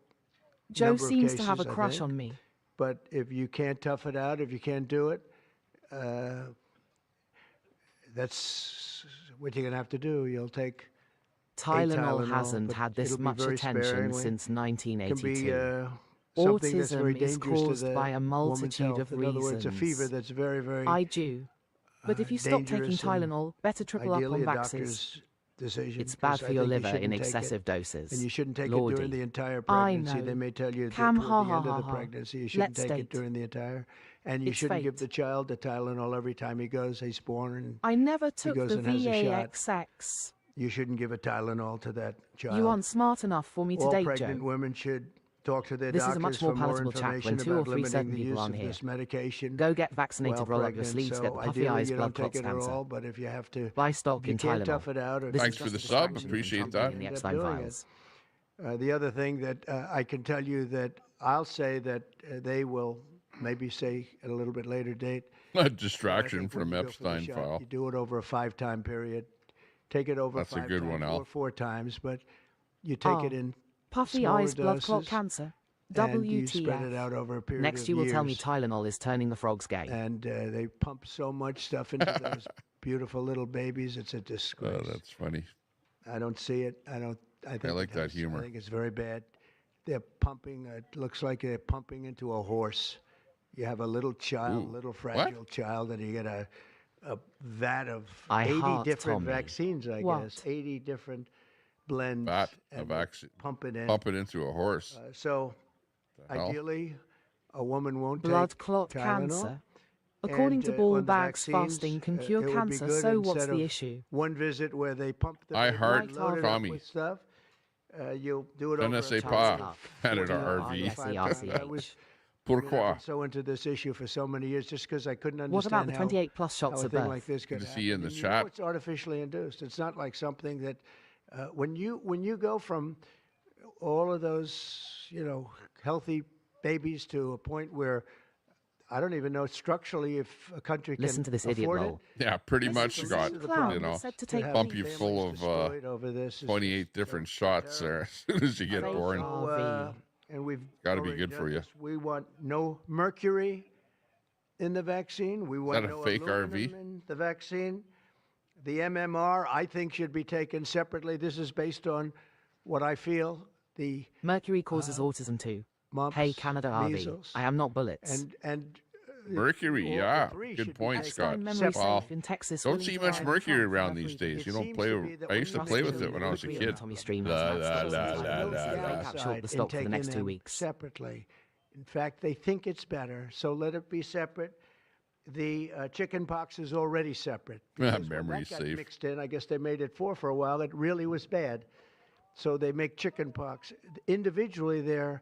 S1: Joe
S6: number of
S1: seems to have a
S6: cases, I
S1: crush
S6: think.
S1: on me.
S6: But if you can't tough it out, if you can't do it, that's what you're going to have to do. You'll take
S11: Tylenol hasn't
S6: but
S11: had this
S6: it'll be
S11: much
S6: very
S11: attention
S6: sparingly.
S11: since
S6: It can
S11: 1982.
S6: be something that's very
S11: Autism is
S6: dangerous to
S11: caused
S6: the
S11: by a
S6: woman's
S11: multitude
S6: health.
S11: of
S6: In other words, a fever
S11: reasons.
S6: that's very, very
S1: I do. But if you stop taking
S6: dangerous and
S1: Tylenol, better triple up
S6: ideally
S1: on
S6: a
S1: vaxes.
S6: doctor's decision.
S11: It's bad
S6: 'cause
S11: for
S6: I
S11: your
S6: think you
S11: liver in
S6: shouldn't take it.
S11: excessive doses.
S6: And you shouldn't take it
S11: Lordy.
S6: during the entire
S1: I
S6: pregnancy. They
S1: know.
S6: may tell you that
S1: Cam,
S6: toward
S1: ha,
S6: the
S1: ha,
S6: end of
S1: ha,
S6: the
S1: ha.
S6: pregnancy, you shouldn't
S1: Let's
S6: take
S1: date.
S6: it during the entire. And you
S1: It's
S6: shouldn't give
S1: fate.
S6: the child the Tylenol every time he's born. And
S1: I never took
S6: goes
S1: the
S6: and has a shot.
S1: VAXX.
S6: you shouldn't give a Tylenol to that child.
S1: You aren't smart enough for me to
S6: All
S1: date,
S6: pregnant
S1: Joe.
S6: women should talk to their
S1: This is a
S6: doctors
S1: much more
S6: for more
S1: palatable chat when
S6: information
S1: 2 or
S6: about
S1: 3
S6: limiting
S1: certain
S6: the
S1: people
S6: use
S1: on
S6: of
S1: here.
S6: this medication.
S11: Go get vaccinated,
S6: while
S11: roll up your
S6: pregnant.
S11: sleeves,
S6: So
S11: get the puffy
S6: ideally,
S11: eyes,
S6: you
S11: blood
S6: don't take
S11: clots,
S6: it at
S11: cancer.
S6: all, but if you have to,
S11: Buy stock
S6: if you
S11: in
S6: can't
S11: Tylenol.
S6: tough it out, or
S11: This
S2: Thanks
S11: is
S2: for
S11: just
S2: the
S11: a
S2: sub.
S11: distraction from
S2: Appreciate
S11: Trump
S2: that.
S11: in the
S6: End up
S11: Epstein
S6: doing it.
S11: files.
S6: The other thing that I can tell you that I'll say that they will maybe say at a little bit later date.
S2: A
S6: I
S2: distraction
S6: think when
S2: from
S6: you go for the
S2: Epstein
S6: shot,
S2: file.
S6: You do it over a 5-time period. Take it over
S2: That's a
S6: 5
S2: good
S6: times
S2: one, Al.
S6: or 4 times, but you take it in
S1: Puffy
S6: smaller
S1: eyes, blood clot,
S6: doses,
S1: cancer.
S6: and you spread
S1: WTF.
S6: it out over a period
S11: Next,
S6: of
S11: you will
S6: years.
S11: tell me Tylenol is turning the frogs gay.
S6: And they pump so much stuff into those beautiful little babies. It's a disgrace.
S2: Oh, that's funny.
S6: I don't see it. I think
S2: like that humor.
S6: I think it's very bad. They're pumping. It looks like they're pumping into a horse. You have a little child,
S2: Ooh,
S6: little fragile child, and you get a vat of
S11: I
S6: 80
S11: heart
S6: different
S11: Tommy.
S6: vaccines. I
S1: What?
S6: guess 80 different blends.
S2: Vat
S6: and
S2: of
S6: they
S2: vaccine.
S6: Pump it in.
S2: Pump it into a horse.
S6: So
S2: The hell?
S6: ideally, a woman won't
S1: Blood
S6: take
S1: clot,
S6: Tylenol.
S1: cancer. According to
S6: And,
S1: ball
S6: on the
S1: bags,
S6: vaccines,
S1: fasting can
S6: it
S1: cure
S6: would be
S1: cancer,
S6: good
S1: so what's
S6: instead
S1: the
S6: of
S1: issue?
S6: One visit where they pump the
S2: I
S6: baby,
S2: heart
S6: load it up
S2: Tommy.
S6: with stuff. You'll do it
S2: Je
S6: over
S2: ne
S6: a
S2: sais
S6: time
S2: pas.
S6: of
S2: Canada
S6: 40
S2: RV.
S6: 45 times. I was
S2: Pourquoi?
S6: so into this issue for so many years just because I couldn't understand
S1: What about the
S6: how-
S1: 28 plus
S6: how
S1: shots
S6: a
S1: of
S6: thing
S1: birth?
S6: like this could
S2: Good to see you in
S6: happen.
S2: the
S6: And
S2: chat.
S6: know it's artificially induced. It's not like something that when you go from all of those healthy babies to a point where I don't even know structurally if a country
S11: Listen
S6: can
S11: to this idiot
S6: afford
S11: lol.
S2: Yeah, pretty
S1: Listen
S2: much
S1: to
S2: got,
S1: this clown
S2: you know,
S1: who said to take
S2: bump
S1: these.
S2: you full of
S6: over this.
S2: 28 different shots there as soon as you get
S1: Fake
S2: born.
S1: RV.
S6: And we've
S2: Gotta be
S6: already
S2: good
S6: done
S2: for you.
S6: this. We want no mercury in the vaccine. We want
S2: that a
S6: no
S2: fake
S6: aluminum
S2: RV?
S6: in the vaccine. The MMR, I think, should be taken separately. This is based on what I feel. The
S1: Mercury causes autism too.
S6: mumps,
S1: Hey, Canada RV.
S6: measles,
S1: I am not bullets.
S6: and
S2: Mercury,
S6: or
S2: yeah.
S6: debris
S2: Good
S6: should be
S2: point,
S6: taken
S2: Scott.
S1: Memory
S2: Well,
S1: safe in Texas
S2: don't
S1: willing
S2: see
S1: to
S2: much
S1: hire
S2: mercury
S1: Trump
S2: around
S1: for
S2: these
S1: everything.
S2: days. You
S6: It
S2: don't
S6: seems
S2: play.
S6: to be that
S2: I used to
S6: when
S2: play
S6: you
S2: with it when I was a
S1: Would be
S2: kid.
S1: on Tommy Stream
S2: La,
S1: Hazmat
S2: la,
S1: stocks
S2: la,
S1: inside
S2: la,
S1: the
S2: la,
S1: building.
S2: la.
S1: Cap short the stock for the next 2 weeks.
S6: separately. In fact, they think it's better, so let it be separate. The chicken pox is already separate. Because when
S2: Memory
S6: that got
S2: safe.
S6: mixed in, I guess they made it 4 for a while. It really was bad. So they make chicken pox. Individually, they're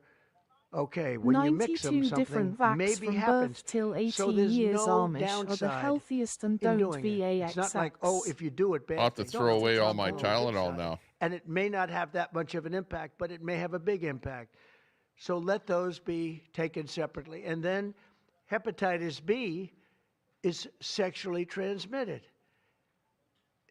S6: okay. When you mix them,
S1: 92
S6: something
S1: different vax
S6: maybe
S1: from
S6: happens.
S1: birth till 18
S6: So there's
S1: years
S6: no
S1: Amish are the
S6: downside
S1: healthiest and
S6: in
S1: don't
S6: doing it.
S1: VAXX.
S6: It's not like, oh, if you do it bad.
S2: I'll have to
S6: they
S2: throw
S6: don't.
S2: away all
S6: It's
S2: my
S6: on the good
S2: Tylenol
S6: side.
S2: now.
S6: And it may not have that much of an impact, but it may have a big impact. So let those be taken separately. And then hepatitis B is sexually transmitted.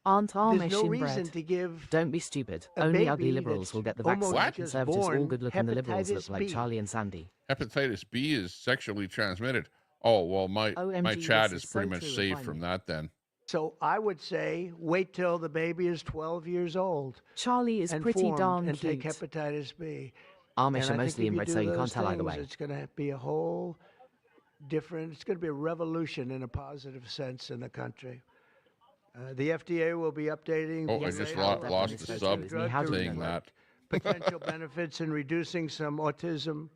S1: Aren't
S6: There's
S1: Amish
S6: no reason
S1: inbred.
S6: to give
S1: Don't be stupid.
S6: a
S1: Only
S6: baby
S1: ugly liberals
S6: that's
S1: will get the
S6: almost
S1: vaccine.
S6: just
S1: Conservatives, all
S6: born
S1: good looking. The liberals look
S6: hepatitis
S1: like
S6: B.
S1: Charlie and Sandy.
S2: Hepatitis B is sexually transmitted. Oh well, my
S1: OMG,
S2: chat
S1: this
S2: is
S1: is
S2: pretty
S1: so
S2: much
S1: true if
S2: safe
S1: I
S2: from
S1: knew.
S2: that then.
S6: So I would say wait till the baby is 12 years old.
S1: Charlie is
S6: and
S1: pretty
S6: formed
S1: darn
S6: and
S1: cute.
S6: take hepatitis B.
S1: Amish
S6: And
S1: are
S6: I think
S1: mostly
S6: if
S1: inbred,
S6: do
S1: so you can't
S6: those
S1: tell either
S6: things,
S1: way.
S6: It's going to be a whole different. It's going to be a revolution in a positive sense in the country. The FDA will be updating.
S2: Oh,
S6: the
S2: I just
S6: label
S2: lost
S6: of
S2: the
S6: the
S2: sub
S6: drug to
S2: saying that.
S6: potential benefits in reducing some autism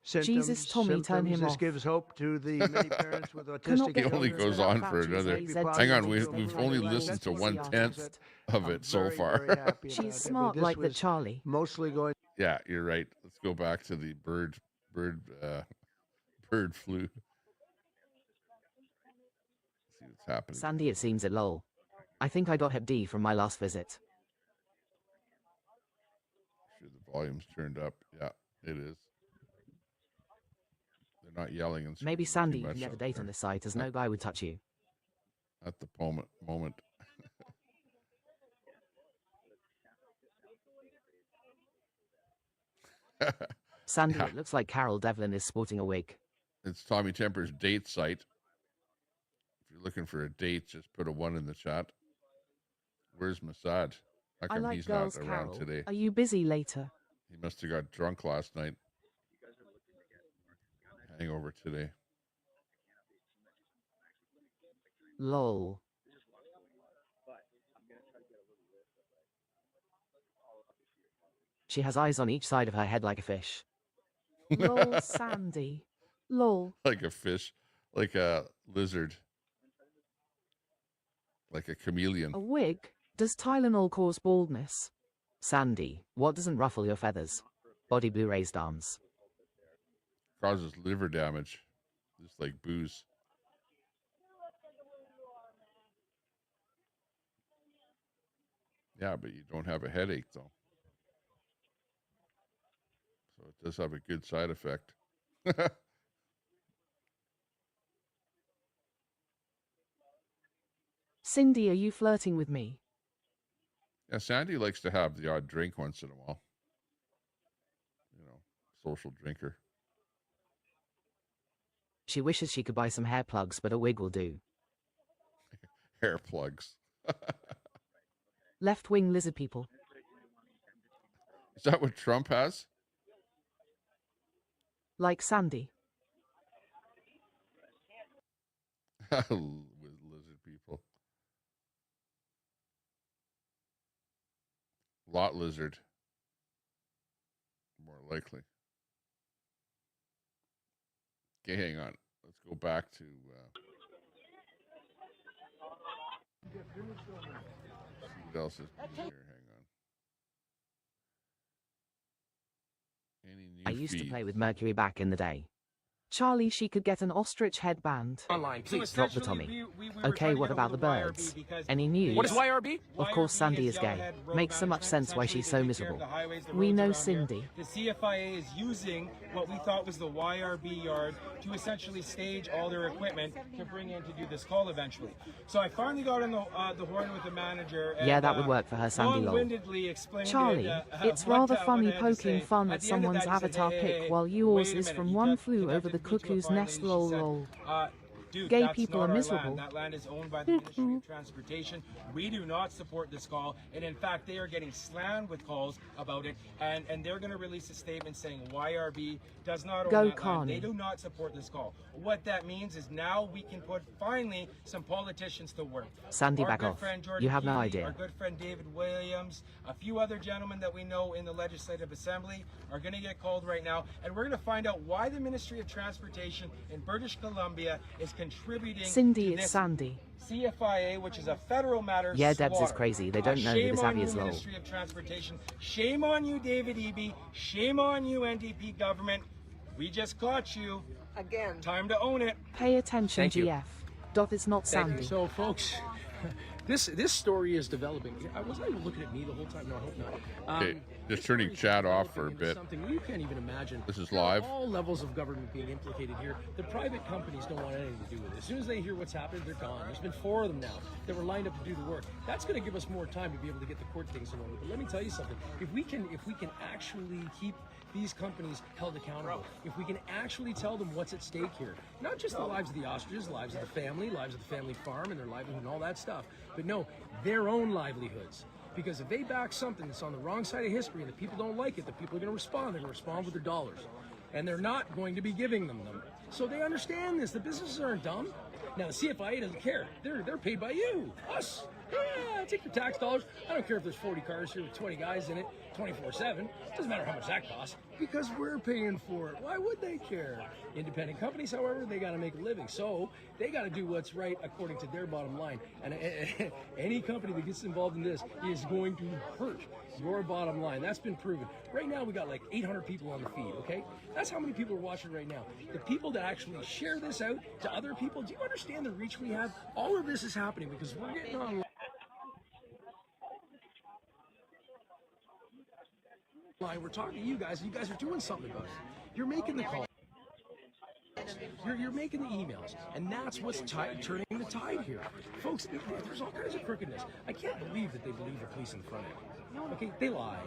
S6: symptoms.
S1: Jesus, Tommy, turn him
S6: This
S1: off.
S6: gives hope to the many parents with
S1: Cannot
S6: autistic
S1: get
S2: He only
S6: children.
S2: goes on for another. Hang on, we've only
S1: That's
S2: listened to
S1: what
S2: 1/10 of it so far.
S6: Very happy about
S1: She's
S6: it. I mean,
S1: smart
S6: this
S1: like the
S6: was
S1: Charlie.
S6: Mostly going.
S2: Yeah, you're right. Let's go back to the bird flu. See what's happening.
S1: Sandy, it seems it lol. I think I got Hep D from my last visit.
S2: Sure, the volume's turned up. Yeah, it is. They're not yelling and
S1: Maybe
S2: screaming
S1: Sandy,
S2: too
S1: you
S2: much
S1: can get a
S2: up
S1: date
S2: there.
S1: on this site as no guy would touch you.
S2: At the moment.
S1: Sandy,
S2: Yeah.
S1: it looks like Carol Devlin is sporting a wig.
S2: It's Tommy Temper's date site. If you're looking for a date, just put a 1 in the chat. Where's Massad? How
S1: I
S2: come
S1: like
S2: he's
S1: girls,
S2: not around
S1: Carol.
S2: today?
S1: Are you busy later?
S2: He must have got drunk last night. Hangover today.
S1: Lol. She has eyes on each side of her head like a fish. Lol, Sandy. Lol.
S2: Like a fish, like a lizard, like a chameleon.
S1: A wig? Does Tylenol cause baldness? Sandy, what doesn't ruffle your feathers? Body blue raised arms.
S2: Causes liver damage, just like booze. Yeah, but you don't have a headache though. So it does have a good side effect.
S1: Cindy, are you flirting with me?
S2: Yeah, Sandy likes to have the odd drink once in a while. You know, social drinker.
S1: She wishes she could buy some hair plugs, but a wig will do.
S2: Hair plugs.
S1: Left-wing lizard people.
S2: Is that what Trump has?
S1: Like Sandy.
S2: With lizard people. Lot lizard. More likely. Okay, hang on. Let's go back to... see what else is here. Hang on. Any new
S1: I used to
S2: feeds?
S1: play with Mercury back in the day. Charlie, she could get an ostrich headband.
S22: Online, please.
S1: Drop the Tommy. Okay, what about the birds? Any news?
S22: What is YRB?
S1: Of course, Sandy is gay. Makes so much sense why she's so miserable. We know Cindy.
S19: The CFIA is using what we thought was the YRB yard to essentially stage all their equipment to bring in to do this call eventually. So I finally got on the horn with the manager. And,
S1: Yeah, that would work for her, Sandy lol. Charlie, it's rather funny poking fun at someone's avatar pic while yours is from One Flew Over the Cuckoo's Nest lol lol.
S19: dude,
S1: Gay
S19: that's
S1: people
S19: not
S1: are
S19: our
S1: miserable.
S19: land. That land is owned by the Ministry of Transportation. We do not support this call, and in fact, they are getting slammed with calls about it, and they're going to release a statement saying YRB does not own
S1: Go
S19: that land.
S1: Carney.
S19: They do not support this call. What that means is now we can put finally some politicians to work.
S11: Sandy,
S19: Our
S11: back
S19: good
S11: off.
S19: friend Jordan
S11: You have no
S19: Keeley,
S11: idea.
S19: Our good friend David Williams, a few other gentlemen that we know in the Legislative Assembly are going to get called right now, and we're going to find out why the Ministry of Transportation in British Columbia is contributing
S1: Cindy,
S19: to
S1: it's
S19: this
S1: Sandy.
S19: CFIA, which is a federal matter.
S11: Yeah, Debs is
S19: slaughter.
S11: crazy. They don't know who
S19: Shame
S11: this
S19: on
S11: Abby
S19: you,
S11: is, lol.
S19: Ministry of Transportation. Shame on you, David Eby. Shame on you, NDP government. We just caught you. Again. Time to own it.
S1: Pay attention,
S22: Thank you.
S1: GF. Doth it's not
S22: Thank you.
S1: Sandy.
S22: So, folks, this story is developing. Was I looking at me the whole time? No, I hope not.
S2: Okay, just turning chat off for a bit.
S22: Something you can't even imagine.
S2: This is live.
S22: All levels of government being implicated here. The private companies don't want anything to do with it. As soon as they hear what's happened, they're gone. There's been 4 of them now that were lined up to do the work. That's going to give us more time to be able to get the court things in order. But let me tell you something. If we can actually keep these companies held accountable, if we can actually tell them what's at stake here, not just the lives of the ostriches, lives of the family farm and their livelihood and all that stuff, but no, their own livelihoods. Because if they back something that's on the wrong side of history and the people don't like it, the people are going to respond. They're going to respond with their dollars. And they're not going to be giving them. So they understand this. The businesses aren't dumb. Now, the CFIA doesn't care. They're paid by you, us. Yeah, take your tax dollars. I don't care if there's 40 cars here with 20 guys in it, 24/7. Doesn't matter how much that costs, because we're paying for it. Why would they care? Independent companies, however, they got to make a living, so they got to do what's right according to their bottom line. And any company that gets involved in this is going to hurt your bottom line. That's been proven. Right now, we got like 800 people on the feed. Okay, that's how many people are watching right now. The people that actually share this out to other people. Do you understand the reach we have? All of this is happening because we're getting on. We're talking to you guys, and you guys are doing something about it. You're making the call. You're making the emails, and that's what's turning the tide here. Folks, there's all kinds of crookedness. I can't believe that they believe the police in the front end. Okay, they lie.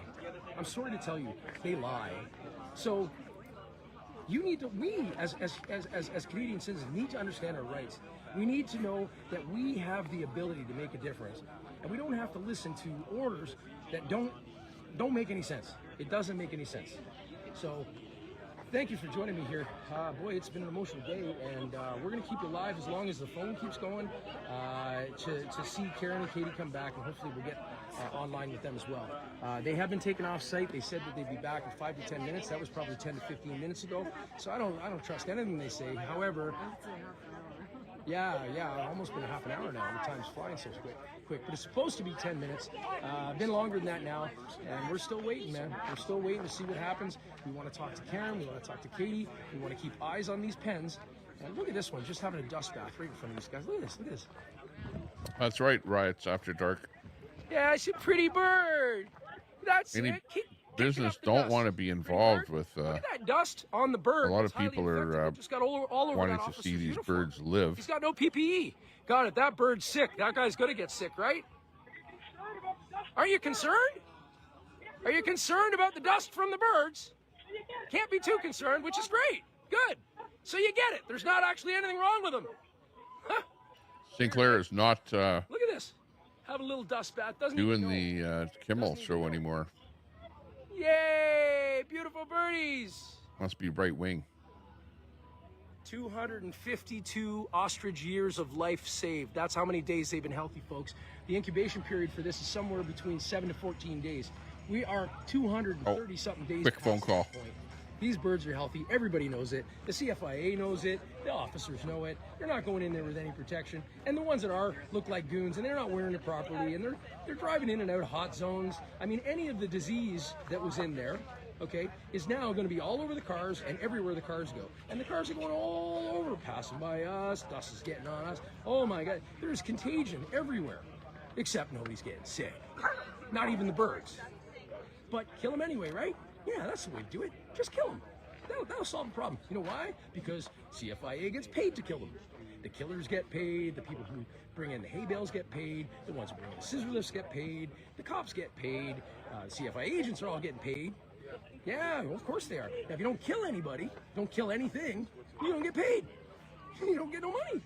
S22: I'm sorry to tell you, they lie. So you need to, we as Canadian citizens need to understand our rights. We need to know that we have the ability to make a difference, and we don't have to listen to orders that don't make any sense. It doesn't make any sense. So thank you for joining me here. Boy, it's been an emotional day, and we're going to keep you live as long as the phone keeps going to see Karen and Katie come back, and hopefully we'll get online with them as well. They have been taken off site. They said that they'd be back in 5 to 10 minutes. That was probably 10 to 15 minutes ago. So I don't trust anything they say. However, yeah, almost been a half an hour now. The time's flying so quick. But it's supposed to be 10 minutes. Been longer than that now, and we're still waiting, man. We're still waiting to see what happens. We want to talk to Karen. We want to talk to Katie. We want to keep eyes on these pens. And look at this one, just having a dust bath right in front of these guys. Look at this. Look at this.
S2: That's right, Riots After Dark.
S22: Yeah, it's a pretty bird. That's
S2: Any
S22: it.
S2: business don't want to be involved with.
S22: Look at that dust on the bird.
S2: A lot of
S22: It's highly
S2: people are
S22: infected. It just got all over
S2: wanting
S22: that
S2: to see
S22: officer's
S2: these
S22: uniform.
S2: birds live.
S22: He's got no PPE. Got it. That bird's sick. That guy's going to get sick, right? Are you concerned? Are you concerned about the dust from the birds? Can't be too concerned, which is great. Good. So you get it. There's not actually anything wrong with them. Huh.
S2: Sinclair is not
S22: Look at this. Have a little dust bath. Doesn't
S2: doing
S22: even know.
S2: the Kimmel show anymore.
S22: Yay! Beautiful birdies.
S2: Must be right wing.
S22: 252 ostrich years of life saved. That's how many days they've been healthy, folks. The incubation period for this is somewhere between 7 to 14 days. We are 230 something days.
S2: Quick phone call.
S22: These birds are healthy. Everybody knows it. The CFIA knows it. The officers know it. They're not going in there with any protection. And the ones that are look like goons, and they're not wearing it properly, and they're driving in and out of hot zones. I mean, any of the disease that was in there, okay, is now going to be all over the cars and everywhere the cars go. And the cars are going all over, passing by us. Dust is getting on us. Oh my God, there's contagion everywhere, except nobody's getting sick. Not even the birds. But kill them anyway, right? Yeah, that's the way to do it. Just kill them. That'll solve the problem. You know why? Because CFIA gets paid to kill them. The killers get paid. The people who bring in the hay bales get paid. The ones who bring in the scissor lifts get paid. The cops get paid. CFIA agents are all getting paid. Yeah, well, of course they are. Now, if you don't kill anybody, don't kill anything, you don't get paid. You don't get no money.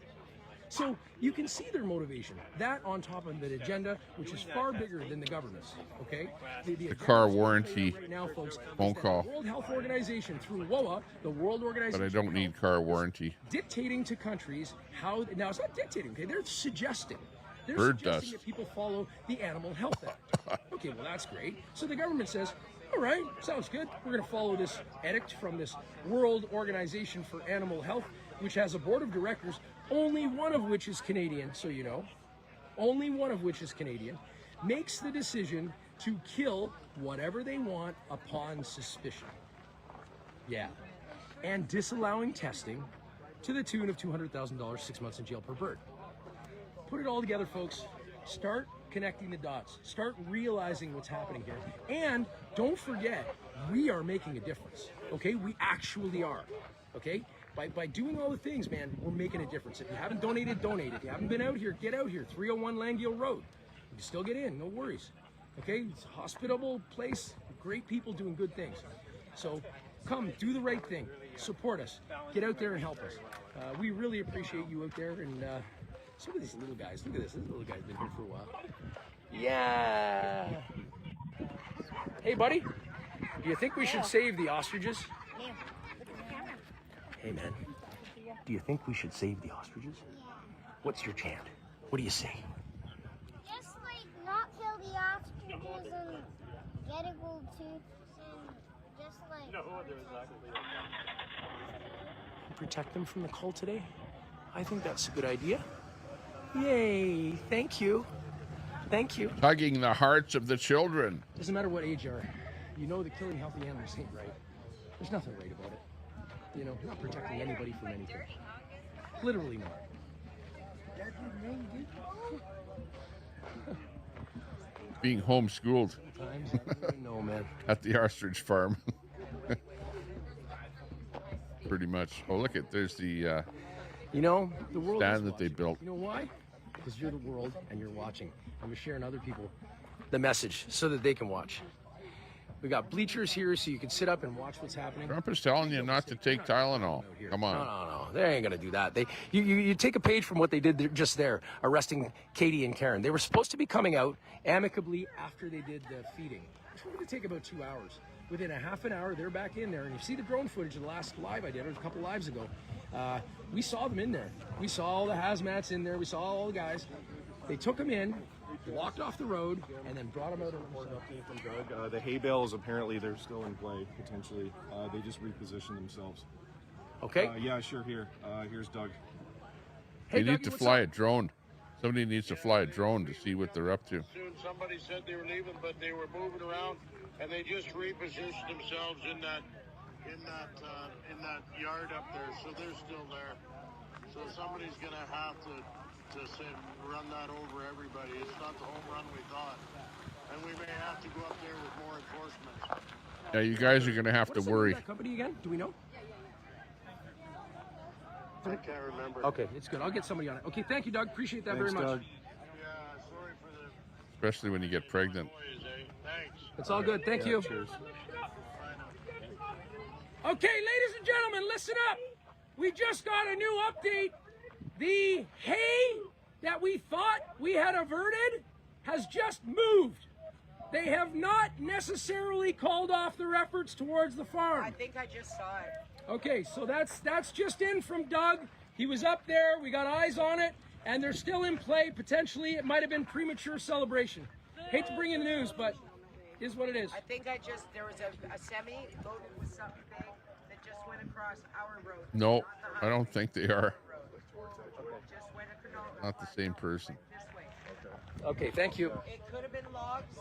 S22: So you can see their motivation. That on top of the agenda, which is far bigger than the government's. Okay,
S2: the car warranty
S22: right now, folks,
S2: phone call.
S22: The World Health Organization through WOA, the World Organization.
S2: But I don't need car warranty.
S22: Dictating to countries how. Now it's not dictating. Okay, they're suggesting. They're
S2: Bird
S22: suggesting
S2: dust.
S22: that people follow the Animal Health Act. Okay, well that's great. So the government says, all right, sounds good. We're going to follow this edict from this World Organization for Animal Health, which has a board of directors, only one of which is Canadian, so you know, only one of which is Canadian, makes the decision to kill whatever they want upon suspicion. Yeah. And disallowing testing to the tune of $200,000, 6 months in jail per bird. Put it all together, folks. Start connecting the dots. Start realizing what's happening here. And don't forget, we are making a difference. Okay? We actually are. Okay? By doing all the things, man, we're making a difference. If you haven't donated, donate. If you haven't been out here, get out here. 301 Langdale Road. You can still get in, no worries. Okay? It's a hospitable place, great people doing good things. So come, do the right thing. Support us. Get out there and help us. We really appreciate you out there. And some of these little guys, look at this. This little guy's been here for a while. Yeah. Hey, buddy. Do you think we should save the ostriches? Hey, man. Do you think we should save the ostriches? What's your chant? What do you say?
S20: Just like not kill the ostriches and get a gold tooth and just like. No, they're exactly.
S22: Protect them from the cull today? I think that's a good idea. Yay, thank you. Thank you.
S2: Hugging the hearts of the children.
S22: Doesn't matter what age you are. You know that killing healthy animals ain't right. There's nothing right about it. You know, not protecting anybody from anything. Literally not.
S2: Being homeschooled.
S22: Sometimes I don't even know, man.
S2: At the ostrich farm. Pretty much. Oh, look at there's the
S22: you know, the world
S2: stand that they built.
S22: You know why? Because you're the world and you're watching. And we're sharing other people the message so that they can watch. We got bleachers here so you can sit up and watch what's happening.
S2: Trump is telling you not to take Tylenol. Come on.
S22: No. They ain't gonna do that. You take a page from what they did just there, arresting Katie and Karen. They were supposed to be coming out amicably after they did the feeding, which was gonna take about 2 hours. Within a half an hour, they're back in there. And you see the drone footage of the last live I did, it was a couple lives ago. We saw them in there. We saw all the hazmats in there. We saw all the guys. They took them in, walked off the road, and then brought them out.
S14: Update from Doug. The hay bales, apparently, they're still in play, potentially. They just repositioned themselves.
S22: Okay.
S14: Yeah, sure. Here's Doug.
S2: Hey, they need to fly a drone. Somebody needs to fly a drone to see what they're up to.
S21: Soon somebody said they were leaving, but they were moving around, and they just repositioned themselves in that yard up there. So they're still there. So somebody's gonna have to say run that over everybody. It's not the home run we thought, and we may have to go up there with more enforcement.
S2: Yeah, you guys are gonna have to worry.
S22: What's the name of that company again? Do we know?
S21: I can't remember.
S22: Okay, it's good. I'll get somebody on it. Okay, thank you, Doug. Appreciate that very much.
S14: Doug.
S21: Yeah, sorry for the.
S2: Especially when you get pregnant.
S21: Thanks.
S22: It's all good. Thank you.
S14: Cheers.
S22: Okay, ladies and gentlemen, listen up. We just got a new update. The hay that we thought we had averted has just moved. They have not necessarily called off their efforts towards the farm.
S23: I think I just saw it.
S22: Okay, so that's just in from Doug. He was up there. We got eyes on it, and they're still in play. Potentially, it might have been premature celebration. Hate to bring in the news, but is what it is.
S23: I think there was a semi loaded with something big that just went across our road.
S2: No, I don't think they are. Not the same person.
S22: Okay, thank you.
S23: It could have been logs.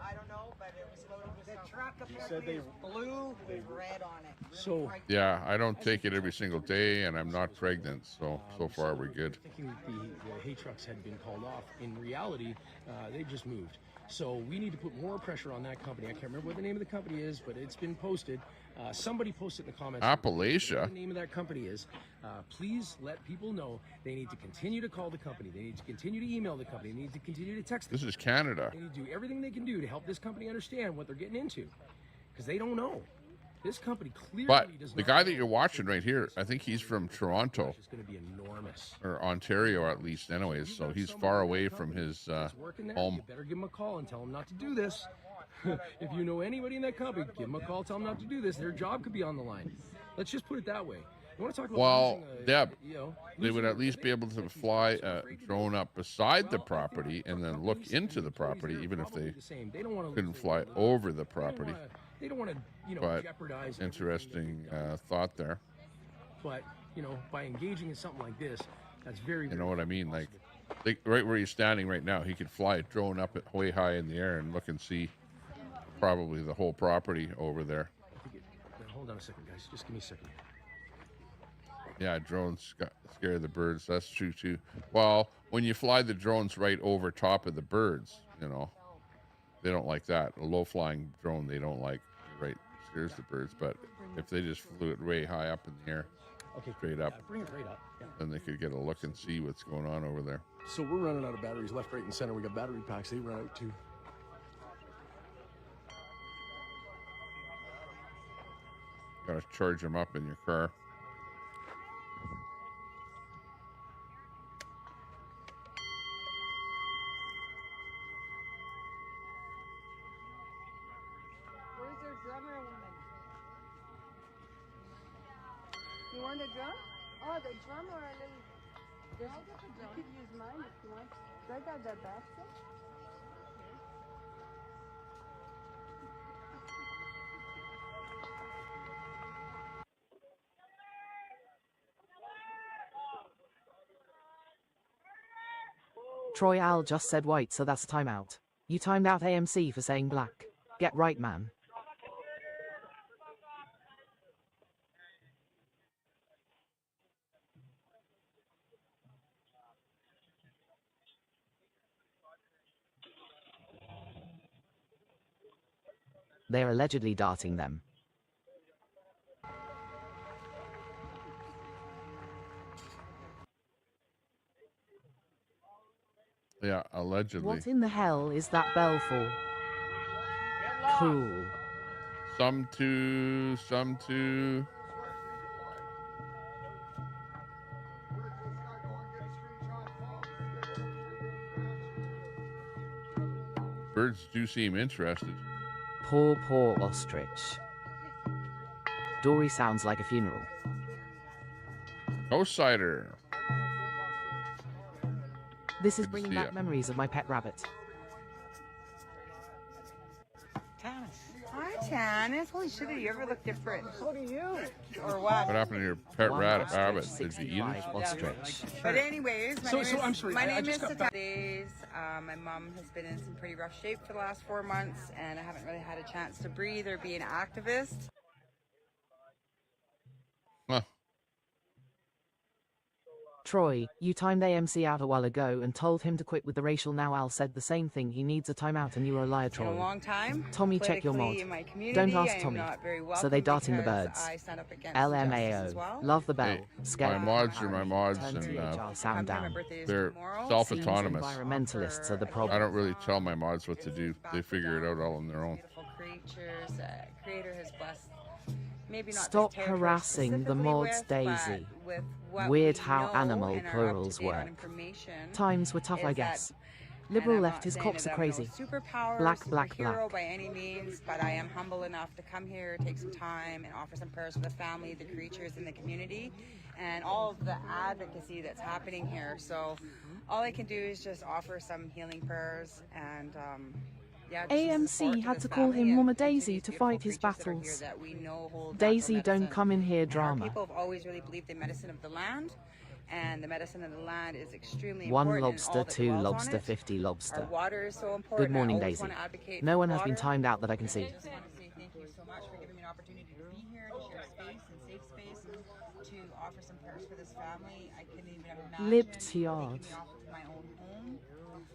S23: I don't know, but it was loaded with the truck apparently blue with red on it.
S22: So
S2: yeah, I don't take it every single day, and I'm not pregnant, so far we're good.
S22: Thinking the hay trucks had been called off. In reality, they just moved. So we need to put more pressure on that company. I can't remember what the name of the company is, but it's been posted. Somebody posted in the comments.
S2: Appalachia.
S22: What the name of that company is. Please let people know they need to continue to call the company. They need to continue to email the company. They need to continue to text them.
S2: This is Canada.
S22: They need to do everything they can do to help this company understand what they're getting into, because they don't know. This company clearly
S2: But
S22: does
S2: the
S22: not
S2: guy that
S22: know
S2: you're watching right here, I think he's from Toronto.
S22: it's going to be enormous.
S2: Or Ontario, at least, anyways. So he's far away from his home.
S22: You better give him a call and tell him not to do this. If you know anybody in that company, give them a call, tell them not to do this. Their job could be on the line. Let's just put it that way. You want to talk about
S2: Well,
S22: losing
S2: Deb,
S22: you know,
S2: they would at least be able to fly a drone up beside the property and then look into the property, even if they couldn't fly over the property.
S22: They don't want to, you know,
S2: But
S22: jeopardize.
S2: interesting thought there.
S22: But you know, by engaging in something like this, that's very.
S2: You know what I mean? Like, right where he's standing right now, he could fly a drone up way high in the air and look and see probably the whole property over there.
S22: Hold on a second, guys. Just give me a second.
S2: Yeah, drones scare the birds. That's true too. Well, when you fly the drones right over top of the birds, you know, they don't like that. A low-flying drone, they don't like. Right, scares the birds. But if they just flew it way high up in the air, straight up,
S22: bring it right up. Yeah.
S2: then they could get a look and see what's going on over there.
S4: So we're running out of batteries left, right, and center. We got battery packs. They run out too.
S2: Got to charge them up in your car.
S13: Where's their drummer woman? You want the drum? Oh, the drum or a little... I'll get the drum. You could use mine if you want. Right out the basket.
S11: Troy Al just said white, so that's a timeout. You timed out AMC for saying black. Get right, man. They're allegedly darting them.
S2: Yeah, allegedly.
S1: What in the hell is that bell for? Cool.
S2: Some two. Birds do seem interested.
S11: Poor ostrich. Dory sounds like a funeral.
S2: Ghost Cider.
S1: This is
S2: Good to
S1: bringing
S2: see
S1: back
S2: ya.
S1: memories of my pet rabbit.
S23: Hi, Tannis. Holy shit, do you ever look different? So do you. Or what?
S2: What happened to your pet rabbit? Did you eat it?
S11: Ostrich.
S23: But anyways,
S22: I'm sorry.
S23: My
S22: I
S23: name
S22: just
S23: is
S22: got back.
S23: Days. My mom has been in some pretty rough shape for the last 4 months, and I haven't really had a chance to breathe or be an activist.
S2: Huh.
S1: Troy, you timed AMC out a while ago and told him to quit with the racial. Now Al said the same thing. He needs a timeout and you are a liar,
S23: In a
S1: Troy.
S23: long time.
S1: Tommy, check your mod.
S23: Politically in my community,
S1: Don't
S23: I
S1: ask
S23: am
S1: Tommy.
S23: not very
S1: So they
S23: welcome
S1: darting the
S23: because
S1: birds.
S23: I stand up against injustice
S1: LMAO.
S23: as well.
S1: Love the bell.
S2: Hey,
S1: Scare
S2: my mods are my mods,
S1: Turn
S2: and
S1: THR sound down.
S2: they're
S1: Seems
S2: self-autonomous.
S1: environmentalists are the
S2: I
S1: problem.
S2: don't really tell my mods what to do. They figure it out all on their own.
S23: Beautiful creatures. Creator has blessed. Maybe not
S1: Stop
S23: this territory
S1: harassing the
S23: specifically
S1: mods,
S23: with, but
S1: Daisy.
S23: with what
S1: Weird
S23: we
S1: how
S23: know
S1: animal
S23: and are
S1: plurals
S23: up-to-date on
S1: work.
S23: information
S1: Times were tough, I
S23: is
S1: guess.
S23: that-
S1: Liberal
S23: and I'm not
S1: leftist
S23: saying
S1: cops
S23: that
S1: are
S23: I'm
S1: crazy.
S23: No superpower,
S1: Black, black,
S23: superhero
S1: black.
S23: by any means, but I am humble enough to come here, take some time, and offer some prayers for the family, the creatures in the community, and all of the advocacy that's happening here. So, all I can do is just offer some healing prayers and. Yeah, just some support
S1: AMC
S23: to
S1: had
S23: this
S1: to call
S23: family
S1: him
S23: and
S1: Mama
S23: to
S1: Daisy
S23: these
S1: to
S23: beautiful
S1: fight his
S23: creatures that are here
S1: battles.
S23: that we know hold
S1: Daisy,
S23: natural
S1: don't
S23: medicine.
S1: come in here,
S23: And our
S1: drama.
S23: people have always really believed in medicine of the land, and the medicine of the land is extremely
S1: One
S23: important. in
S1: lobster,
S23: all that
S1: two
S23: dwells on
S1: lobster,
S23: it.
S1: 50 lobster.
S23: Our water is so important.
S1: Good morning,
S23: I always
S1: Daisy.
S23: want to advocate
S1: No
S23: for
S1: one has been
S23: water.
S1: timed out that I can see.
S23: I just want to say thank you so much for giving me an opportunity to be here, to share space and safe space, to offer some prayers for this family. I couldn't even imagine
S1: Libtard.
S23: taking me off of my own home.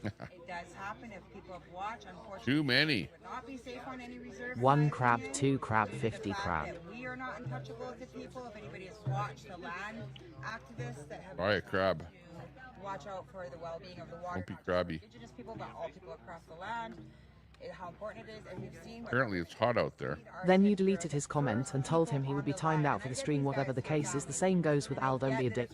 S23: It does happen if people have watched. Unfortunately,
S2: Too many.
S23: it would not be safe on any reserve.
S1: One crab, two crab, 50 crab.
S23: We are not untouchable to people. If anybody has watched the land activists that have
S2: Buy a crab.
S23: watch out for the well-being of the water,
S2: Don't be
S23: not just
S2: crabby.
S23: Indigenous people, but all people across the land. how important it is, and we've seen what
S2: Apparently it's hot out there.
S1: Then you deleted his comment and told him he would be timed out for the stream. Whatever the case is, the saying goes with Al, don't be a dick.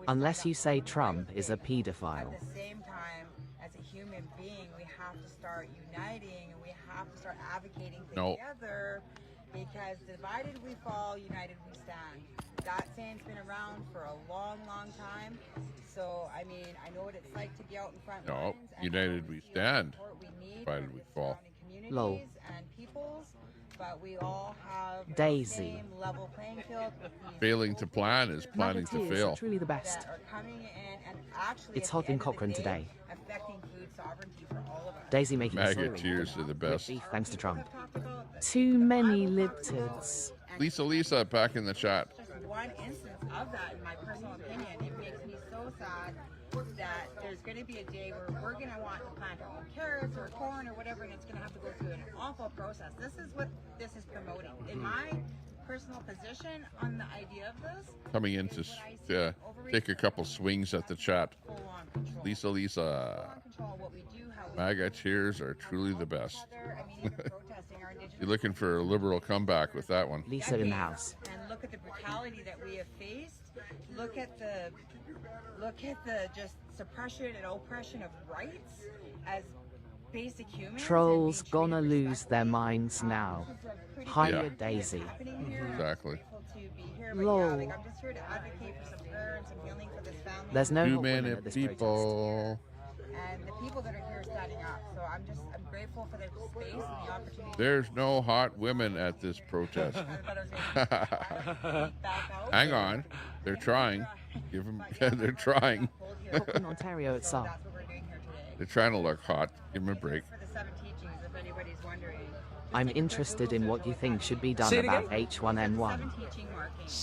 S1: Unless you say Trump is a pedophile.
S23: At the same time, as a human being, we have to start uniting, and we have to start advocating together, because divided we fall, united we stand. That saying's been around for a long, long time. So, I mean, I know what it's like to be out in front lines.
S2: United we stand. Divided we fall.
S1: Lol.
S23: And peoples, but we all have
S1: Daisy.
S23: the same level playing field.
S2: Failing to plan is planning to fail.
S1: Are truly the best.
S23: Coming in and actually
S1: It's hot in Cochrane today.
S23: affecting food sovereignty for all of us.
S1: Daisy making
S2: MAGA cheers are the best.
S1: beef thanks to Trump. Too many libtards.
S2: Lisa back in the chat.
S23: Just one instance of that, in my personal opinion. It makes me so sad that there's going to be a day where we're going to want to plant our own carrots or corn or whatever, and it's going to have to go through an awful process. This is what this is promoting. In my personal position on the idea of this,
S2: Coming in to take a couple swings at the chat. Lisa. MAGA cheers are truly the best. You're looking for a liberal comeback with that one.
S1: Lisa in the house.
S23: and look at the brutality that we have faced. Look at the just suppression and oppression of rights as basic humans.
S1: Trolls gonna lose their minds now. Hire Daisy.
S2: Exactly.
S1: Lol.
S23: I'm just here to advocate for some prayer and some healing for this family.
S1: There's no
S2: Too
S1: hot women
S2: many
S1: at this
S2: people.
S23: And the people that are here standing up. So I'm grateful for the space and the opportunity.
S2: There's no hot women at this protest. Hang on. They're trying. Give them. They're trying.
S1: In Ontario itself.
S2: They're trying to look hot. Give them a break.
S23: For the 7 teachings, if anybody's wondering.
S1: I'm interested in what you think should be done about H1N1.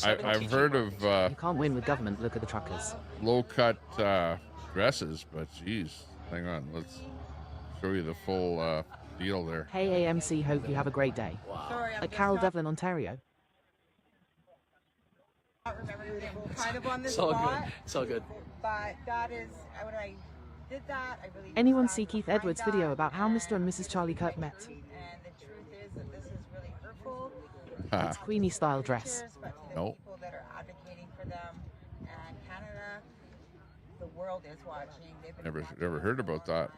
S2: I've heard of
S1: You can't win with government. Look at the truckers.
S2: low-cut dresses, but geez, hang on. Let's show you the full deal there.
S1: Hey AMC, hope you have a great day.
S23: Sorry, I'm
S1: At Carol Devlin, Ontario.
S23: not remembering kind of on this
S22: It's all
S23: spot.
S22: good. It's all good.
S23: But that is, when I did that, I really
S1: Anyone see Keith Edwards' video about how Mr. and Mrs. Charlie Kirk met?
S23: and the truth is that this is really hurtful.
S1: It's Queenie style dress.
S2: No.
S23: People that are advocating for them, and Canada, the world is watching. They've been
S2: Never heard about that.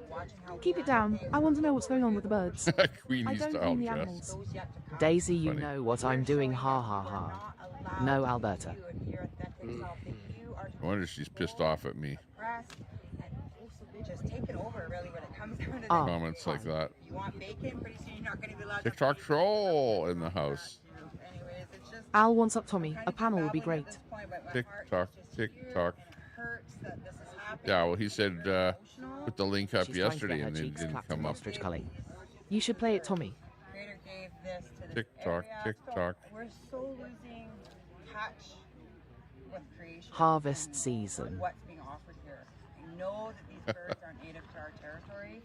S23: watching how
S1: Keep it down. I want to know what's going on with the birds. I
S2: Queenie
S1: don't
S2: style
S1: mean the
S2: dress.
S1: animals. Daisy, you know what I'm doing. Ha ha ha. No, Alberta.
S2: I wonder if she's pissed off at me.
S23: Just take it over, really, when it comes down to
S2: Comments like that.
S23: You want bacon? Pretty soon you're not going to be allowed
S2: TikTok troll in the house.
S23: Anyways, it's just
S1: Al wants up Tommy. A panel would be great.
S2: TikTok.
S23: hurts that this is happening.
S2: Yeah, well, he said put the link up
S1: She's trying to
S2: yesterday
S1: get her
S2: and it
S1: cheeks
S2: didn't
S1: clapped
S2: come
S1: with
S2: up.
S1: Ostrich Cull. You should play it, Tommy.
S23: Creator gave this to this
S2: TikTok,
S23: area.
S2: TikTok.
S23: So we're so losing touch with creation.
S1: Harvest
S23: and
S1: season.
S23: What's being offered here. I know that these birds aren't native to our territory.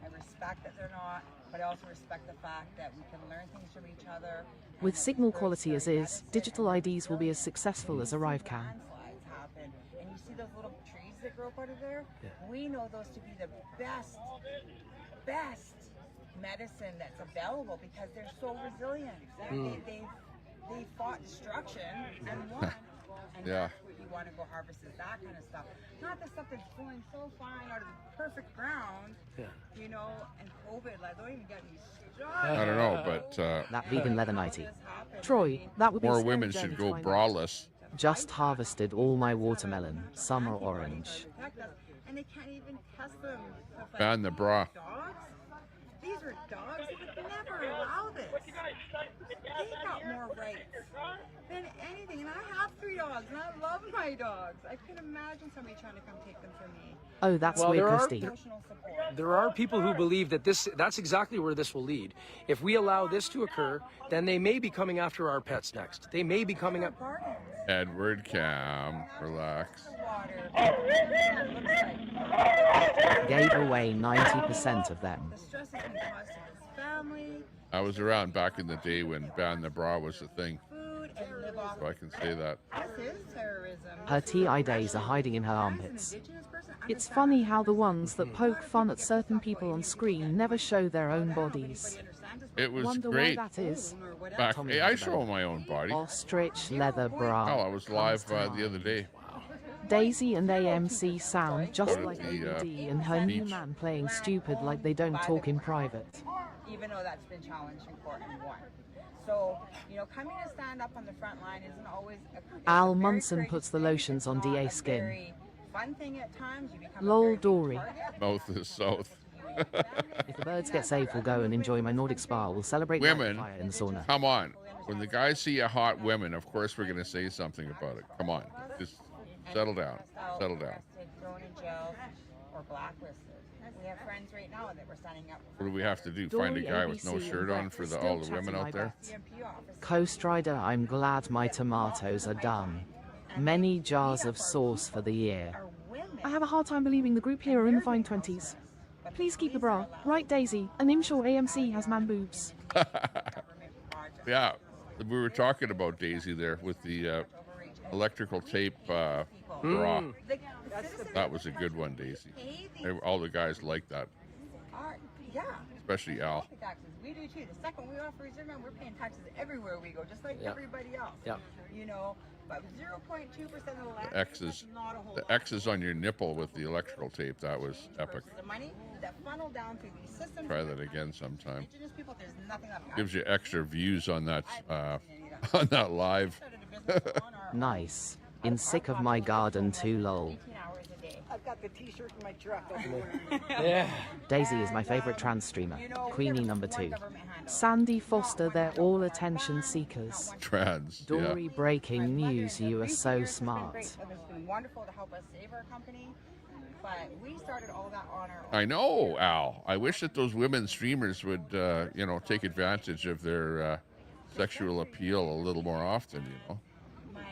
S23: I respect that they're not, but I also respect the fact that we can learn things from each other.
S1: With signal quality as is, digital IDs will be as successful as ArriveCam.
S23: Landslides happen, and you see those little trees that grow up out of there. We know those to be the best medicine that's available because they're so resilient. They fought destruction and won. And
S2: Yeah.
S23: that's what you want to go harvest is that kind of stuff. Not the stuff that's growing so fine out of the perfect ground.
S22: Yeah.
S23: You know, and COVID, like, don't even get me started.
S2: I don't know, but
S1: That vegan leather nightie. Troy, that would be a
S2: more
S1: scary
S2: women
S1: journey
S2: should
S1: to
S2: go
S1: find out.
S2: braless.
S1: Just harvested all my watermelon. Summer orange.
S23: And they can't even test them. So it's
S2: Ban the bra.
S23: Dogs? These are dogs. They would never allow this. They got more rights than anything. And I have 3 dogs, and I love my dogs. I can imagine somebody trying to come take them from me.
S1: Oh, that's
S22: Well,
S1: weird,
S22: there are-
S1: Christy.
S23: Emotional support.
S22: There are people who believe that that's exactly where this will lead. If we allow this to occur, then they may be coming after our pets next. They may be coming up.
S2: Edward Cam, relax.
S1: Gave away 90% of them.
S23: The stress has been caused to his family,
S2: I was around back in the day when ban the bra was a thing,
S23: food, and live off.
S2: so I can say that.
S23: This is terrorism.
S1: Her TI days are hiding in her
S23: As an
S1: armpits.
S23: Indigenous person,
S1: It's funny how the ones that poke fun at certain people on screen never show their own bodies.
S2: It was
S1: Wonder
S2: great.
S1: why that is.
S2: Back, hey, I show my own body.
S1: Ostrich leather bra.
S2: Oh, I was live the other day.
S1: Daisy and AMC sound just
S2: Out
S1: like
S2: at the,
S1: AD and her new
S2: beach.
S1: man playing stupid like they don't talk in private.
S23: Even though that's been challenged in court and won. So, you know, coming to stand up on the front line isn't always
S1: Al Munson puts the lotions on DA skin.
S23: very fun thing at times. You become
S1: Lol Dory.
S2: Mouth is south.
S1: If the birds get safe, we'll go and enjoy my Nordic spa. We'll celebrate
S2: Women,
S1: fire in the sauna.
S2: come on. When the guys see a hot woman, of course we're going to say something about it. Come on. Just settle down. Settle down.
S23: Thrown in jail or blacklisted. We have friends right now that we're signing up.
S2: What do we have to do? Find a guy with no shirt on for all the women out there?
S1: Coast Rider, I'm glad my tomatoes are done. Many jars of sauce for the year. I have a hard time believing the group here are in the fine 20s. Please keep the bra. Right, Daisy. And I'm sure AMC has man boobs.
S2: Yeah, we were talking about Daisy there with the electrical tape bra. That was a good one, Daisy. All the guys like that.
S23: Yeah.
S2: Especially Al.
S23: We do too. The second we offer reserve man, we're paying taxes everywhere we go, just like everybody else.
S22: Yeah.
S23: You know, but 0.2% of the land.
S2: The X's on your nipple with the electrical tape. That was epic.
S23: The money that funnel down through these systems.
S2: Try that again sometime.
S23: Indigenous people, there's nothing left.
S2: Gives you extra views on that on that live.
S1: Nice. In sick of my garden too lol.
S13: I've got the t-shirt in my truck.
S22: Yeah.
S1: Daisy is my favorite trans streamer. Queenie number 2. Sandy Foster, they're all attention seekers.
S2: Trans.
S1: Dory, breaking news, you are so smart.
S23: It's been wonderful to help us save our company, but we started all that on our own.
S2: I know, Al. I wish that those women streamers would, you know, take advantage of their sexual appeal a little more often. You know,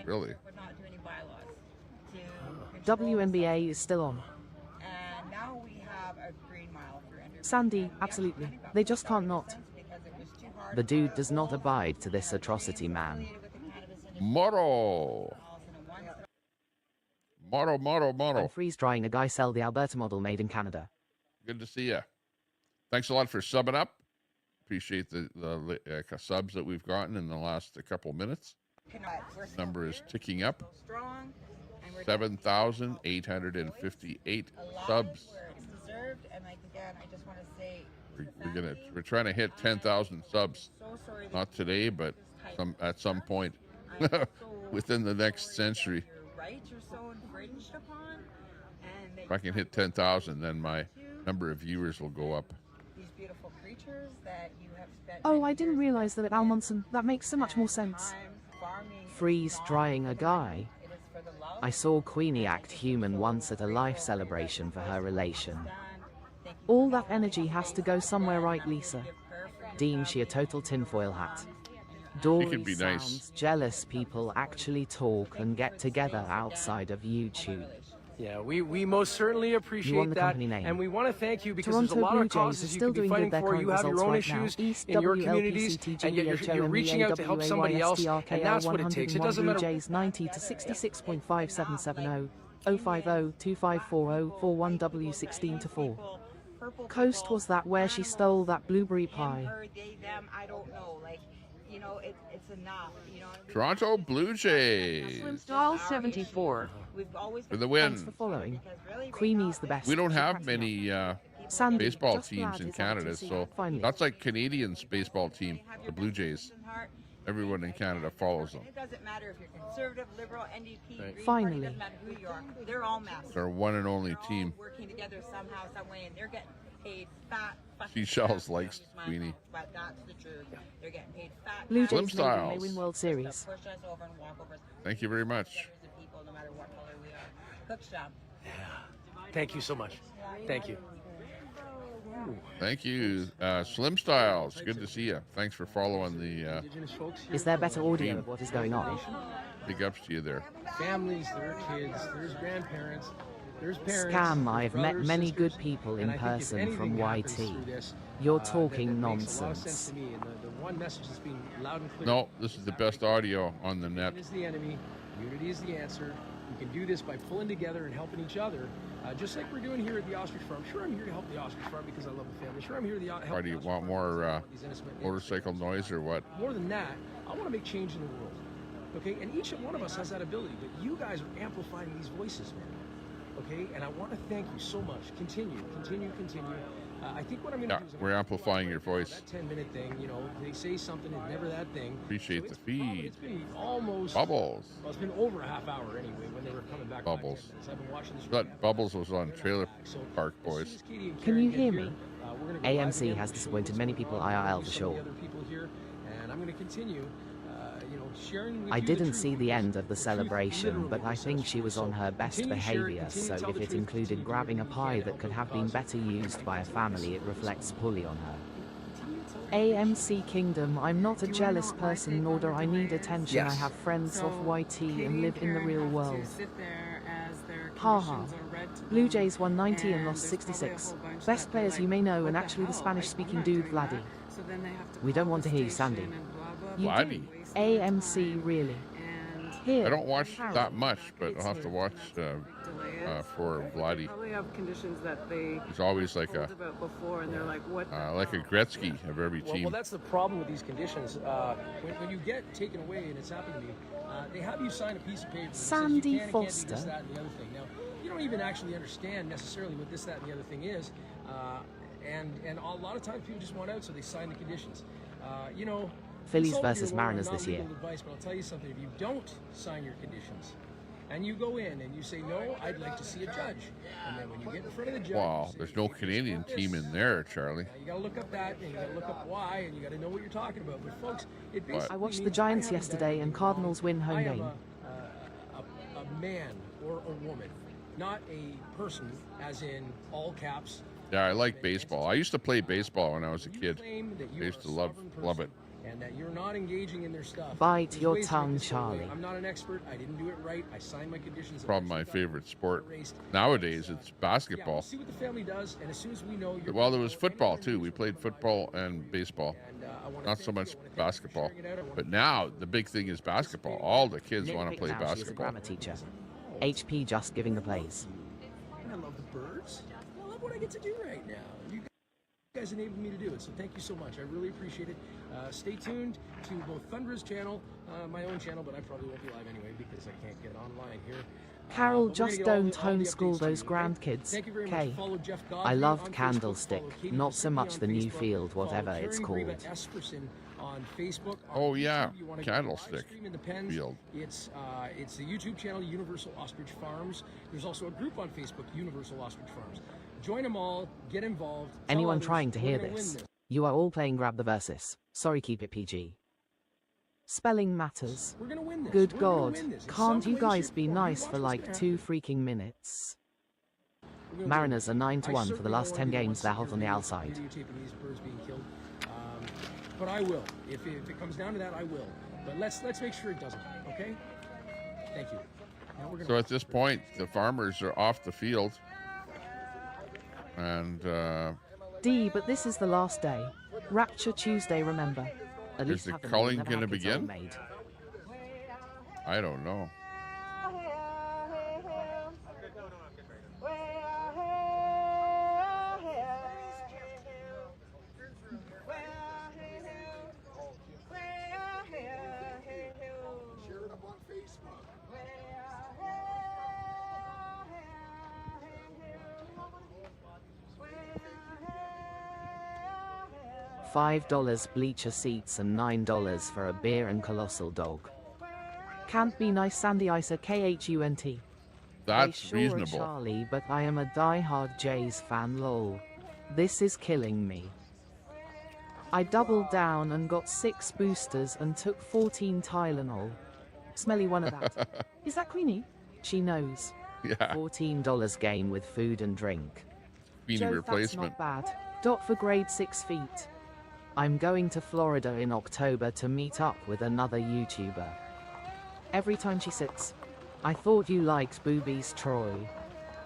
S2: really.
S1: WNBA is still on.
S23: And now we have a green mile for
S1: Sandy, absolutely. They just can't not. The dude does not abide to this atrocity, man.
S2: Moro.
S1: I'm freeze drying a guy sell the Alberta model made in Canada.
S2: Good to see you. Thanks a lot for subbing up. Appreciate the subs that we've gotten in the last couple minutes. Number is ticking up. 7,858 subs. We're trying to hit 10,000 subs. Not today, but at some point within the next century. If I can hit 10,000, then my number of viewers will go up.
S1: Oh, I didn't realize that at Al Munson. That makes so much more sense. Freeze drying a guy. I saw Queenie act human once at a life celebration for her relation. All that energy has to go somewhere, right, Lisa? Deem she a total tinfoil hat. Dory
S2: could be
S1: sounds
S2: nice.
S1: Jealous people actually talk and get together outside of YouTube.
S22: Yeah, we most certainly appreciate that, and we want to thank you because
S1: Toronto
S22: there's a lot
S1: Blue
S22: of causes
S1: Jays
S22: you
S1: still
S22: can be
S1: doing
S22: fighting
S1: good
S22: for. You have your own issues in your communities, and yet you're reaching out to help somebody else, and that's what it takes. It doesn't matter.
S1: Jays 90 to 66.5770 050-2540-41W16 to 4. Coast was that where she stole that blueberry pie.
S23: I don't know. Like, you know, it's enough. You know.
S2: Toronto Blue Jays.
S23: Doll 74.
S2: For the win.
S1: Thanks for following. Queenie's the best.
S2: We don't have many
S1: Sandy,
S2: baseball
S1: just
S2: teams
S1: glad
S2: in
S1: it's out
S2: Canada,
S1: to see
S2: so
S1: finally.
S2: that's like Canadians' baseball team, the Blue Jays. Everyone in Canada follows them.
S23: It doesn't matter if you're conservative, liberal, NDP, Green
S1: Finally.
S23: Party, doesn't matter who you are. They're all masters.
S2: It's our one and only team.
S23: Working together somehow, some way, and they're getting paid fat.
S2: Seashells likes Queenie.
S23: But that's the truth. They're getting paid fat.
S1: Blue
S2: Slim
S1: Jays maybe may
S2: Styles.
S1: win World Series.
S23: Push us over and walk over.
S2: Thank you very much.
S23: People, no matter what color we are. Cook shop.
S22: Thank you so much. Thank you.
S2: Thank you, Slim Styles. Good to see you. Thanks for following the.
S1: Is there better audio of what is going on?
S2: Big ups to you there.
S22: Families, there are kids, there's grandparents, there's parents.
S1: Scam, I've met
S22: brothers,
S1: many
S22: sisters,
S1: good people in
S22: and I think if
S1: person
S22: anything
S1: from
S22: happens
S1: YT.
S22: through this,
S1: You're
S22: that
S1: talking
S22: makes a lot of
S1: nonsense.
S22: sense to me. And the one message that's being loud and clear.
S2: No, this is the best audio on the net.
S22: Unity is the enemy. Unity is the answer. We can do this by pulling together and helping each other, just like we're doing here at the Ostrich Farm. Sure, I'm here to help the Ostrich Farm because I love the family. Sure, I'm here to help.
S2: Why do you want more motorcycle noise or what?
S22: More than that, I want to make change in the world. Okay, and each one of us has that ability, but you guys are amplifying these voices, man. Okay, and I want to thank you so much. Continue. I think what I'm going to do is
S2: we're amplifying your voice.
S22: That 10-minute thing, you know, they say something, it's never that thing.
S2: Appreciate the feed.
S22: It's been almost
S2: Bubbles.
S22: Well, it's been over a half hour anyway when they were coming back.
S2: Bubbles.
S22: I've been watching this.
S2: That Bubbles was on Trailer Park Boys.
S1: Can you hear me? AMC has disappointed many people IRL for sure.
S22: And I'm going to continue.
S1: I didn't see the end of the celebration, but I think she was on her best behavior, so if it included grabbing a pie that could have been better used by a family, it reflects poorly on her. AMC Kingdom, I'm not a jealous person, nor do I need attention.
S8: Yes.
S1: I have friends off YT and live in the real world. Haha. Blue Jays won 90 and lost 66. Best players you may know, and actually the Spanish-speaking dude, Vladdy. We don't want to hear you, Sandy.
S2: Vladdy?
S1: AMC, really? Here,
S2: I don't watch that much, but I'll have to watch for Vladdy.
S8: Probably have conditions that they
S2: He's always like a
S8: about before, and they're like, what?
S2: like a Gretzky of every team.
S22: Well, that's the problem with these conditions. When you get taken away, and it's happened to me, they have you sign a piece of paper that
S1: Sandy
S22: says you can't do
S1: Foster.
S22: this, that, and the other thing. Now, you don't even actually understand necessarily what this, that, and the other thing is, and a lot of times people just want out, so they sign the conditions. You know.
S1: Phillies versus Mariners this year.
S22: Advice, but I'll tell you something. If you don't sign your conditions, and you go in and you say, no, I'd like to see a judge, and then when you get in front of the judge,
S2: Wow, there's no Canadian team in there, Charlie.
S22: You got to look up that, and you got to look up why, and you got to know what you're talking about. But folks, it basically
S1: I watched the Giants yesterday and Cardinals win home game.
S22: A man or a woman, not a person, as in all caps.
S2: Yeah, I like baseball. I used to play baseball when I was a kid. I used to love it.
S22: And that you're not engaging in their stuff.
S1: Bite your tongue, Charlie.
S22: I'm not an expert. I didn't do it right. I signed my conditions.
S2: Probably my favorite sport. Nowadays, it's basketball.
S22: Yeah, we'll see what the family does, and as soon as we know you're...
S2: Well, there was football, too. We played football and baseball. Not so much basketball. But now, the big thing is basketball. All the kids want to play basketball.
S1: She's a grammar teacher. HP just giving the plays.
S22: And I love the birds. I love what I get to do right now. You guys enabled me to do it, so thank you so much. I really appreciate it. Stay tuned to both Thundra's channel, my own channel, but I probably won't be live anyway because I can't get online here.
S1: Carol, just don't homeschool those grandkids. K. I loved Candlestick, not so much the new field, whatever it's called.
S22: On Facebook,
S2: oh yeah, Candlestick field.
S22: It's the YouTube channel Universal Ostrich Farms. There's also a group on Facebook, Universal Ostrich Farms. Join them all, get involved.
S1: Anyone trying to hear this? You are all playing Grab the Versus. Sorry, keep it PG. Spelling matters.
S22: We're gonna win this.
S1: Good God, can't you guys be nice for like 2 freaking minutes? Mariners are 9-1 for the last 10 games. They're hot on the outside.
S22: But I will. If it comes down to that, I will. But let's make sure it doesn't. Okay? Thank you.
S2: So at this point, the farmers are off the field, and
S1: D, but this is the last day. Rapture Tuesday, remember. At
S2: is the culling going to begin? I don't know.
S1: $5 bleacher seats and $9 for a beer and colossal dog. Can't be nice, Sandy Isa KHUNT.
S2: That's
S1: sure
S2: reasonable.
S1: Charlie, but I am a die-hard Jays fan, lol. This is killing me. I doubled down and got 6 boosters and took 14 Tylenol. Smelly one of that. Is that Queenie? She knows.
S2: Yeah.
S1: $14 game with food and drink.
S2: Queenie
S1: Joe,
S2: replacement.
S1: That's not bad. Dot for grade 6 feet. I'm going to Florida in October to meet up with another YouTuber. Every time she sits. I thought you liked boobies, Troy.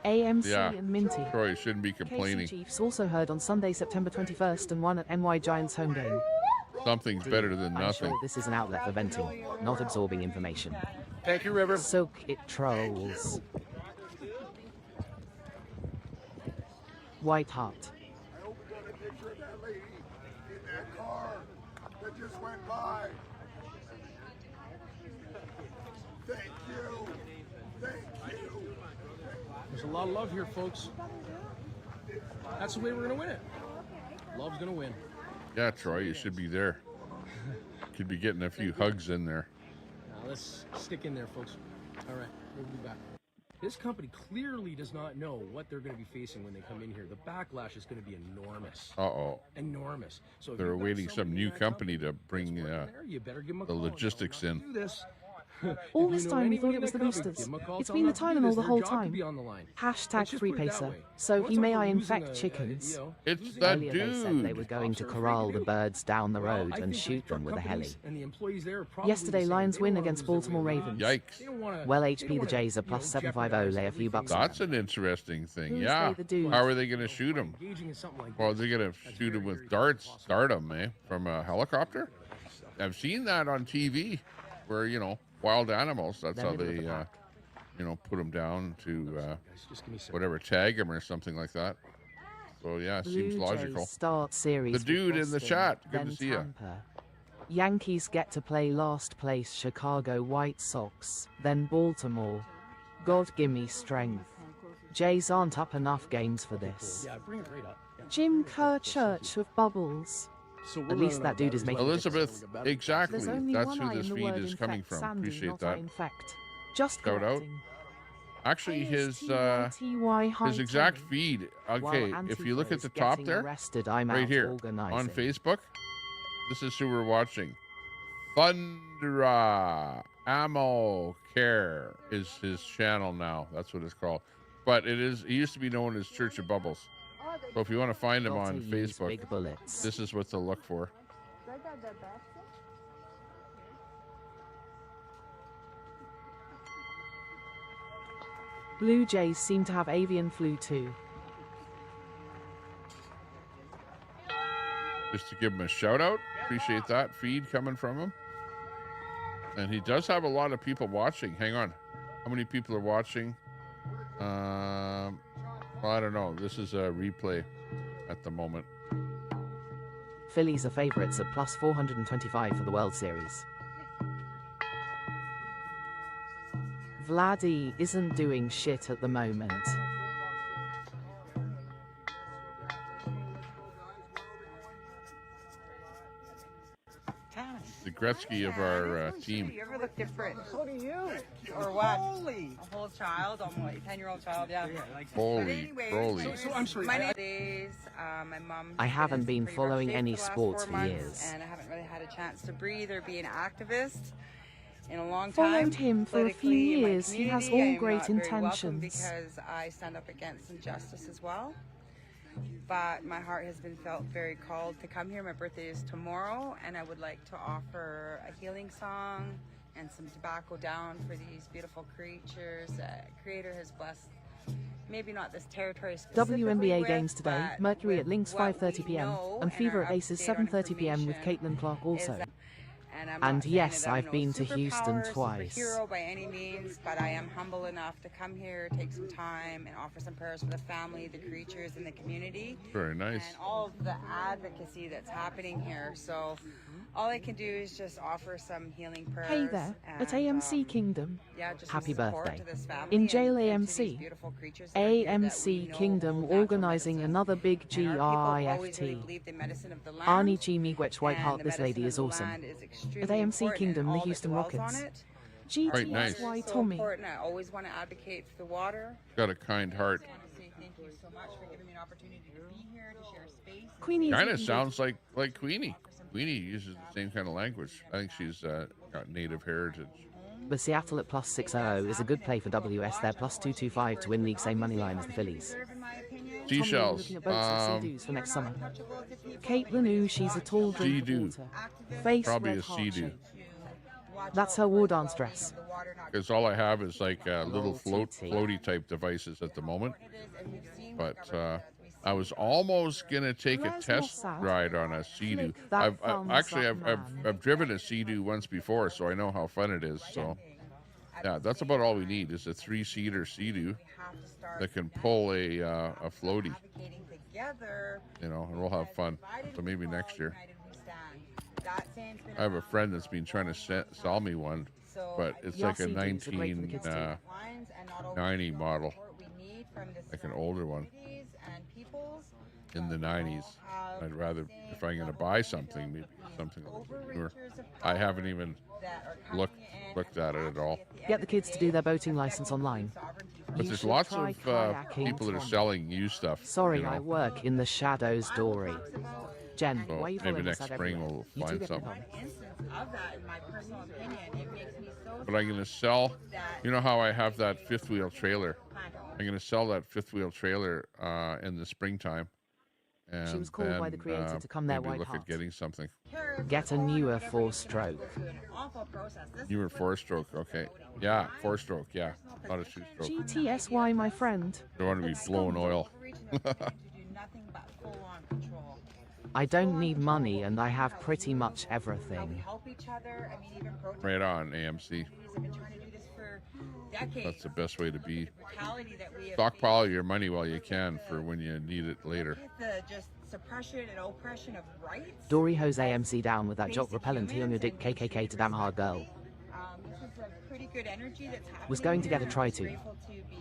S1: AMC
S2: Yeah,
S1: and Minty.
S2: Troy shouldn't be complaining.
S1: KC Chiefs also heard on Sunday, September 21st and won at NY Giants home game.
S2: Something's better than
S1: I'm
S2: nothing.
S1: sure this is an outlet for venting, not absorbing information.
S22: Thank you, River.
S1: Soak it, trolls. White Hart.
S21: I hope we got a picture of that lady in that car that just went by. Thank you. Thank you.
S22: There's a lot of love here, folks. That's the way we're going to win it. Love's going to win.
S2: Yeah, Troy, you should be there. Could be getting a few hugs in there.
S22: Now let's stick in there, folks. All right, we'll be back. This company clearly does not know what they're going to be facing when they come in here. The backlash is going to be enormous.
S2: Uh-oh.
S22: Enormous. So if
S2: They're
S22: you've got
S2: awaiting some
S22: somebody
S2: new
S22: in that
S2: company to bring
S22: you better give them a
S2: the
S22: call.
S2: logistics in.
S22: Do this.
S1: All this time we thought it was the boosters. It's been the Tylenol the whole time. Hashtag free pacer. So he may I infect chickens.
S2: It's that
S1: Earlier they said they were going to corral the birds down the road and shoot them with a heli. Yesterday Lions win against Baltimore Ravens.
S2: Yikes.
S1: Well, HP the Jays are plus 750, lay a few bucks.
S2: That's an interesting thing.
S1: Who's
S2: Yeah.
S1: they the dudes?
S2: How are they going to shoot them? Well, they're going to shoot them with darts, dart them, from a helicopter. I've seen that on TV where, wild animals, that's how they, put them down to, whatever, tag them or something like that. So, yeah, it seems logical.
S1: Start series
S2: The dude in the
S1: Boston,
S2: chat, good
S1: then
S2: to see you.
S1: Tampa. Yankees get to play last place Chicago White Sox, then Baltimore. God gimme strength. Jays aren't up enough games for this.
S22: Yeah, bring it right up.
S1: Jim Kerr Church of Bubbles. At least that dude is making
S2: Elizabeth, exactly.
S1: There's only
S2: That's
S1: one
S2: who
S1: eye
S2: this
S1: in the
S2: feed
S1: word
S2: is coming
S1: infect,
S2: from.
S1: Sandy,
S2: Appreciate
S1: not
S2: that.
S1: I infect. Just
S2: Shout out.
S1: correcting.
S2: Actually, his
S1: ASTY
S2: exact
S1: high
S2: feed.
S1: While
S2: Okay, if you look
S1: Antifa
S2: at the
S1: is
S2: top
S1: getting
S2: there,
S1: arrested, I'm
S2: right
S1: out
S2: here on
S1: organizing.
S2: Facebook, this is who we're watching. Thundra Ammo Care is his channel now. That's what it's called. But it is. He used to be known as Church of Bubbles. So if you want to find him
S1: Got
S2: on
S1: to use
S2: Facebook,
S1: big bullets.
S2: this is what to look for.
S1: Blue Jays seem to have avian flu too.
S2: Just to give him a shout out. Appreciate that feed coming from him. And he does have a lot of people watching. Hang on. How many people are watching? Well, I don't know. This is a replay at the moment.
S1: Phillies are favourites at plus 425 for the World Series. Vladdy isn't doing shit at the moment.
S2: The Gretzky of our team.
S23: You ever look different?
S19: So do you.
S23: Or what?
S19: Holy.
S23: A whole child, almost 10-year-old child, yeah.
S2: Holy crowley.
S22: So I'm sorry.
S23: My name is my mom.
S1: I haven't been
S23: pretty
S1: following
S23: rough shape
S1: any
S23: the last
S1: sports
S23: 4
S1: for
S23: months,
S1: years.
S23: and I haven't really had a chance to breathe or be an activist in a long
S1: Followed
S23: time.
S1: him for a few
S23: Politically, in my
S1: years. He has
S23: community, I
S1: all
S23: am
S1: great
S23: not very welcome
S1: intentions.
S23: because I stand up against injustice as well. But my heart has been felt very called to come here. My birthday is tomorrow, and I would like to offer a healing song and some tobacco down for these beautiful creatures that Creator has blessed. Maybe not this territory specifically
S1: WNBA
S23: with,
S1: games today,
S23: but
S1: Mercury at
S23: with
S1: Links
S23: what
S1: 5:30
S23: we
S1: p.m.
S23: know
S1: and Fever
S23: our
S1: at Aces
S23: up-to-date
S1: 7:30 p.m. with
S23: information
S1: Caitlin Clark also.
S23: is that- I'm
S1: And
S23: not saying
S1: yes,
S23: that I'm
S1: I've
S23: no
S1: been to Houston
S23: superpower,
S1: twice.
S23: Superhero by any means, but I am humble enough to come here, take some time, and offer some prayers for the family, the creatures, and the community.
S2: Very nice.
S23: And all of the advocacy that's happening here. So all I can do is just offer some healing prayers.
S1: Hey there, at
S23: and,
S1: AMC Kingdom.
S23: yeah, just
S1: Happy
S23: some support
S1: birthday.
S23: to this family
S1: In jail
S23: and to these
S1: AMC.
S23: beautiful creatures that are here that we
S1: AMC
S23: know
S1: Kingdom
S23: hold natural
S1: organizing
S23: medicine.
S1: another big
S23: And our people always really
S1: GIFT.
S23: believe the medicine of the land.
S1: Arnie G. Miigwech White
S23: And
S1: Heart,
S23: the
S1: this lady
S23: medicine
S1: is
S23: of the
S1: awesome.
S23: land is
S1: At
S23: extremely
S1: AMC
S23: important,
S1: Kingdom,
S23: and
S1: the
S23: all that
S1: Houston
S23: dwells on
S1: Rockets.
S23: it.
S2: Quite nice.
S1: GTSY
S23: So
S1: Tommy.
S23: important. I always want to advocate for the water.
S2: Got a kind heart.
S23: I want to say thank you so much for giving me an opportunity to be here, to share space.
S1: Queenie is
S2: Kind of
S1: looking
S2: sounds like Queenie. Queenie uses the same kind of language. I think she's got native heritage.
S1: But Seattle at plus 600 is a good play for WS. They're plus 225 to win league, same money line as the Phillies.
S2: Seashells.
S1: Looking at boats and sea-doos for next summer. Caitlin Ooh, she's a tall drink of
S2: Sea-doo.
S1: water. Face
S2: Probably
S1: red
S2: a
S1: heart
S2: sea-doo.
S1: shape. That's her war dance dress.
S2: Because all I have is like little floaty type devices at the moment. But I was almost gonna take a
S1: Where's
S2: test
S1: Mossad?
S2: ride on a Sea-Doo.
S1: Click that thumbs up,
S2: I've driven a Sea-Doo once before, so I know how fun it is. So Yeah, that's about all we need is a 3-seater Sea-Doo that can pull a floaty. You know, and we'll have fun. So maybe next year. I have a friend that's been trying to sell me one, but it's like a 1990 model, like an older one in the 90s. I'd rather, if I'm going to buy something, maybe something a little bit newer. I haven't even looked at it at all.
S11: Get the kids to do their boating license online.
S2: But there's lots of people that are selling used stuff.
S11: Sorry,
S2: you know?
S11: I work in the shadows, Dory. Jen,
S2: So
S11: why you
S2: maybe
S11: following us
S2: next
S11: out
S2: spring
S11: everywhere?
S2: we'll find something.
S23: Of that, in my personal opinion, it makes me so
S2: But I'm going to sell, you know how I have that 5th-wheel trailer? I'm going to sell that 5th-wheel trailer in the springtime. And
S11: She was called by the creator to come their
S2: maybe
S11: white
S2: look
S11: heart.
S2: at getting something.
S11: Get a newer 4-stroke.
S2: Newer 4-stroke, okay. Yeah, 4-stroke, yeah. Not a 2-stroke.
S11: GTSY, my friend.
S2: Don't want to be blowing oil.
S11: I don't need money and I have pretty much everything.
S2: Right on, AMC. That's the best way to be. Stockpile your money while you can for when you need it later.
S23: The just suppression and oppression of rights.
S11: Dory hose AMC down with that jock repellent on your dick, KKK to damn hard girl.
S23: This is a pretty good energy that's happening.
S11: Was going to get a
S23: here.
S11: try to.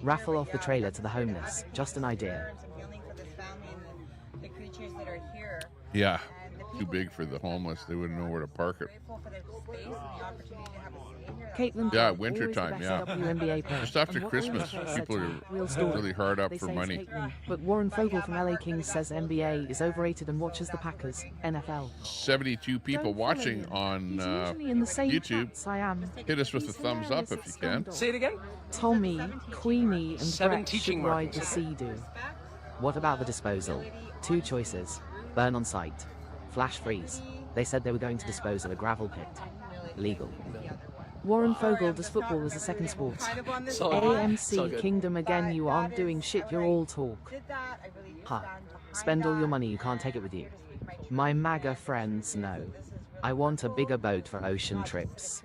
S11: Raffle off the trailer to the homeless. Just an idea.
S23: I'm feeling for this family and the creatures that are here.
S2: Yeah, too big for the homeless. They wouldn't know where to park it.
S23: Grateful for their space and the opportunity to have a stay here.
S11: Caitlin,
S2: Yeah,
S11: always
S2: wintertime,
S11: the
S2: yeah.
S11: best WNBA player.
S2: Just after
S11: And what
S2: Christmas,
S11: always said
S2: people
S11: to
S2: are
S11: me, real story.
S2: really hard up
S11: They
S2: for
S11: say it's
S2: money.
S11: Caitlin, but Warren Fogle from LA Kings says NBA is overrated and watches the Packers. NFL.
S2: 72 people watching on
S11: Usually in the same
S2: YouTube.
S11: chats I am.
S2: Hit us with a thumbs up if you can.
S22: Say it again.
S11: Tommy, Queenie, and
S22: 7
S11: Brett
S22: teaching
S11: should ride
S22: markers.
S11: the Sea-Doo. What about the disposal? 2 choices. Burn on site. Flash freeze. They said they were going to dispose of a gravel pit. Legal. Warren Fogle does football as a second sport. AMC Kingdom again, you aren't doing shit, you're all talk. Ha. Spend all your money, you can't take it with you. My MAGA friends know. I want a bigger boat for ocean trips.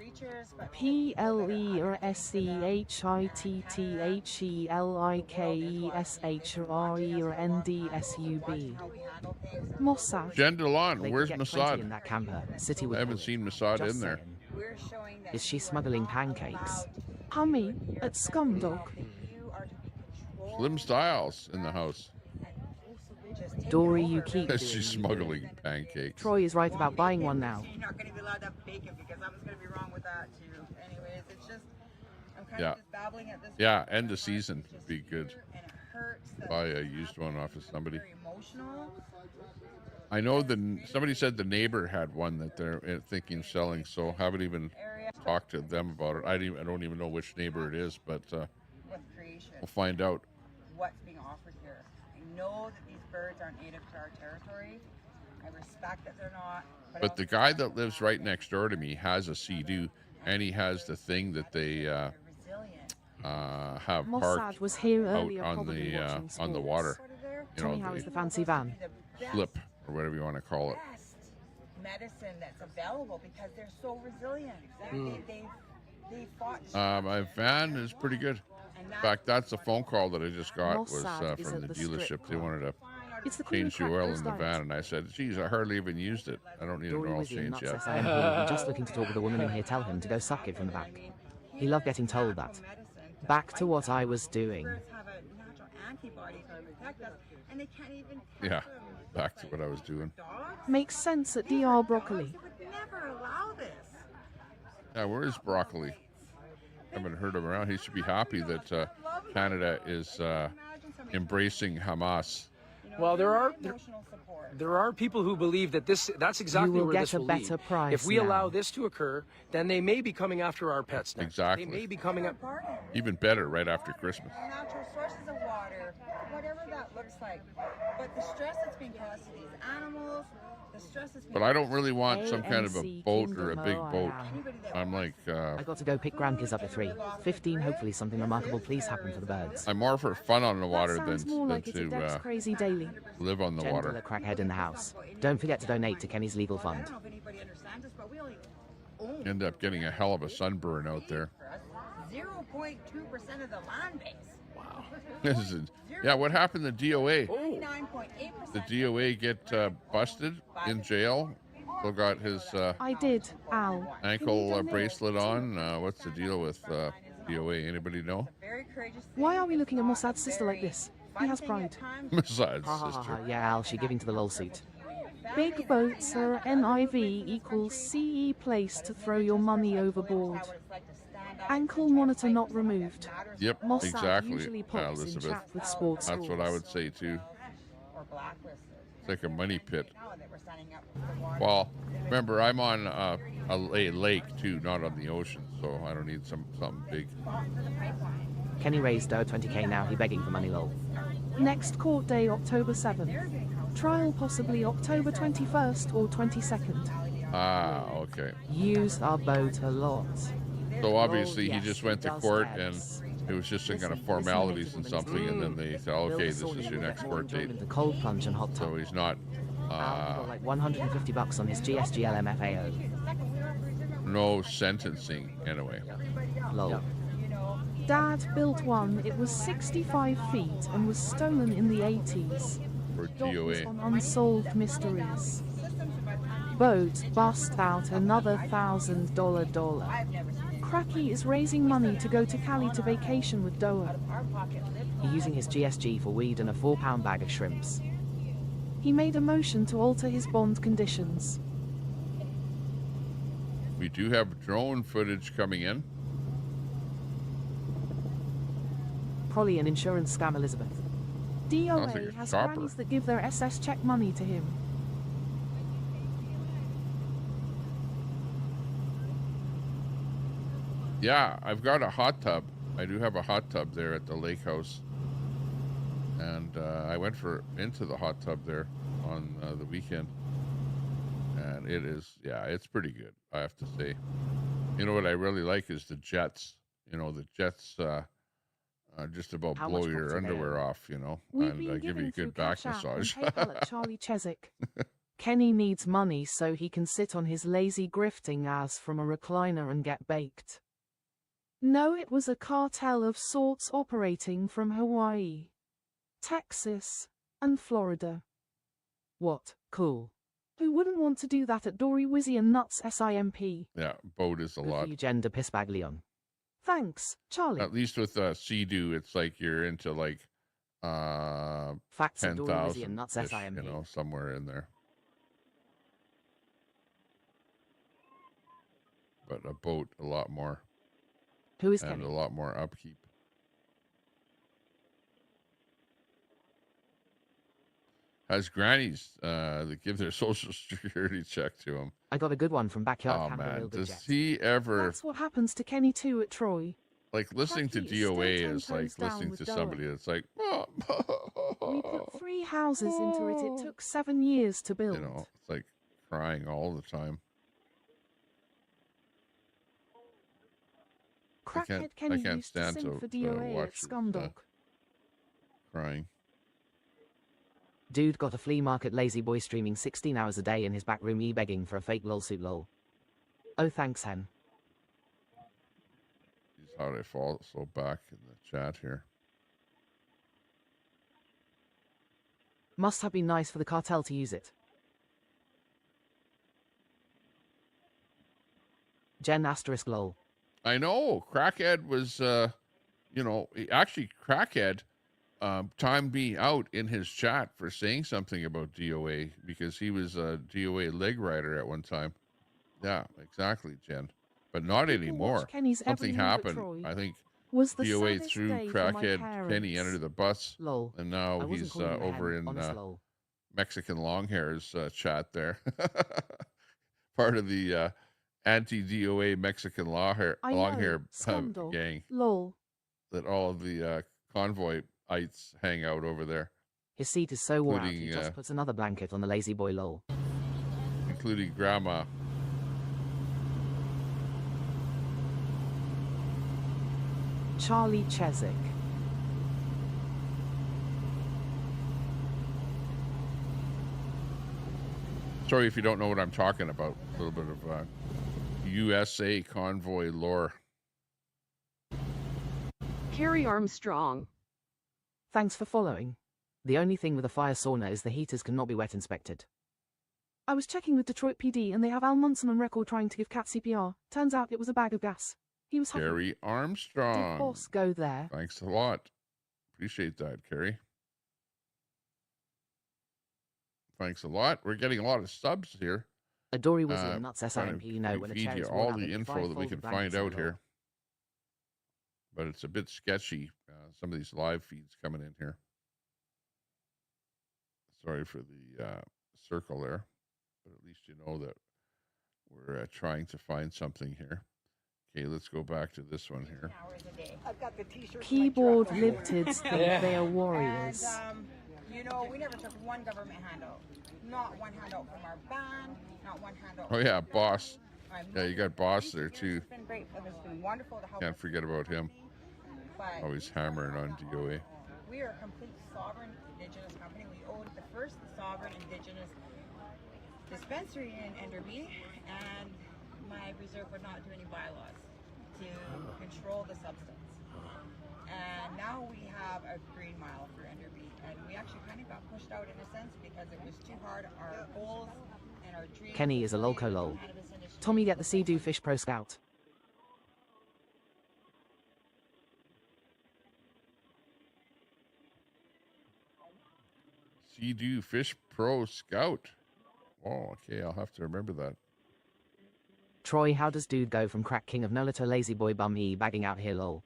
S11: PLERSEHITTHELIKESHRENDSUB. Mossad.
S2: Jen DeLon,
S11: They
S2: where's
S11: could get 20
S2: Mossad?
S11: in that camper. City with
S2: I haven't
S11: pool.
S2: seen Mossad
S11: Just
S2: in there.
S11: saying. Is she smuggling pancakes? Hummy at Scumdog.
S2: Slim Styles in the house.
S11: Dory, you keep doing
S2: She's
S11: you.
S2: smuggling pancakes.
S11: Troy is right about buying one now.
S23: You're not going to be allowed to have bacon because I was going to be wrong with that too. Anyways, it's just, I'm kind
S2: Yeah.
S23: of just babbling at this
S2: Yeah,
S23: point.
S2: end of season would be good.
S23: And it hurts that
S2: Buy a used one off of somebody.
S23: very emotional.
S2: I know somebody said the neighbor had one that they're thinking of selling, so haven't even talked to them about it. I don't even know which neighbor it is, but
S23: With creation.
S2: we'll find out.
S23: What's being offered here. I know that these birds aren't native to our territory. I respect that they're not.
S2: But the guy that lives right next door to me has a Sea-Doo, and he has the thing that they have
S11: Mossad
S2: parked
S11: was here
S2: out
S11: earlier,
S2: on
S11: probably
S2: the
S11: watching
S2: on the
S11: sports.
S2: water. You
S11: Tell me, how
S2: know,
S11: is the fancy van?
S2: slip or whatever you want to call it.
S23: best medicine that's available because they're so resilient.
S2: Mm.
S23: They fought.
S2: My van is pretty good. In fact, that's a phone call that I just got was
S11: Mossad is
S2: from
S11: at
S2: the
S11: the strip
S2: dealership. They
S11: club.
S2: wanted to
S11: It's the Queen
S2: change the
S11: Crack
S2: oil
S11: Roast
S2: in the
S11: Diet.
S2: van, and I said, geez, I hardly even used it. I don't need an
S11: Dory
S2: oil
S11: with you,
S2: change
S11: nuts,
S2: yet.
S11: yes, I am here. I'm just looking to talk with a woman in here. Tell him to go suck it from the back. He loved getting told that. Back to what I was doing.
S23: Birds have a natural antibody to protect us, and they can't even.
S2: Yeah, back to what I was doing.
S11: Makes sense at DR Broccoli.
S23: They would never allow this.
S2: Yeah, where is Broccoli? Haven't heard him around. He should be happy that Canada is embracing Hamas.
S22: Well, there are people who believe that that's exactly
S11: You will
S22: where
S11: get
S22: this
S11: a
S22: will
S11: better
S22: lead.
S11: price
S22: If we
S11: now.
S22: allow this to occur, then they may be coming after our pets next.
S2: Exactly.
S22: They may be coming up.
S2: Even better, right after Christmas.
S23: Natural sources of water, whatever that looks like. But the stress that's being caused to these animals, the stress that's being
S2: But I don't really want some kind of a
S11: AMC
S2: boat or a
S11: Kingdom,
S2: big
S11: oh, I
S2: boat.
S11: am.
S2: I'm like,
S11: I got to go pick grandkids up at 3. 15, hopefully something remarkable please happen for the birds.
S2: I'm more for fun on the water
S11: That
S2: than,
S11: sounds more like it's a
S2: to
S11: Dex Crazy Daily.
S2: live on the
S11: Gentle
S2: water.
S11: a crackhead in the house. Don't forget to donate to Kenny's legal fund.
S23: I don't know if anybody understands this, but we only own
S2: End up getting a hell of a sunburn out there.
S23: 0.2% of the land base.
S2: Wow. Yeah, what happened to DOA?
S23: 99.8%.
S2: Did DOA get busted in jail? Still got his
S1: I did, Al.
S2: ankle bracelet on. What's the deal with DOA? Anybody know?
S1: Why are we looking at Mossad's sister like this? He has pride.
S2: Besides,
S11: Ha ha ha
S2: sister.
S11: ha. Yeah, Al, she giving to the lawsuit.
S1: Big boats are NIV equals CE place to throw your money overboard. Ankle monitor not removed.
S2: Yep,
S1: Mossad
S2: exactly,
S1: usually pops in
S2: Elizabeth.
S1: chat with sports
S2: That's what I
S1: scores.
S2: would say too. It's like a money pit. Well, remember, I'm on a lake too, not on the ocean, so I don't need something big.
S11: Kenny raised 20k now. He begging for money, lol.
S1: Next court day, October 7th. Trial possibly October 21st or 22nd.
S2: Ah, okay.
S1: Use our boat a lot.
S2: So obviously
S1: Oh,
S2: he
S1: yes,
S2: just went
S1: he
S2: to
S1: does,
S2: court
S1: Debs.
S2: and it was just some kind of formalities and something, and then they said, okay, this is your next court date.
S11: The cold plunge and hot tub.
S2: So he's not,
S11: Al got like $150 on his GSGLMFAO.
S2: no sentencing anyway.
S11: Lol.
S1: Dad built one. It was 65 feet and was stolen in the 80s.
S2: For
S1: Doc was
S2: DOA.
S1: on unsolved mysteries. Boat bust out another $1,000. Cracky is raising money to go to Cali to vacation with Doa.
S11: He using his GSG for weed and a 4-pound bag of shrimps.
S1: He made a motion to alter his bond conditions.
S2: We do have drone footage coming in.
S1: Probably an insurance scam, Elizabeth. DOA
S2: Sounds like a
S1: has
S2: chopper.
S1: grannies that give their SS check money to him.
S2: Yeah, I've got a hot tub. I do have a hot tub there at the lake house. And I went into the hot tub there on the weekend. And it is, yeah, it's pretty good, I have to say. You know what I really like is the jets. You know, the jets just about
S1: How
S2: blow
S1: much
S2: your
S1: property they
S2: underwear
S1: own?
S2: off, you know,
S1: We've
S2: and
S1: been
S2: give you a
S1: giving through
S2: good back
S1: Cash App and
S2: massage.
S1: PayPal at Charlie Chezik. Kenny needs money so he can sit on his lazy grifting ass from a recliner and get baked. No, it was a cartel of sorts operating from Hawaii, Texas, and Florida. What? Cool. Who wouldn't want to do that at Dory Wizzy and Nuts SIMP?
S2: Yeah, boat is a
S11: Good
S2: lot.
S11: for you, gender pissbag Leon.
S1: Thanks, Charlie.
S2: At least with Sea-Doo, it's like you're into like
S11: Facts of Dory Wizzy and
S2: 10,000,
S11: Nuts
S2: you
S11: SIMP.
S2: know, somewhere in there. But a boat, a lot more.
S1: Who is
S2: and
S1: Kenny?
S2: a lot more upkeep. Has grannies that give their social security check to him.
S11: I got a good one from backyard
S2: Oh
S11: camera
S2: man,
S11: Real Good
S2: does
S11: Jets.
S2: he ever
S1: That's what happens to Kenny too at Troy.
S2: like listening to
S1: Cracky is still
S2: DOA
S1: 10
S2: is like
S1: toes down
S2: listening
S1: with
S2: to
S1: Doa.
S2: somebody that's like,
S1: We put 3 houses into it. It took 7 years to build.
S2: you know, it's like crying all the time.
S1: Crackhead Kenny
S2: can't
S1: used to
S2: stand
S1: sing
S2: to,
S1: for DOA
S2: watch
S1: at Scumdog.
S2: Crying.
S11: Dude got a flea market lazy boy streaming 16 hours a day in his back room e-begging for a fake lawsuit lol. Oh thanks hen.
S2: He's how they fall so back in the chat here.
S11: Must have been nice for the cartel to use it. Jen asterisk lol.
S2: I know. Crackhead was, you know, Crackhead timed me out in his chat for saying something about DOA because he was a DOA leg rider at one time. Yeah, exactly, Jen. But not anymore.
S1: Kenny's
S2: Something
S1: every move at
S2: happened.
S1: Troy.
S2: I think
S1: Was the
S2: DOA
S1: saddest
S2: threw
S1: day for my
S2: Crackhead
S1: parents.
S2: Kenny under the bus.
S11: Lol.
S2: And now
S11: I wasn't
S2: he's
S11: calling you
S2: over
S11: hen,
S2: in
S11: honest lol.
S2: Mexican Longhairs chat there. Part of the anti-DOA Mexican
S1: I
S2: Longhair
S1: know, Scumdog.
S2: gang
S1: Lol.
S2: that all of the convoyites hang out over there,
S11: His seat is so worn out he
S2: Including,
S11: just puts another blanket on the lazy boy lol.
S2: including Grandma.
S1: Charlie Chezik.
S2: Sorry if you don't know what I'm talking about. A little bit of USA convoy lore.
S7: Carrie Armstrong.
S11: Thanks for following. The only thing with a fire sauna is the heaters cannot be wet inspected.
S1: I was checking with Detroit PD and they have Al Munson on record trying to give Cat CPR. Turns out it was a bag of gas. He was huffing.
S2: Carrie Armstrong.
S1: Did boss go there?
S2: Thanks a lot. Appreciate that, Carrie. Thanks a lot. We're getting a lot of subs here.
S11: Dory was in nuts SIMP, you know, when a
S2: feed
S11: chair
S2: you
S11: is
S2: all
S11: worn
S2: the
S11: out,
S2: info that we can find out here. But it's a bit sketchy, some of these live feeds coming in here. Sorry for the circle there, but at least you know that we're trying to find something here. Okay, let's go back to this one here.
S1: Keyboard libtids think they are warriors.
S23: And, you know, we never took one government handout. Not one handout from our band, not one handout.
S2: Oh yeah, Boss. Yeah, you got Boss there too.
S23: It's been great. It's been wonderful to help.
S2: Can't forget about him.
S23: But
S2: Always hammering on DOA.
S23: we are a complete sovereign indigenous company. We owned the first sovereign indigenous dispensary in Enderby, and my reserve would not do any bylaws to control the substance. And now we have a green mile for Enderby, and we actually kind of got pushed out in a sense because it was too hard. Our goals and our dreams.
S11: Kenny is a lolco lol.
S1: Tommy, get the Sea-Doo Fish Pro Scout.
S2: Sea-Doo Fish Pro Scout. Oh, okay, I'll have to remember that.
S11: Troy, how does dude go from crack king of Nola to lazy boy bum he bagging out here lol?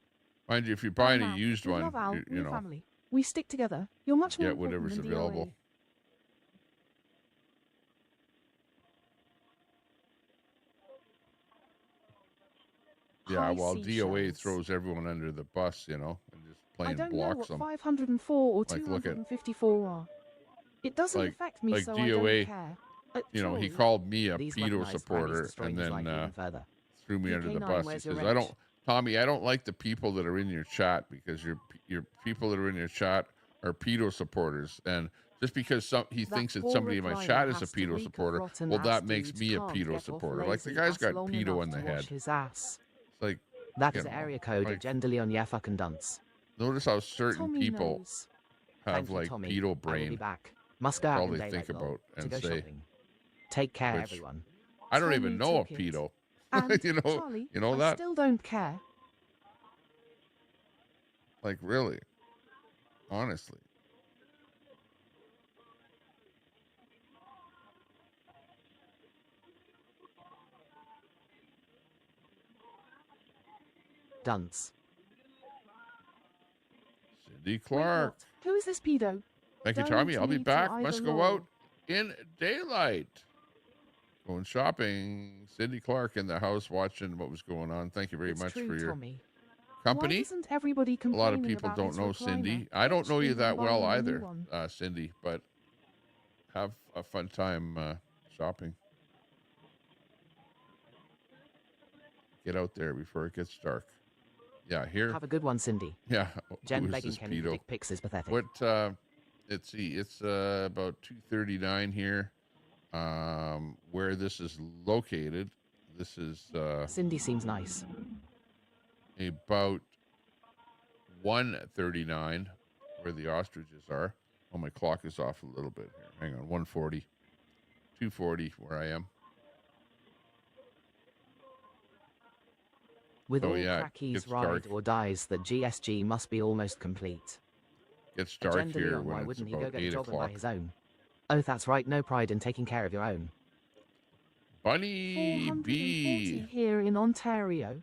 S2: Mind you, if you're buying a used
S1: We
S2: one,
S1: love Al,
S2: you
S1: we're
S2: know,
S1: family. We stick together. You're much more
S2: get
S1: important
S2: whatever's
S1: than
S2: available.
S1: DOA.
S2: Yeah,
S1: High
S2: while DOA
S1: seashells.
S2: throws everyone under the bus, you know, and just
S1: I
S2: plain
S1: don't know
S2: blocks
S1: what
S2: them.
S1: 504 or
S2: Like, look at-
S1: 254 are. It doesn't
S2: Like-
S1: affect me,
S2: like
S1: so
S2: DOA,
S1: I don't care.
S2: You know, he
S1: Troy,
S2: called me a
S11: These
S2: pedo
S11: weaponized grannies
S2: supporter
S11: destroying
S2: and
S11: his
S2: then
S11: life even further.
S2: threw me under the
S1: PK9,
S2: bus. He
S1: where's
S2: says,
S1: your
S2: "I don't,
S1: wrench?"
S2: Tommy, I don't like the people that are in your chat because your people that are in your chat are pedo supporters, and just because he
S1: That
S2: thinks that
S1: poor
S2: somebody in my
S1: recliner
S2: chat is a
S1: has to
S2: pedo
S1: reek of
S2: supporter,
S1: rotten
S2: well, that
S1: ass
S2: makes
S1: dudes
S2: me a
S1: can't
S2: pedo
S1: get off
S2: supporter. Like the
S1: lazy
S2: guy's
S1: ass
S2: got
S1: long
S2: pedo
S1: enough
S2: in the
S1: to wash
S2: head.
S1: his ass.
S2: It's like
S11: That
S2: you
S11: is the
S2: know,
S11: area code
S2: like,
S11: of Gendely on yeah fucking dunce.
S2: notice how certain
S1: Tommy
S2: people
S1: knows.
S2: have
S11: Thank you,
S2: like
S11: Tommy.
S2: pedo
S11: I will be
S2: brain.
S11: back. Must go
S2: That's
S11: out
S2: all
S11: in
S2: they
S11: daylight,
S2: think
S11: lol,
S2: about
S11: to
S2: and
S11: go
S2: say.
S11: shopping. Take care,
S2: Which-
S11: everyone.
S2: I don't
S1: Tommy
S2: even know a
S1: took it.
S2: pedo.
S1: And
S2: you know,
S1: Charlie,
S2: you know
S1: I
S2: that?
S1: still don't care.
S2: Like really, honestly.
S11: Dunce.
S2: Cindy
S1: Wait,
S2: Clark.
S1: what? Who is this pedo?
S2: Thank you,
S1: Don't
S2: Tommy. I'll be
S1: need to
S2: back.
S1: either
S2: Must go
S1: law.
S2: out in daylight. Going shopping. Cindy Clark in the house watching what was going on. Thank you very
S1: It's
S2: much
S1: true,
S2: for your
S1: Tommy.
S2: company.
S1: Why isn't everybody
S2: A lot of
S1: complaining
S2: people
S1: about
S2: don't
S1: his
S2: know
S1: recliner?
S2: Cindy. I don't know you
S1: Even
S2: that well
S1: buying a new
S2: either,
S1: one.
S2: Cindy, but have a fun time shopping. Get out there before it gets dark. Yeah, here.
S11: Have a good one, Cindy.
S2: Yeah.
S11: Jen
S2: who is
S11: begging
S2: this
S11: Kenny for
S2: pedo?
S11: dick pics is pathetic.
S2: What? Let's see. It's about 2:39 here. Where this is located. This is
S11: Cindy seems nice.
S2: about 1:39 where the ostriches are. Oh, my clock is off a little bit here. Hang on. 1:40, 2:40 where I am.
S11: With
S2: So,
S11: all
S2: yeah, it
S11: crackies
S2: gets
S11: ride
S2: dark.
S11: or dies, the GSG must be almost complete.
S2: Gets dark
S11: Agenda
S2: here
S11: Leon,
S2: when
S11: why
S2: it's
S11: wouldn't he go
S2: about
S11: get a
S2: 8
S11: job and buy
S2: o'clock.
S11: his own? Oh, that's right, no pride in taking care of your own.
S2: Bunny
S1: 440
S2: B.
S1: here in Ontario.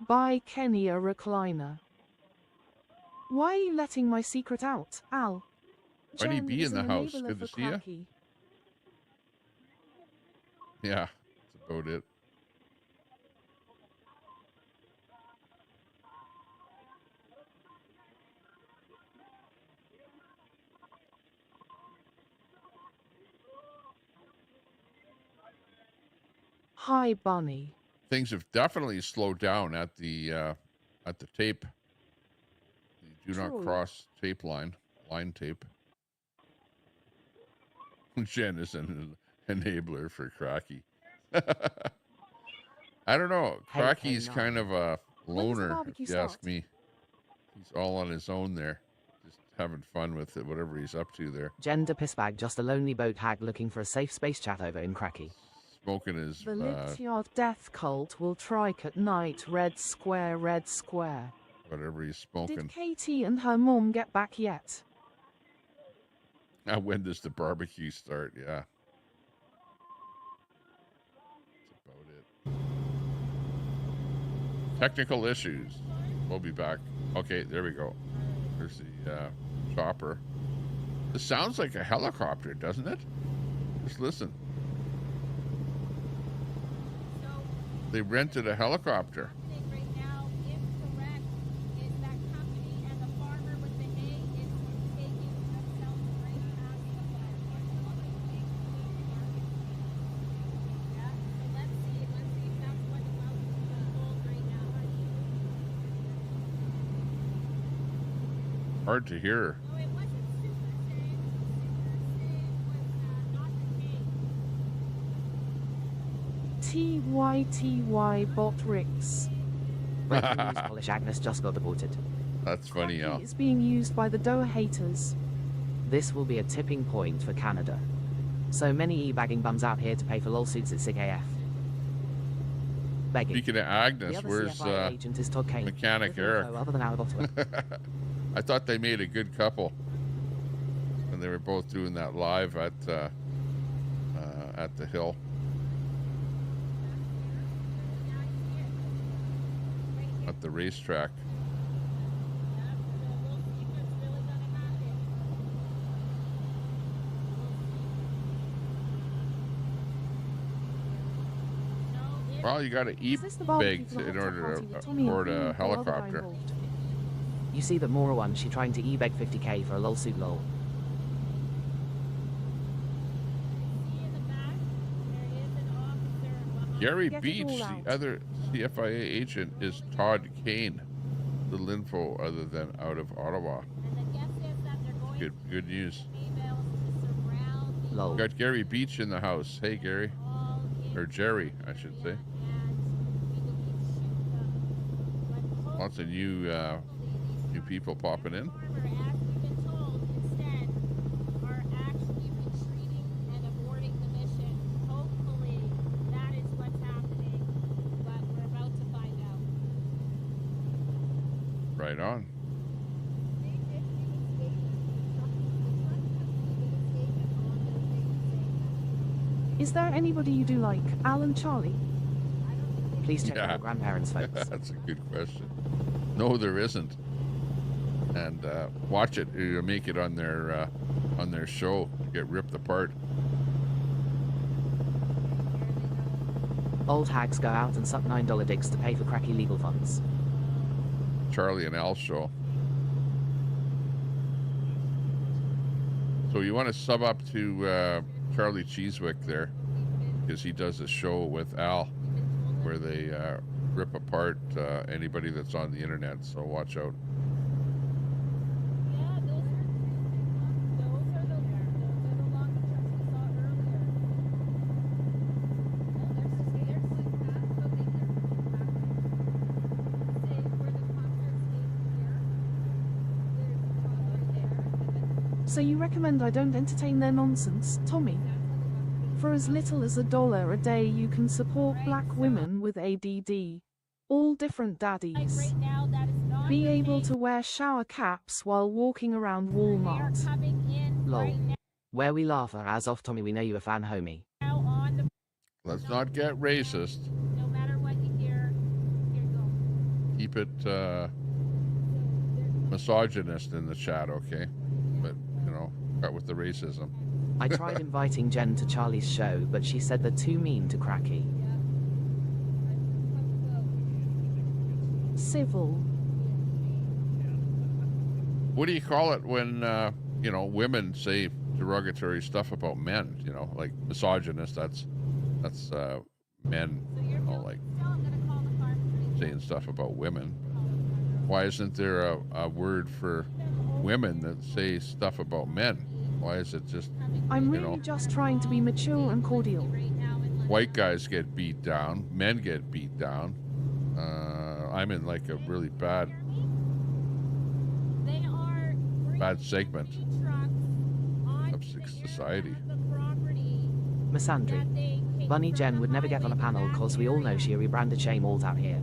S1: Buy Kenny a recliner. Why are you letting my secret out, Al?
S2: Bunny
S1: Jen
S2: B
S1: is
S2: in the
S1: an
S2: house.
S1: enabler
S2: Good to
S1: for
S2: see ya.
S1: cracky.
S2: Yeah, that's about it.
S1: Hi, Bunny.
S2: Things have definitely slowed down at the tape. The do not
S1: True.
S2: cross tape line tape. Jen is an enabler for Cracky. I don't know.
S11: Hey,
S2: Cracky's
S11: K9.
S2: kind of a
S1: When does the
S2: loner,
S1: barbecue
S2: if you ask
S1: start?
S2: me. He's all on his own there, just having fun with it, whatever he's up to there.
S11: Gender pissbag, just a lonely boat hag looking for a safe space chat over in Cracky.
S2: Smoking his...
S1: The Lityard death cult will trike at night, red square, red square.
S2: Whatever he's smoking.
S1: Did Katie and her mom get back yet?
S2: Now, when does the barbecue start? Yeah. That's about it. Technical issues. We'll be back. Okay, there we go. There's the chopper. This sounds like a helicopter, doesn't it? Just listen. They rented a helicopter. Hard to hear.
S1: TYTY bot Ricks.
S11: Breaking news, Polish Agnes just got deported.
S2: That's funny, Al.
S1: It's being used by the Doha haters.
S11: This will be a tipping point for Canada. So many e-bagging bums out here to pay for lawsuits at SIG AF. Begging.
S2: Speaking of Agnes, where's
S11: agent is Todd Kane.
S2: Mechanic Eric?
S11: Other than our bottom.
S2: I thought they made a good couple, and they were both doing that live at the Hill, at the racetrack. Well, you got to eat big in order to afford a helicopter.
S11: You see that Mora won, she trying to e-beg 50k for a lawsuit lol.
S2: Gary Beach, the other CFIA agent, is Todd Kane. Little info other than out of Ottawa. Good news.
S11: Lol.
S2: Got Gary Beach in the house. Hey, Gary. Or Jerry, I should say. Lots of new people popping in. Right on.
S1: Is there anybody you do like, Al and Charlie?
S11: Please check our grandparents, folks.
S2: That's a good question. No, there isn't. And watch it. You'll make it on their show. Get ripped apart.
S11: Old hags go out and suck $9 dicks to pay for cracky legal funds.
S2: Charlie and Al show. So you want to sub up to Charlie Cheeswick there, because he does a show with Al where they rip apart anybody that's on the internet. So watch out.
S1: So you recommend I don't entertain their nonsense, Tommy? For as little as $1 a day you can support black women with ADD. All different daddies. Be able to wear shower caps while walking around Walmart.
S11: Lol. Where we laugh are as off, Tommy, we know you a fan, homie.
S2: Let's not get racist.
S3: No matter what you hear,
S2: Keep it misogynist in the chat, okay? But, you know, cut with the racism.
S11: I tried inviting Jen to Charlie's show, but she said they're too mean to Cracky.
S1: Civil.
S2: What do you call it when, you know, women say derogatory stuff about men? You know, like misogynist, that's men, you know, like saying stuff about women. Why isn't there a word for women that say stuff about men? Why is it just,
S1: I'm
S2: you
S1: really
S2: know,
S1: just trying to be mature and cordial.
S2: white guys get beat down, men get beat down. I'm in like a really bad bad segment of society.
S11: Misandry. Bunny Jen would never get on a panel cause we all know she rebranded shame all out here.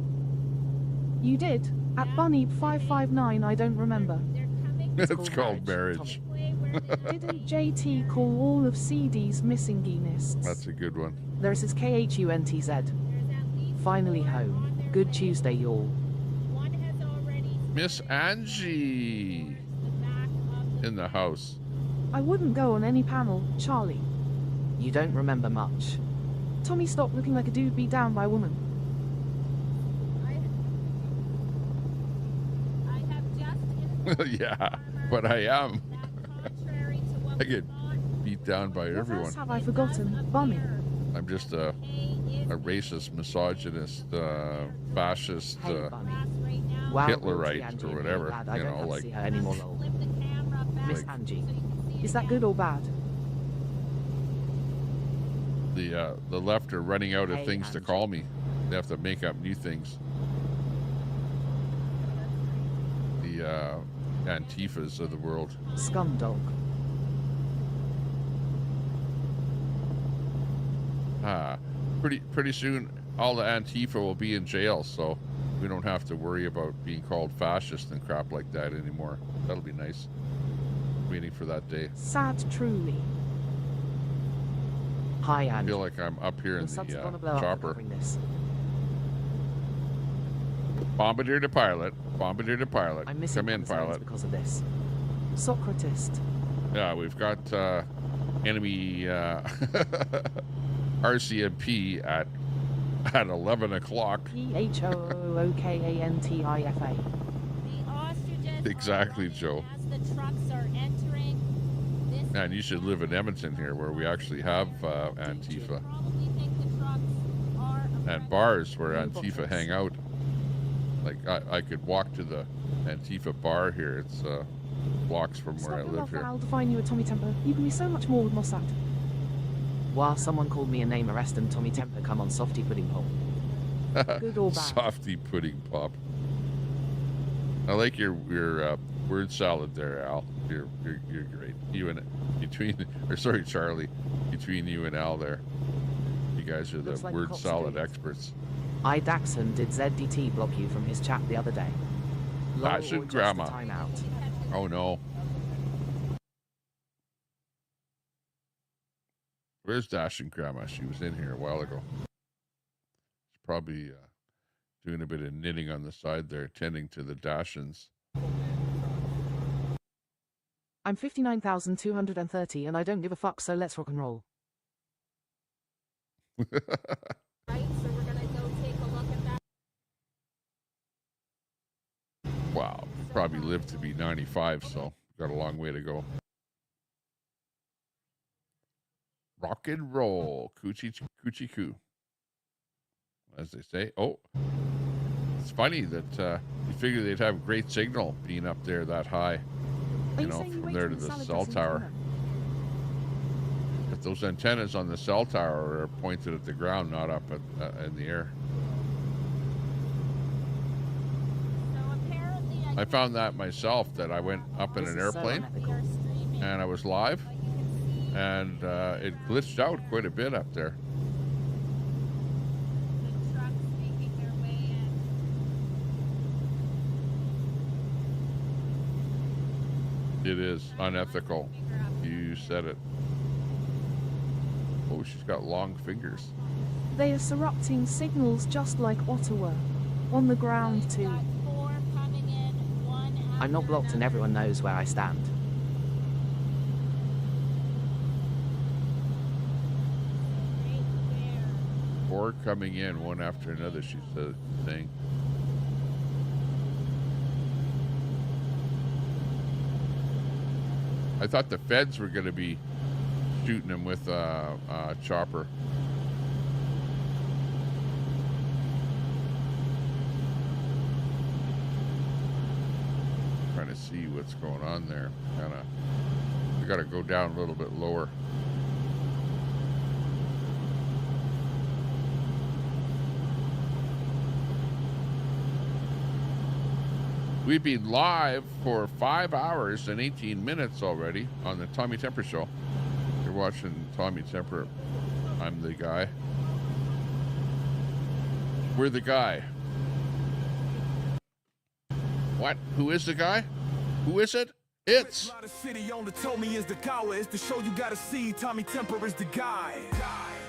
S1: You did? At Bunny 559, I don't remember.
S2: It's called marriage.
S1: Didn't JT call all of CD's missing geenists?
S2: That's a good one.
S1: There's his KHUNTZ. Finally home. Good Tuesday, y'all.
S2: Miss Angie in the house.
S1: I wouldn't go on any panel, Charlie.
S11: You don't remember much.
S1: Tommy, stop looking like a dude beat down by a woman.
S2: Yeah, but I am. I get beat down by everyone.
S1: What have I forgotten? Bunny.
S2: I'm just a racist, misogynist, fascist, Hitlerite, or whatever. You know, like.
S11: See her anymore, lol. Miss Angie.
S1: Is that good or bad?
S2: The left are running out of things to call me. They have to make up new things. The Antifas of the world.
S1: Scumdog.
S2: Pretty soon all the Antifa will be in jail, so we don't have to worry about being called fascist and crap like that anymore. That'll be nice. Waiting for that day.
S1: Sad truly.
S11: Hi, Andy.
S2: I feel like I'm up here in the chopper. Bombardier to pilot. Bombardier to pilot.
S11: I'm missing
S2: Come in, pilot.
S11: Because of this.
S1: Socratist.
S2: Yeah, we've got enemy RCMP at 11 o'clock.
S1: PHOOKANTIFA.
S2: Exactly, Joe.
S3: As the trucks are entering this
S2: Man, you should live in Edmonton here, where we actually have Antifa and bars where Antifa hang out. Like I could walk to the Antifa bar here. It's blocks from where I live here.
S1: I'll define you a Tommy Temper. You can be so much more with Mossad.
S11: While someone called me a name, arrest and Tommy Temper come on softy pudding pop.
S1: Good or bad?
S2: Softy pudding pop. I like your word salad there, Al. You're great. You and Charlie, between you and Al there, you guys are the
S1: Looks like
S2: word
S1: Cops
S2: salad
S1: Street.
S2: experts.
S11: I Daxon did ZDT block you from his chat the other day.
S2: Fashion grandma.
S11: Timeout.
S2: Oh no. Where's Dashing Grandma? She was in here a while ago. She's probably doing a bit of knitting on the side there, tending to the Dashins.
S1: I'm 59,230 and I don't give a fuck, so let's rock and roll.
S3: right, so we're gonna go take a look at that.
S2: Wow, probably lived to be 95, so got a long way to go. Rock and roll, coochie coo, as they say. Oh, it's funny that you figure they'd have great signal being up there that high, you know, from there to the cell tower. But those antennas on the cell tower are pointed at the ground, not up at, in the air. I found that myself, that I went up in an airplane and I was live, and it glitched out quite a bit up there. It is unethical. You said it. Oh, she's got long fingers.
S1: They are disrupting signals just like Ottawa. On the ground too.
S11: I'm not blocked and everyone knows where I stand.
S2: Four coming in, one after another, she's saying. I thought the feds were going to be shooting him with a chopper. Trying to see what's going on there. We got to go down a little bit lower. We've been live for 5 hours and 18 minutes already on the Tommy Temper Show. You're watching Tommy Temper. I'm the guy. We're the guy. What? Who is the guy? Who is it? It's
S7: City on the told me is the cower. Is the show you gotta see. Tommy Temper is the guy.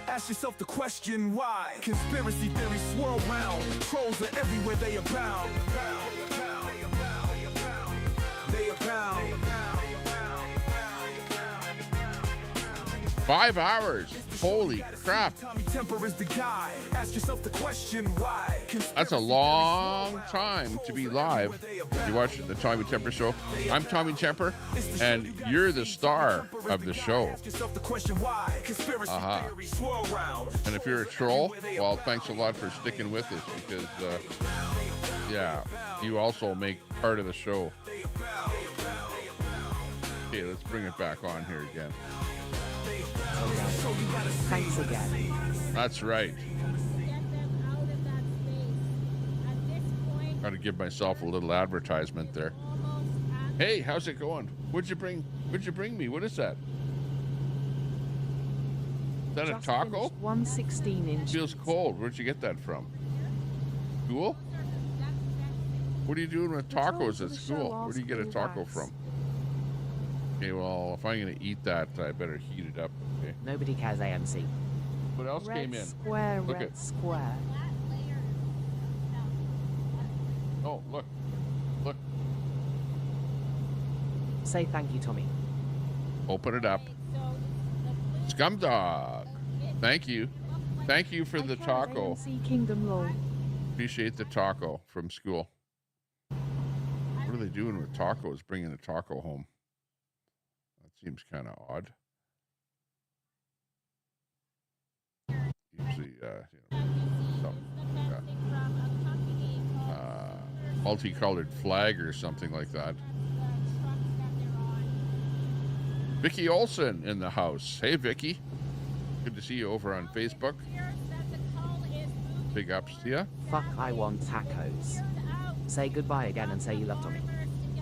S7: Ask yourself the question why. Conspiracy theories swirl round. Trolls are everywhere, they abound. They abound.
S2: 5 hours. Holy crap.
S7: Tommy Temper is the guy. Ask yourself the question why.
S2: That's a long time to be live. You watch the Tommy Temper Show. I'm Tommy Temper, and you're the star of the show. And if you're a troll, well, thanks a lot for sticking with us because, yeah, you also make part of the show. Okay, let's bring it back on here again.
S11: Thanks again.
S2: That's right. Got to give myself a little advertisement there. Hey, how's it going? What'd you bring me? What is that? Is that
S1: Just
S2: a taco?
S1: 116-inch.
S2: Feels cold. Where'd you get that from? School? What are you doing with tacos at school? Where do you get a taco from? Okay, well, if I'm going to eat that, I better heat it up. Okay.
S11: Nobody cares, AMC.
S2: What else came in?
S1: Square,
S2: Look
S1: red
S2: at.
S1: square.
S2: Oh, look. Look.
S11: Say thank you, Tommy.
S2: Open it up. Scumdog. Thank you. Thank you for the taco.
S1: AMC Kingdom Law.
S2: Appreciate the taco from school. What are they doing with tacos? Bringing a taco home. That seems kind of odd. Usually, something like that. Multicolored flag or something like that. Vicky Olson in the house. Hey, Vicky. Good to see you over on Facebook. Big ups to you.
S11: Fuck, I want tacos. Say goodbye again and say you love Tommy.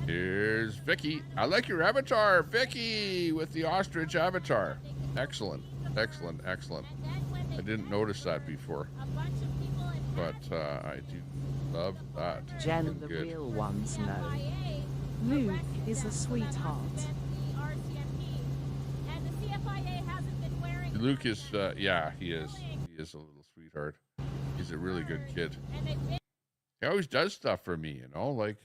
S2: Here's Vicky. I like your avatar, Vicky, with the ostrich avatar. Excellent, excellent, excellent. I didn't notice that before, but I do love that.
S11: Jen,
S2: Looking
S11: the
S2: good.
S11: real ones know.
S1: Luke is a sweetheart.
S2: Luke is, yeah, he is. He is a little sweetheart. He's a really good kid. He always does stuff for me, you know, like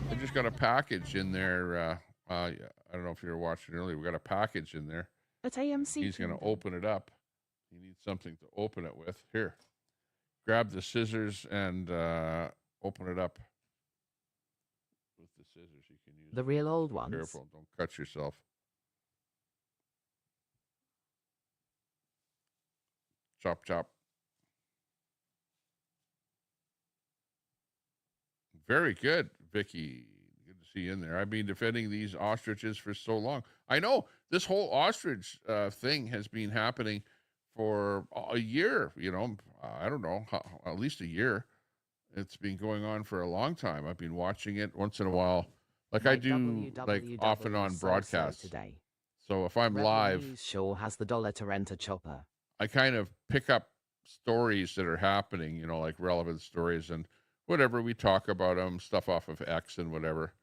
S2: I just got a package in there. I don't know if you were watching earlier. We got a package in there.
S1: At AMC.
S2: He's going to open it up. He needs something to open it with. Here, grab the scissors and open it up with the scissors. You can use
S11: The real old ones.
S2: Careful, don't cut yourself. Chop, chop. Very good, Vicky. Good to see you in there. I've been defending these ostriches for so long. I know this whole ostrich thing has been happening for a year. You know, I don't know, at least a year. It's been going on for a long time. I've been watching it once in a while, like I do, like off and on broadcasts.
S11: Today.
S2: So if I'm
S11: Rebel
S2: live,
S11: News sure has the dollar to rent a chopper.
S2: I kind of pick up stories that are happening, you know, like relevant stories and whatever. We talk about them, stuff off of X and whatever.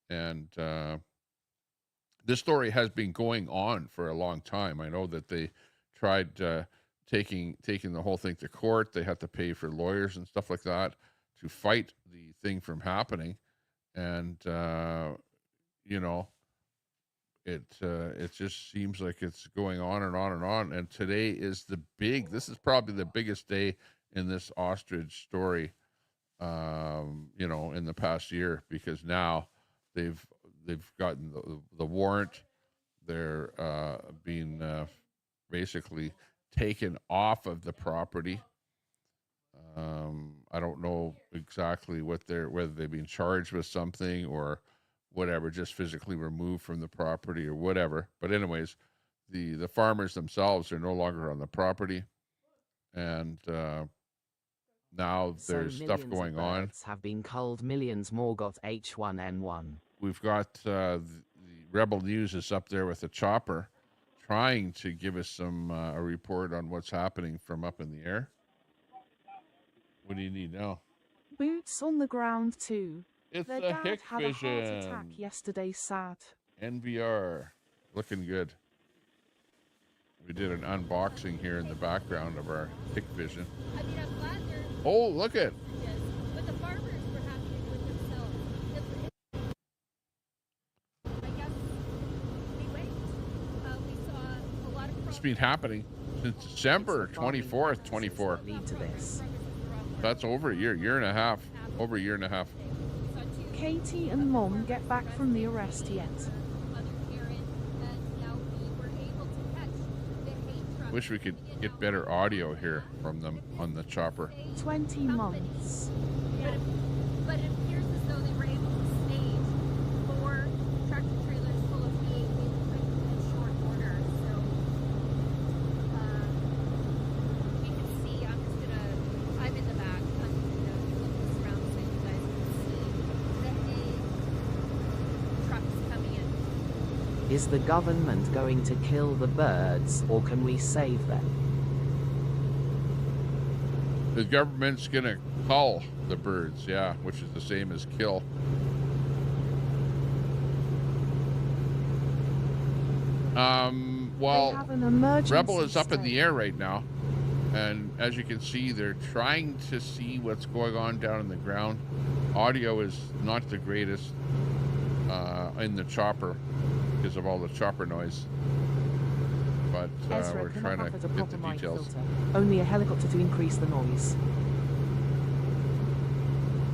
S2: And this story has been going on for a long time. I know that they tried taking the whole thing to court. They had to pay for lawyers and stuff like that to fight the thing from happening. And, you know, it just seems like it's going on and on and on. And today is this is probably the biggest day in this ostrich story, you know, in the past year, because now they've gotten the warrant. They're being basically taken off of the property. I don't know exactly whether they've been charged with something or whatever, just physically removed from the property or whatever. But anyways, the farmers themselves are no longer on the property, and now
S11: So
S2: there's stuff
S11: millions of
S2: going on.
S11: birds have been culled, millions more got H1N1.
S2: We've got the Rebel News is up there with a chopper trying to give us some a report on what's happening from up in the air. What do you need now?
S1: Boots on the ground too.
S2: It's
S1: Their
S2: a
S1: dad had a heart attack
S2: Hikvision.
S1: yesterday, sad.
S2: NVR. Looking good. We did an unboxing here in the background of our Hikvision.
S3: I mean, I'm glad they're
S2: Oh, look at
S3: but the farmers were happy to do it themselves. I guess anyway, we saw a lot of
S2: it's been happening since December 24th, 24.
S11: Lead to this.
S2: That's over a year and a half. Over a year and a half.
S1: Katie and Mom get back from the arrest yet.
S2: Wish we could get better audio here from them on the chopper.
S1: 20 months.
S3: But it appears as though they were able to stage 4 tractor trailers full of hay in short order. So you can see, I'm in the back. I'm just gonna flip this around so you guys can see the hay trucks coming in.
S11: Is the government going to kill the birds, or can we save them?
S2: The government's gonna cull the birds, yeah, which is the same as kill. Well,
S1: They have an emergency
S2: Rebel is up in
S1: state.
S2: the air right now, and as you can see, they're trying to see what's going on down in the ground. Audio is not the greatest in the chopper because of all the chopper noise, but
S1: Ezra
S2: we're
S1: cannot
S2: trying to
S1: offer the
S2: get
S1: proper
S2: the
S1: mic
S2: details.
S1: filter. Only a helicopter to increase the noise.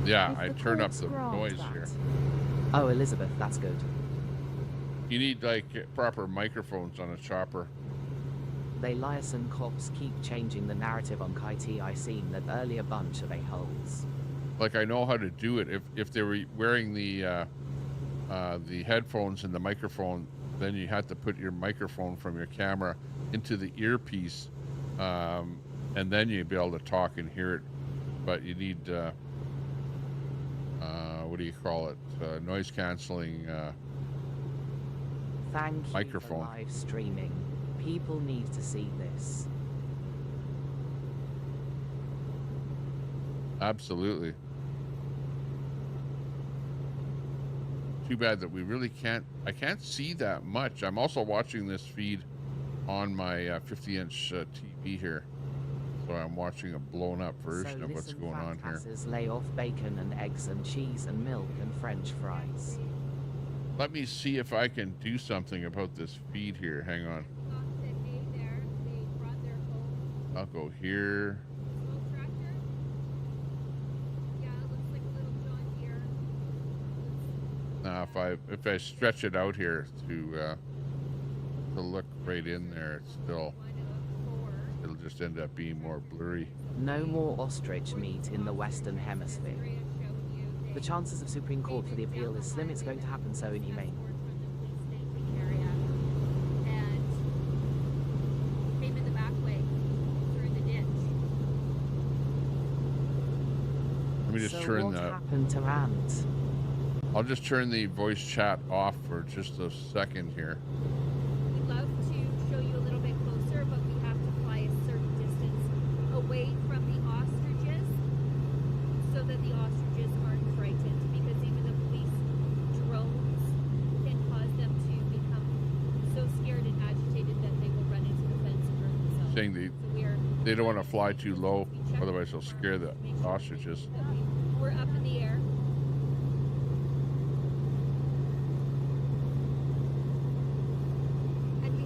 S2: Yeah,
S1: If
S2: I
S1: the
S2: turned up
S1: courts
S2: the
S1: grant
S2: noise
S1: that.
S2: here.
S11: Oh, Elizabeth, that's good.
S2: You need like proper microphones on a chopper.
S11: They liaison cops keep changing the narrative on KTI scene that earlier bunch of a-holes.
S2: Like I know how to do it. If they were wearing the headphones and the microphone, then you had to put your microphone from your camera into the earpiece, and then you'd be able to talk and hear it. But you need what do you call it? Noise canceling
S11: Thank you
S2: microphone.
S11: for live streaming. People need to see this.
S2: Absolutely. Too bad that we really I can't see that much. I'm also watching this feed on my 50-inch TV here. So I'm watching a blown up version of what's going on here.
S11: Lay off bacon and eggs and cheese and milk and French fries.
S2: Let me see if I can do something about this feed here. Hang on. I'll go here. Now, if I stretch it out here to look right in there, it'll just end up being more blurry.
S11: No more ostrich meat in the Western Hemisphere. The chances of Supreme Court for the appeal is slim. It's going to happen so inhumane.
S2: Let me just
S11: So
S2: turn
S11: what
S2: the.
S11: happened to Ant?
S2: I'll just turn the voice chat off for just a second here.
S3: We'd love to show you a little bit closer, but we have to fly a certain distance away from the ostriches so that the ostriches aren't frightened, because even the police drones can cause them to become so scared and agitated that they will run into the fence and hurt themselves.
S2: Saying they don't want to fly too low, otherwise they'll scare the ostriches.
S3: We're up in the air.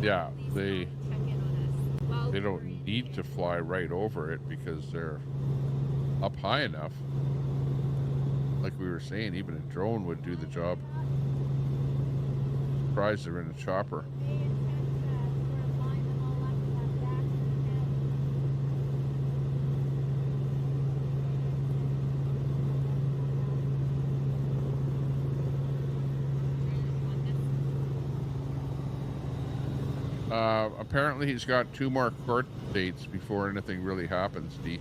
S2: Yeah, they don't need to fly right over it because they're up high enough. Like we were saying, even a drone would do the job. Surprised they're in a chopper.
S3: Uh,
S2: Apparently he's got 2 more court dates before anything really happens, Dee.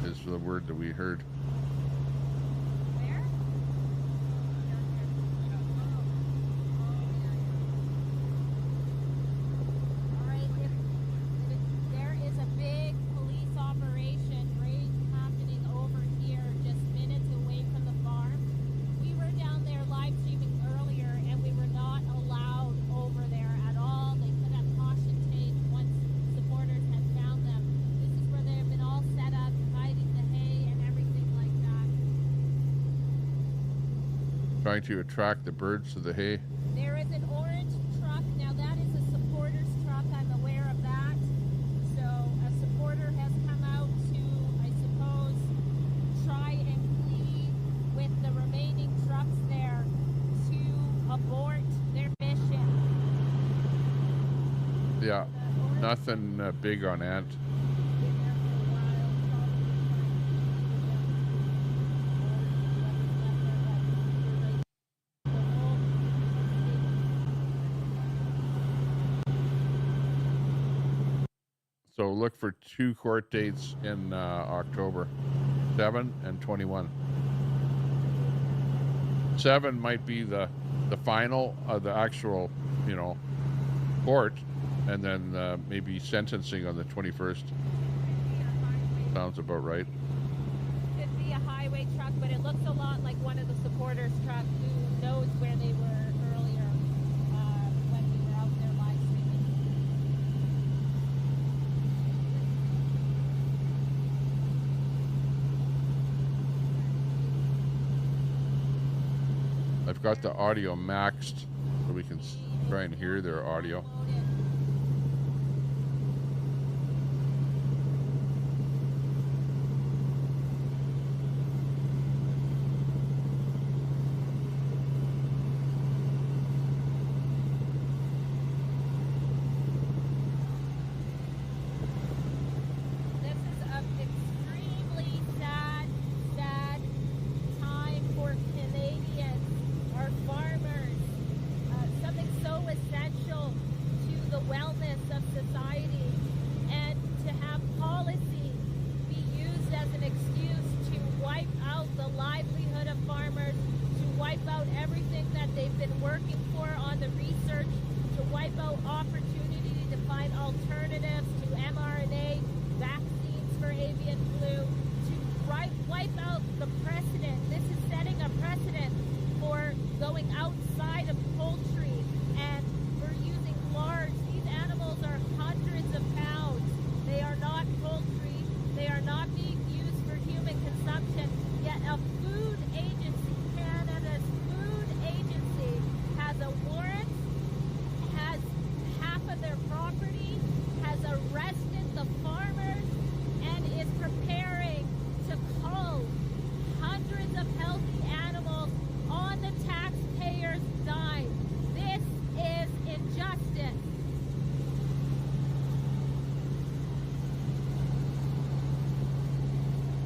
S2: is the word that we heard.
S3: There is a big police operation happening over here, just minutes away from the farm. We were down there live streaming earlier, and we were not allowed over there at all. They put up caution tape once supporters had found them. This is where they have been all set up, hiding the hay and everything like that.
S2: Trying to attract the birds to the hay.
S3: There is an orange truck. Now that is a supporter's truck. I'm aware of that. So a supporter has come out to, I suppose, try and plead with the remaining trucks there to abort their mission.
S2: Yeah, nothing big on Ant. So look for 2 court dates in October, 7 and 21. 7 might be the final of the actual, court, and then maybe sentencing on the 21st. Sounds about right.
S3: Could be a highway truck, but it looks a lot like one of the supporters' trucks. Who knows where they were earlier when we were out there live streaming.
S2: I've got the audio maxed so we can try and hear their audio.
S3: This is an extremely sad time for Canadians, our farmers, something so essential to the wellness of society, and to have policy be used as an excuse to wipe out the livelihood of farmers, to wipe out everything that they've been working for on the research, to wipe out opportunity to find alternatives to mRNA, vaccines for avian flu, to wipe out the precedent. This is setting a precedent for going outside of poultry and for using large. These animals are hundreds of pounds. They are not poultry. They are not being used for human consumption. Yet a food agency, Canada's food agency, has a warrant, has half of their property, has arrested the farmers, and is preparing to cull hundreds of healthy animals on the taxpayers' dime. This is injustice.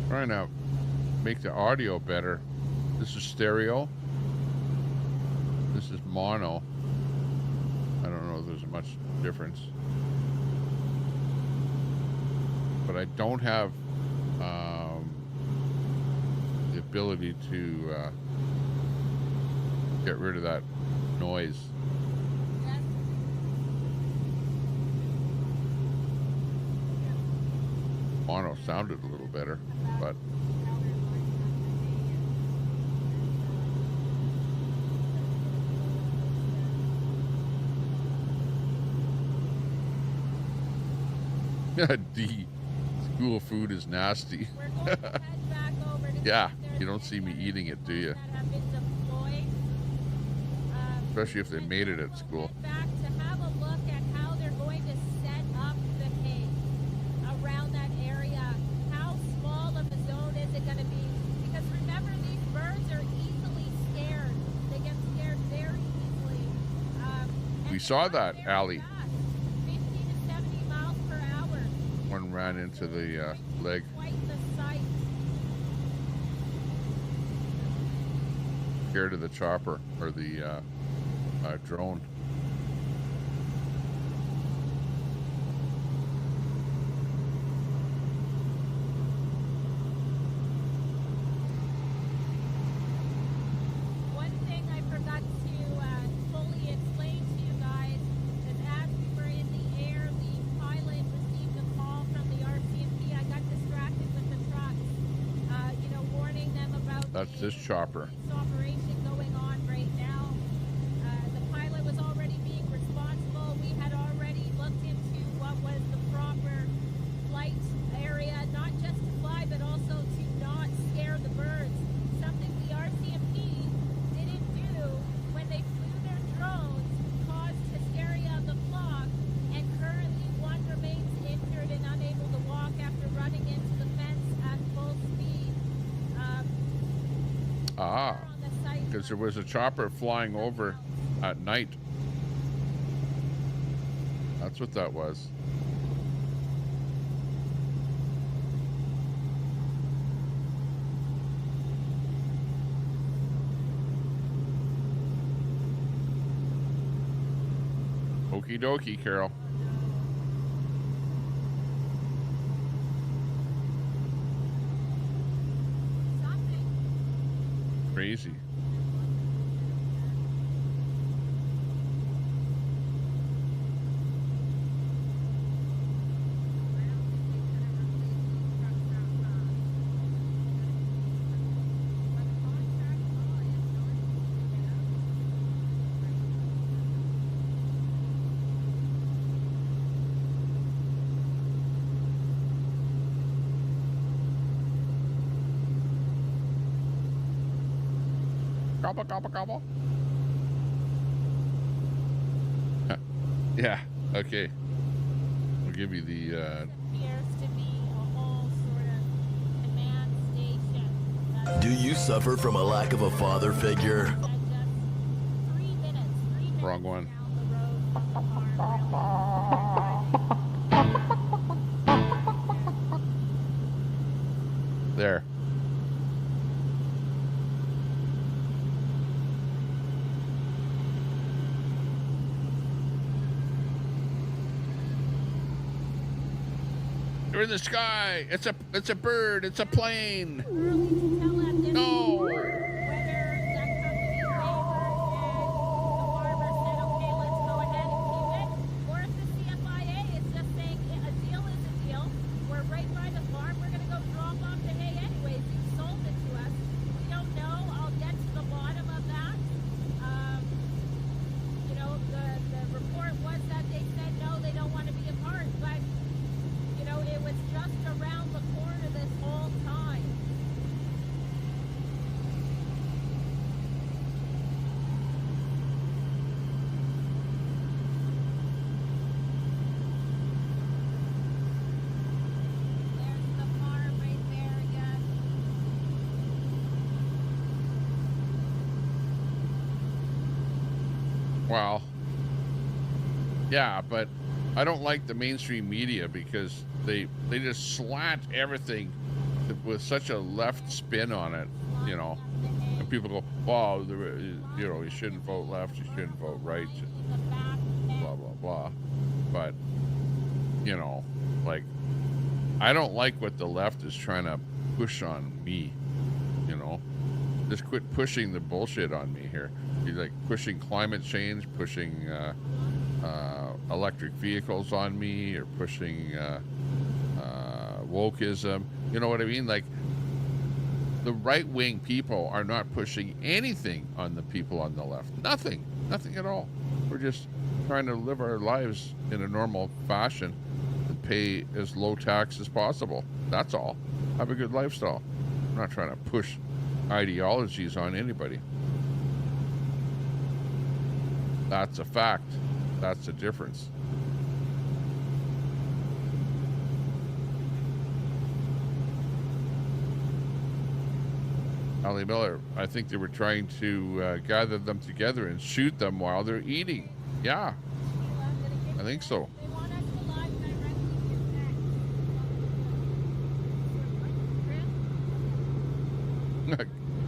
S2: Trying to make the audio better. This is stereo. This is mono. I don't know if there's much difference. But I don't have the ability to get rid of that noise. Mono sounded a little better, but D. School food is nasty. Yeah, you don't see me eating it, do you? Especially if they made it at school.
S3: Back to have a look at how they're going to set up the hay around that area. How small of a zone is it going to be? Because remember, these birds are easily scared. They get scared very easily.
S2: We saw that, Allie.
S3: 50 to 70 miles per hour.
S2: One ran into the leg.
S3: Quite the sight.
S2: Scared of the chopper or the drone. That's this chopper.
S3: Operation going on right now. The pilot was already being responsible. We had already looked into what was the proper flight area, not just to fly, but also to not scare the birds. Something the RCMP didn't do when they flew their drones, caused hysteria of the flock, and currently one remains injured and unable to walk after running into the fence at full speed.
S2: Because there was a chopper flying over at night. That's what that was. Okie dokie, Carol. Crazy. Gobble, gobble, gobble. Yeah, okay. We'll give you the...
S3: Appears to be a whole sort of command station.
S5: Do you suffer from a lack of a father figure?
S2: Wrong one. There. You're in the sky. It's a bird. It's a plane. No. Well, yeah, but I don't like the mainstream media because they just slant everything with such a left spin on it, you know. And people go, "Wow, you know, you shouldn't vote left, you shouldn't vote right, blah blah blah." But you know, like, I don't like what the left is trying to push on me, you know. Just quit pushing the bullshit on me here. You're like pushing climate change, pushing electric vehicles on me, or pushing wokeism. You know what I mean? Like, the right-wing people are not pushing anything on the people on the left. Nothing at all. We're just trying to live our lives in a normal fashion and pay as low tax as possible. That's all. Have a good lifestyle. I'm not trying to push ideologies on anybody. That's a fact. That's the difference. Ali Miller, I think they were trying to gather them together and shoot them while they're eating. Yeah, I think so.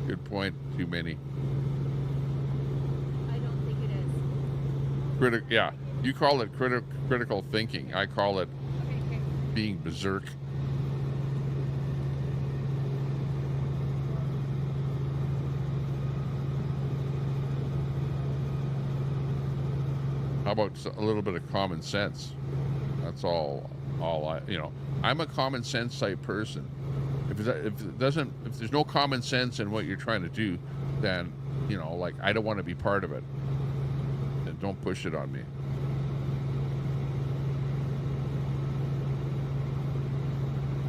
S2: Good point. Too many.
S3: I don't think it is.
S2: Yeah, you call it critical thinking. I call it being berserk. How about a little bit of common sense? That's all I, you know. I'm a common sense type person. If there's no common sense in what you're trying to do, then, you know, like, I don't want to be part of it. Then don't push it on me.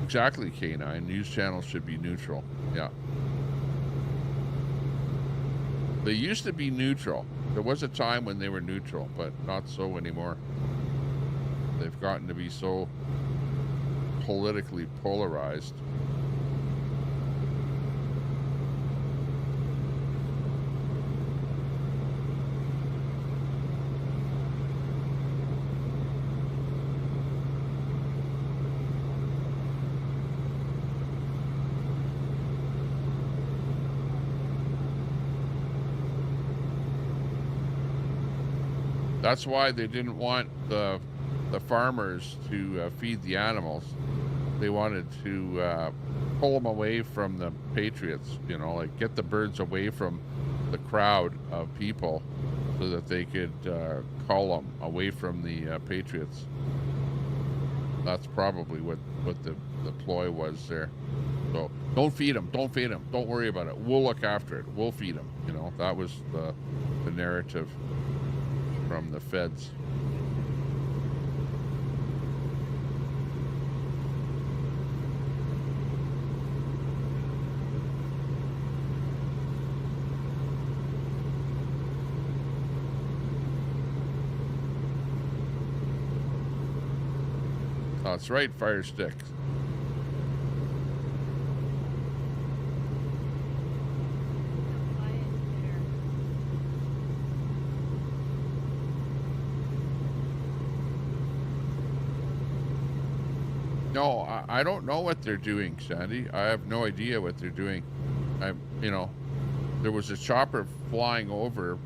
S2: Exactly, K9. News channels should be neutral. Yeah. They used to be neutral. There was a time when they were neutral, but not so anymore. They've gotten to be so politically polarized. That's why they didn't want the farmers to feed the animals. They wanted to pull them away from the patriots, you know, like get the birds away from the crowd of people so that they could cull them away from the patriots. That's probably what the ploy was there. So don't feed them, don't feed them, don't worry about it. We'll look after it. We'll feed them. You know, that was the narrative from the feds. That's right, fire sticks. No, I don't know what they're doing, Sandy. I have no idea what they're doing. You know, there was a chopper flying over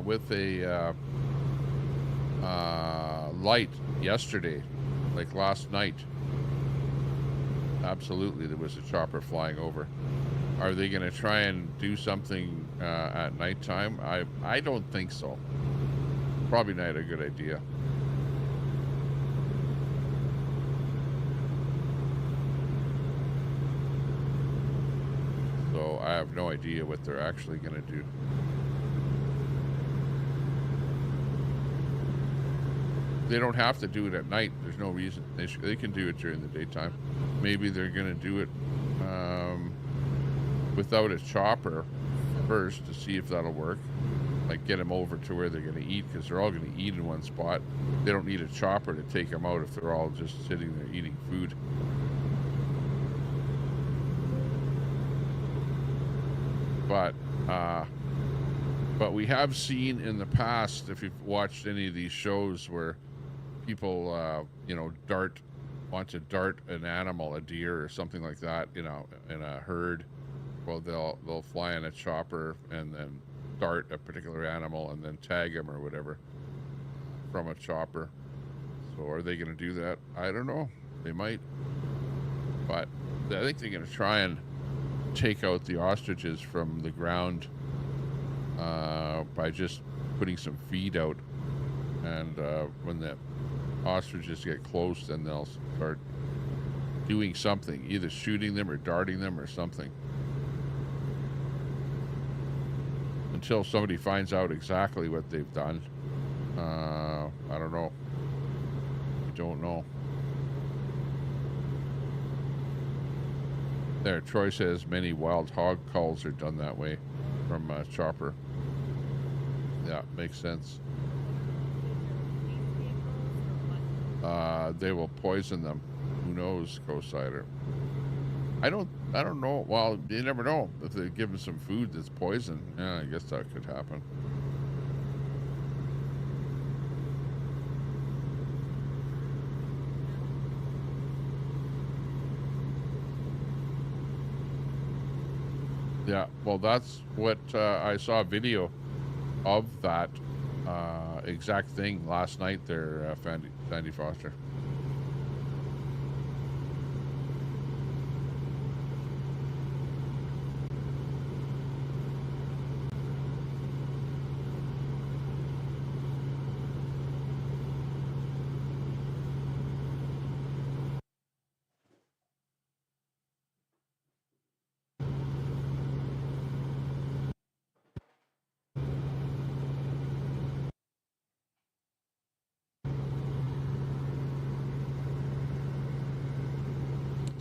S2: with a light yesterday, like last night. Absolutely, there was a chopper flying over. Are they going to try and do something at nighttime? I don't think so. Probably not a good idea. So I have no idea what they're actually going to do. They don't have to do it at night. There's no reason. They can do it during the daytime. Maybe they're going to do it without a chopper first to see if that'll work. Like get them over to where they're going to eat, because they're all going to eat in one spot. They don't need a chopper to take them out if they're all just sitting there eating food. But we have seen in the past, if you've watched any of these shows where people, you know, want to dart an animal, a deer or something like that, you know, in a herd. Well, they'll fly in a chopper and then dart a particular animal and then tag him or whatever from a chopper. So are they going to do that? I don't know. They might. But I think they're going to try and take out the ostriches from the ground by just putting some feed out, and when the ostriches get close, then they'll start doing something, either shooting them or darting them or something, until somebody finds out exactly what they've done. I don't know. I don't know. There, Troy says many wild hog culls are done that way from chopper. Yeah, makes sense. They will poison them. Who knows, Co-Sider? I don't know. Well, you never know. If they give them some food that's poison, yeah, I guess that could happen. Yeah, well, that's what I saw a video of that exact thing last night there, Sandy Foster.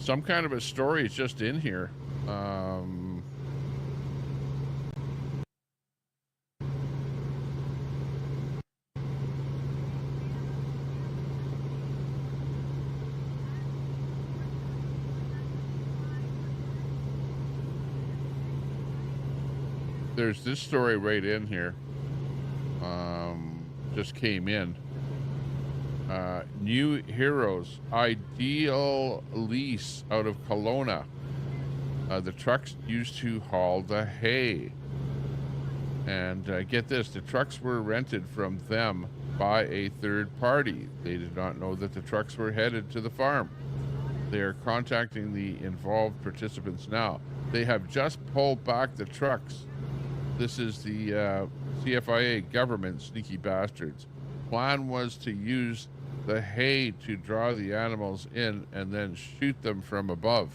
S2: some kind of a story is just in here. There's this story right in here. Just came in. New heroes, ideal lease out of Kelowna. The trucks used to haul the hay. And get this, the trucks were rented from them by a third party. They did not know that the trucks were headed to the farm. They are contacting the involved participants now. They have just pulled back the trucks. This is the CFIA government, sneaky bastards. Plan was to use the hay to draw the animals in and then shoot them from above.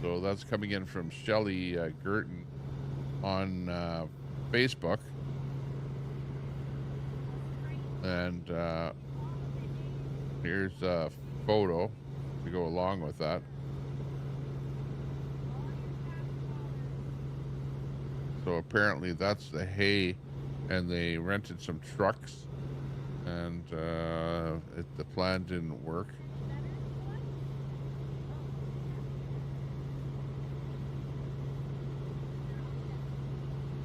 S2: So that's coming in from Shelley Girton on Facebook. And here's a photo to go along with that. So apparently that's the hay, and they rented some trucks, and the plan didn't work.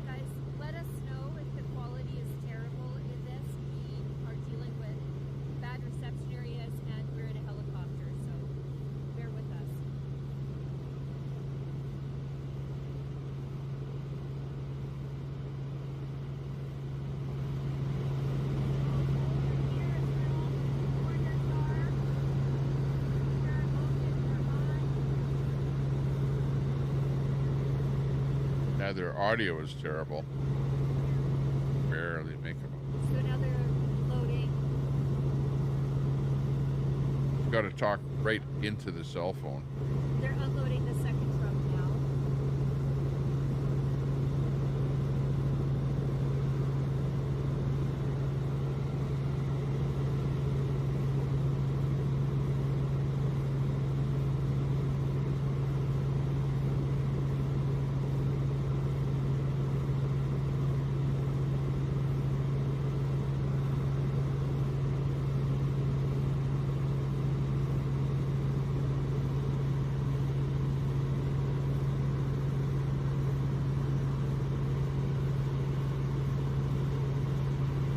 S3: Guys, let us know if the quality is terrible in this. We are dealing with bad reception areas, and we're in a helicopter, so bear with us.
S2: Yeah, their audio is terrible. Barely make them.
S3: So now they're loading.
S2: You've got to talk right into the cell phone.
S3: They're unloading the second truck now.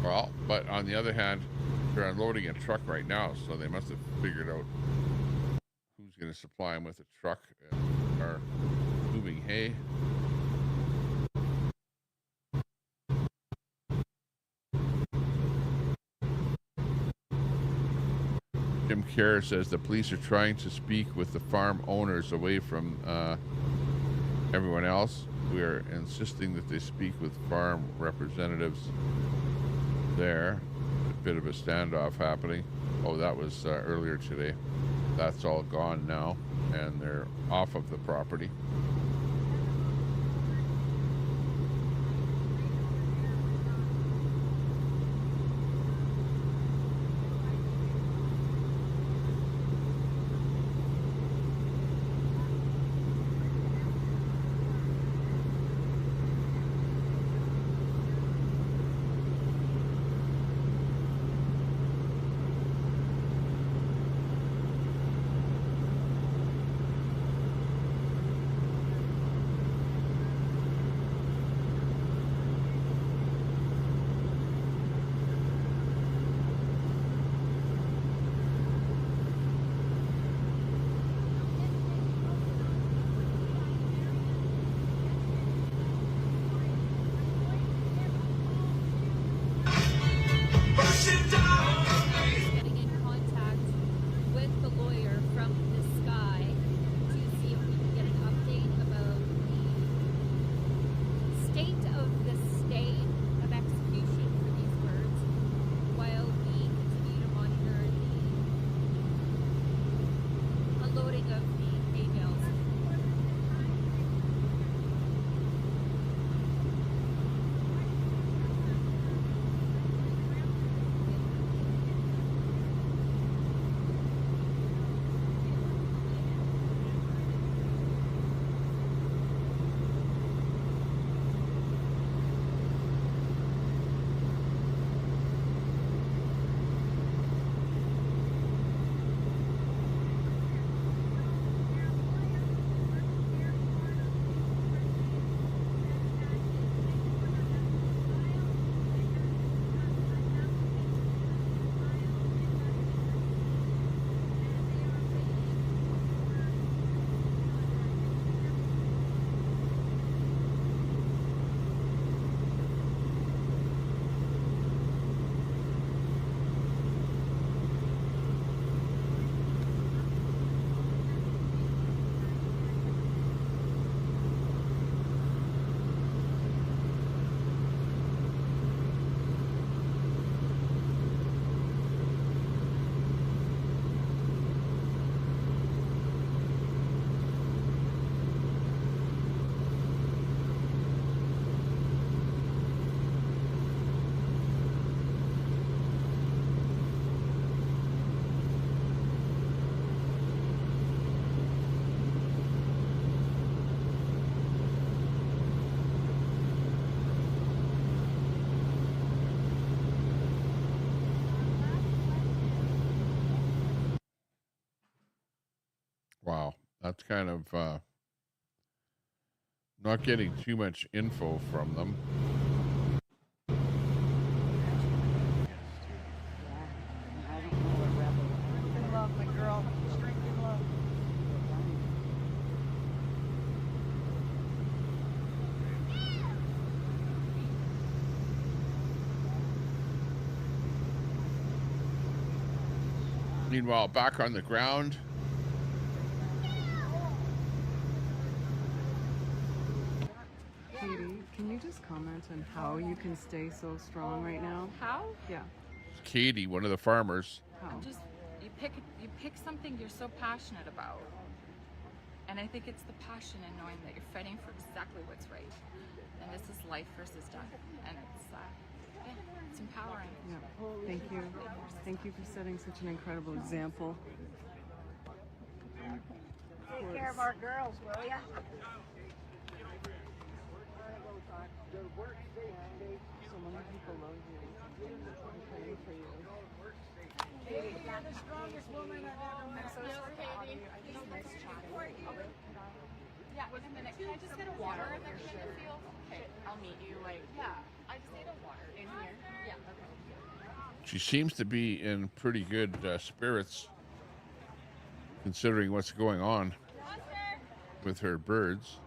S2: Well, but on the other hand, they're unloading a truck right now, so they must have figured out who's going to supply them with a truck and are moving hay. Jim Kerr says the police are trying to speak with the farm owners away from everyone else. We are insisting that they speak with farm representatives there. A bit of a standoff happening. Oh, that was earlier today. That's all gone now, and they're off of the property. Wow, that's kind of not getting too much info from them. Meanwhile, back on the ground,
S8: Katie, can you just comment on how you can stay so strong right now?
S15: How?
S8: Yeah.
S2: Katie, one of the farmers.
S8: How?
S15: Just you pick something you're so passionate about, and I think it's the passion in knowing that you're fighting for exactly what's right, and this is life versus death, and it's empowering.
S8: Yeah. Thank you. Thank you for setting such an incredible example.
S20: Take care of our girls, will ya?
S8: So many people love you. I'm praying for you.
S20: Katie, you're the strongest woman I've ever met.
S15: I'm so sorry. I just miss chatting. Yeah, wait a minute. Can I just get a water and then come in the field? Okay, I'll meet you. Yeah, I just need a water in here. Yeah. Okay.
S2: She seems to be in pretty good spirits, considering what's going on with her birds.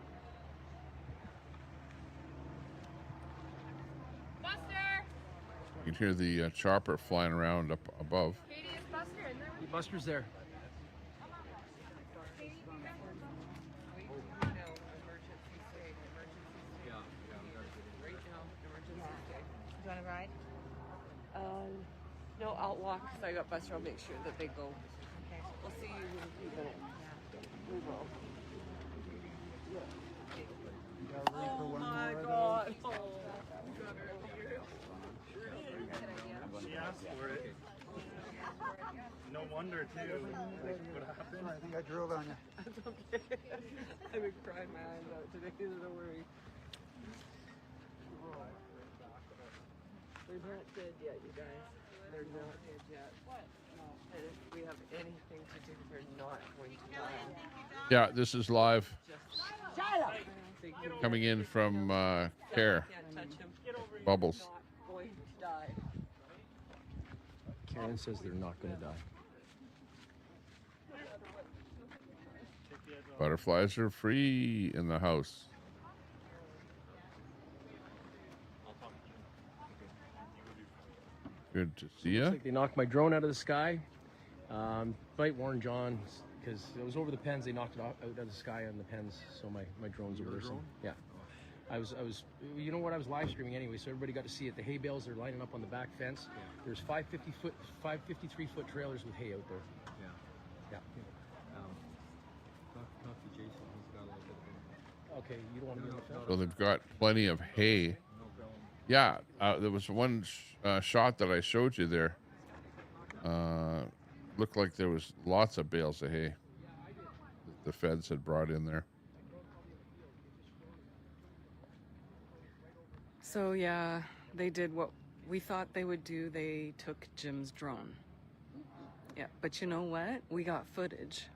S2: You can hear the chopper flying around up above.
S15: Katie, is Buster in there?
S22: Buster's there.
S15: Do you want to ride?
S8: No, I'll walk because I got Buster. I'll make sure that they go.
S15: Okay.
S8: We'll see you in a few minutes. We will. Oh my God.
S17: She asked for it. No wonder, too. Like, what happened? I think I drilled on you.
S8: That's okay. I've been crying my eyes out today. Don't worry. They're not dead yet, you guys. They're not dead yet. What? And if we have anything to do, they're not going to die.
S2: Yeah, this is live. Coming in from Care. Bubbles.
S8: Going to die.
S18: Karen says they're not going to die.
S2: Butterflies are free in the house. Good to see you.
S22: Looks like they knocked my drone out of the sky. Might warn John because it was over the pens. They knocked it out of the sky on the pens, so my drones are worse. Yeah, I was. You know what? I was live streaming anyway, so everybody got to see it. The hay bales are lining up on the back fence. There's 553-foot trailers with hay out there. Yeah.
S18: Talk to Jason. He's got a little bit.
S22: Okay, you don't want to be on the fence.
S2: So they've got plenty of hay. Yeah, there was one shot that I showed you there. Looked like there was lots of bales of hay that the feds had brought in there.
S8: So yeah, they did what we thought they would do. They took Jim's drone. Yeah, but you know what? We got footage.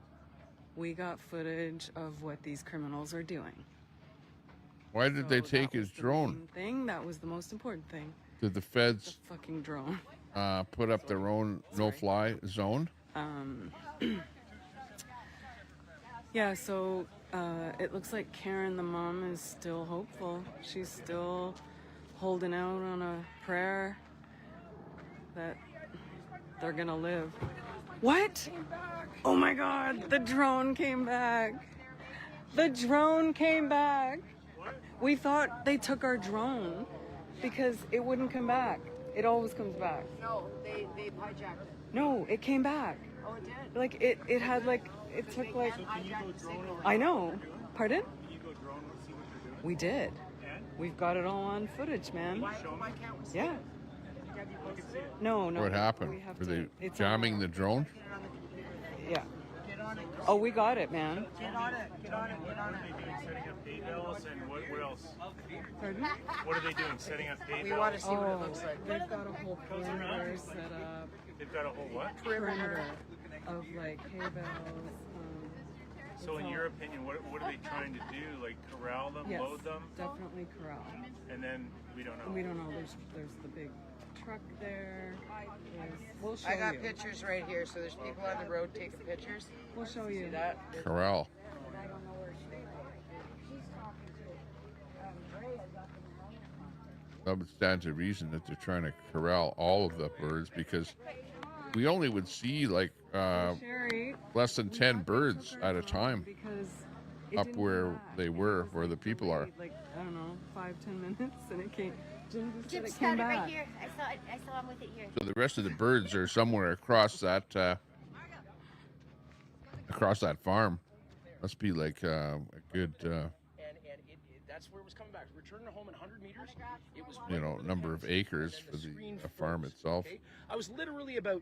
S8: We got footage of what these criminals are doing.
S2: Why did they take his drone?
S8: That was the most important thing.
S2: Did the feds
S8: The fucking drone.
S2: put up their own no-fly zone?
S8: Yeah, so it looks like Karen, the mom, is still hopeful. She's still holding out on a prayer that they're gonna live. What? Oh my God, the drone came back. The drone came back. We thought they took our drone because it wouldn't come back. It always comes back.
S13: No, they hijacked it.
S8: No, it came back.
S13: Oh, it did?
S8: Like it had like, it took like, I know. Pardon?
S17: Can you go drone and see what you're doing?
S8: We did. We've got it all on footage, man.
S17: Why can't we see
S8: Yeah.
S17: it? We can see it.
S8: No.
S2: What happened?
S8: We have
S2: Were
S8: to-
S2: they
S8: it's
S2: jamming the drone?
S8: Yeah. Oh, we got it, man.
S17: Get on it. Get on it. Get on it. What are they doing? Setting up hay bales and what else?
S8: Pardon?
S17: What are they doing? Setting up hay bales?
S8: We want to see what it looks like. They've got a whole perimeter set up.
S17: They've got a whole what?
S8: Perimeter of like hay bales.
S17: So in your opinion, what are they trying to do? Like corral them,
S8: Yes,
S17: load them?
S8: definitely corral.
S17: And then we don't know.
S8: We don't know. There's the big truck there. We'll show
S23: I got
S8: you.
S23: pictures right here, so there's people on the road taking pictures.
S8: We'll show you.
S23: See that?
S2: Corral. That would stand to reason that they're trying to corral all of the birds, because we only would see like less than 10 birds at a time up where they were, where the people are.
S8: Like, I don't know, 5-10 minutes, and it came. Jim just said
S20: Jim's
S8: it came
S20: got it
S8: back.
S20: right here. I saw him with it here.
S2: So the rest of the birds are somewhere across that farm. Must be like a good
S22: That's where it was coming back. Returning home in 100 meters. It was
S2: number of acres for the farm itself.
S22: Okay? I was literally about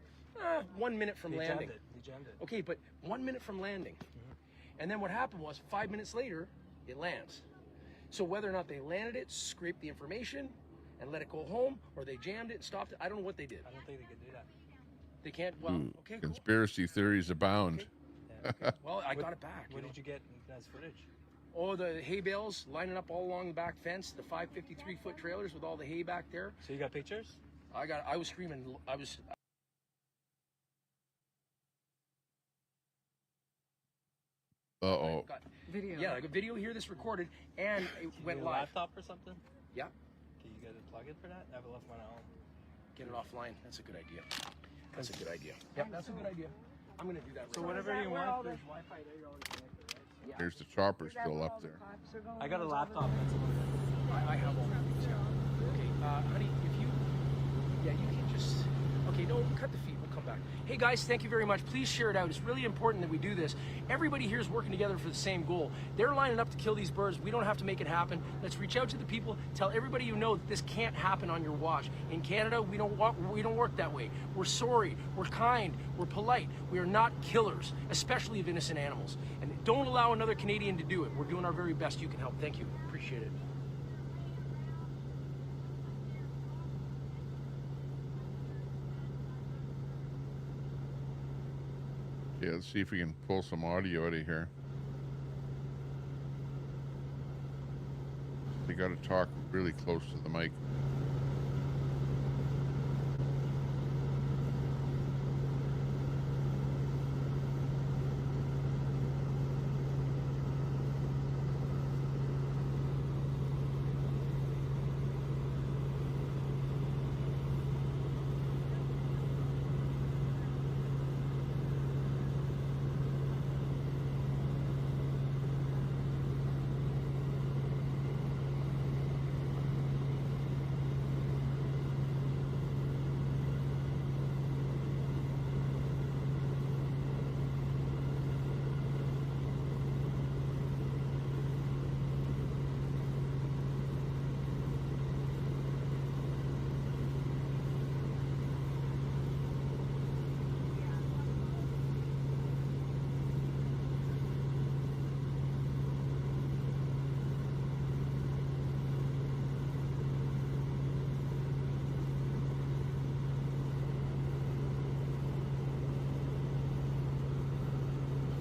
S22: 1 minute from landing. Okay, but 1 minute from landing. And then what happened was 5 minutes later, it lands. So whether or not they landed it, scraped the information, and let it go home, or they jammed it and stopped it, I don't know what they did.
S17: I don't think they can do that.
S22: They can't. Well, okay. Cool.
S2: Conspiracy theories abound.
S22: Okay. Well, I got it back.
S17: What did you get as footage?
S22: Oh, the hay bales lining up all along the back fence, the 553-foot trailers with all the hay back there.
S17: So you got pictures?
S22: I was screaming.
S2: Uh-oh.
S8: Video.
S22: Yeah, I got video here that's recorded, and it went live.
S17: Laptop or something?
S22: Yeah.
S17: Can you get a plug-in for that? I have left mine at home.
S22: Get it offline. That's a good idea. That's a good idea. Yep, that's a good idea. I'm going to do that.
S17: So whatever you want, there's Wi-Fi there. You're always connected, right?
S2: There's the chopper still up there.
S17: I got a laptop.
S22: I have all the things, yeah. Okay, honey, if you can just, okay, no, cut the feed, we'll come back. Hey guys, thank you very much. Please share it out. It's really important that we do this. Everybody here is working together for the same goal. They're lining up to kill these birds. We don't have to make it happen. Let's reach out to the people. Tell everybody you know that this can't happen on your watch. In Canada, we don't work that way. We're sorry, we're kind, we're polite. We are not killers, especially of innocent animals. And don't allow another Canadian to do it. We're doing our very best. You can help. Thank you. Appreciate it.
S2: Yeah, let's see if we can pull some audio out of here. They got to talk really close to the mic.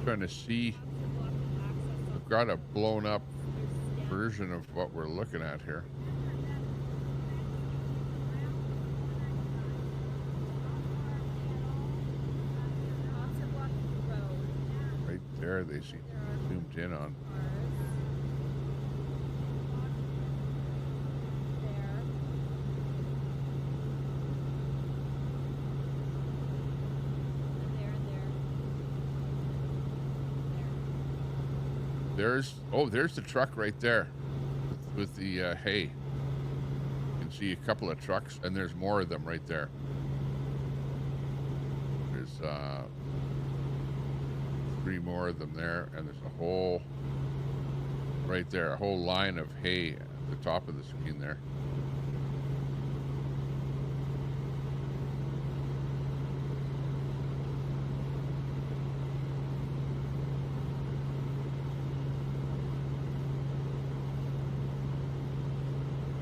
S2: Trying to see, we've got a blown up version of what we're looking at here. Right there, they see zoomed in on. There's the truck right there with the hay. You can see a couple of trucks, and there's more of them right there. There's 3 more of them there, and there's a whole, right there, a whole line of hay at the top of the screen there.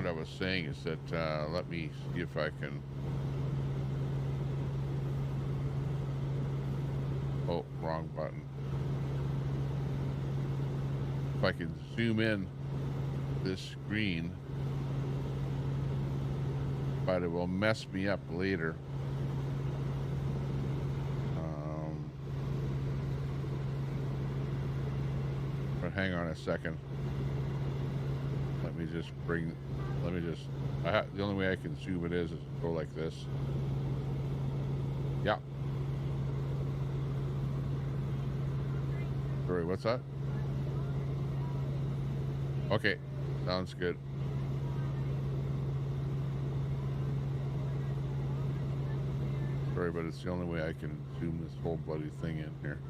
S2: I was saying is that let me see if I can. Oh, wrong button. I can zoom in this screen, but it will mess me up later. But hang on a second. The only way I can zoom it is go like this. Yeah. Sorry, what's that? Okay, sounds good. Sorry, but it's the only way I can zoom this whole bloody thing in here.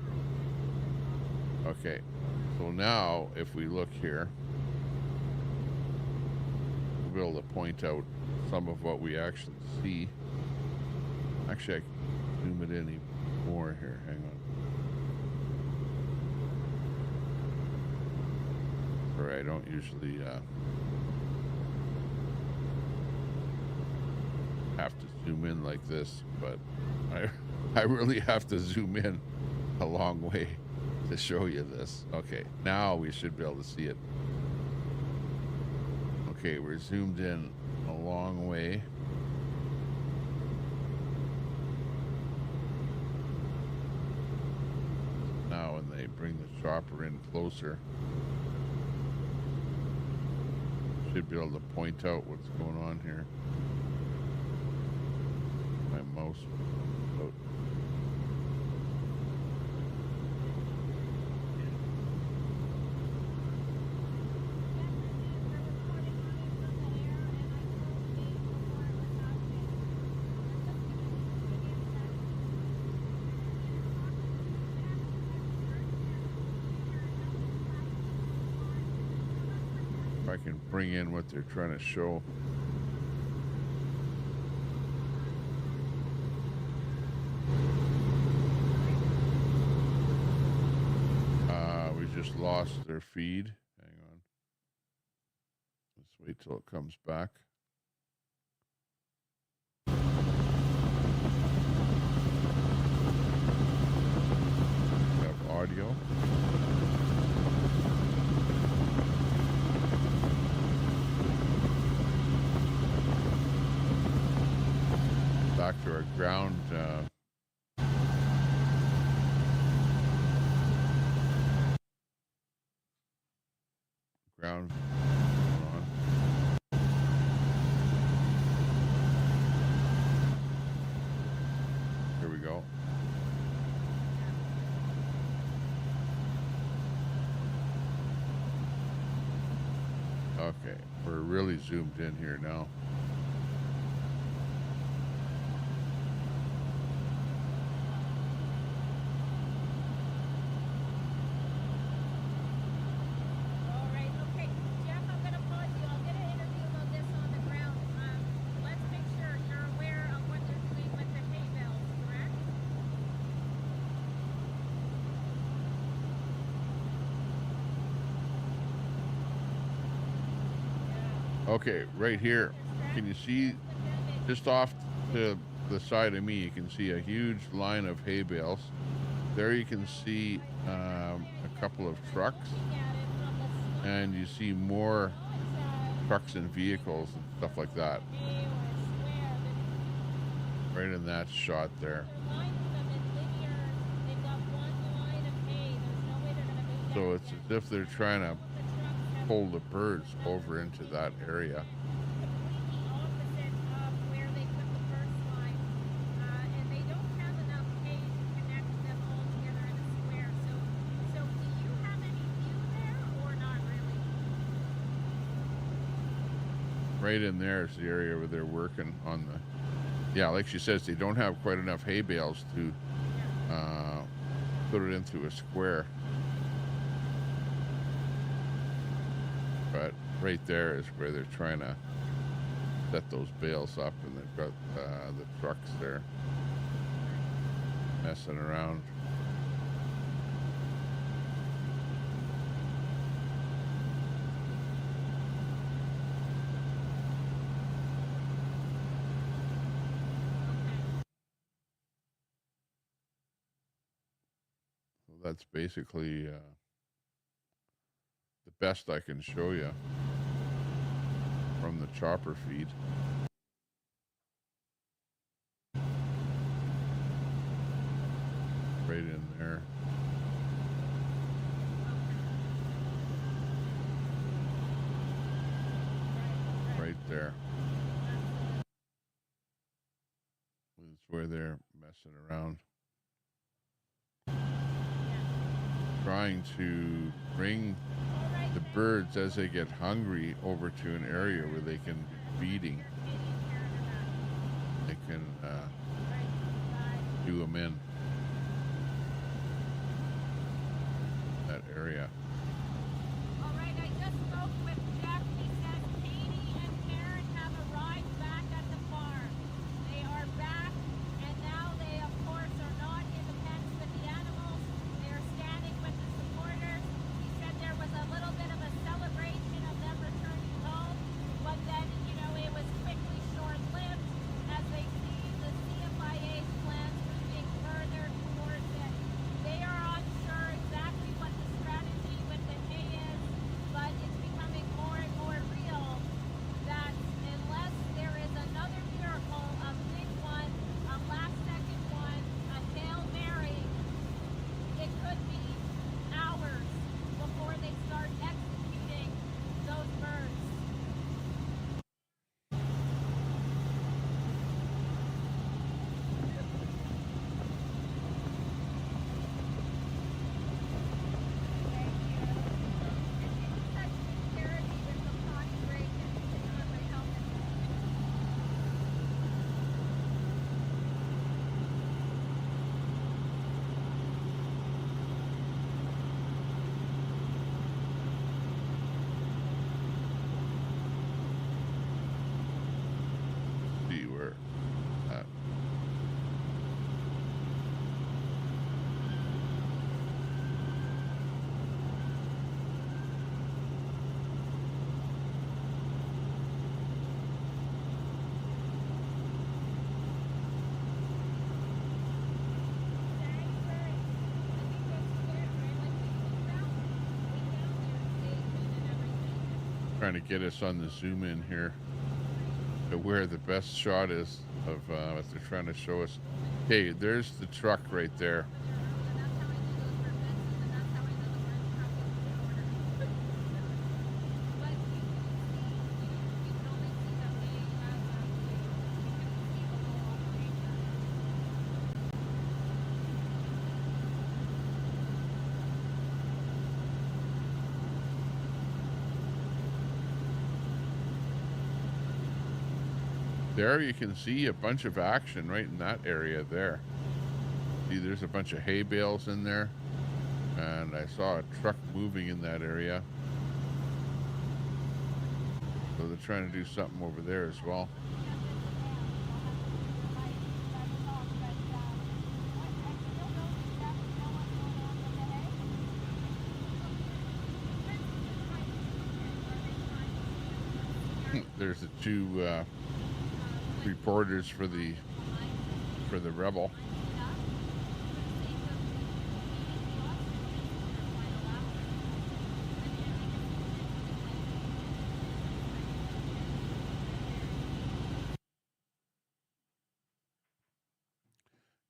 S2: Okay, so now if we look here, we'll be able to point out some of what we actually see. Actually, I can zoom it in even more here. Hang on. Sorry, I don't usually have to zoom in like this, but I really have to zoom in a long way to show you this. Okay, now we should be able to see it. Okay, we're zoomed in a long way. Now when they bring the chopper in closer, should be able to point out what's going on here. My mouse. Oh. I can bring in what they're trying to show. We just lost their feed. Hang on. Let's wait till it comes back. We have audio. Back to our ground on. Here we go. Okay, we're really zoomed in here now. Okay, right here, can you see just off to the side of me, you can see a huge line of hay bales. There you can see a couple of trucks, and you see more trucks and vehicles and stuff like that. Right in that shot there. So it's as if they're trying to pull the birds over into that area. Right in there is the area where they're working on the, yeah, like she says, they don't have quite enough hay bales to put it into a square. But right there is where they're trying to set those bales up, and they've got the trucks there messing around. So that's basically the best I can show you from the chopper feed. Right in there. Right there. That's where they're messing around. Trying to bring the birds as they get hungry over to an area where they can be feeding. They can do them in that area.
S3: All right, I just spoke with Jeff. He says Katie and Karen have arrived back at the farm. They are back, and now they, of course, are not in the pens with the animals. They are standing with the supporters. He said there was a little bit of a celebration of them returning home, but then, you know, it was quickly short-lived as they see the CFIA's plans moving further towards it. They are unsure exactly what the strategy with the hay is, but it's becoming more and more real that unless there is another miracle, a big one, a last-second one, a Hail Mary, it could be hours before they start executing those birds.
S2: See where that. Trying to get us on the zoom in here to where the best shot is of what they're trying to show us. Okay, there's the truck right there. There you can see a bunch of action right in that area there. See, there's a bunch of hay bales in there, and I saw a truck moving in that area. So they're trying to do something over there as well. There's the two reporters for the rebel.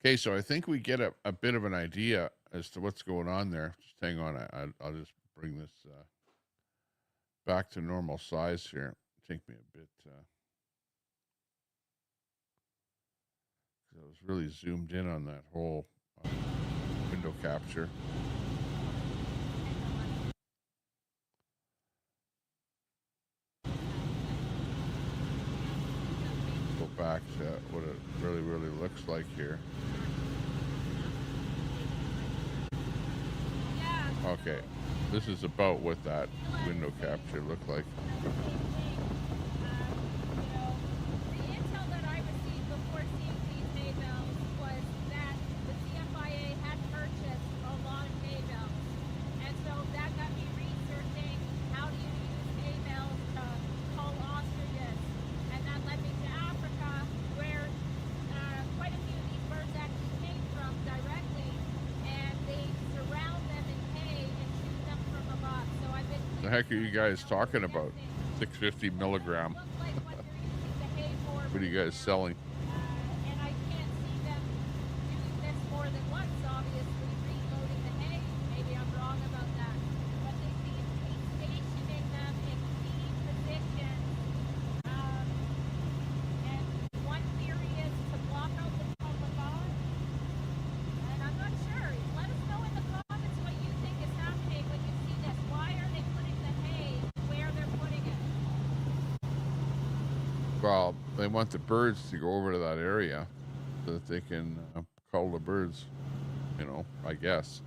S2: Okay, so I think we get a bit of an idea as to what's going on there. Just hang on, I'll just bring this back to normal size here. Take me a bit. I was really zoomed in on that whole window capture. Go back to what it really looks like here. Okay, this is about what that window capture looked like. The heck are you guys talking about? 650 milligram. What are you guys selling?
S3: And I can't see them doing this more than once, obviously, reloading the hay. Maybe I'm wrong about that. But they seem to be stationing them in key positions. And one theory is to block out the public eye. And I'm not sure. Let us know in the comments what you think is happening when you see this. Why are they putting the hay where they're putting it?
S2: Well, they want the birds to go over to that area so that they can cull the birds, you know, I guess.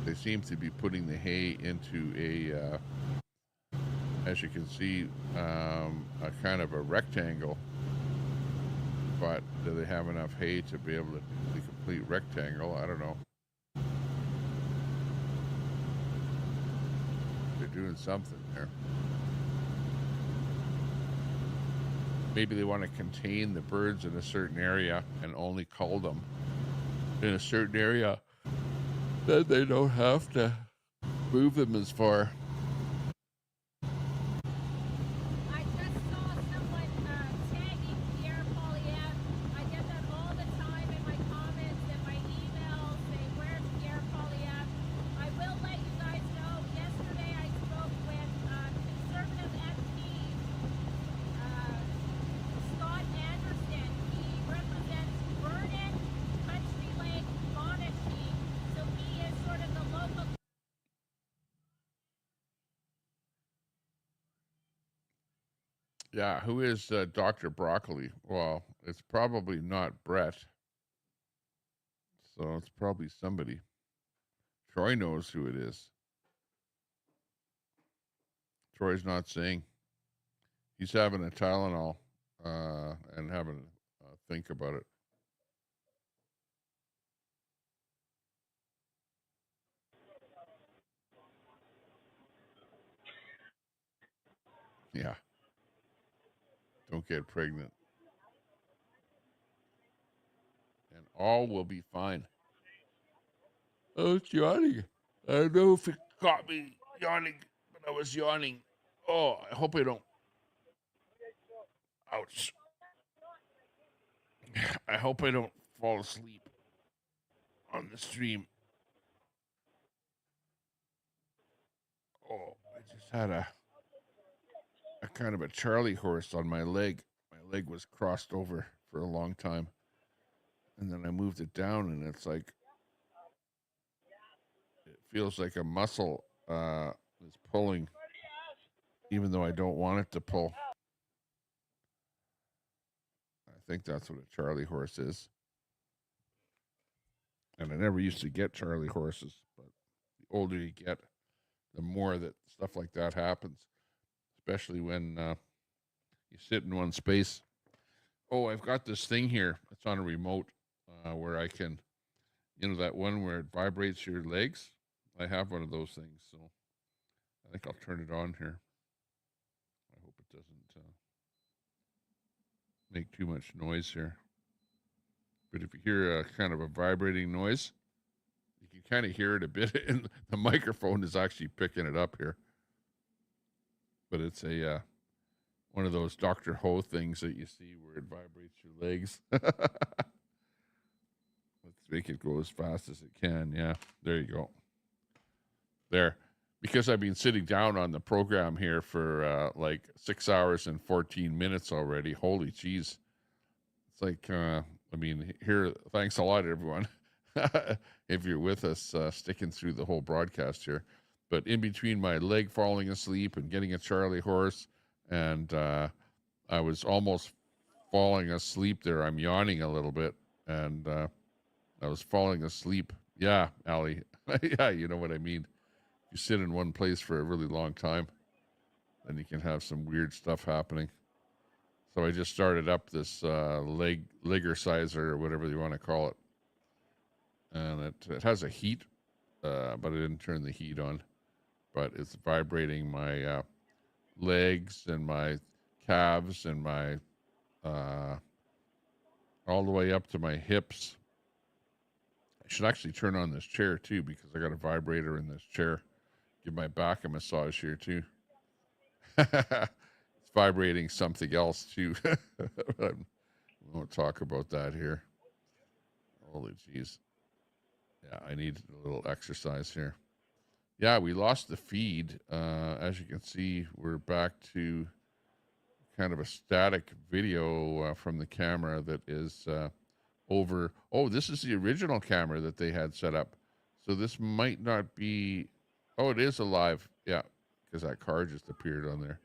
S2: They seem to be putting the hay into a, as you can see, a kind of a rectangle. But do they have enough hay to be able to do the complete rectangle? I don't know. They're doing something there. Maybe they want to contain the birds in a certain area and only cull them in a certain area. Then they don't have to move them as far.
S3: I just saw someone tagging Pierre Polyev. I get that all the time in my comments and my emails saying, where's Pierre Polyev? I will let you guys know, yesterday I spoke with conservative MP Scott Anderson. He represents Vernon, Country Lake, Monashi. So he is sort of the local.
S2: Yeah, who is Dr. Broccoli? Well, it's probably not Brett. So it's probably somebody. Troy knows who it is. Troy's not saying. He's having a Tylenol and having a think about it. Yeah. Don't get pregnant. And all will be fine. Oh, it's yawning. I don't know if it caught me yawning, but I was yawning. Oh, I hope I don't. Ouch. I hope I don't fall asleep on the stream. Oh, I just had a kind of a Charlie horse on my leg. My leg was crossed over for a long time. And then I moved it down, and it's like, it feels like a muscle is pulling, even though I don't want it to pull. I think that's what a Charlie horse is. And I never used to get Charlie horses, but the older you get, the more that stuff like that happens, especially when you sit in one space. Oh, I've got this thing here. It's on a remote where I can, you know, that one where it vibrates your legs. I have one of those things, so I think I'll turn it on here. I hope it doesn't make too much noise here. But if you hear a kind of a vibrating noise, you can kind of hear it a bit, and the microphone is actually picking it up here. But it's a one of those Dr. Ho things that you see where it vibrates your legs. Let's make it go as fast as it can. Yeah, there you go. There. Because I've been sitting down on the program here for like 6 hours and 14 minutes already. Holy jeez. It's like, I mean, here, thanks a lot, everyone, if you're with us, sticking through the whole broadcast here. But in between my leg falling asleep and getting a Charlie horse, and I was almost falling asleep there. I'm yawning a little bit, and I was falling asleep. Yeah, Allie. Yeah, you know what I mean. You sit in one place for a really long time, then you can have some weird stuff happening. So I just started up this leg exerciser or whatever you want to call it. And it has a heat, but I didn't turn the heat on. But it's vibrating my legs and my calves and my all the way up to my hips. I should actually turn on this chair too, because I got a vibrator in this chair. Give my back a massage here too. It's vibrating something else too. We won't talk about that here. Holy jeez. Yeah, I need a little exercise here. Yeah, we lost the feed. As you can see, we're back to kind of a static video from the camera that is over. Oh, this is the original camera that they had set up. So this might not be. Oh, it is alive. Yeah, because that car just appeared on there.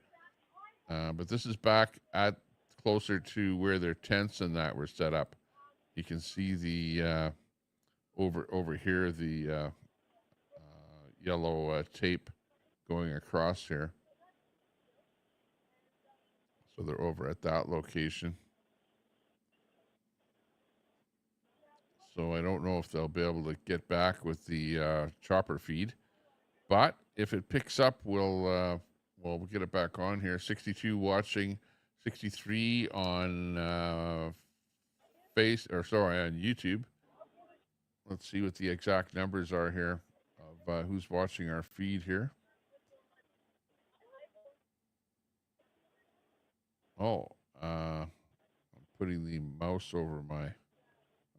S2: But this is back at closer to where their tents and that were set up. You can see the over here the yellow tape going across here. So they're over at that location. So I don't know if they'll be able to get back with the chopper feed, but if it picks up, we'll get it back on here. 62 watching, 63 on on YouTube. Let's see what the exact numbers are here of who's watching our feed here. Oh, I'm putting the mouse over my.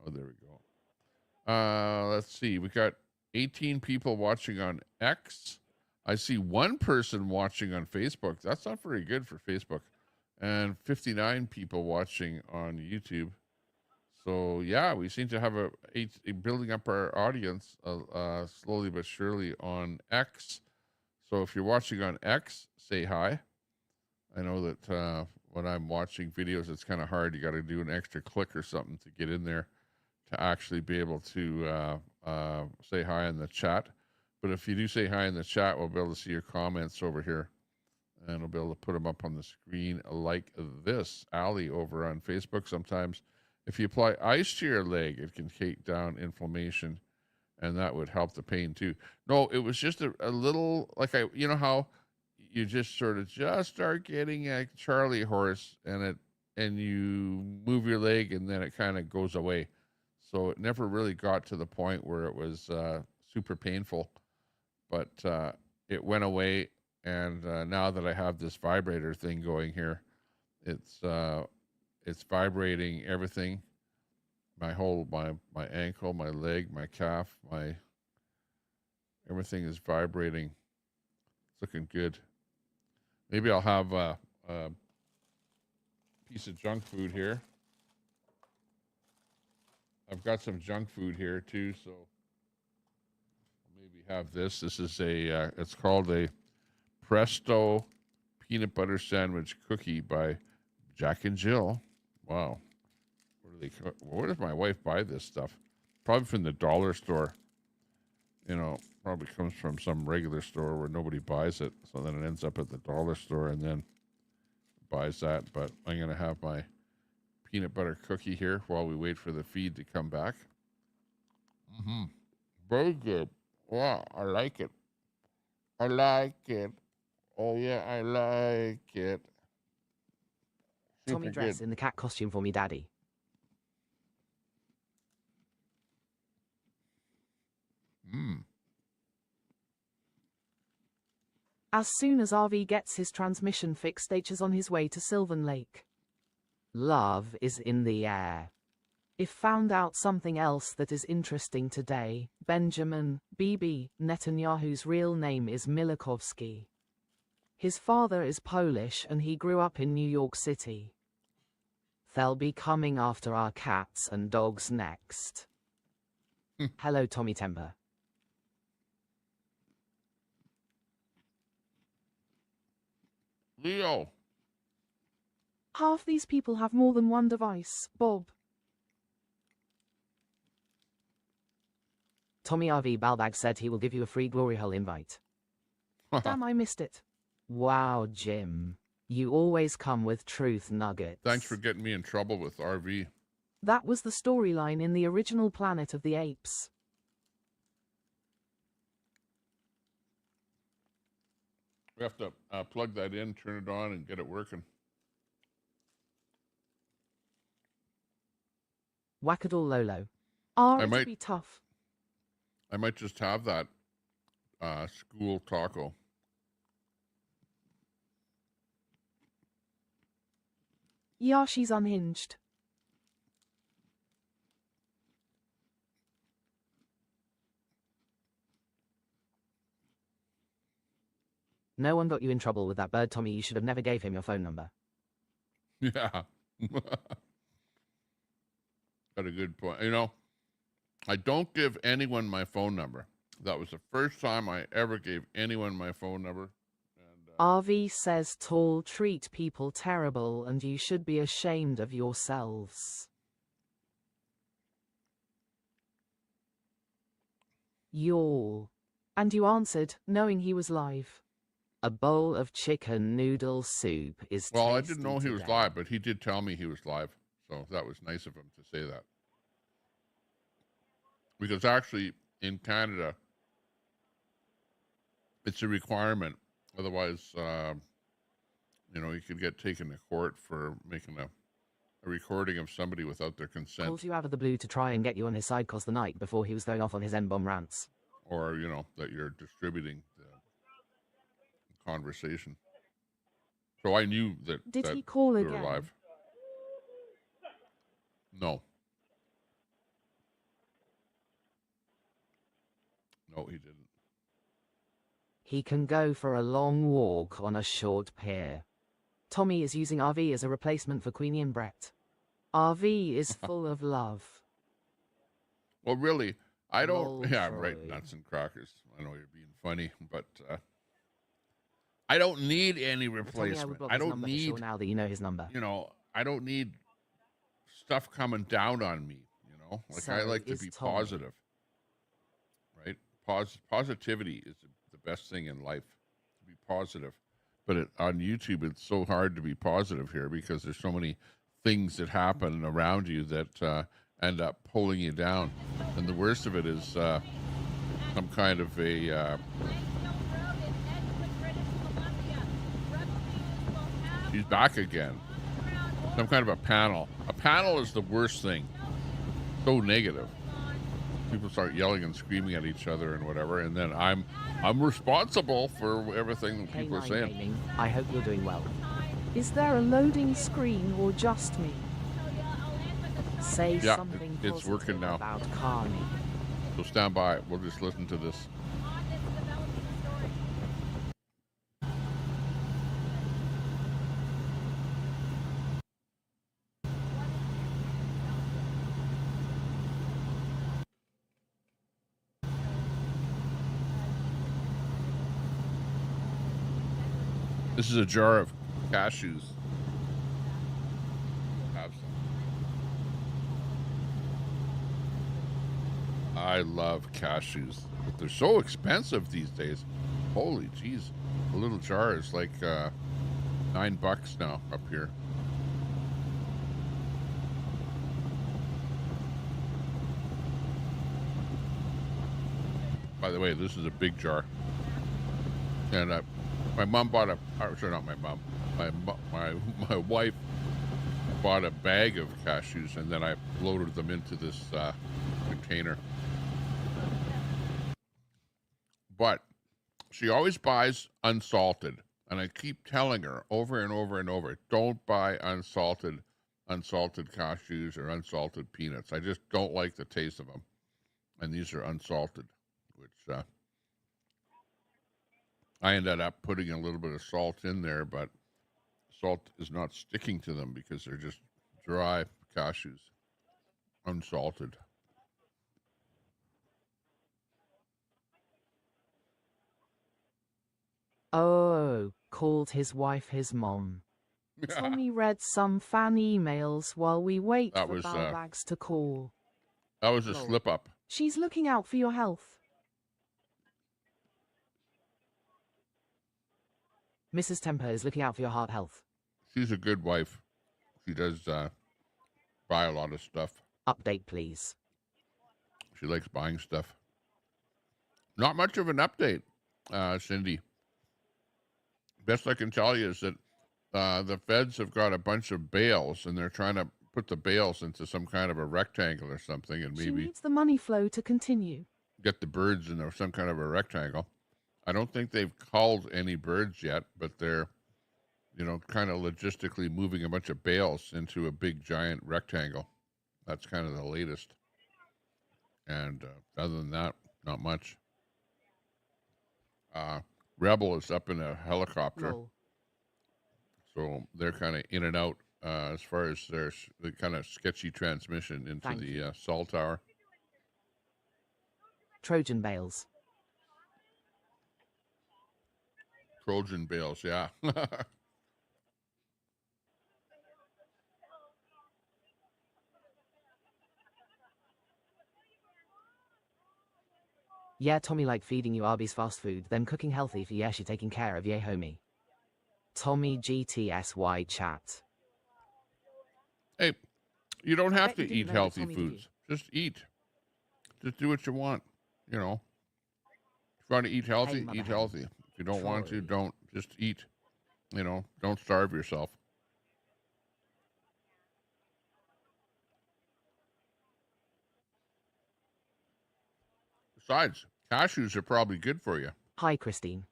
S2: Oh, there we go. Let's see. We got 18 people watching on X. I see one person watching on Facebook. That's not very good for Facebook. And 59 people watching on YouTube. So yeah, we seem to have a building up our audience slowly but surely on X. So if you're watching on X, say hi. I know that when I'm watching videos, it's kind of hard. You got to do an extra click or something to get in there to actually be able to say hi in the chat. But if you do say hi in the chat, we'll be able to see your comments over here. And we'll be able to put them up on the screen like this. Ali over on Facebook. Sometimes if you apply ice to your leg, it can take down inflammation, and that would help the pain too. No, it was just a little, like you know how you just sort of just start getting a Charlie horse and you move your leg and then it kind of goes away. So it never really got to the point where it was super painful, but it went away. And now that I have this vibrator thing going here, it's vibrating everything. My whole, my ankle, my leg, my calf, everything is vibrating. It's looking good. Maybe I'll have a piece of junk food here. I've got some junk food here too, so maybe have this. This is it's called a Presto peanut butter sandwich cookie by Jack and Jill. Wow. Where does my wife buy this stuff? Probably from the dollar store. You know, probably comes from some regular store where nobody buys it. So then it ends up at the dollar store and then buys that. But I'm going to have my peanut butter cookie here while we wait for the feed to come back. Mm-hmm. Very good. Yeah, I like it. I like it. Oh, yeah, I like it.
S11: Tommy, dress in the cat costume for me, Daddy.
S1: As soon as RV gets his transmission fixed, H is on his way to Sylvan Lake. Love is in the air. If found out something else that is interesting today, Benjamin Bibi Netanyahu's real name is Milakovsky. His father is Polish and he grew up in New York City. They'll be coming after our cats and dogs next.
S11: Hello, Tommy Temper.
S2: Leo.
S1: Half these people have more than one device, Bob.
S11: Tommy RV Balbag said he will give you a free Glory Hole invite.
S1: Damn, I missed it.
S11: Wow, Jim. You always come with truth nuggets.
S2: Thanks for getting me in trouble with RV.
S1: That was the storyline in the original Planet of the Apes.
S2: We have to plug that in, turn it on, and get it working.
S11: Wackadoo Lolo.
S1: It'll be tough.
S2: I might just have that school taco.
S1: Yeah, she's unhinged.
S11: No one got you in trouble with that bird, Tommy. You should have never gave him your phone number.
S2: Yeah. Got a good point. You know, I don't give anyone my phone number. That was the first time I ever gave anyone my phone number.
S1: RV says tall treat people terrible and you should be ashamed of yourselves. Yaw. And you answered, knowing he was live.
S11: A bowl of chicken noodle soup is
S2: Well, I
S11: tasty
S2: didn't know he was
S11: today.
S2: live, but he did tell me he was live. So that was nice of him to say that. Because actually, in Canada, it's a requirement. Otherwise, you know, you could get taken to court for making a recording of somebody without their consent.
S11: Called you out of the blue to try and get you on his side cause the night before he was going off on his N-bomb rants.
S2: Or, you know, that you're distributing the conversation. So I knew that,
S1: Did
S2: that
S1: he call
S2: we
S1: again?
S2: were live. No. No, he didn't.
S11: He can go for a long walk on a short pier.
S1: Tommy is using RV as a replacement for Queenie and Brett. RV is full of love.
S2: Well, really, I don't.
S11: Lol,
S2: Yeah,
S11: Troy.
S2: right. Nuts and crackers. I know you're being funny, but I don't need any
S11: Tommy, I
S2: replacement.
S11: would block
S2: I
S11: his
S2: don't
S11: number for
S2: need.
S11: sure now that you know his number.
S2: You know, I don't need stuff coming down on me. You know, like
S11: So
S2: I like to
S11: is
S2: be
S11: Tommy.
S2: positive. Right? Positivity is the best thing in life. To be positive. But on YouTube, it's so hard to be positive here because there's so many things that happen around you that end up pulling you down. And the worst of it is some kind of a... he's back again. Some kind of a panel. A panel is the worst thing. So negative. People start yelling and screaming at each other and whatever, and then I'm responsible for everything that people are
S11: K9
S2: saying.
S11: Gaming, I hope you're doing well.
S1: Is there a loading screen or just me? Say
S2: Yeah,
S1: something
S2: it's
S1: positive
S2: working now.
S1: about Carney.
S2: So stand by. We'll just listen to this. This is a jar of cashews. Have some. I love cashews, but they're so expensive these days. Holy jeez. A little jar is like $9 now up here. By the way, this is a big jar. And my mom bought sorry, not my mom. My wife bought a bag of cashews, and then I loaded them into this container. But she always buys unsalted, and I keep telling her over and over and over, don't buy unsalted cashews or unsalted peanuts. I just don't like the taste of them, and these are unsalted, which I ended up putting a little bit of salt in there, but salt is not sticking to them because they're just dry cashews, unsalted.
S1: Oh, called his wife his mom. Tommy read some fan emails while we wait
S2: That
S1: for
S2: was,
S1: Balbags to call.
S2: That was a
S1: Lol.
S2: slip up.
S1: She's looking out for your health.
S11: Mrs. Temper is looking out for your heart health.
S2: She's a good wife. She does buy a lot of stuff.
S11: Update, please.
S2: She likes buying stuff. Not much of an update, Cindy. Best I can tell you is that the feds have got a bunch of bales, and they're trying to put the bales into some kind of a rectangle or something, and
S1: She
S2: maybe
S1: needs the money flow to continue.
S2: get the birds in some kind of a rectangle. I don't think they've culled any birds yet, but they're, kind of logistically moving a bunch of bales into a big giant rectangle. That's kind of the latest. And other than that, not much. Rebel is up in a helicopter.
S1: Lol.
S2: So they're kind of in and out as far as the kind of sketchy transmission into
S1: Thank
S2: the Sol Tower.
S1: Trojan bales.
S2: Trojan bales, yeah.
S11: Yeah, Tommy like feeding you Arby's fast food, then cooking healthy for yeah, she taking care of yeah, homie. Tommy GTSY chat.
S2: Hey, you don't have to
S11: bet you
S2: eat
S11: didn't know that,
S2: healthy
S11: Tommy, did you?
S2: foods. Just eat. Just do what you want, If you want to eat healthy,
S11: Mother
S2: eat
S11: hen.
S2: healthy. If you don't want to,
S11: Troy.
S2: don't. Just eat. Don't starve yourself. Besides, cashews are probably good for you.
S11: Hi, Christine.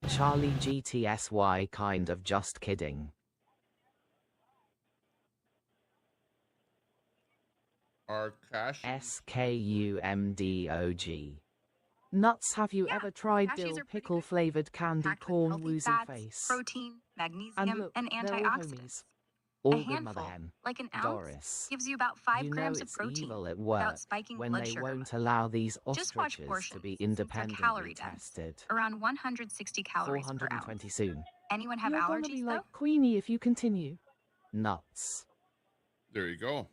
S11: Charlie GTSY kind of just kidding.
S2: Are cashews
S11: SKUMDOG. Nuts, have you ever tried dill pickle flavored candy corn woozy face?
S9: Protein, magnesium,
S11: And look,
S9: and
S11: they're all
S9: antioxidants.
S11: homies. All
S9: A
S11: good,
S9: handful,
S11: mother hen.
S9: like an ounce,
S11: Doris.
S9: gives you about 5
S11: You know
S9: grams of
S11: it's
S9: protein
S11: evil at
S9: without
S11: work
S9: spiking
S11: when
S9: blood
S11: they
S9: sugar.
S11: won't allow these
S9: Just watch
S11: ostriches
S9: portions
S11: to be
S9: since they're
S11: independently
S9: calorie dense,
S11: tested.
S9: around 160 calories per
S11: 420
S9: ounce.
S11: soon.
S9: Anyone have
S1: You're gonna
S9: allergies
S1: be
S9: though?
S1: like Queenie if you continue.
S11: Nuts.
S2: There you go.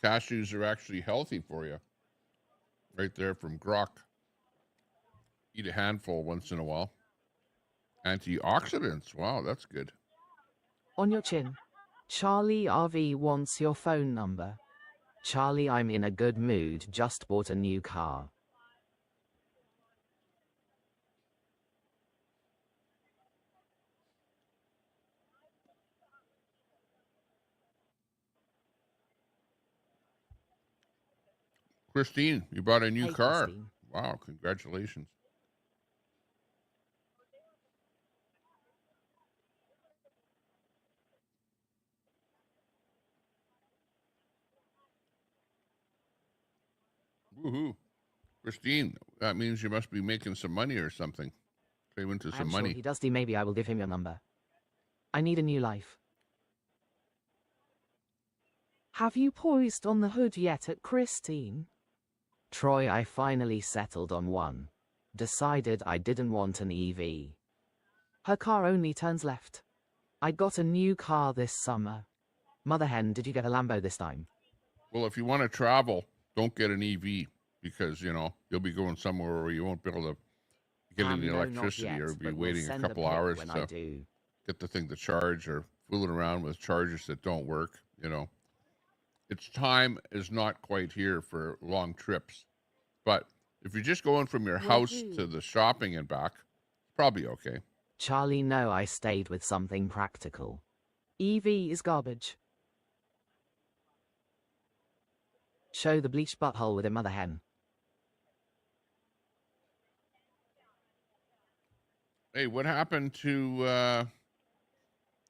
S2: Cashews are actually healthy for you. Right there from Grok. Eat a handful once in a while. Antioxidants. Wow, that's good.
S1: On your chin.
S11: Charlie RV wants your phone number. Charlie, I'm in a good mood, just bought a new car.
S2: Christine, you bought a new
S11: Hey,
S2: car.
S11: Christine.
S2: Wow, congratulations. Woohoo. Christine, that means you must be making some money or something. Came into some
S11: I'm
S2: money.
S11: sure he does. Maybe I will give him your number. I need a new life.
S1: Have you poised on the hood yet at Christine?
S11: Troy, I finally settled on one. Decided I didn't want an EV.
S1: Her car only turns left.
S11: I got a new car this summer. Mother hen, did you get a Lambo this time?
S2: Well, if you want to travel, don't get an EV because, you'll be going somewhere where you won't be able to get any
S11: No, not
S2: electricity
S11: yet,
S2: or be
S11: but we'll
S2: waiting a
S11: send
S2: couple
S11: pic
S2: hours
S11: when I
S2: to
S11: do.
S2: get the thing to charge or fooling around with chargers that don't work, Its time is not quite here for long trips. But if you're just going from your house to the shopping and back, it's probably okay.
S11: Charlie, no, I stayed with something practical.
S1: EV is garbage.
S11: Show the bleached butthole with a mother hen.
S2: Hey, what happened to,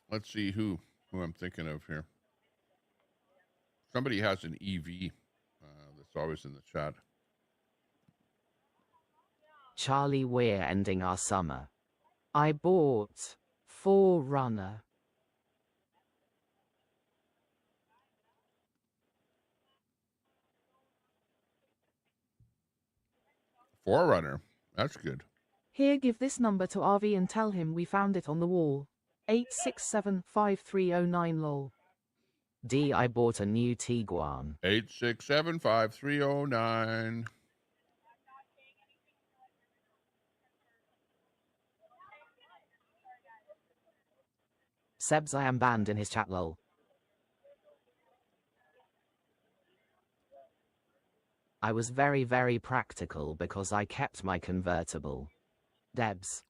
S2: let's see who I'm thinking of here. Somebody has an EV that's always in the chat.
S11: Charlie, we're ending our summer. I bought 4Runner.
S2: Forerunner. That's good.
S1: Here, give this number to RV and tell him we found it on the wall. 867-5309 lol.
S11: D, I bought a new Tiguan.
S2: 867-5309.
S11: Sebs, I am banned in his chat lol. I was very, very practical because I kept my convertible. Debs.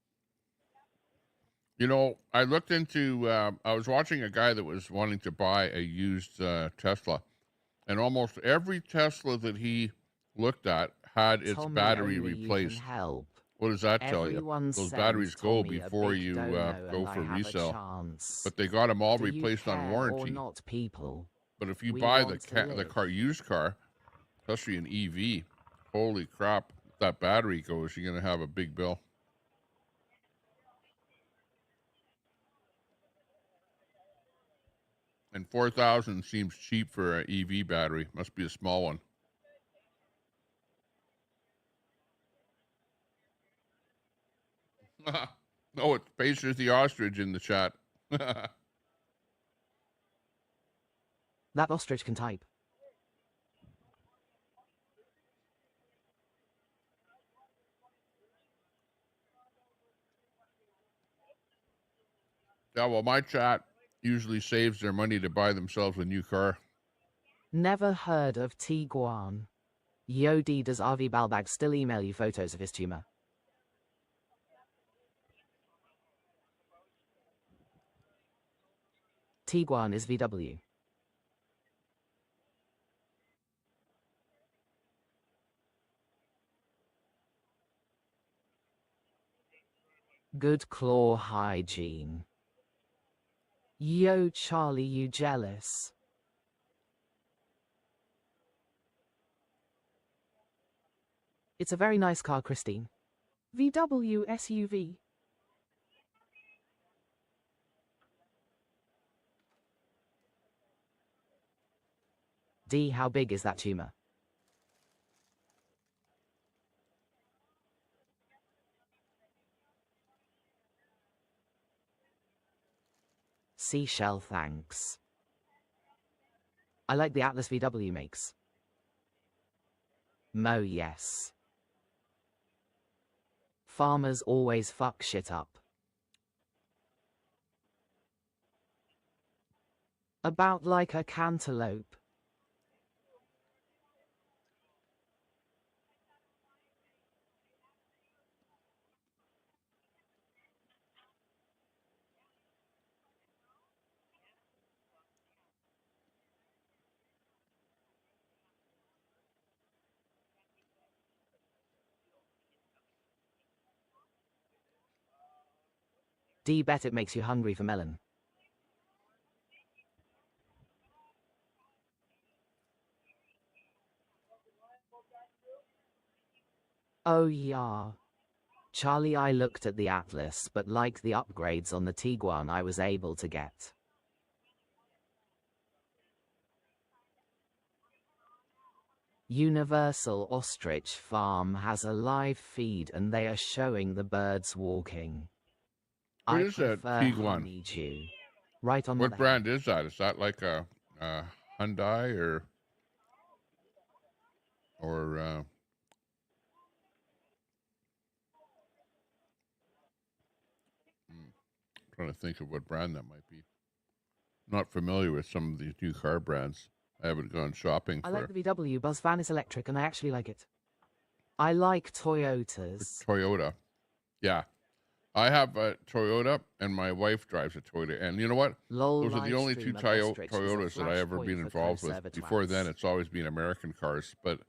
S2: You know, I looked into, I was watching a guy that was wanting to buy a used Tesla, and almost every Tesla that he looked at had its
S11: Tommy,
S2: battery
S11: only you can
S2: replaced.
S11: help.
S2: What does that tell you?
S11: Everyone
S2: Those
S11: sends
S2: batteries go
S11: Tommy a
S2: before
S11: big
S2: you
S11: dono
S2: go
S11: and I
S2: for
S11: have a
S2: resale.
S11: chance.
S2: But they got them all
S11: Do you
S2: replaced on
S11: care
S2: warranty.
S11: or not, people?
S2: But if you
S11: We
S2: buy
S11: want to
S2: the
S11: live.
S2: car, used car, especially an EV, holy crap, if that battery goes, you're going to have a big bill. And 4,000 seems cheap for an EV battery. Must be a small one. No, it's Patience the Ostrich in the chat.
S11: That ostrich can type.
S2: Yeah, well, my chat usually saves their money to buy themselves a new car.
S11: Never heard of Tiguan. Yodi, does RV Balbag still email you photos of his tumor? Tiguan is VW. Good claw hygiene. Yo, Charlie, you jealous? It's a very nice car, Christine. VW SUV. D, how big is that tumor? Seashell, thanks. I like the Atlas VW makes. Mo, yes. Farmers always fuck shit up. About like a cantaloupe. D, bet it makes you hungry for melon. Oh yeah. Charlie, I looked at the Atlas, but like the upgrades on the Tiguan I was able to get. Universal Ostrich Farm has a live feed and they are showing the birds walking.
S2: What
S11: I
S2: is that
S11: prefer
S2: Tiguan?
S11: honeydew. Right on
S2: What
S11: Mother
S2: brand is that? Is that like a Hyundai or trying to think of what brand that might be. Not familiar with some of these new car brands. I haven't gone shopping
S11: I
S2: for
S11: like the VW Buzz van. Is electric and I actually like it. I like Toyotas.
S2: Toyota. Yeah. I have a Toyota and my wife drives a Toyota. And you know what? Those are the only two Toyotas that I ever been involved with. Before then, it's always been American cars. But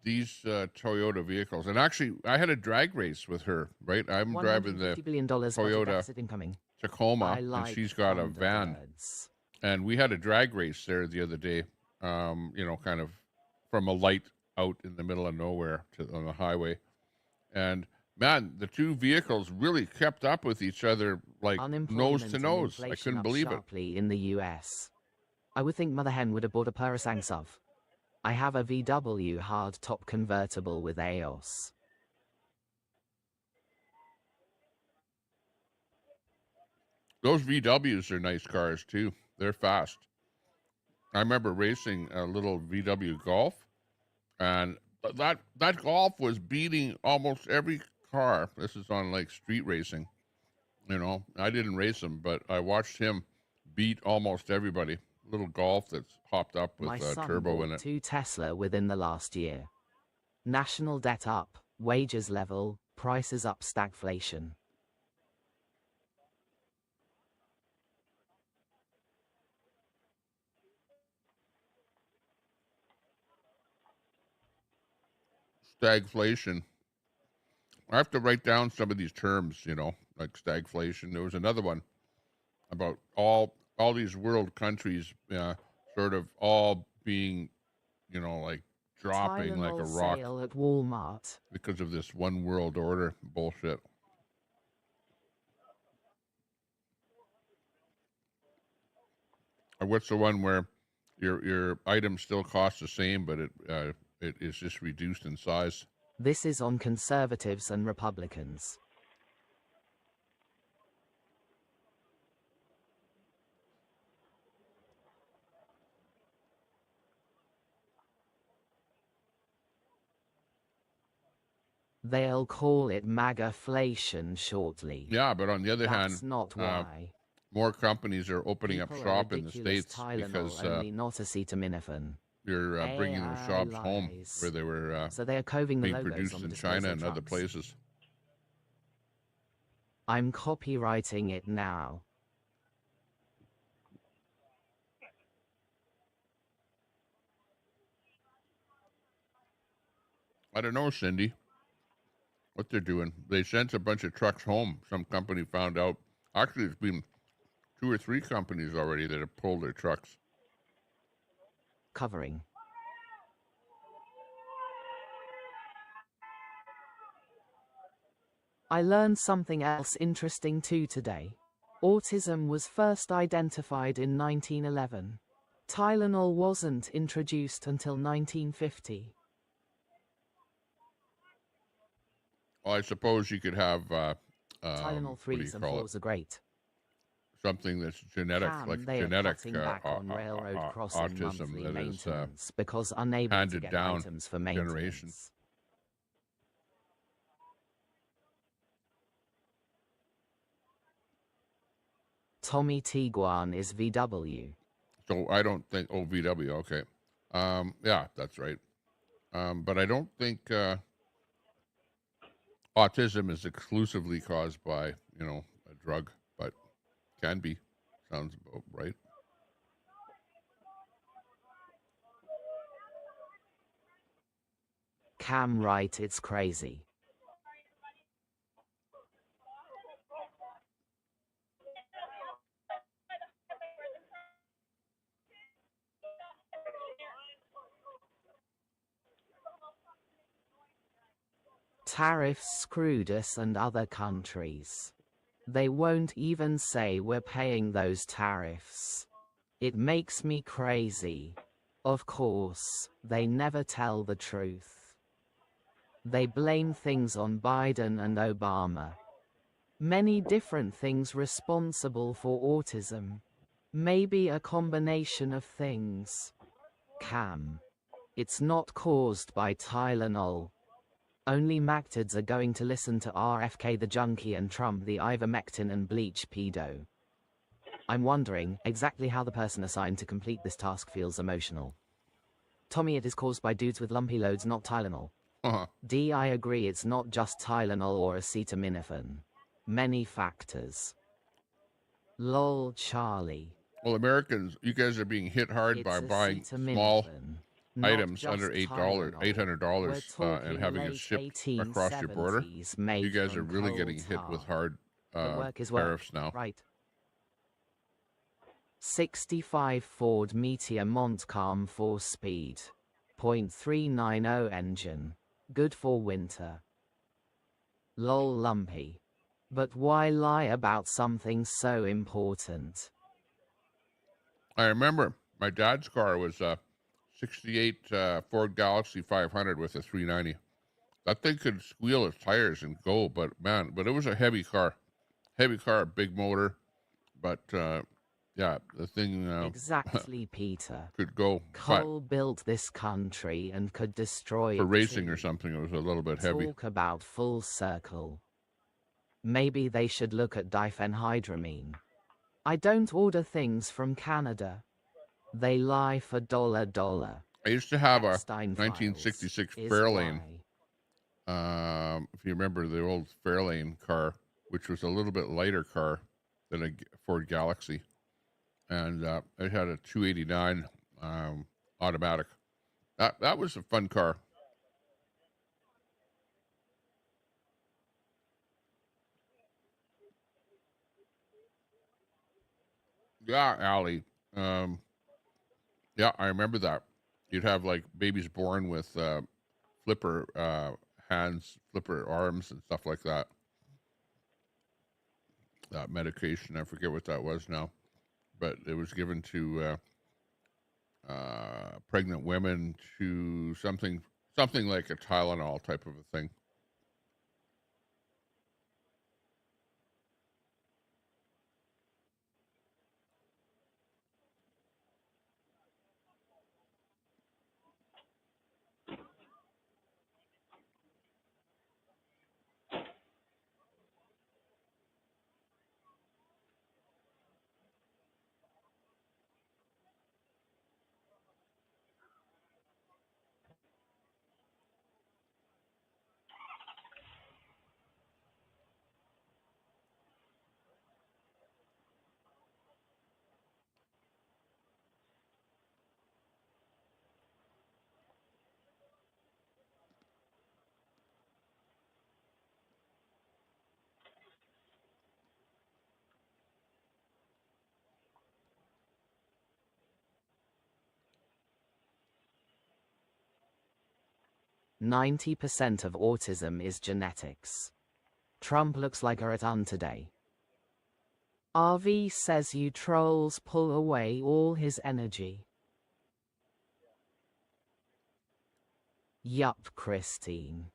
S2: these Toyota vehicles, and actually, I had a drag race with her, right? I'm driving the Toyota Tacoma, and she's got a van. And we had a drag race there the other day, you know, kind of from a light out in the middle of nowhere on the highway. And man, the two vehicles really kept up with each other like nose to nose. I couldn't believe it.
S11: In the US. I would think Mother Hen would have bought a Purasang SUV. I have a VW hardtop convertible with AOS.
S2: Those VWs are nice cars too. They're fast. I remember racing a little VW Golf, and that Golf was beating almost every car. This is on like street racing. You know, I didn't race him, but I watched him beat almost everybody. Little Golf that's hopped up with a turbo in it.
S11: 2 Tesla within the last year. National debt up, wages level, prices up, stagflation.
S2: stagflation. I have to write down some of these terms, you know, like stagflation. There was another one about all these world countries sort of all being, you know, like dropping like a
S1: Tylenol
S2: rock
S1: sale at Walmart.
S2: because of this one world order bullshit. Or what's the one where your item still costs the same, but it is just reduced in size?
S1: This is on conservatives and Republicans. They'll call it MAGAflation shortly.
S2: Yeah, but on the other hand,
S1: That's not why.
S2: more companies are opening up
S1: People
S2: shop
S1: are
S2: in the
S1: ridiculous.
S2: States
S1: Tylenol
S2: because
S1: only, not acetaminophen.
S2: you're bringing those
S1: AI
S2: shops home
S1: lies.
S2: where they were
S1: So they are coving the
S2: being
S1: logos
S2: produced
S1: on
S2: in
S1: disposal
S2: China and other
S1: trucks.
S2: places.
S1: I'm copywriting it now.
S2: I don't know, Cindy, what they're doing. They sent a bunch of trucks home. Some company found out. Actually, it's been 2 or 3 companies already that have pulled their trucks.
S1: Covering. I learned something else interesting too today. Autism was first identified in 1911. Tylenol wasn't introduced until 1950.
S2: Well, I suppose you could have
S1: Tylenol
S2: what do you
S1: 3s and
S2: call
S1: 4s are great.
S2: something that's genetic,
S1: Cam,
S2: like
S1: they are
S2: genetic
S1: cutting back on railroad crossing
S2: autism
S1: monthly
S2: that is
S1: maintenance because unable to
S2: handed
S1: get
S2: down
S1: items for maintenance.
S2: generations.
S1: Tommy Tiguan is VW.
S2: So I don't think VW. Okay, yeah, that's right. But I don't think autism is exclusively caused by, you know, a drug, but can be. Sounds about right.
S1: Cam right, it's crazy. Tariffs screwed us and other countries. They won't even say we're paying those tariffs. It makes me crazy. Of course, they never tell the truth. They blame things on Biden and Obama. Many different things responsible for autism. Maybe a combination of things. Cam. It's not caused by Tylenol. Only Mactids are going to listen to RFK the junkie and Trump the ivermectin and bleach pedo. I'm wondering exactly how the person assigned to complete this task feels emotional. Tommy, it is caused by dudes with lumpy loads, not Tylenol. D, I agree, it's not just Tylenol or acetaminophen. Many factors. Lol, Charlie.
S2: Well, Americans, you guys are being hit hard by buying small items under $800, and having it shipped across your border. You guys are really getting hit with hard tariffs now.
S1: Right. 65 Ford Meteor Montcalm 4-speed. 0.390 engine. Good for winter. Lol, lumpy. But why lie about something so important?
S2: I remember my dad's car was a 68 Ford Galaxy 500 with a 390. That thing could squeal its tires and go, but it was a heavy car, big motor, but yeah, the thing
S1: exactly, Peter.
S2: could go.
S1: Coal built this country and could destroy
S2: for
S1: it
S2: racing
S1: too.
S2: or something. It was a little bit heavy.
S1: Talk about full circle. Maybe they should look at diphenhydramine. I don't order things from Canada. They lie for $.
S2: I used to have a
S1: Epstein
S2: 1966
S1: files is
S2: Fairlane.
S1: why.
S2: If you remember the old Fairlane car, which was a little bit lighter car than a Ford Galaxy, and it had a 289 automatic. That was a fun car. Yeah, Allie. Yeah, I remember that. You'd have like babies born with flipper hands, flipper arms, and stuff like that. That medication, I forget what that was now, but it was given to pregnant women to something like a Tylenol type of a thing.
S11: %90 of autism is genetics. Trump looks like a rat today. RV says you trolls pull away all his energy. Yup, Christine.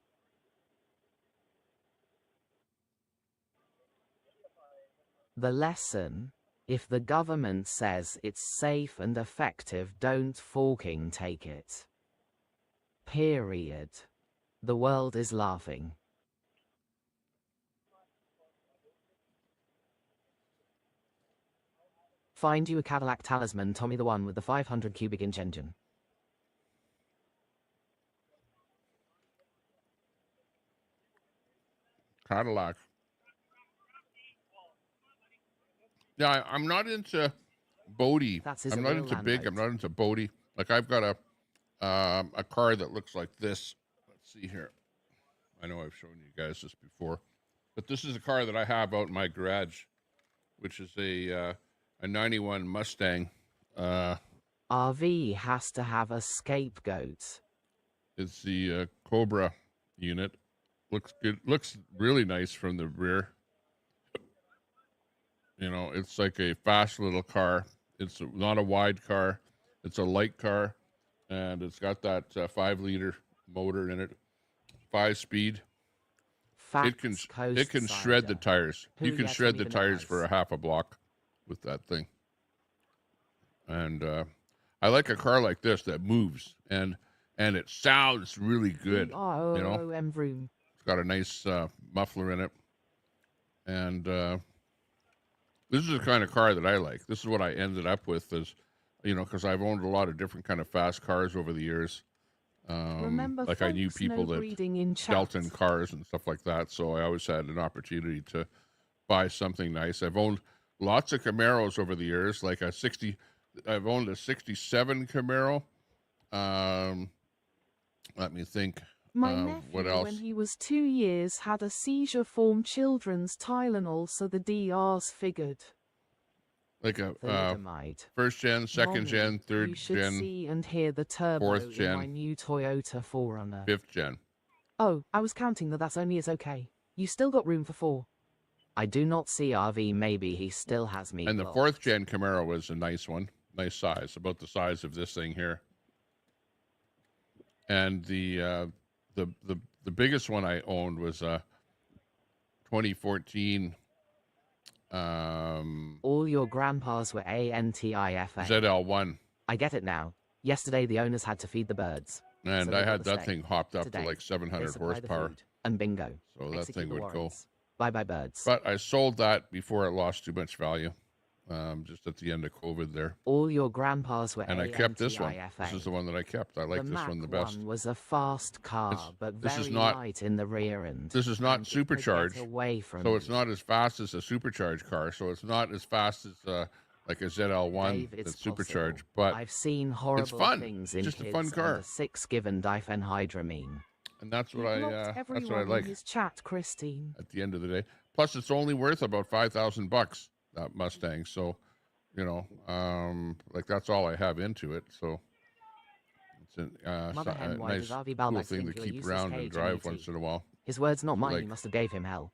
S11: The lesson: if the government says it's safe and effective, don't fucking take it. Period. The world is laughing. Find you a Cadillac Talisman, Tommy, the one with the 500 cubic inch engine.
S2: Cadillac. Yeah, I'm not into Bodie. I'm not into big. I'm not into Bodie. Like I've got a car that looks like this. Let's see here. I know I've shown you guys this before, but this is a car that I have out in my garage, which is a 91 Mustang.
S11: RV has to have a scapegoat.
S2: It's the Cobra unit. Looks good. Looks really nice from the rear. You know, it's like a fast little car. It's not a wide car. It's a light car, and it's got that 5-liter motor in it, 5-speed. It can shred the tires. You can shred the tires for a half a block with that thing. And I like a car like this that moves and it sounds really good. You know, it's got a nice muffler in it, and this is the kind of car that I like. This is what I ended up with, is, you know, because I've owned a lot of different kind of fast cars over the years. Like I knew people that dealt in cars and stuff like that, so I always had an opportunity to buy something nice. I've owned lots of Camaros over the years, like I've owned a 67 Camaro. Let me think.
S1: My nephew,
S2: what else?
S1: when he was 2 years, had a seizure form children's Tylenol, so the DRs figured.
S2: Like a first gen, second gen, third
S1: you should
S2: gen,
S1: see and hear the turbo
S2: fourth gen,
S1: in my new Toyota 4Runner.
S2: fifth gen.
S1: Oh, I was counting that's only is okay. You still got room for 4.
S11: I do not see RV. Maybe he still has me.
S2: And the fourth gen Camaro was a nice one, nice size, about the size of this thing here. And the biggest one I owned was 2014.
S11: All your grandpas were ANTIFA.
S2: ZL1.
S11: I get it now. Yesterday the owners had to feed the birds.
S2: And
S11: so
S2: I had that thing hopped up to like 700 horsepower.
S11: And bingo.
S2: So that thing would go.
S11: Bye-bye birds.
S2: But I sold that before it lost too much value. Just at the end of COVID there.
S11: All your grandpas were
S2: And I kept this one. This is the one that I kept. I like this one the best.
S11: One was a fast car, but very light in the rear end.
S2: This is not supercharged, so it's
S11: you.
S2: not as fast as a supercharged car. So it's not as fast as like a ZL1 that's supercharged. But
S11: I've seen horrible
S2: it's fun.
S11: things in
S2: Just
S11: kids
S2: a fun car.
S11: under 6 given diphenhydramine.
S2: And that's what that's what I like.
S1: His chat, Christine.
S2: At the end of the day, plus it's only worth about $5,000, that Mustang. So you know, like that's all I have into it. So it's
S11: Mother hen,
S2: a
S11: why does
S2: nice,
S11: RV
S2: cool
S11: Balbag
S2: thing to
S11: think you're a
S2: keep
S11: useless
S2: around and
S11: cage
S2: drive
S11: MET?
S2: once in a while.
S11: His words, not mine.
S2: Like,
S11: You must have gave him hell.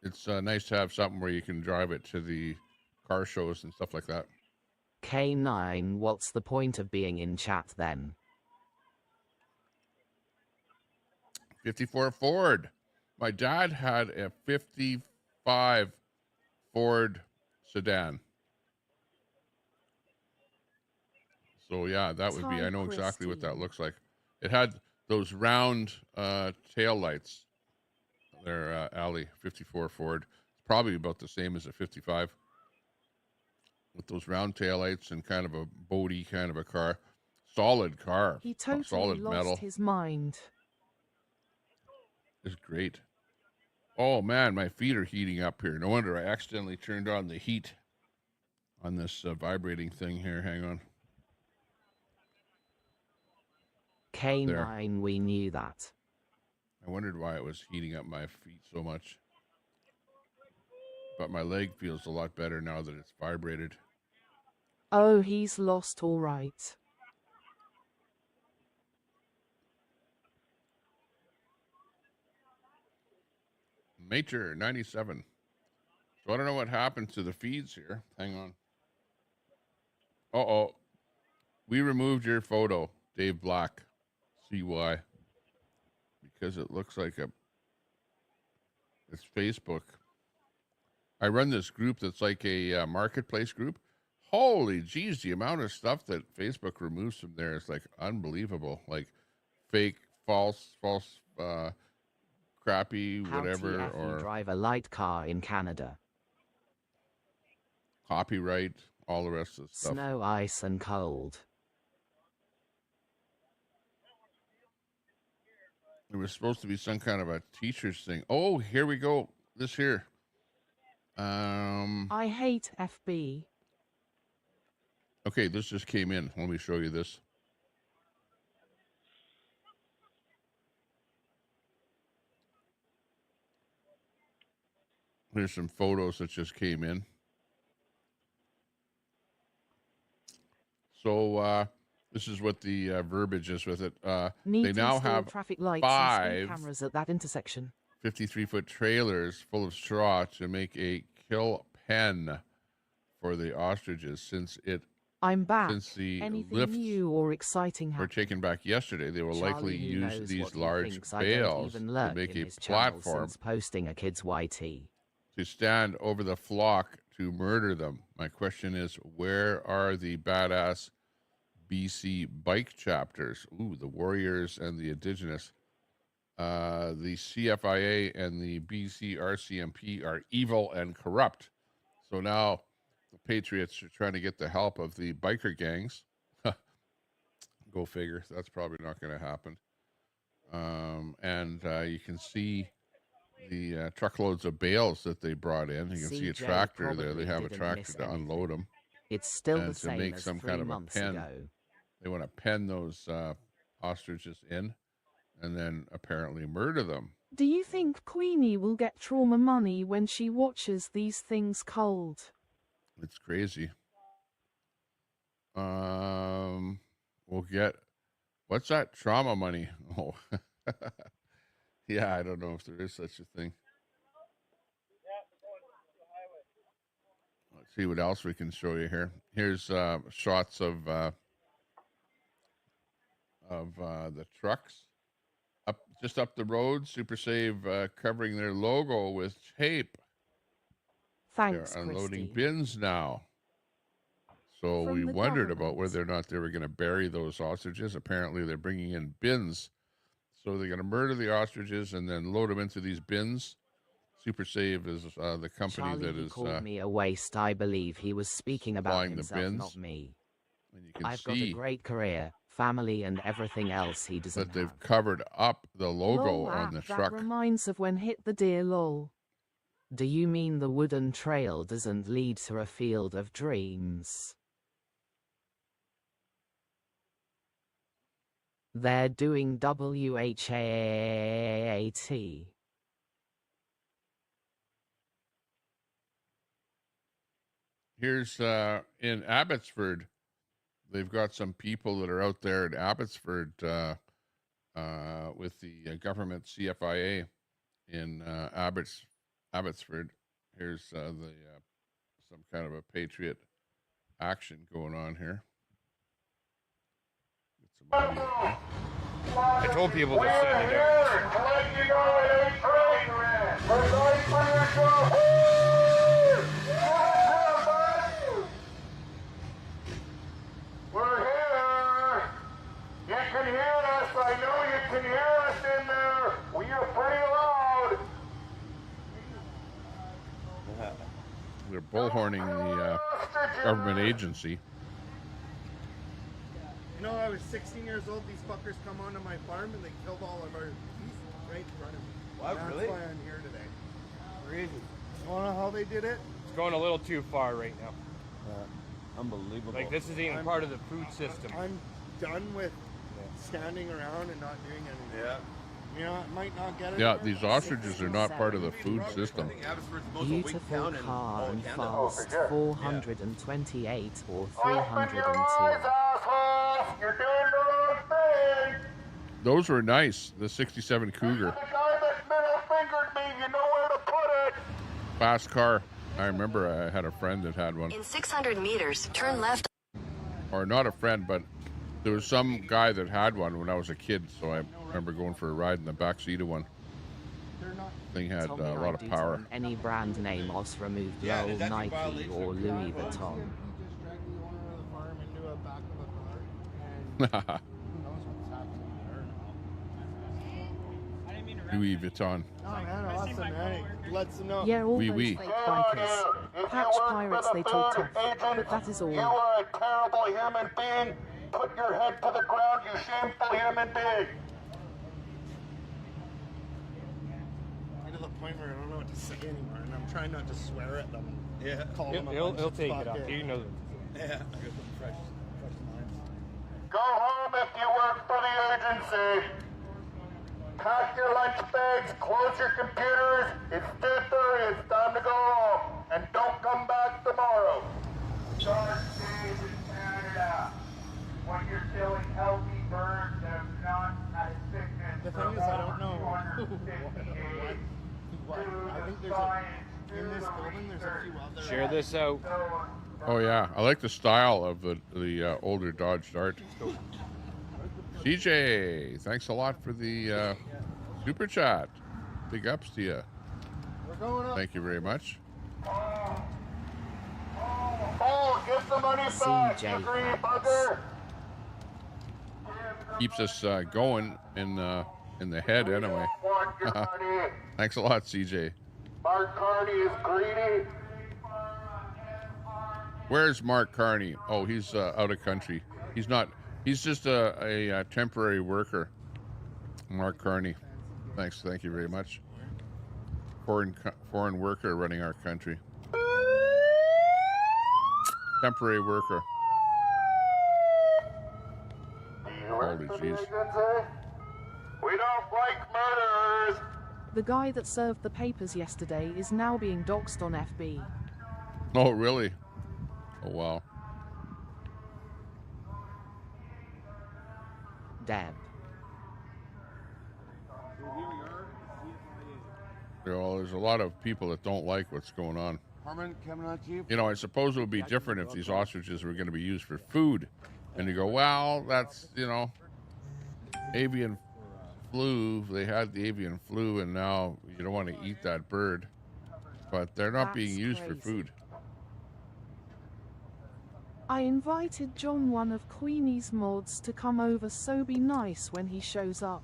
S2: it's nice to have something where you can drive it to the car shows and stuff like that.
S11: K9, what's the point of being in chat then?
S2: 54 Ford. My dad had a 55 Ford sedan. So yeah, that would be, I know exactly what that looks like. It had those round tail lights. They're alley 54 Ford. It's probably about the same as a 55 with those round tail lights and kind of a boaty kind of a car. Solid car.
S1: He totally
S2: solid
S1: lost
S2: metal.
S1: his mind.
S2: It's great. Oh man, my feet are heating up here. No wonder I accidentally turned on the heat on this vibrating thing here. Hang on.
S11: K9,
S2: There.
S11: we knew that.
S2: I wondered why it was heating up my feet so much. But my leg feels a lot better now that it's vibrated.
S1: Oh, he's lost all right.
S2: Mater 97. So I don't know what happened to the feeds here. Hang on. Uh-oh. We removed your photo, Dave Black. See why? Because it looks like it's Facebook. I run this group that's like a marketplace group. Holy geez, the amount of stuff that Facebook removes from there is like unbelievable. Like fake, false, crappy,
S11: How
S2: whatever,
S11: TF you
S2: or
S11: drive a light car in Canada?
S2: copyright, all the rest of the stuff.
S11: Snow, ice, and cold.
S2: There was supposed to be some kind of a teacher's thing. Oh, here we go. This here.
S1: I hate FB.
S2: Okay, this just came in. Let me show you this. Here's some photos that just came in. So this is what the verbiage is with it. They now have
S1: traffic lights
S2: 5
S1: and speed cameras at that intersection.
S2: 53-foot trailers full of straw to make a kill pen for the ostriches. Since
S1: I'm back.
S2: Since the
S1: Anything
S2: lifts
S1: new or exciting
S2: were
S1: happened?
S2: taken back yesterday, they will
S11: Charlie,
S2: likely
S11: who
S2: use
S11: knows
S2: these
S11: what he
S2: large
S11: thinks I don't
S2: bales
S11: even
S2: to
S11: lurk
S2: make
S11: in
S2: a
S11: his channel
S2: platform
S11: since posting a kid's YT.
S2: to stand over the flock to murder them. My question is, where are the badass BC bike chapters? Ooh, the Warriors and the Indigenous. The CFIA and the BC RCMP are evil and corrupt. So now the Patriots are trying to get the help of the biker gangs. Go figure. That's probably not going to happen. And you can see the truckloads of bales that they brought in. You can see a
S11: CJ
S2: tractor there. They
S11: probably
S2: have a
S11: didn't
S2: tractor
S11: miss
S2: to unload
S11: anything.
S2: them.
S11: It's still
S2: and
S11: the
S2: to
S11: same
S2: make
S11: as
S2: some
S11: 3
S2: kind of a
S11: months
S2: pen.
S11: ago.
S2: They want to pen those ostriches in and then apparently murder them.
S1: Do you think Queenie will get trauma money when she watches these things cold?
S2: It's crazy. We'll get, what's that? Trauma money. Oh, yeah, I don't know if there is such a thing. Let's see what else we can show you here. Here's shots of the trucks just up the road. Super Save covering their logo with tape.
S1: Thanks,
S2: They're unloading
S1: Christy.
S2: bins now. So
S1: From
S2: we
S1: the
S2: wondered about
S1: government.
S2: whether or not they were going to bury those ostriches. Apparently, they're bringing in bins. So they're going to murder the ostriches and then load them into these bins. Super Save is the company
S11: Charlie,
S2: that
S11: he
S2: is
S11: called me a waste. I believe he was speaking about
S2: supplying the
S11: himself,
S2: bins.
S11: not me.
S2: And you can
S11: I've got a
S2: see
S11: great career, family, and everything else he doesn't
S2: that they've
S11: have.
S2: covered up the logo
S1: Lol,
S2: on the
S1: that
S2: truck.
S1: reminds of when hit the deer lol.
S11: Do you mean the wooden trail doesn't lead to a field of dreams? They're doing WHAT.
S2: Here's in Abbotsford. They've got some people that are out there at Abbotsford with the government CFIA in Abbotsford. Here's some kind of a patriot action going on here. Get some audio here.
S10: I told people to send it out.
S21: We're here. You can hear us. I know you can hear us in there. We are pretty loud.
S2: They're bullhorning the government agency.
S12: You know, I was 16 years old. These fuckers come onto my farm and they killed all of our geese right in front of me.
S10: What, really?
S12: That's why I'm here today. Crazy. You wanna know how they did it?
S10: It's going a little too far right now.
S18: Unbelievable.
S10: Like, this isn't even part of the food system.
S12: I'm done with standing around and not doing anything.
S10: Yeah.
S12: You know, it might not get it.
S2: Yeah, these ostriches are not part of the food system.
S11: Beautiful car and fast, 428 or 302.
S21: You're doing the wrong thing.
S2: Those were nice. The 67 Cougar.
S21: The guy that middle fingered me, you know where to put it.
S2: Fast car. I remember I had a friend that had one.
S16: In 600 meters, turn left.
S2: Or not a friend, but there was some guy that had one when I was a kid, so I remember going for a ride in the back seat of one. Thing had a lot of power.
S11: Any brand name was removed, Lowell, Nike, or Louis Vuitton.
S2: Louis Vuitton.
S12: Oh man, awesome, man. It lets them know.
S11: Yeah, all
S2: Oui,
S11: those
S2: oui.
S11: fake bikers. Patch pirates, they talk tough, but that is all.
S21: You are a terrible human being. Put your head to the ground, you shameful human being.
S12: To the point where I don't know what to say anymore, and I'm trying not to swear at them.
S10: Yeah.
S12: Call them
S10: He'll take it up. You know.
S12: Yeah.
S21: Go home if you work for the agency. Pack your lunch bags, close your computers. It's 2:30, it's time to go home. And don't come back tomorrow. Shark days in Canada. When you're killing healthy birds that have not had a sickness.
S12: The thing is, I don't know what. I think there's in this building, there's a few other.
S10: Share this out.
S2: Oh yeah, I like the style of the older Dodge Dart. CJ, thanks a lot for the super chat. Big ups to you.
S21: We're going up.
S2: Thank you very much.
S21: Oh, get the money back, you greedy bugger.
S2: Keeps us going in the head anyway. Thanks a lot, CJ.
S21: Mark Carney is greedy.
S2: Where's Mark Carney? Oh, he's out of country. He's not. He's just a temporary worker. Mark Carney. Thanks. Thank you very much. Foreign worker running our country. Temporary worker. Holy jeez.
S21: We don't like murderers.
S1: The guy that served the papers yesterday is now being doxxed on FB.
S2: Oh, really? Oh, wow.
S11: Deb.
S2: You know, there's a lot of people that don't like what's going on. You know, I suppose it would be different if these ostriches were going to be used for food. And you go, well, that's, you know, avian flu. They had the avian flu, and now you don't want to eat that bird. But they're not being used for food.
S1: I invited John, one of Queenie's mods, to come over, so be nice when he shows up.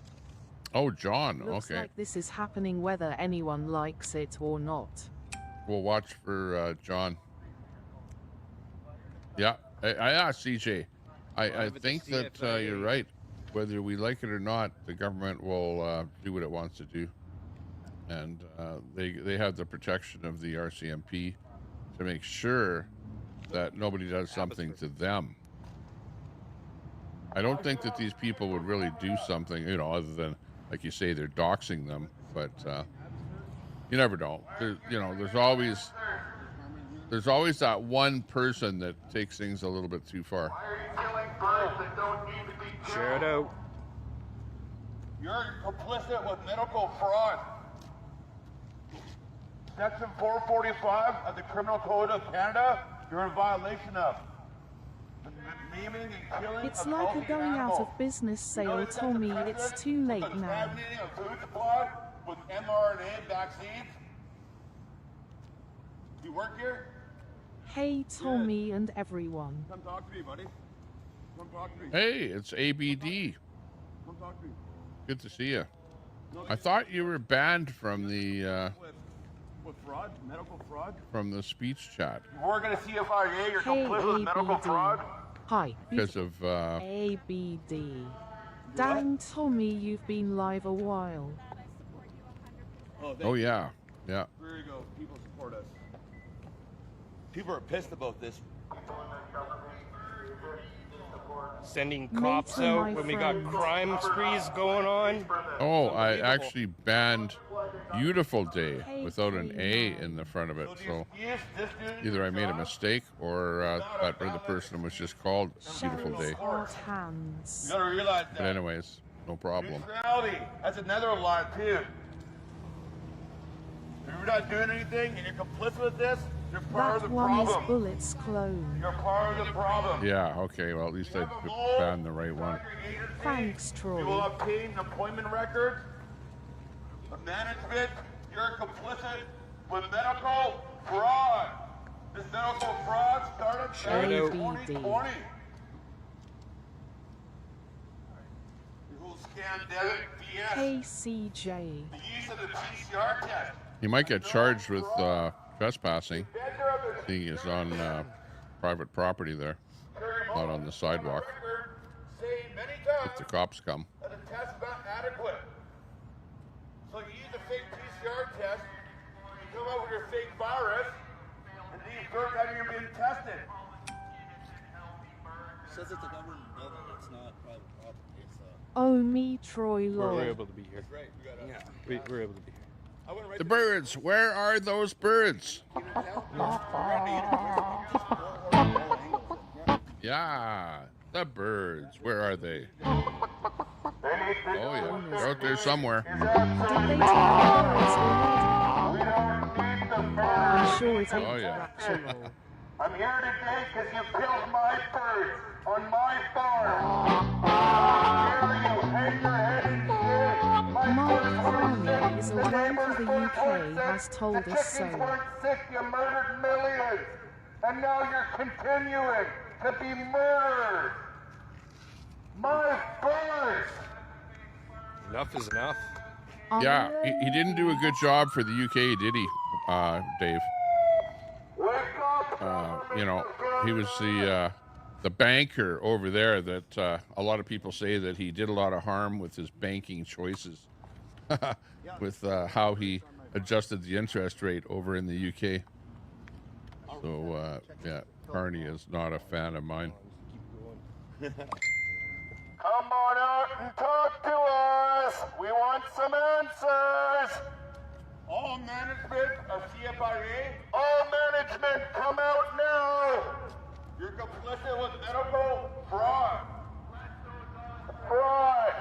S2: Oh, John.
S1: Looks
S2: Okay.
S1: like this is happening whether anyone likes it or not.
S2: We'll watch for John. Yeah, CJ. I think that you're right. Whether we like it or not, the government will do what it wants to do, and they have the protection of the RCMP to make sure that nobody does something to them. I don't think that these people would really do something, you know, other than, like you say, they're doxing them. But you never know. There's always There's always that one person that takes things a little bit too far.
S10: Share it out.
S4: You're complicit with medical fraud. Section 445 of the Criminal Code of Canada, you're in violation of. Maiming and killing
S1: It's
S4: of
S1: like a
S4: healthy
S1: going out
S4: animals.
S1: of business
S4: You know
S1: sale
S4: that
S1: told me
S4: that's
S1: it's
S4: precedent
S1: too
S4: for
S1: late now.
S4: contaminating a food supply with mRNA vaccines. You work here?
S1: Hey Tommy and everyone.
S4: Come talk to me, buddy. Come talk to me.
S2: Hey, it's ABD.
S4: Come talk to me.
S2: Good to see you. I thought you were banned from the
S4: With fraud, medical fraud.
S2: from the speech chat
S4: You work at a CFIA, you're
S1: Hey
S4: complicit with medical fraud.
S1: ABD. Hi.
S2: because of
S1: ABD. Dang Tommy, you've been live a while.
S2: oh yeah, yeah.
S4: There you go. People support us. People are pissed about this.
S10: Sending
S1: Mate
S10: cops
S1: and
S10: out
S1: my
S10: when we got
S1: friend.
S10: crime sprees going on.
S2: Oh, I actually banned Beautiful Day
S1: Hey,
S2: without an A
S1: Kayla.
S2: in the front of it. So
S4: Yes, this dude.
S2: either I made a mistake or that other person was just called Beautiful Day.
S1: Hot hands.
S4: You gotta realize
S2: But
S4: that.
S2: anyways, no problem.
S4: Neutrality. That's another lie too. If you're not doing anything and you're complicit with this, you're part
S1: That
S4: of the
S1: one is
S4: problem.
S1: Bullet's clone.
S4: You're part of the problem.
S2: Yeah, okay, well at least I banned the right one.
S1: Thanks,
S4: You will
S1: Troy.
S4: obtain appointment records. The management, you're complicit with medical fraud. This medical fraud started back in
S1: ABD.
S4: 2020. The whole scandemic BS.
S1: KCJ.
S4: The use of the PCR test.
S2: He might get charged with trespassing, seeing he's on private property there, not on the sidewalk.
S4: Say many
S2: If
S4: times
S2: the cops come.
S4: that the test is not adequate. So you use a fake PCR test, you come up with your fake virus, and then you third time you're being tested.
S17: Says it's a government building, it's not private property. It's
S1: Oh me, Troy
S10: We're
S1: lol.
S10: able to be here.
S17: right. We got
S10: Yeah, we're able to be here.
S4: I went right
S2: The birds, where are those birds? Yeah, the birds, where are they? Oh yeah, they're out there somewhere.
S1: Did they take the birds already? I'm sure it ain't
S2: Oh, yeah.
S1: fractional.
S4: I'm here today because you killed my birds on my farm. How dare you hang your head in shit?
S1: Mark Carney is away for the UK has told us
S4: Chickens
S1: so.
S4: weren't sick, you murdered millions. And now you're continuing to be murdered. My birds.
S10: Enough is enough.
S2: Yeah, he didn't do a good job for the UK, did he, Dave? You know, he was the banker over there that a lot of people say that he did a lot of harm with his banking choices, with how he adjusted the interest rate over in the UK. So, yeah, Carney is not a fan of mine.
S4: Come on out and talk to us. We want some answers. All management of CFIA, all management, come out now. You're complicit with medical fraud. Fraud.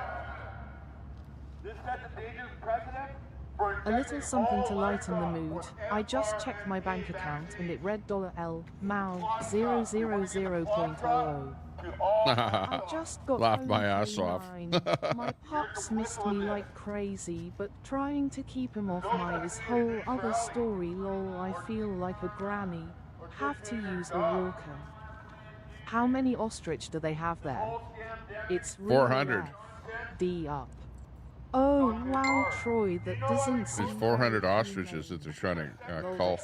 S4: This sets a dangerous precedent for
S1: A little something to lighten the mood. I just checked my bank account and it read $L MAU 000.00. I just got
S2: Laughed
S1: home
S2: my
S1: from
S2: ass off.
S1: mine. My pops missed me like crazy, but trying to keep him off my is whole other story lol. I feel like a granny. Have to use a walker. How many ostrich do they have there? It's really
S2: 400.
S1: rough. D up. Oh wow, Troy, that doesn't seem
S2: There's 400 ostriches that they're trying to cull.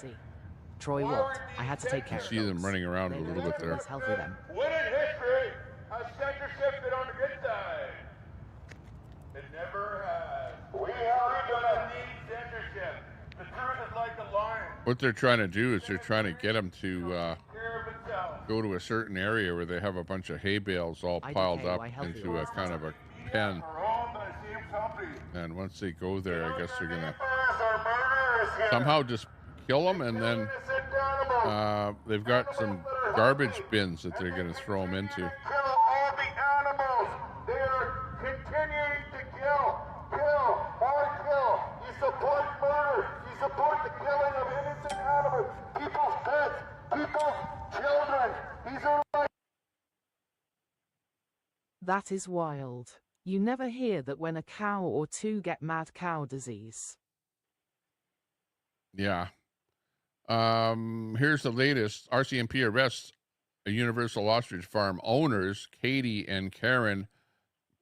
S1: Troy, what? I had to take care
S2: You
S1: of
S2: see them
S1: dogs.
S2: running around a
S1: They
S2: little bit there.
S1: It's healthy then.
S4: When in history has censorship been on the good side? It never has. We are gonna need censorship. The truth is like a lion.
S2: What they're trying to do is they're trying to get them to go to a certain area where they have a bunch of hay bales all piled up into a kind of a pen. And once they go there, I guess they're gonna somehow just kill them and then they've got some garbage bins that they're going to throw them into.
S4: Kill all the animals. They are continuing to kill, more kill. You support murder. You support the killing of innocent animals, people's pets, people's children. These are like...
S1: That is wild. You never hear that when a cow or two get mad cow disease.
S2: Yeah. Here's the latest. RCMP arrests a Universal Ostrich Farm owners, Katie and Karen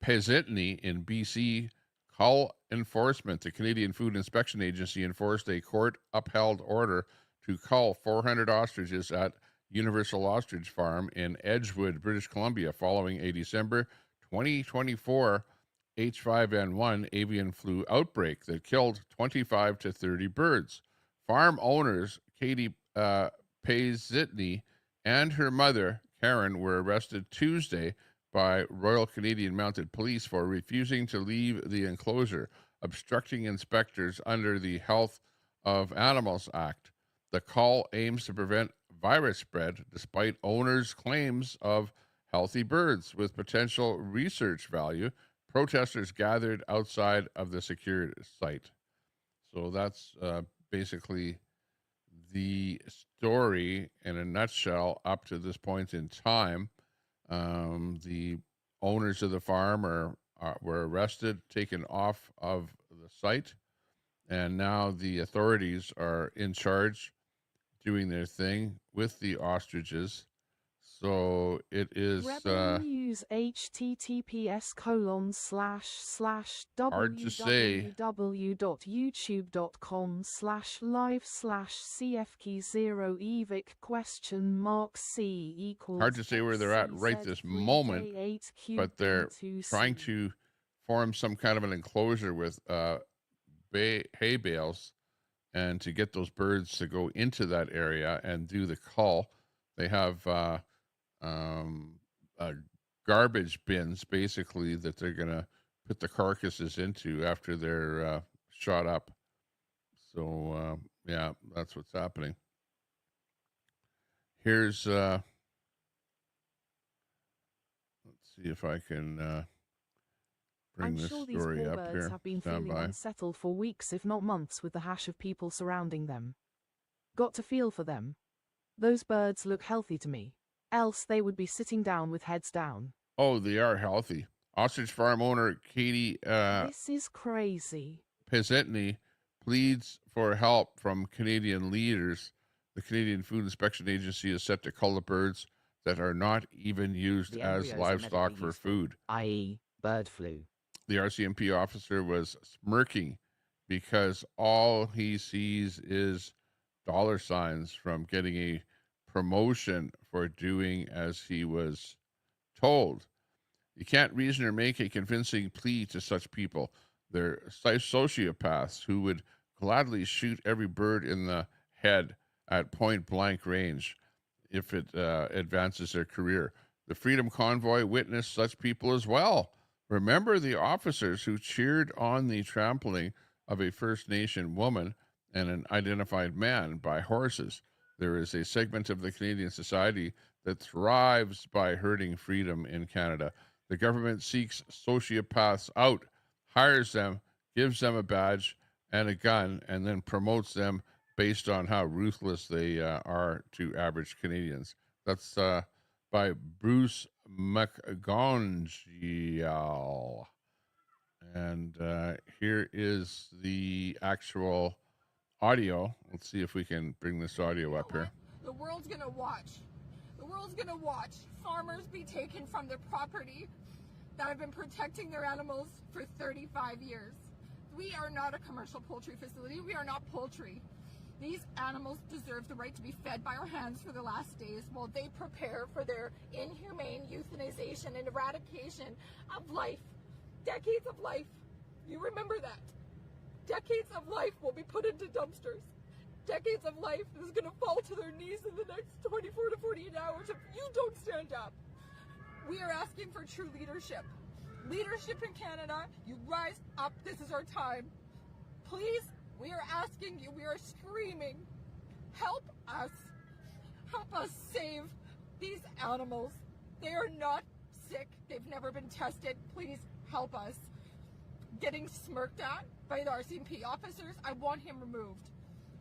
S2: Pezitny in BC. Cull enforcement. The Canadian Food Inspection Agency enforced a court-upheld order to cull 400 ostriches at Universal Ostrich Farm in Edgewood, British Columbia, following a December 2024 H5N1 avian flu outbreak that killed 25 to 30 birds. Farm owners Katie Pezitny and her mother, Karen, were arrested Tuesday by Royal Canadian Mounted Police for refusing to leave the enclosure, obstructing inspectors under the Health of Animals Act. The call aims to prevent virus spread despite owners' claims of healthy birds with potential research value. Protesters gathered outside of the security site. So that's basically the story in a nutshell up to this point in time. The owners of the farm were arrested, taken off of the site, and now the authorities are in charge, doing their thing with the ostriches. So it is
S1: Rebel News https://www.youtube.com/live/cfkey0evic?c=.
S2: hard to say where they're at right this moment, but they're trying to form some kind of an enclosure with hay bales, and to get those birds to go into that area and do the cull. They have garbage bins, basically, that they're going to put the carcasses into after they're shot up. So, yeah, that's what's happening. Here's, let's see if I can bring this
S1: sure these
S2: story
S1: poor
S2: up
S1: birds
S2: here.
S1: have been
S2: Stand
S1: feeling
S2: by.
S1: unsettled for weeks, if not months, with the hash of people surrounding them. Got to feel for them. Those birds look healthy to me. Else they would be sitting down with heads down.
S2: Oh, they are healthy. Ostrich farm owner Katie
S1: This is crazy.
S2: Pezitny pleads for help from Canadian leaders. The Canadian Food Inspection Agency is set to cull the birds that are not even used as livestock for food,
S11: i.e. bird flu.
S2: The RCMP officer was smirking because all he sees is dollar signs from getting a promotion for doing as he was told. You can't reason or make a convincing plea to such people. They're sociopaths who would gladly shoot every bird in the head at point blank range if it advances their career. The Freedom Convoy witnessed such people as well. Remember the officers who cheered on the trampling of a First Nation woman and an identified man by horses. There is a segment of the Canadian society that thrives by hurting freedom in Canada. The government seeks sociopaths out, hires them, gives them a badge and a gun, and then promotes them based on how ruthless they are to average Canadians. That's by Bruce McGonagall. And here is the actual audio. Let's see if we can bring this audio up here.
S6: The world's gonna watch. The world's gonna watch farmers be taken from their property that have been protecting their animals for 35 years. We are not a commercial poultry facility. We are not poultry. These animals deserve the right to be fed by our hands for the last days while they prepare for their inhumane euthanization and eradication of life. Decades of life. You remember that. Decades of life will be put into dumpsters. Decades of life is going to fall to their knees in the next 24 to 48 hours if you don't stand up. We are asking for true leadership. Leadership in Canada, you rise up. This is our time. Please, we are asking you, we are screaming, help us Help us save these animals. They are not sick. They've never been tested. Please help us. Getting smirked at by the RCMP officers, I want him removed.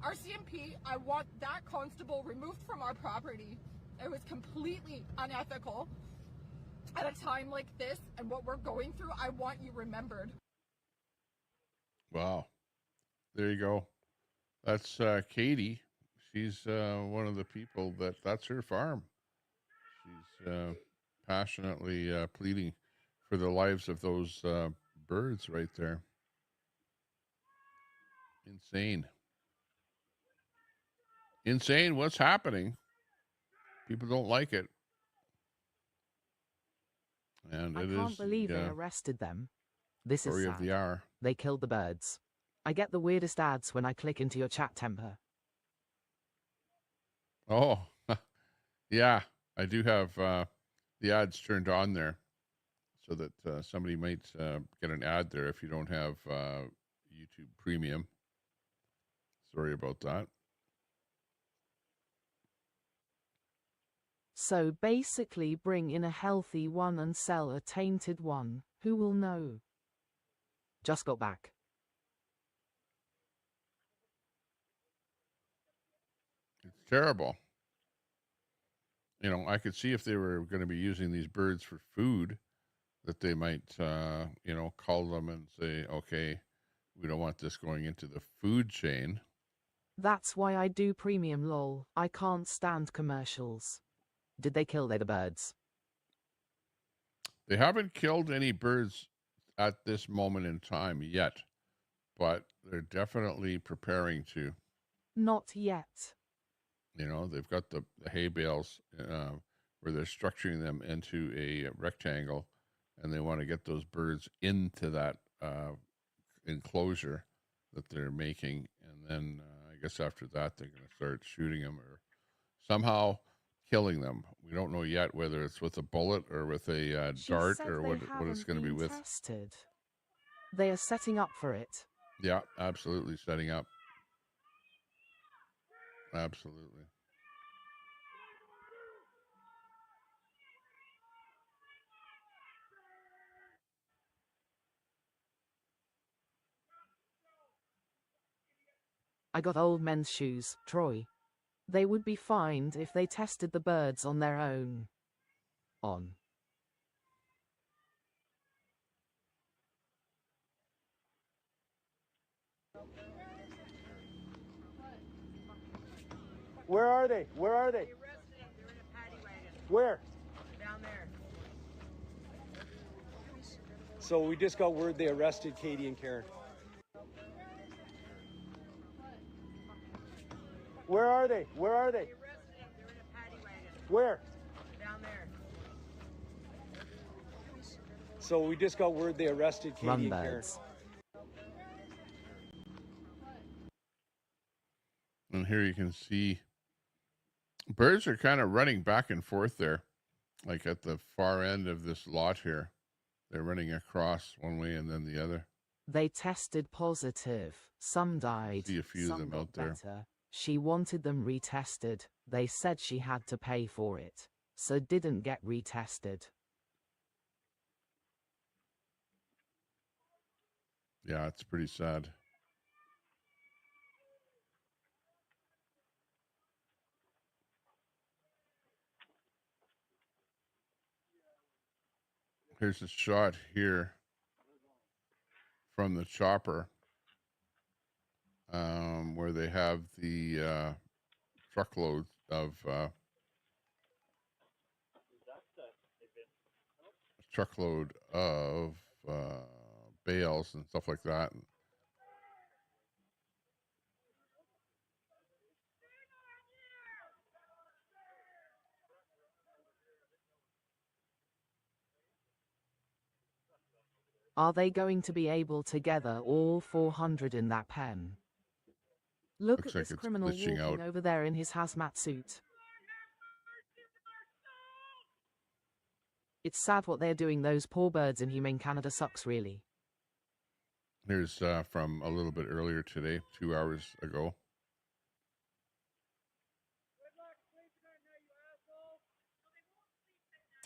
S6: RCMP, I want that constable removed from our property. It was completely unethical. At a time like this and what we're going through, I want you remembered.
S2: Wow. There you go. That's Katie. She's one of the people that's her farm. She's passionately pleading for the lives of those birds right there. Insane. Insane what's happening. People don't like it. And
S1: I can't believe they arrested them. This is
S2: story
S1: sad.
S2: of the hour.
S1: They killed the birds. I get the weirdest ads when I click into your chat, Temper.
S2: Oh, yeah. I do have the ads turned on there so that somebody might get an ad there if you don't have YouTube Premium. Sorry about that.
S1: So basically bring in a healthy one and sell a tainted one. Who will know? Just got back.
S2: It's terrible. You know, I could see if they were going to be using these birds for food, that they might, call them and say, okay, we don't want this going into the food chain.
S1: That's why I do premium, lol. I can't stand commercials. Did they kill the birds?
S2: They haven't killed any birds at this moment in time yet, but they're definitely preparing to.
S1: Not yet.
S2: You know, they've got the hay bales where they're structuring them into a rectangle, and they want to get those birds into that enclosure that they're making. And then I guess after that, they're going to start shooting them or somehow killing them. We don't know yet whether it's with a bullet or with a dart or what it's going to be with.
S1: Tested. They are setting up for it.
S2: Yeah, absolutely setting up. Absolutely.
S1: I got old men's shoes, Troy. They would be fined if they tested the birds on their own.
S7: Where are they? Where are they? Where?
S23: Down there.
S7: So we just got word they arrested Katie and Karen. Where are they? Where are they? Where?
S23: Down there.
S7: So we just got word they arrested Katie and Karen.
S2: And here you can see birds are kind of running back and forth there, like at the far end of this lot here. They're running across one way and then the other.
S1: They tested positive. Some died.
S2: See a few of them out there.
S1: Better. She wanted them retested. They said she had to pay for it, so didn't get retested.
S2: Yeah, it's pretty sad. Here's a shot here from the chopper where they have the truckload of bales and stuff like that.
S1: Are they going to be able to gather all 400 in that pen? Look
S2: Looks
S1: at
S2: like
S1: this
S2: it's
S1: criminal walking
S2: glitching out.
S1: over there in his hazmat suit. It's sad what they're doing. Those poor birds in humane Canada sucks, really.
S2: Here's from a little bit earlier today, 2 hours ago.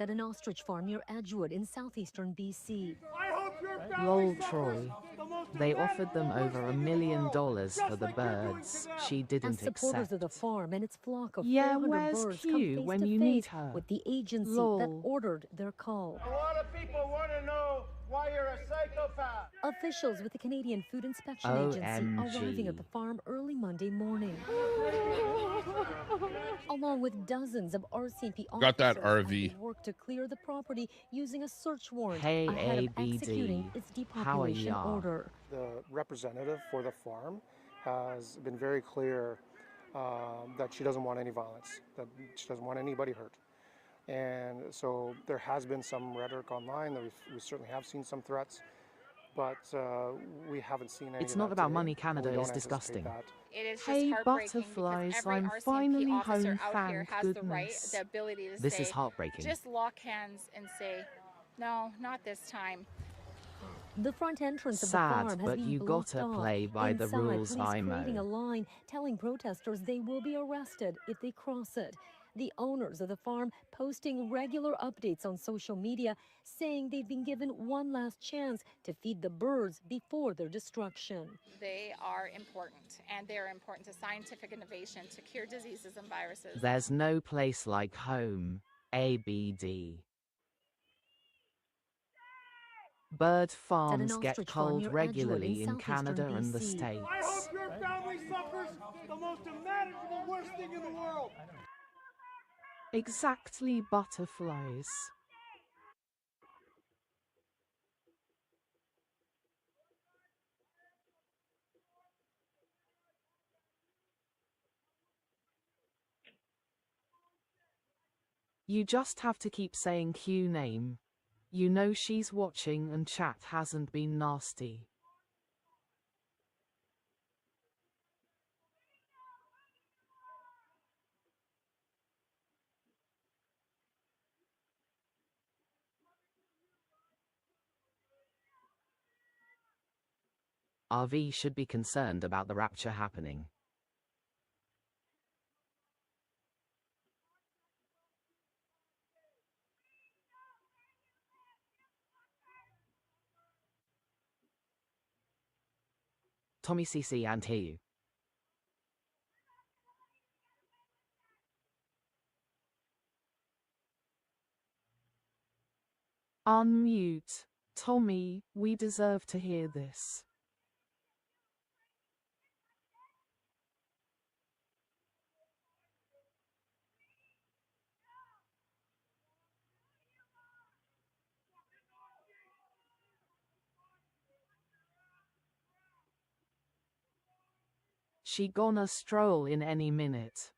S5: at an ostrich farm near Edgewood in southeastern BC.
S7: I hope your family
S1: Lol,
S7: suffers
S1: Troy.
S7: the most
S1: They offered them
S7: imaginable
S1: over
S7: worst
S1: $1
S7: thing in the
S1: million
S7: world,
S1: for
S7: just
S1: the
S7: like you're doing to
S1: birds
S7: them.
S1: she
S5: And
S1: didn't
S5: supporters of the
S1: accept.
S5: farm and its flock of
S1: Yeah,
S5: 400
S1: where's
S5: birds come
S1: Q
S5: face
S1: when
S5: to
S1: you need
S5: face
S1: her?
S5: with the agency that
S1: Lol.
S5: ordered their cull.
S7: A lot of people want to know why you're a psychopath.
S5: Officials with the Canadian Food Inspection Agency arriving at the
S1: OMG.
S5: farm early Monday morning, along with dozens of RCMP
S2: Got that
S5: officers as they
S2: RV.
S5: work to clear the property using a search warrant
S1: Hey,
S5: ahead of executing
S1: ABD.
S5: its
S1: How are
S5: depopulation
S1: ya?
S5: order.
S14: The representative for the farm has been very clear that she doesn't want any violence, that she doesn't want anybody hurt. And so there has been some rhetoric online, that we certainly have seen some threats, but we haven't seen any
S1: It's
S14: of
S1: not
S14: that
S1: about
S14: today,
S1: money.
S14: and
S1: Canada
S14: we don't
S1: is
S14: anticipate
S1: disgusting.
S14: that.
S15: It is just
S1: Hey,
S15: heartbreaking because
S1: butterflies,
S15: every
S1: I'm
S15: RCMP
S1: finally
S15: officer
S1: home,
S15: out here
S1: thank
S15: has the right,
S1: goodness.
S15: the ability to
S1: This
S15: say,
S1: is heartbreaking.
S15: just lock hands and say, no, not this time.
S5: The front entrance of the
S1: Sad,
S5: farm has
S1: but
S5: been
S1: you
S5: blocked
S1: gotta
S5: off.
S1: play by the
S5: Inside,
S1: rules,
S5: police creating a
S1: IMO.
S5: line, telling protesters they will be arrested if they cross it. The owners of the farm posting regular updates on social media, saying they've been given one last chance to feed the birds before their destruction.
S15: They are important, and they're important to scientific innovation to cure diseases and viruses.
S1: There's no place like home. ABD. Bird farms get culled regularly in Canada and the States.
S7: I hope your family suffers the most imaginable worst thing in the world.
S1: Exactly, butterflies. You just have to keep saying Q name. You know she's watching and chat hasn't been nasty. RV should be concerned about the rapture happening. Tommy CC and hear you. Unmute. Tommy, we deserve to hear this. She gonna stroll in any minute.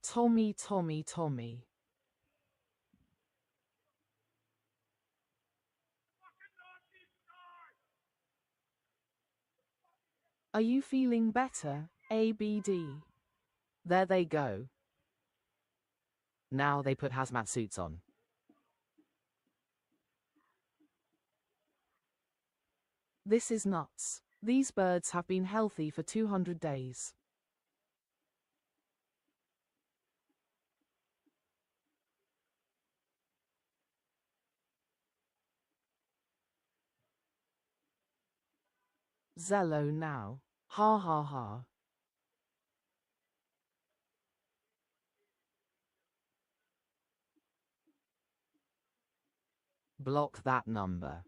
S1: Tommy, Tommy, Tommy. Are you feeling better, ABD? There they go. Now they put hazmat suits on. This is nuts. These birds have been healthy for 200 days. Zello now. Ha ha ha. Block that number.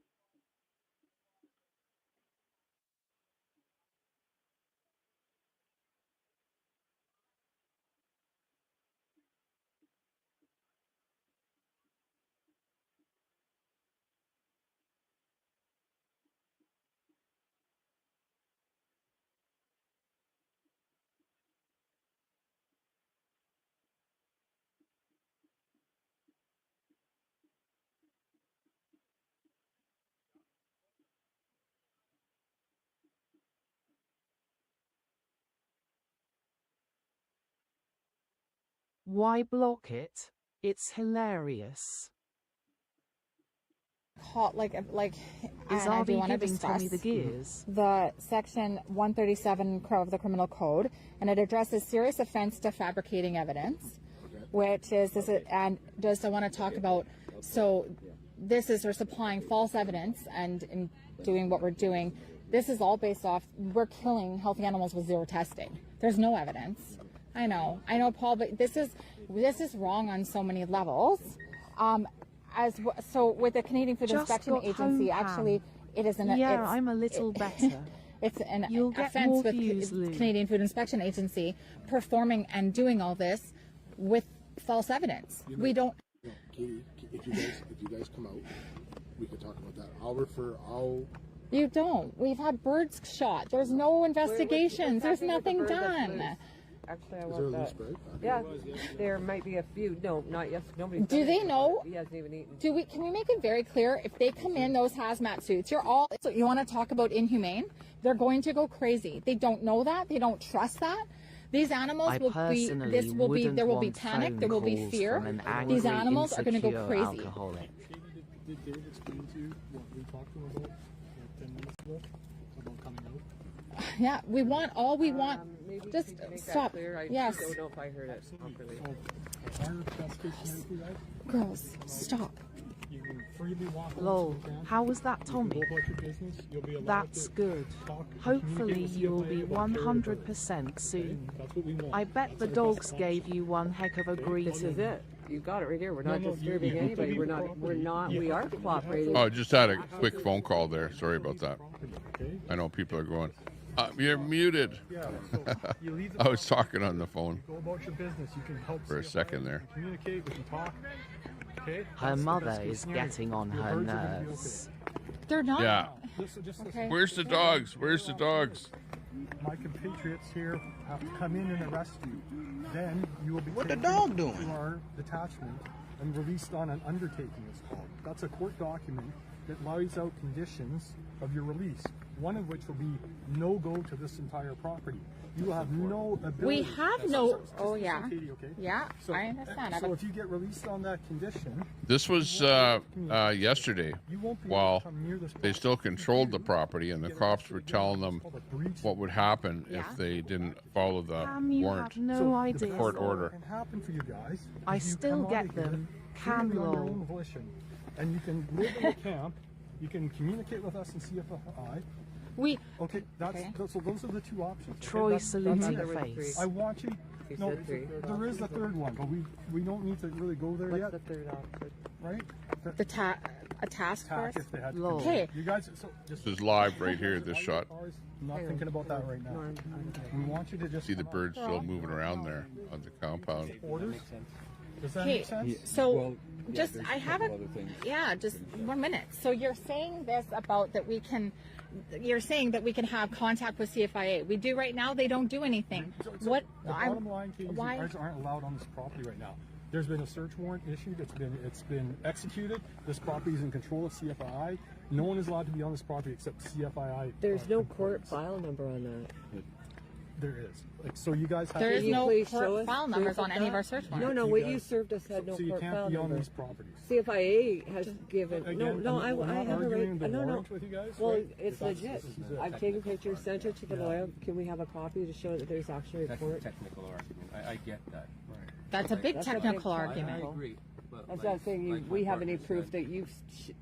S1: Why block it? It's hilarious.
S6: Is
S1: RV
S6: I do want to
S1: giving Tommy the
S6: discuss
S1: gears?
S6: the section 137 of the criminal code, and it addresses serious offense to fabricating evidence, which is this. And just I want to talk about. So this is we're supplying false evidence and in doing what we're doing. This is all based off we're killing healthy animals with zero testing. There's no evidence. I know, Paul, but this is wrong on so many levels. So with the Canadian Food Inspection Agency, actually, it is an
S1: yeah. I'm a little better.
S6: It's an
S1: You'll get
S6: offense
S1: more
S6: with
S1: views, Lou.
S6: Canadian Food Inspection Agency performing and doing all this with false evidence. We don't.
S13: Katie, if you guys come out, we could talk about that. I'll.
S6: You don't. We've had birds shot. There's no investigations. There's nothing done.
S19: Actually, I want that. Yeah, there might be a few. No, not yet. Nobody.
S6: Do they know?
S19: He hasn't even eaten.
S6: Can we make it very clear? If they come in those hazmat suits, so you want to talk about inhumane? They're going to go crazy. They don't know that. They don't trust that. These animals there will be panic. There will be fear. These animals are going to go crazy.
S14: Did Dave explain to you what we talked to him about 10 minutes ago about coming out?
S6: Yeah, we want. Just stop. Yes.
S19: I don't know if I heard it properly.
S6: Girls, stop.
S14: You can freely walk.
S1: Lol, how was that, Tommy? That's good. Hopefully you'll be 100% soon. I bet the dogs gave you one heck of a greeting.
S19: This is it. You got it right here. We're not disturbing anybody. We are cooperating.
S2: Oh, just had a quick phone call there. Sorry about that. I know people are going, you're muted. I was talking on the phone
S14: Go about your business. You can help
S2: for a second there.
S14: Communicate, we can talk. Okay?
S11: Her mother is getting on her nerves.
S6: They're not.
S2: Yeah.
S6: Okay.
S2: Where's the dogs? Where's the dogs?
S14: My compatriots here have to come in and arrest you. Then you will be
S20: taken to
S14: our detachment and released on an undertaking, it's called. That's a court document that lays out conditions of your release, one of which will be no go to this entire property. You will have no ability.
S6: We have no. Oh yeah.
S14: Katie, okay?
S6: Yeah,
S14: So,
S6: I understand.
S14: So if you get released on that condition,
S2: This was yesterday while they still controlled the property and the cops were telling them what would happen if they didn't follow the
S1: You
S2: warrant,
S1: have no idea.
S2: court order.
S14: can happen for you guys.
S1: I
S14: if you
S1: still
S14: come
S1: get
S14: out of here
S1: them.
S14: freely on your
S1: Lol.
S14: own volition, and you can live in the camp. You can communicate with us in CFI. Okay, so those are the two options.
S1: Troy saluting the face.
S14: I want you. No, there is a third one, but we don't need to really go there yet.
S19: What's the third option?
S14: Right?
S6: A task force.
S14: If they had
S1: Lol.
S6: Okay.
S14: You guys, so just
S2: This is live right here, this shot.
S14: I'm not thinking about that right now. We want you to just
S2: See the birds still moving around there on the compound.
S14: orders. Does that
S6: Okay,
S14: make sense?
S6: so just I have just 1 minute. So you're saying this about that we can. You're saying that we can have contact with CFIA. We do right now. They don't do anything.
S14: The bottom line, Katie, is you guys aren't allowed on this property right now. There's been a search warrant issued. It's been executed. This property is in control of CFII. No one is allowed to be on this property except CFII.
S19: There's no court file number on that.
S14: There is. So you guys have.
S6: There is no court file numbers
S19: proof
S6: on
S19: of
S6: any of
S19: that?
S6: our search warrants.
S19: No, what you served us had no
S14: So you
S19: court
S14: can't
S19: file
S14: be on
S19: number.
S14: these properties.
S19: CFIA has given.
S14: Again,
S19: No, I
S14: I'm not
S19: have a
S14: arguing
S19: right.
S14: the
S19: No.
S14: warrant with you guys,
S19: Well,
S14: right?
S19: it's legit. I've taken pictures, sent it to the lawyer. Can we have a copy to show that there's actually a
S10: That's
S19: court?
S10: a technical argument. I get that.
S6: That's a big
S19: That's a
S6: technical
S19: big
S6: argument.
S10: I agree. But
S19: That's not saying
S10: like
S19: we
S10: my
S19: have any
S10: partner
S19: proof that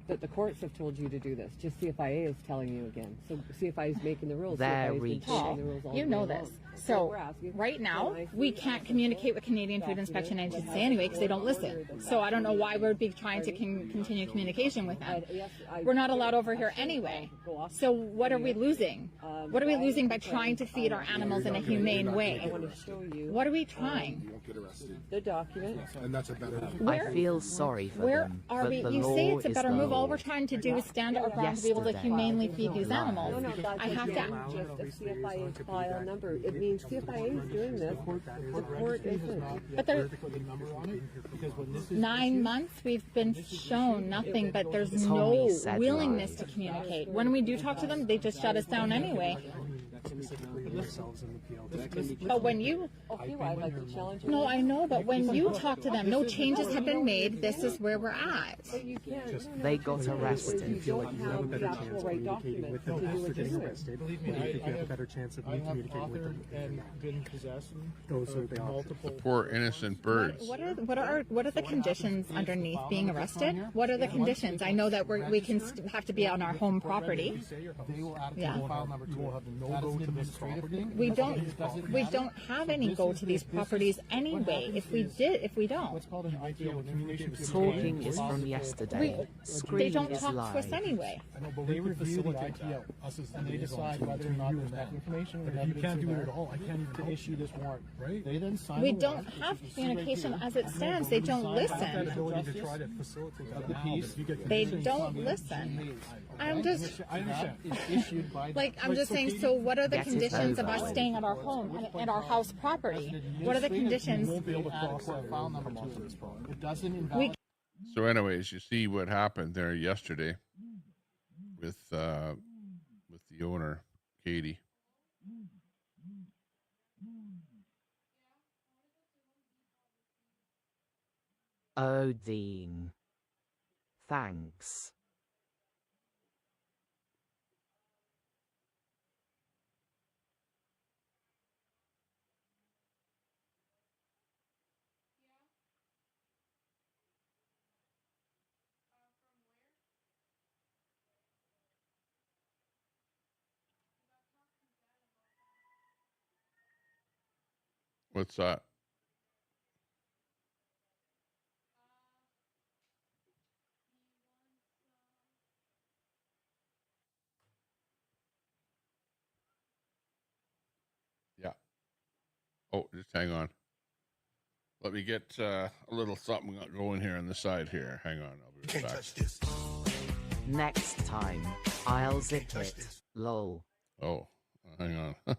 S19: that the courts have told you to do this. Just CFIA is telling you again. So CFIA is making the rules. CFIA has been changing the rules all
S6: You
S19: day
S6: know
S19: long.
S6: this. So right now, we can't communicate with Canadian Food Inspection Agency anyway because they don't listen. So I don't know why we'd be trying to continue communication with them. We're not allowed over here anyway. So what are we losing? What are we losing by trying to feed our animals in a humane way?
S19: I want to show you.
S6: What are we trying?
S13: You won't get arrested.
S19: The document.
S13: And that's a better
S1: I feel sorry for
S6: Where
S1: them,
S6: are
S1: but
S6: we?
S1: the
S6: You
S1: law
S6: say it's a
S1: is
S6: better
S1: the
S6: move. All
S1: law.
S6: we're trying to do is stand our ground to be able to humanely feed these animals.
S19: No,
S6: I have to.
S19: just a CFIA file number. It means CFIA is doing this. The court isn't.
S6: But there's 9 months we've been shown nothing, but there's no willingness to communicate. When we do talk to them, they just shut us down anyway.
S14: themselves in the appeal.
S8: But when you,
S19: Okay, well, I'd like to challenge you.
S8: no, I know, but when you talk to them, no changes have been made. This is where we're at.
S19: But you can't.
S1: They got arrested.
S19: You don't have the actual right documents to do what you're doing.
S14: Believe me, I have a better chance of me communicating with them.
S12: And been possessed
S14: Those are the
S12: multiple.
S2: The poor innocent birds.
S8: What are the conditions underneath being arrested? What are the conditions? I know that we can have to be on our home property. Yeah. We don't have any go to these properties anyway. If we don't.
S1: Talking is from yesterday.
S8: They
S1: Screen
S8: don't
S1: is
S8: talk to us
S1: live.
S8: anyway.
S12: They review the IPO and they decide whether or not there's enough information or evidence
S14: can't do it at all. I can't even
S12: to issue this warrant.
S14: Right?
S12: They then sign.
S8: We don't have communication as it stands. They don't listen. They don't listen. I'm just I'm just saying, so what are the conditions of us staying at our home and our house property? What are the conditions?
S2: So anyways, you see what happened there yesterday with the owner, Katie.
S1: Oh, Dean. Thanks.
S2: What's that? Yeah. Oh, just hang on. Let me get a little something going here on the side here. Hang on. I'll be right back.
S1: Next time, I'll zip it. Lol.
S2: Oh, hang on.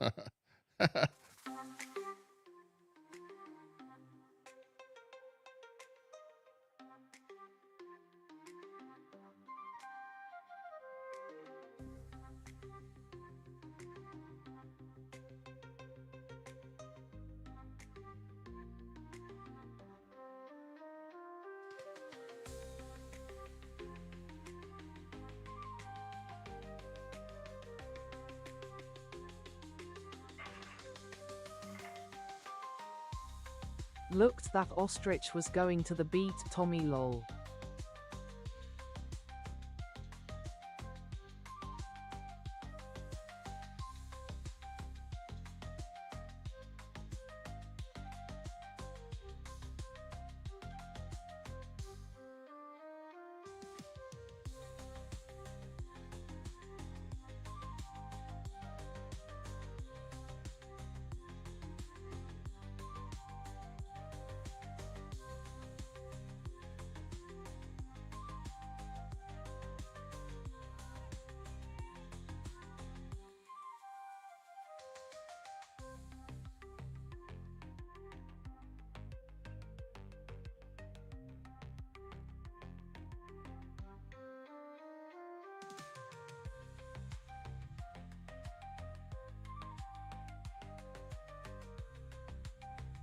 S1: Looked that ostrich was going to the beat, Tommy lol.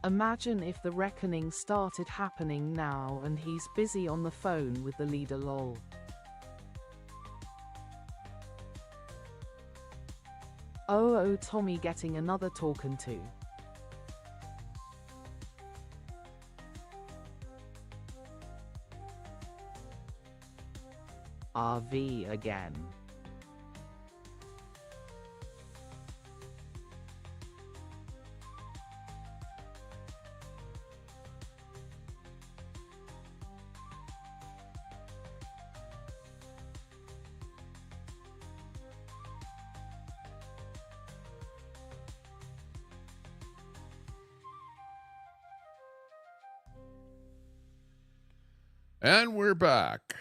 S1: Imagine if the reckoning started happening now and he's busy on the phone with the leader lol. Oh, Tommy getting another talking to. RV again.
S2: And we're back.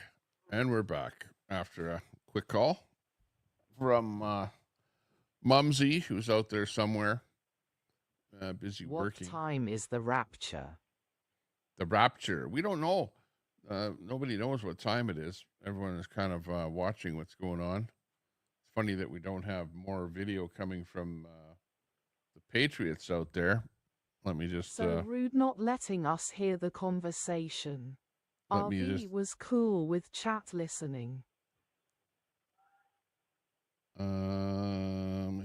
S2: And we're back after a quick call from Mumsy, who's out there somewhere, busy working.
S1: What time is the rapture?
S2: The rapture. We don't know. Nobody knows what time it is. Everyone is kind of watching what's going on. It's funny that we don't have more video coming from patriots out there. Let me just
S1: So rude not letting us hear the conversation. RV was cool with chat listening.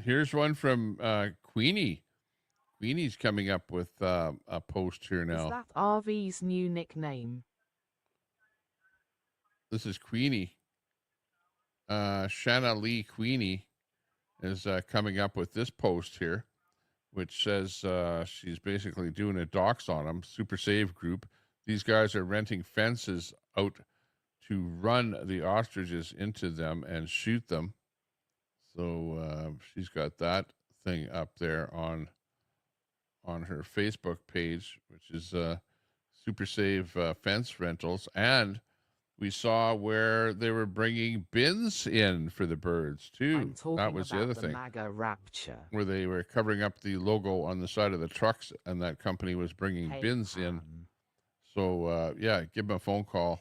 S2: Here's one from Queenie. Queenie's coming up with a post here now.
S1: Is that RV's new nickname?
S2: This is Queenie. Shanna Lee Queenie is coming up with this post here, which says she's basically doing a dox on them. Super Save Group. These guys are renting fences out to run the ostriches into them and shoot them. So she's got that thing up there on her Facebook page, which is Super Save Fence Rentals. And we saw where they were bringing bins in for the birds too. That was the other thing.
S1: MAGA rapture.
S2: Where they were covering up the logo on the side of the trucks, and that company was bringing bins in. So yeah, give them a phone call.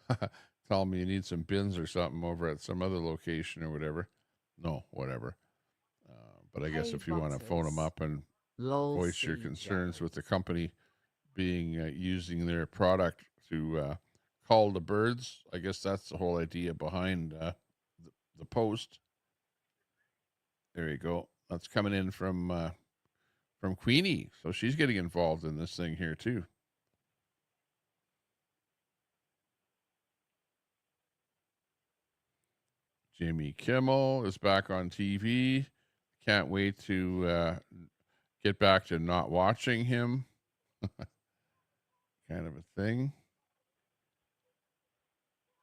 S2: Tell them you need some bins or something over at some other location or whatever. No, whatever. But I guess if you want to phone them up and voice your concerns with the company being using their product to call the birds, I guess that's the whole idea behind the post. There you go. That's coming in from Queenie, so she's getting involved in this thing here too. Jimmy Kimmel is back on TV. Can't wait to get back to not watching him. Kind of a thing.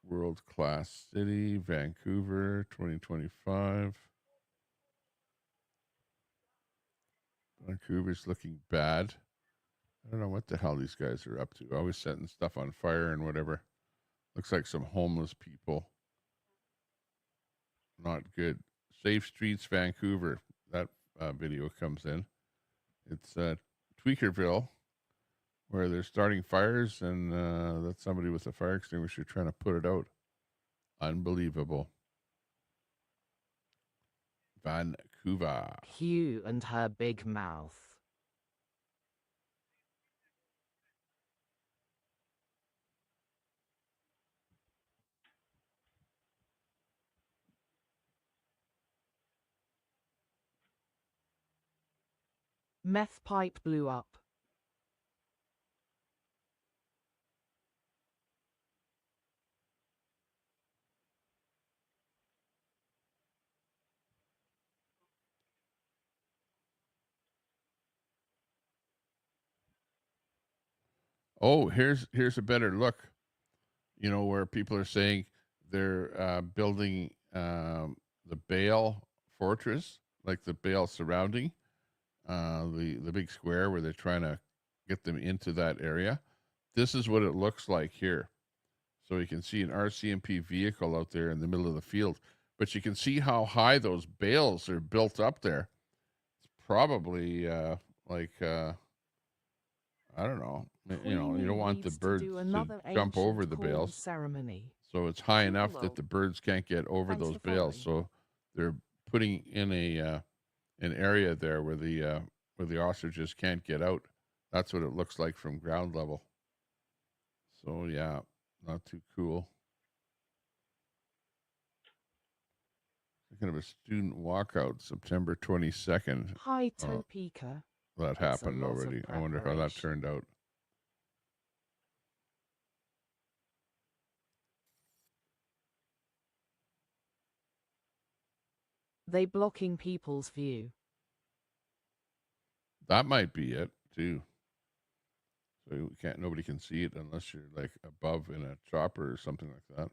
S2: World Class City, Vancouver, 2025. Vancouver's looking bad. I don't know what the hell these guys are up to. Always setting stuff on fire and whatever. Looks like some homeless people. Not good. Safe Streets, Vancouver. That video comes in. It's Tweakerville, where they're starting fires, and that's somebody with a fire extinguisher trying to put it out. Unbelievable. Vancouver.
S1: Hugh and her big mouth. Meth pipe blew up.
S2: Oh, here's a better look. You know, where people are saying they're building the Bale Fortress, like the Bale surrounding the big square where they're trying to get them into that area. This is what it looks like here. So you can see an RCMP vehicle out there in the middle of the field, but you can see how high those bales are built up there. It's probably I don't know. You know, you don't want the birds to jump over the bales.
S1: Ceremony.
S2: So it's high enough that the birds can't get over those bales. So they're putting in an area there where the ostriches can't get out. That's what it looks like from ground level. So yeah, not too cool. Kind of a student walkout, September 22nd.
S1: Hi, Topeka.
S2: That happened already. I wonder how that turned out.
S1: They blocking people's view.
S2: That might be it too. So you can't. Nobody can see it unless you're like above in a chopper or something like that.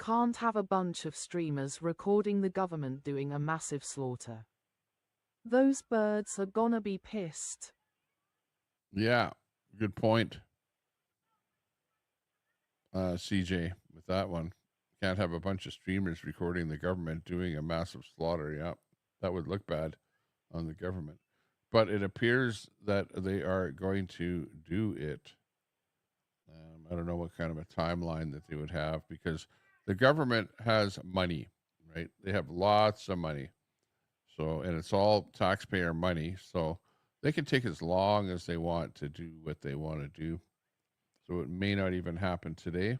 S1: can't have a bunch of streamers recording the government doing a massive slaughter. Those birds are gonna be pissed.
S2: Yeah, good point. CJ, with that one. Can't have a bunch of streamers recording the government doing a massive slaughter. Yeah, that would look bad on the government. But it appears that they are going to do it. I don't know what kind of a timeline that they would have, because the government has money, right? They have lots of money. So, and it's all taxpayer money. So they can take as long as they want to do what they want to do. So it may not even happen today,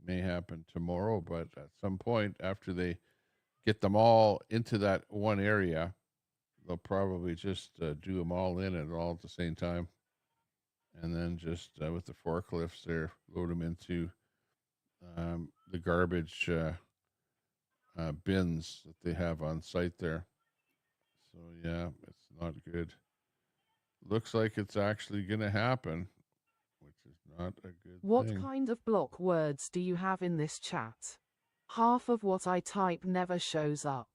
S2: may happen tomorrow, but at some point after they get them all into that one area, they'll probably just do them all in and all at the same time. And then just with the forklifts there, load them into the garbage bins that they have on site there. So, yeah, it's not good. Looks like it's actually going to happen, which is not a good
S1: What
S2: thing.
S1: kind of block words do you have in this chat? Half of what I type never shows up.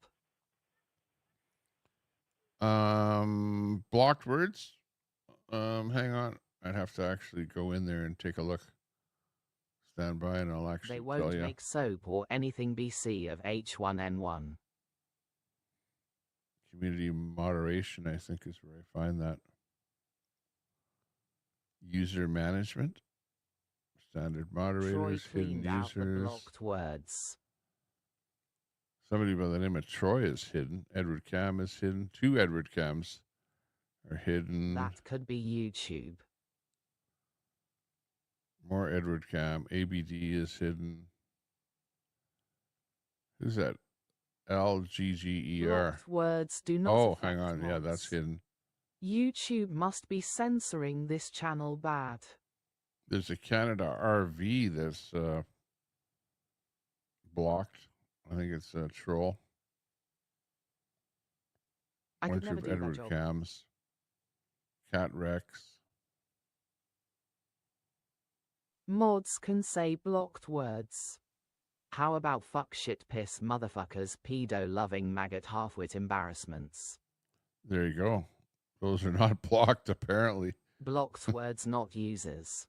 S2: Blocked words? Hang on. I'd have to actually go in there and take a look. Stand by and I'll actually
S1: They
S2: tell
S1: won't
S2: you.
S1: make soap or anything BC of H1N1.
S2: Community moderation, I think, is where I find that. User management. Standard moderators,
S1: Troy
S2: hidden
S1: cleaned out the
S2: users.
S1: blocked words.
S2: Somebody by the name of Troy is hidden. Edward Cam is hidden. 2 Edward Cams are hidden.
S1: That could be YouTube.
S2: More Edward Cam. ABD is hidden. Who's that? LGGER.
S1: Blocked words do not
S2: Oh,
S1: affect
S2: hang on. Yeah,
S1: mods.
S2: that's hidden.
S1: YouTube must be censoring this channel bad.
S2: There's a Canada RV that's blocked. I think it's a troll.
S1: I could
S2: Bunch
S1: never
S2: of
S1: do that
S2: Edward
S1: job.
S2: Cams. Cat Rex.
S1: Mods can say blocked words. How about fuck shit piss motherfuckers pedo loving maggot halfwit embarrassments?
S2: There you go. Those are not blocked, apparently.
S1: Blocked words not users.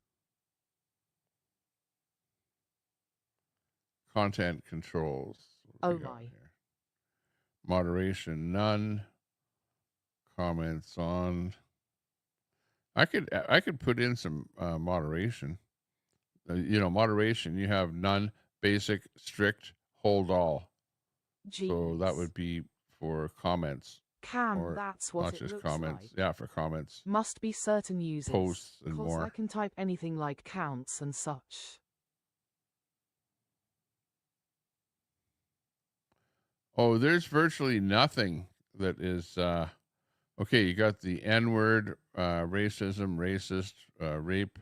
S2: Content controls.
S1: Oh my.
S2: Moderation, none. Comments on. I could put in some moderation. Moderation. You have none, basic, strict, hold all.
S1: Jeez.
S2: So that would be for comments.
S1: Cam, that's what
S2: not
S1: it
S2: just
S1: looks
S2: comments.
S1: like.
S2: Yeah, for comments.
S1: Must be certain users.
S2: Posts and
S1: 'cause
S2: more.
S1: I can type anything like counts and such.
S2: Oh, there's virtually nothing that is okay. You got the N-word, racism, racist, rape,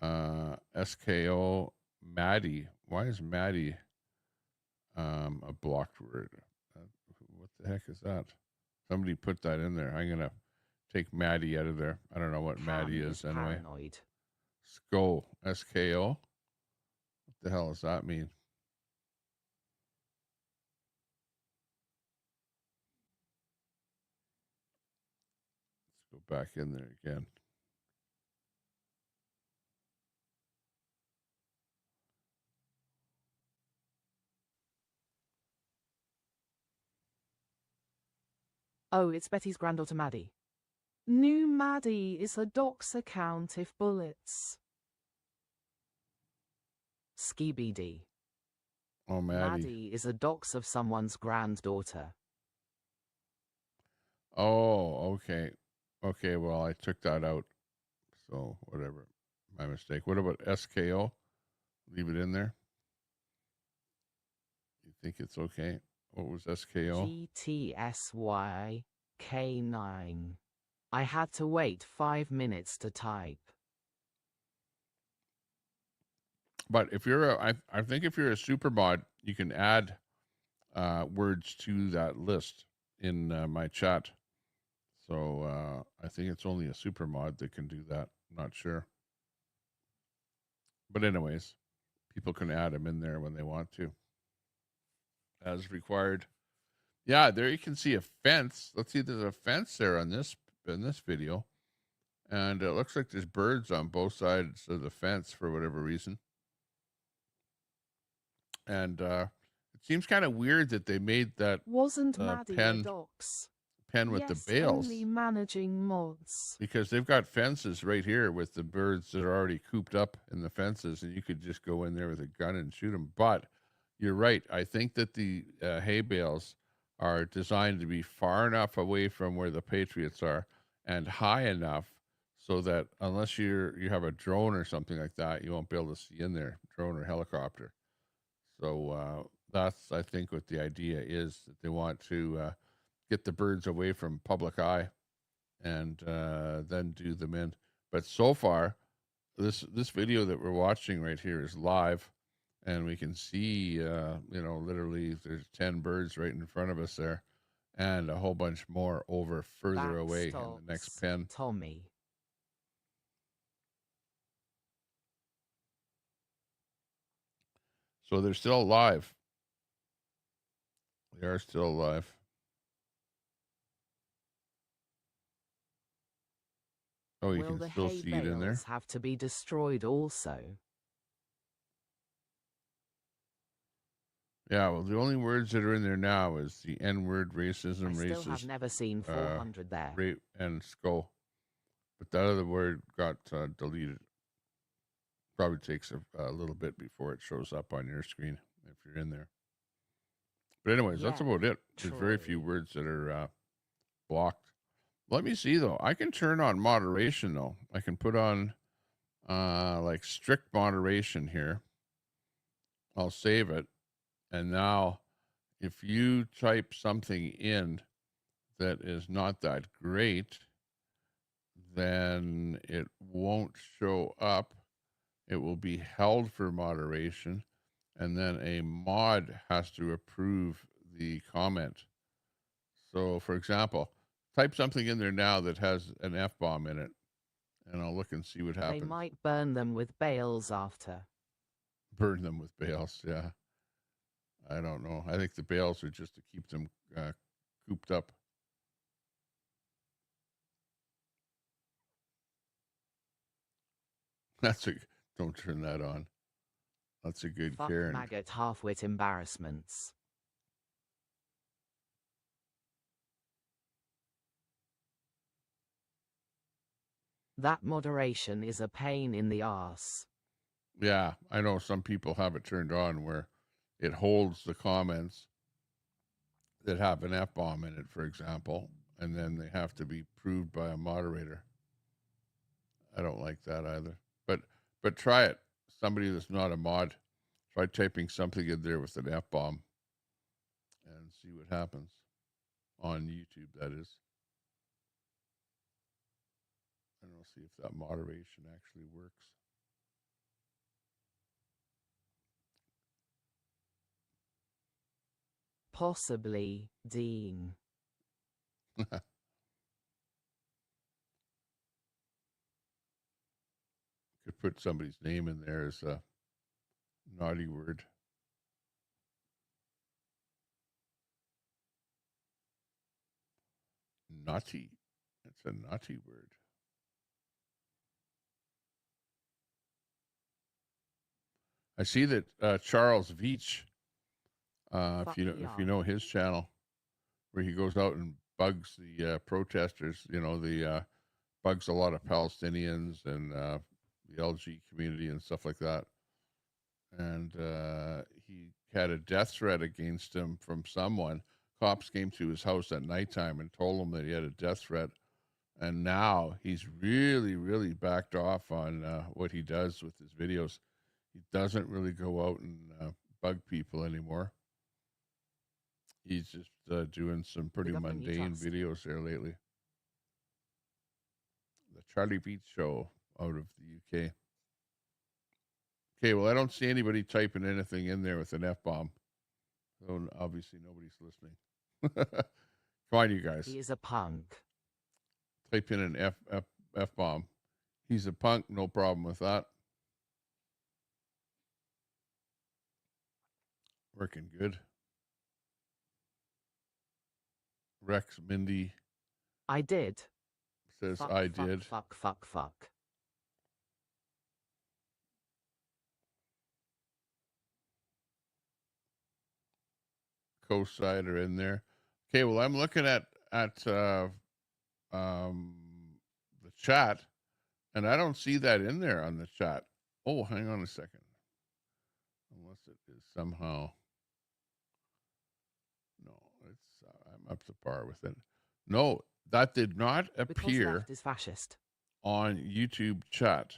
S2: SKO, Maddie. Why is Maddie a blocked word? What the heck is that? Somebody put that in there. I'm gonna take Maddie out of there. I don't know what Maddie is anyway.
S1: Paranoid.
S2: SKO, SKO. What the hell does that mean? Let's go back in there again.
S1: Oh, it's Betty's granddaughter Maddie. New Maddie is a docs account if bullets. Skibidi.
S2: Oh, Maddie.
S1: Maddie is a docs of someone's granddaughter.
S2: Oh, okay. Okay, well, I took that out. So, whatever. My mistake. What about SKO? Leave it in there? You think it's okay? What was SKO?
S1: GTSYK9. I had to wait 5 minutes to type.
S2: But if you're I think if you're a super mod, you can add words to that list in my chat. So I think it's only a super mod that can do that. I'm not sure. But anyways, People can add them in there when they want to, as required. Yeah, there you can see a fence. Let's see, there's a fence there on this in this video, and it looks like there's birds on both sides of the fence for whatever reason. And it seems kind of weird that they made that
S1: Wasn't Maddie a
S2: pen
S1: dox?
S2: with the
S1: Yes,
S2: bales,
S1: only managing mods.
S2: because they've got fences right here with the birds that are already cooped up in the fences, and you could just go in there with a gun and shoot them. But you're right. I think that the hay bales are designed to be far enough away from where the Patriots are and high enough so that unless you have a drone or something like that, you won't be able to see in there, drone or helicopter. So that's, I think, what the idea is, that they want to get the birds away from public eye and then do them in. But so far, this video that we're watching right here is live, and we can see, literally there's 10 birds right in front of us there, and a whole bunch more over further away in the next pen.
S1: Tommy.
S2: So they're still alive. They are still alive. Oh, you
S1: Will
S2: can still see it in there.
S1: Have to be destroyed also.
S2: Yeah, well, the only words that are in there now is the N-word, racism,
S1: I still
S2: racist.
S1: have never seen 400 there.
S2: Rape and skull. But that other word got deleted. Probably takes a little bit before it shows up on your screen if you're in there. But anyways, that's about it. There's very few words that are blocked. Let me see, though. I can turn on moderation, though. I can put on like strict moderation here. I'll save it. And now, if you type something in that is not that great, then it won't show up. It will be held for moderation, and then a mod has to approve the comment. So, for example, type something in there now that has an F-bomb in it, and I'll look and see what happens.
S1: They might burn them with bales after.
S2: Burn them with bales, yeah. I don't know. I think the bales are just to keep them cooped up. Don't turn that on. That's a good
S1: Fuck
S2: Karen.
S1: maggot half-wit embarrassments. That moderation is a pain in the ass.
S2: Yeah, I know some people have it turned on where it holds the comments that have an F-bomb in it, for example, and then they have to be approved by a moderator. I don't like that either. But try it. Somebody that's not a mod, try typing something in there with an F-bomb and see what happens. On YouTube, that is. And we'll see if that moderation actually works.
S1: Possibly, Dean.
S2: Could put somebody's name in there as a naughty word. Naughty. It's a naughty word. I see that Charles Veach, if you know his channel, where he goes out and bugs the protesters, the bugs a lot of Palestinians and the LG community and stuff like that. And he had a death threat against him from someone. Cops came to his house at nighttime and told him that he had a death threat. And now he's really, really backed off on what he does with his videos. He doesn't really go out and bug people anymore. He's just doing some pretty mundane videos there lately. The Charlie Beach Show out of the UK. Okay, well, I don't see anybody typing anything in there with an F-bomb. So obviously nobody's listening. Come on, you guys.
S1: He is a punk.
S2: Type in an F-bomb. He's a punk, no problem with that. Working good. Rex Mindy
S1: I did.
S2: says
S1: Fuck,
S2: I
S1: fuck,
S2: did.
S1: Fuck, fuck, fuck.
S2: Co-sider in there. Okay, well, I'm looking at the chat, and I don't see that in there on the chat. Oh, hang on a second. Unless it is somehow. No, it's I'm up to par with it. No, that did not
S1: Because
S2: appear
S1: left is fascist.
S2: on YouTube chat.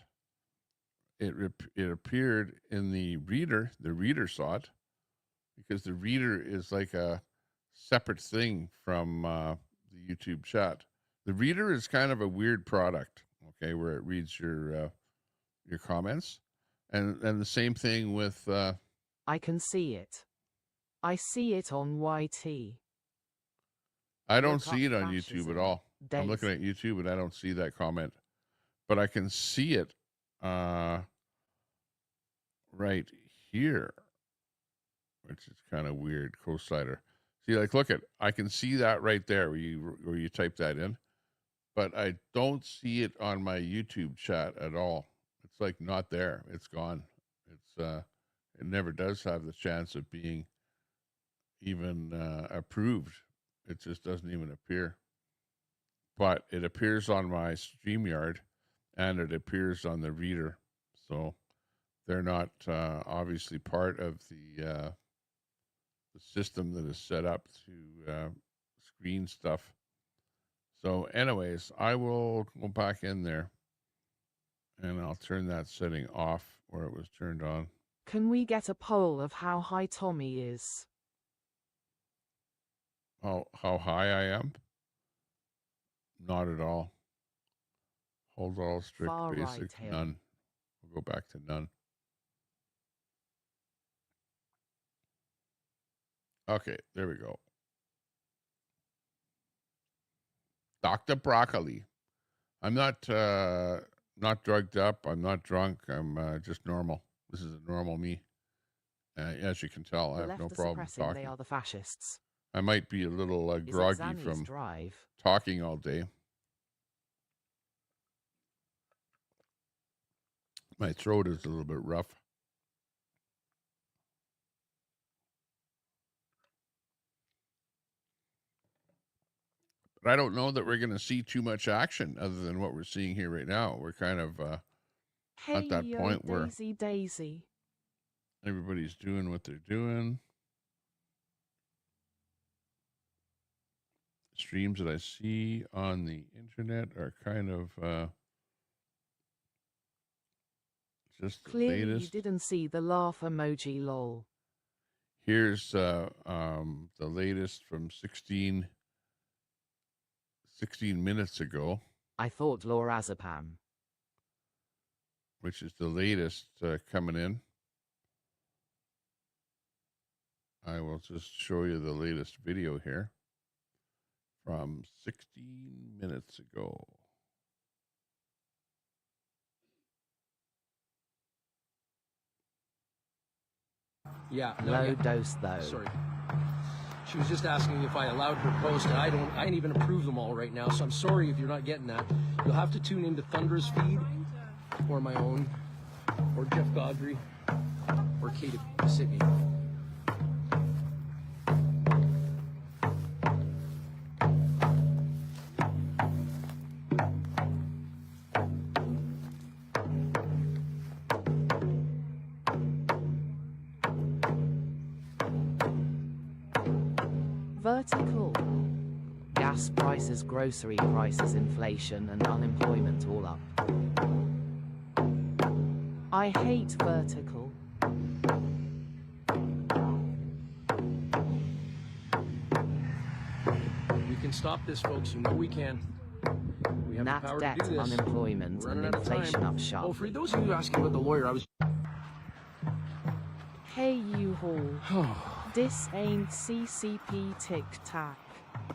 S2: It appeared in the reader. The reader saw it because the reader is like a separate thing from the YouTube chat. The reader is kind of a weird product, okay, where it reads your comments, and the same thing with.
S1: I can see it. I see it on YT.
S2: I don't
S1: Look
S2: see
S1: up
S2: it on YouTube
S1: fascism.
S2: at all. I'm
S1: Days.
S2: looking at YouTube and I don't see that comment, but I can see it right here, which is kind of weird. Co-sider. See, like, look at, I can see that right there where you type that in, but I don't see it on my YouTube chat at all. It's like not there. It's gone. It's it never does have the chance of being even approved. It just doesn't even appear. But it appears on my StreamYard and it appears on the reader. So they're not obviously part of the system that is set up to screen stuff. So anyways, I will go back in there and I'll turn that setting off where it was turned on.
S1: Can we get a poll of how high Tommy is?
S2: How high I am? Not at all. Hold all strict
S1: Far
S2: basic
S1: right, Hill.
S2: none. We'll go back to none. Okay, there we go. Dr. Broccoli. I'm not drugged up. I'm not drunk. I'm just normal. This is a normal me. As you can tell, I
S1: The
S2: have no
S1: left are
S2: problem
S1: suppressing,
S2: talking.
S1: They are the fascists.
S2: I might be a little
S1: Is it
S2: groggy
S1: Zanny's
S2: from
S1: drive?
S2: talking all day. My throat is a little bit rough. But I don't know that we're going to see too much action other than what we're seeing here right now. We're kind of
S1: Hey,
S2: at that point where
S1: Daisy.
S2: everybody's doing what they're doing. Streams that I see on the internet are kind of just the
S1: Clearly
S2: latest.
S1: you didn't see the laugh emoji, lol.
S2: Here's the latest from 16 minutes ago,
S1: I thought lorazepam.
S2: which is the latest coming in. I will just show you the latest video here from 16 minutes ago.
S3: Yeah.
S1: Low dose though.
S3: Sorry. She was just asking if I allowed her post, and I ain't even approved them all right now, so I'm sorry if you're not getting that. You'll have to tune into Thunder's feed, or my own, or Jeff Godry, or Kate Sydney.
S1: Vertical. Gas prices, grocery prices, inflation and unemployment all up. I hate vertical.
S3: We can stop this, folks. You know we can. We have
S1: Nat
S3: the power
S1: debt,
S3: to do this.
S1: unemployment
S3: We're running
S1: and
S3: out of
S1: inflation
S3: time.
S1: up sharply.
S3: Oh, for those of you asking about the lawyer, I was...
S1: Hey you haul. This ain't CCP tic-tac.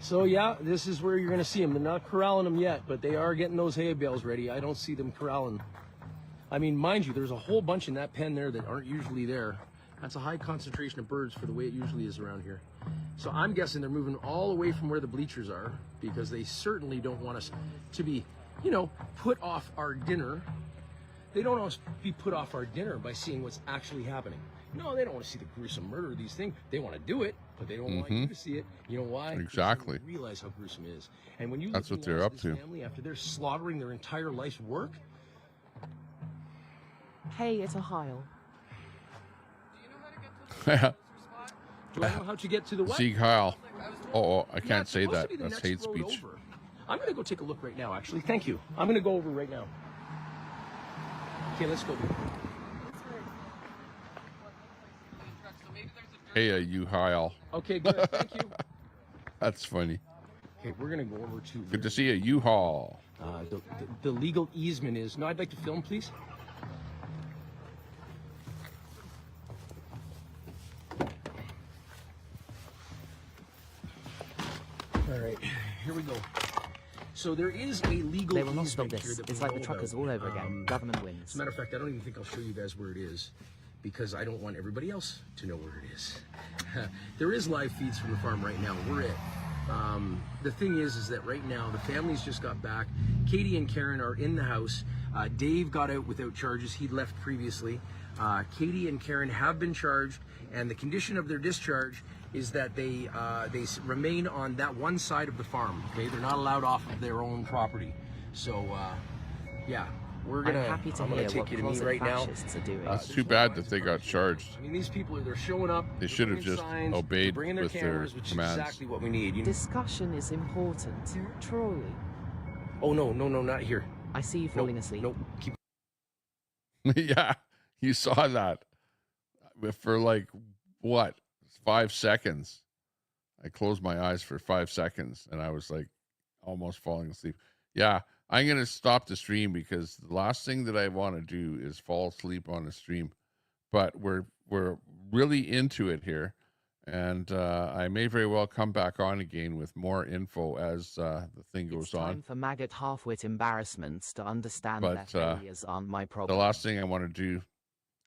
S3: So yeah, this is where you're going to see them. They're not corralling them yet, but they are getting those hay bales ready. I don't see them corralling. I mean, mind you, there's a whole bunch in that pen there that aren't usually there. That's a high concentration of birds for the way it usually is around here. So I'm guessing they're moving all away from where the bleachers are because they certainly don't want us to be, you know, put off our dinner. They don't want us to be put off our dinner by seeing what's actually happening. No, they don't want to see the gruesome murder of these things. They want to do it, but they don't want you to see it. You know why?
S2: Exactly.
S3: They realize how gruesome it is. And when you
S2: That's
S3: look
S2: what
S3: in the
S2: they're
S3: eyes of
S2: up
S3: this
S2: to.
S3: family after they're slaughtering their entire life's work.
S1: Hey, it's a Heil.
S3: Do I know how to get to the what?
S2: Sieg Heil. Oh, I
S3: Yeah,
S2: can't
S3: it's
S2: say
S3: supposed
S2: that.
S3: to be the
S2: That's
S3: next
S2: hate
S3: road
S2: speech.
S3: over. I'm going to go take a look right now, actually. Thank you. I'm going to go over right now. Okay, let's go.
S2: Hey, you Heil.
S3: Okay, good. Thank you.
S2: That's funny.
S3: Okay, we're going to go over to...
S2: Good to see you, U-Haul.
S3: The legal easement is... No, I'd like to film, please. All right, here we go. So there is a legal
S11: They will not
S3: easement
S11: stop
S3: here
S11: this.
S3: that
S11: It's
S3: we
S11: like the
S3: know
S11: truckers
S3: about.
S11: all over again. Government wins.
S3: As a matter of fact, I don't even think I'll show you guys where it is because I don't want everybody else to know where it is. There is live feeds from the farm right now. We're it. The thing is that right now the family's just got back. Katie and Karen are in the house. Dave got out without charges. He'd left previously. Katie and Karen have been charged, and the condition of their discharge is that they remain on that one side of the farm. Okay, they're not allowed off of their own property. So, yeah, I'm gonna take you to me right now.
S2: It's too bad that they got charged.
S3: I mean, these people they're showing up.
S2: They should have
S3: bringing
S2: just
S3: signs,
S2: obeyed
S3: bringing their
S2: with their
S3: cameras, which
S2: commands.
S3: is exactly what we need. You know?
S1: Discussion is important. Troy.
S3: Oh no, not here.
S1: I see you falling asleep.
S3: Nope. Keep.
S2: Yeah, you saw that. For like, what, 5 seconds? I closed my eyes for 5 seconds, and I was like almost falling asleep. Yeah, I'm going to stop the stream because the last thing that I want to do is fall asleep on the stream. But we're really into it here, and I may very well come back on again with more info as the thing goes on.
S1: Time for maggot half-wit embarrassments to understand
S2: But
S1: their failures aren't my problem.
S2: the last thing I want to do,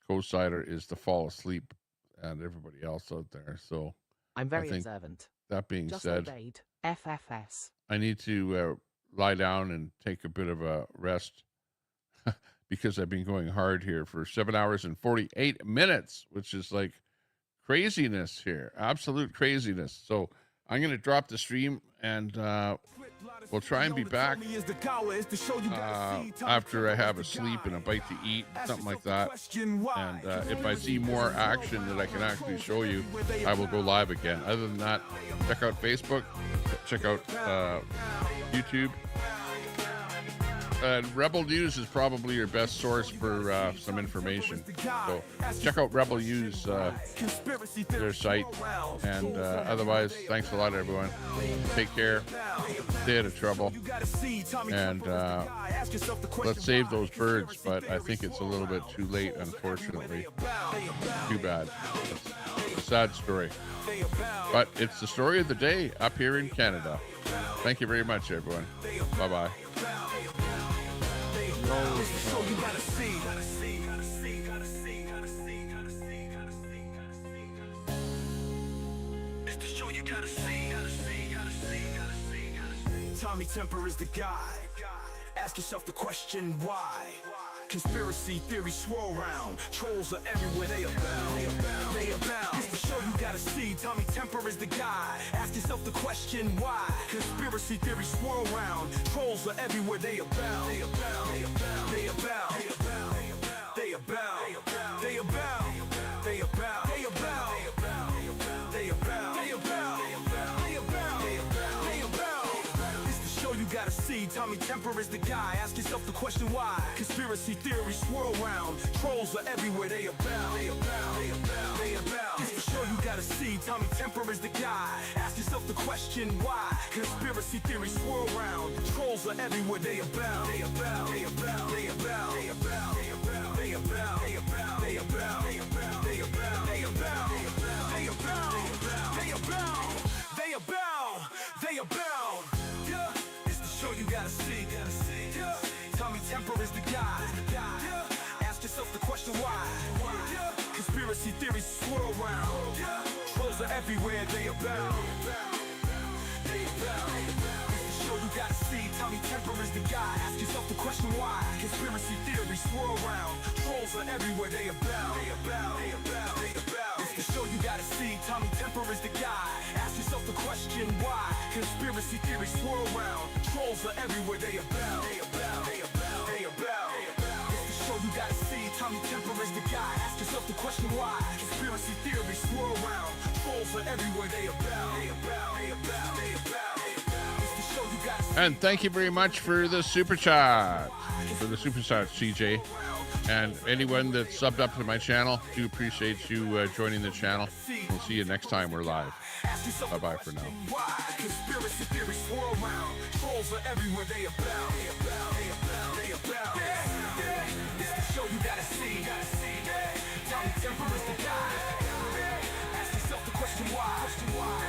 S2: co-sider, is to fall asleep and everybody else out there. So
S1: I'm very
S2: I think
S1: observant.
S2: That being
S1: Just
S2: said,
S1: obeyed. FFS.
S2: I need to lie down and take a bit of a rest because I've been going hard here for 7 hours and 48 minutes, which is like craziness here, absolute craziness. So I'm going to drop the stream and we'll try and be back after I have a sleep and a bite to eat, something like that. And if I see more action that I can actually show you, I will go live again. Other than that, check out Facebook, check out YouTube. Rebel News is probably your best source for some information. So check out Rebel News, their site. And otherwise, thanks a lot, everyone. Take care. Stay out of trouble. And let's save those birds, but I think it's a little bit too late, unfortunately. Too bad. It's a sad story. But it's the story of the day up here in Canada. Thank you very much, everyone. Bye-bye.
S9: Tommy Temper is the guy. Ask yourself the question why. Conspiracy theories swirl around. Trolls are everywhere, they abound. They abound. It's the show you gotta see. Tommy Temper is the guy. Ask yourself the question why. Conspiracy theories swirl around. Trolls are everywhere, they abound. They abound. They abound. They abound. They abound. They abound. They abound. They abound. They abound. They abound. They abound. You gotta see, Tommy Temper is the guy. Ask yourself the question why. Conspiracy theories swirl around. Trolls are everywhere, they abound. They abound. They abound. They abound. It's the show you gotta see, Tommy Temper is the guy. Ask yourself the question why. Conspiracy theories swirl around. Trolls are everywhere, they abound. They abound. They abound. They abound. They abound. They abound. They abound. They abound. They abound. They abound. They abound. They abound. They abound. They abound. They abound. They abound. Yeah. Show you gotta see. Tommy Temper is the guy. Ask yourself yourself the question why. Conspiracy theories swirl around. Trolls are everywhere, they abound. It's the show you gotta see. Tommy Temper is the guy. Ask yourself the question why. Conspiracy theories swirl around. Trolls are everywhere, they abound. It's the show you gotta see. Tommy Temper is the guy. Ask yourself the question why. Conspiracy theories swirl around. Trolls are everywhere, they abound. It's the show you gotta see. Tommy Temper is the guy. Ask yourself the question why. Conspiracy theories swirl around. Trolls are everywhere, they abound. It's the show you gotta see.
S2: And thank you very much for the super chat. CJ. And anyone that subbed up to my channel, do appreciate you joining the channel. We'll see you next time we're live. Bye-bye for now.
S9: Conspiracy theories swirl around. Trolls are everywhere, they abound. It's the show you gotta see. Tommy Temper is the guy. Ask yourself the question why.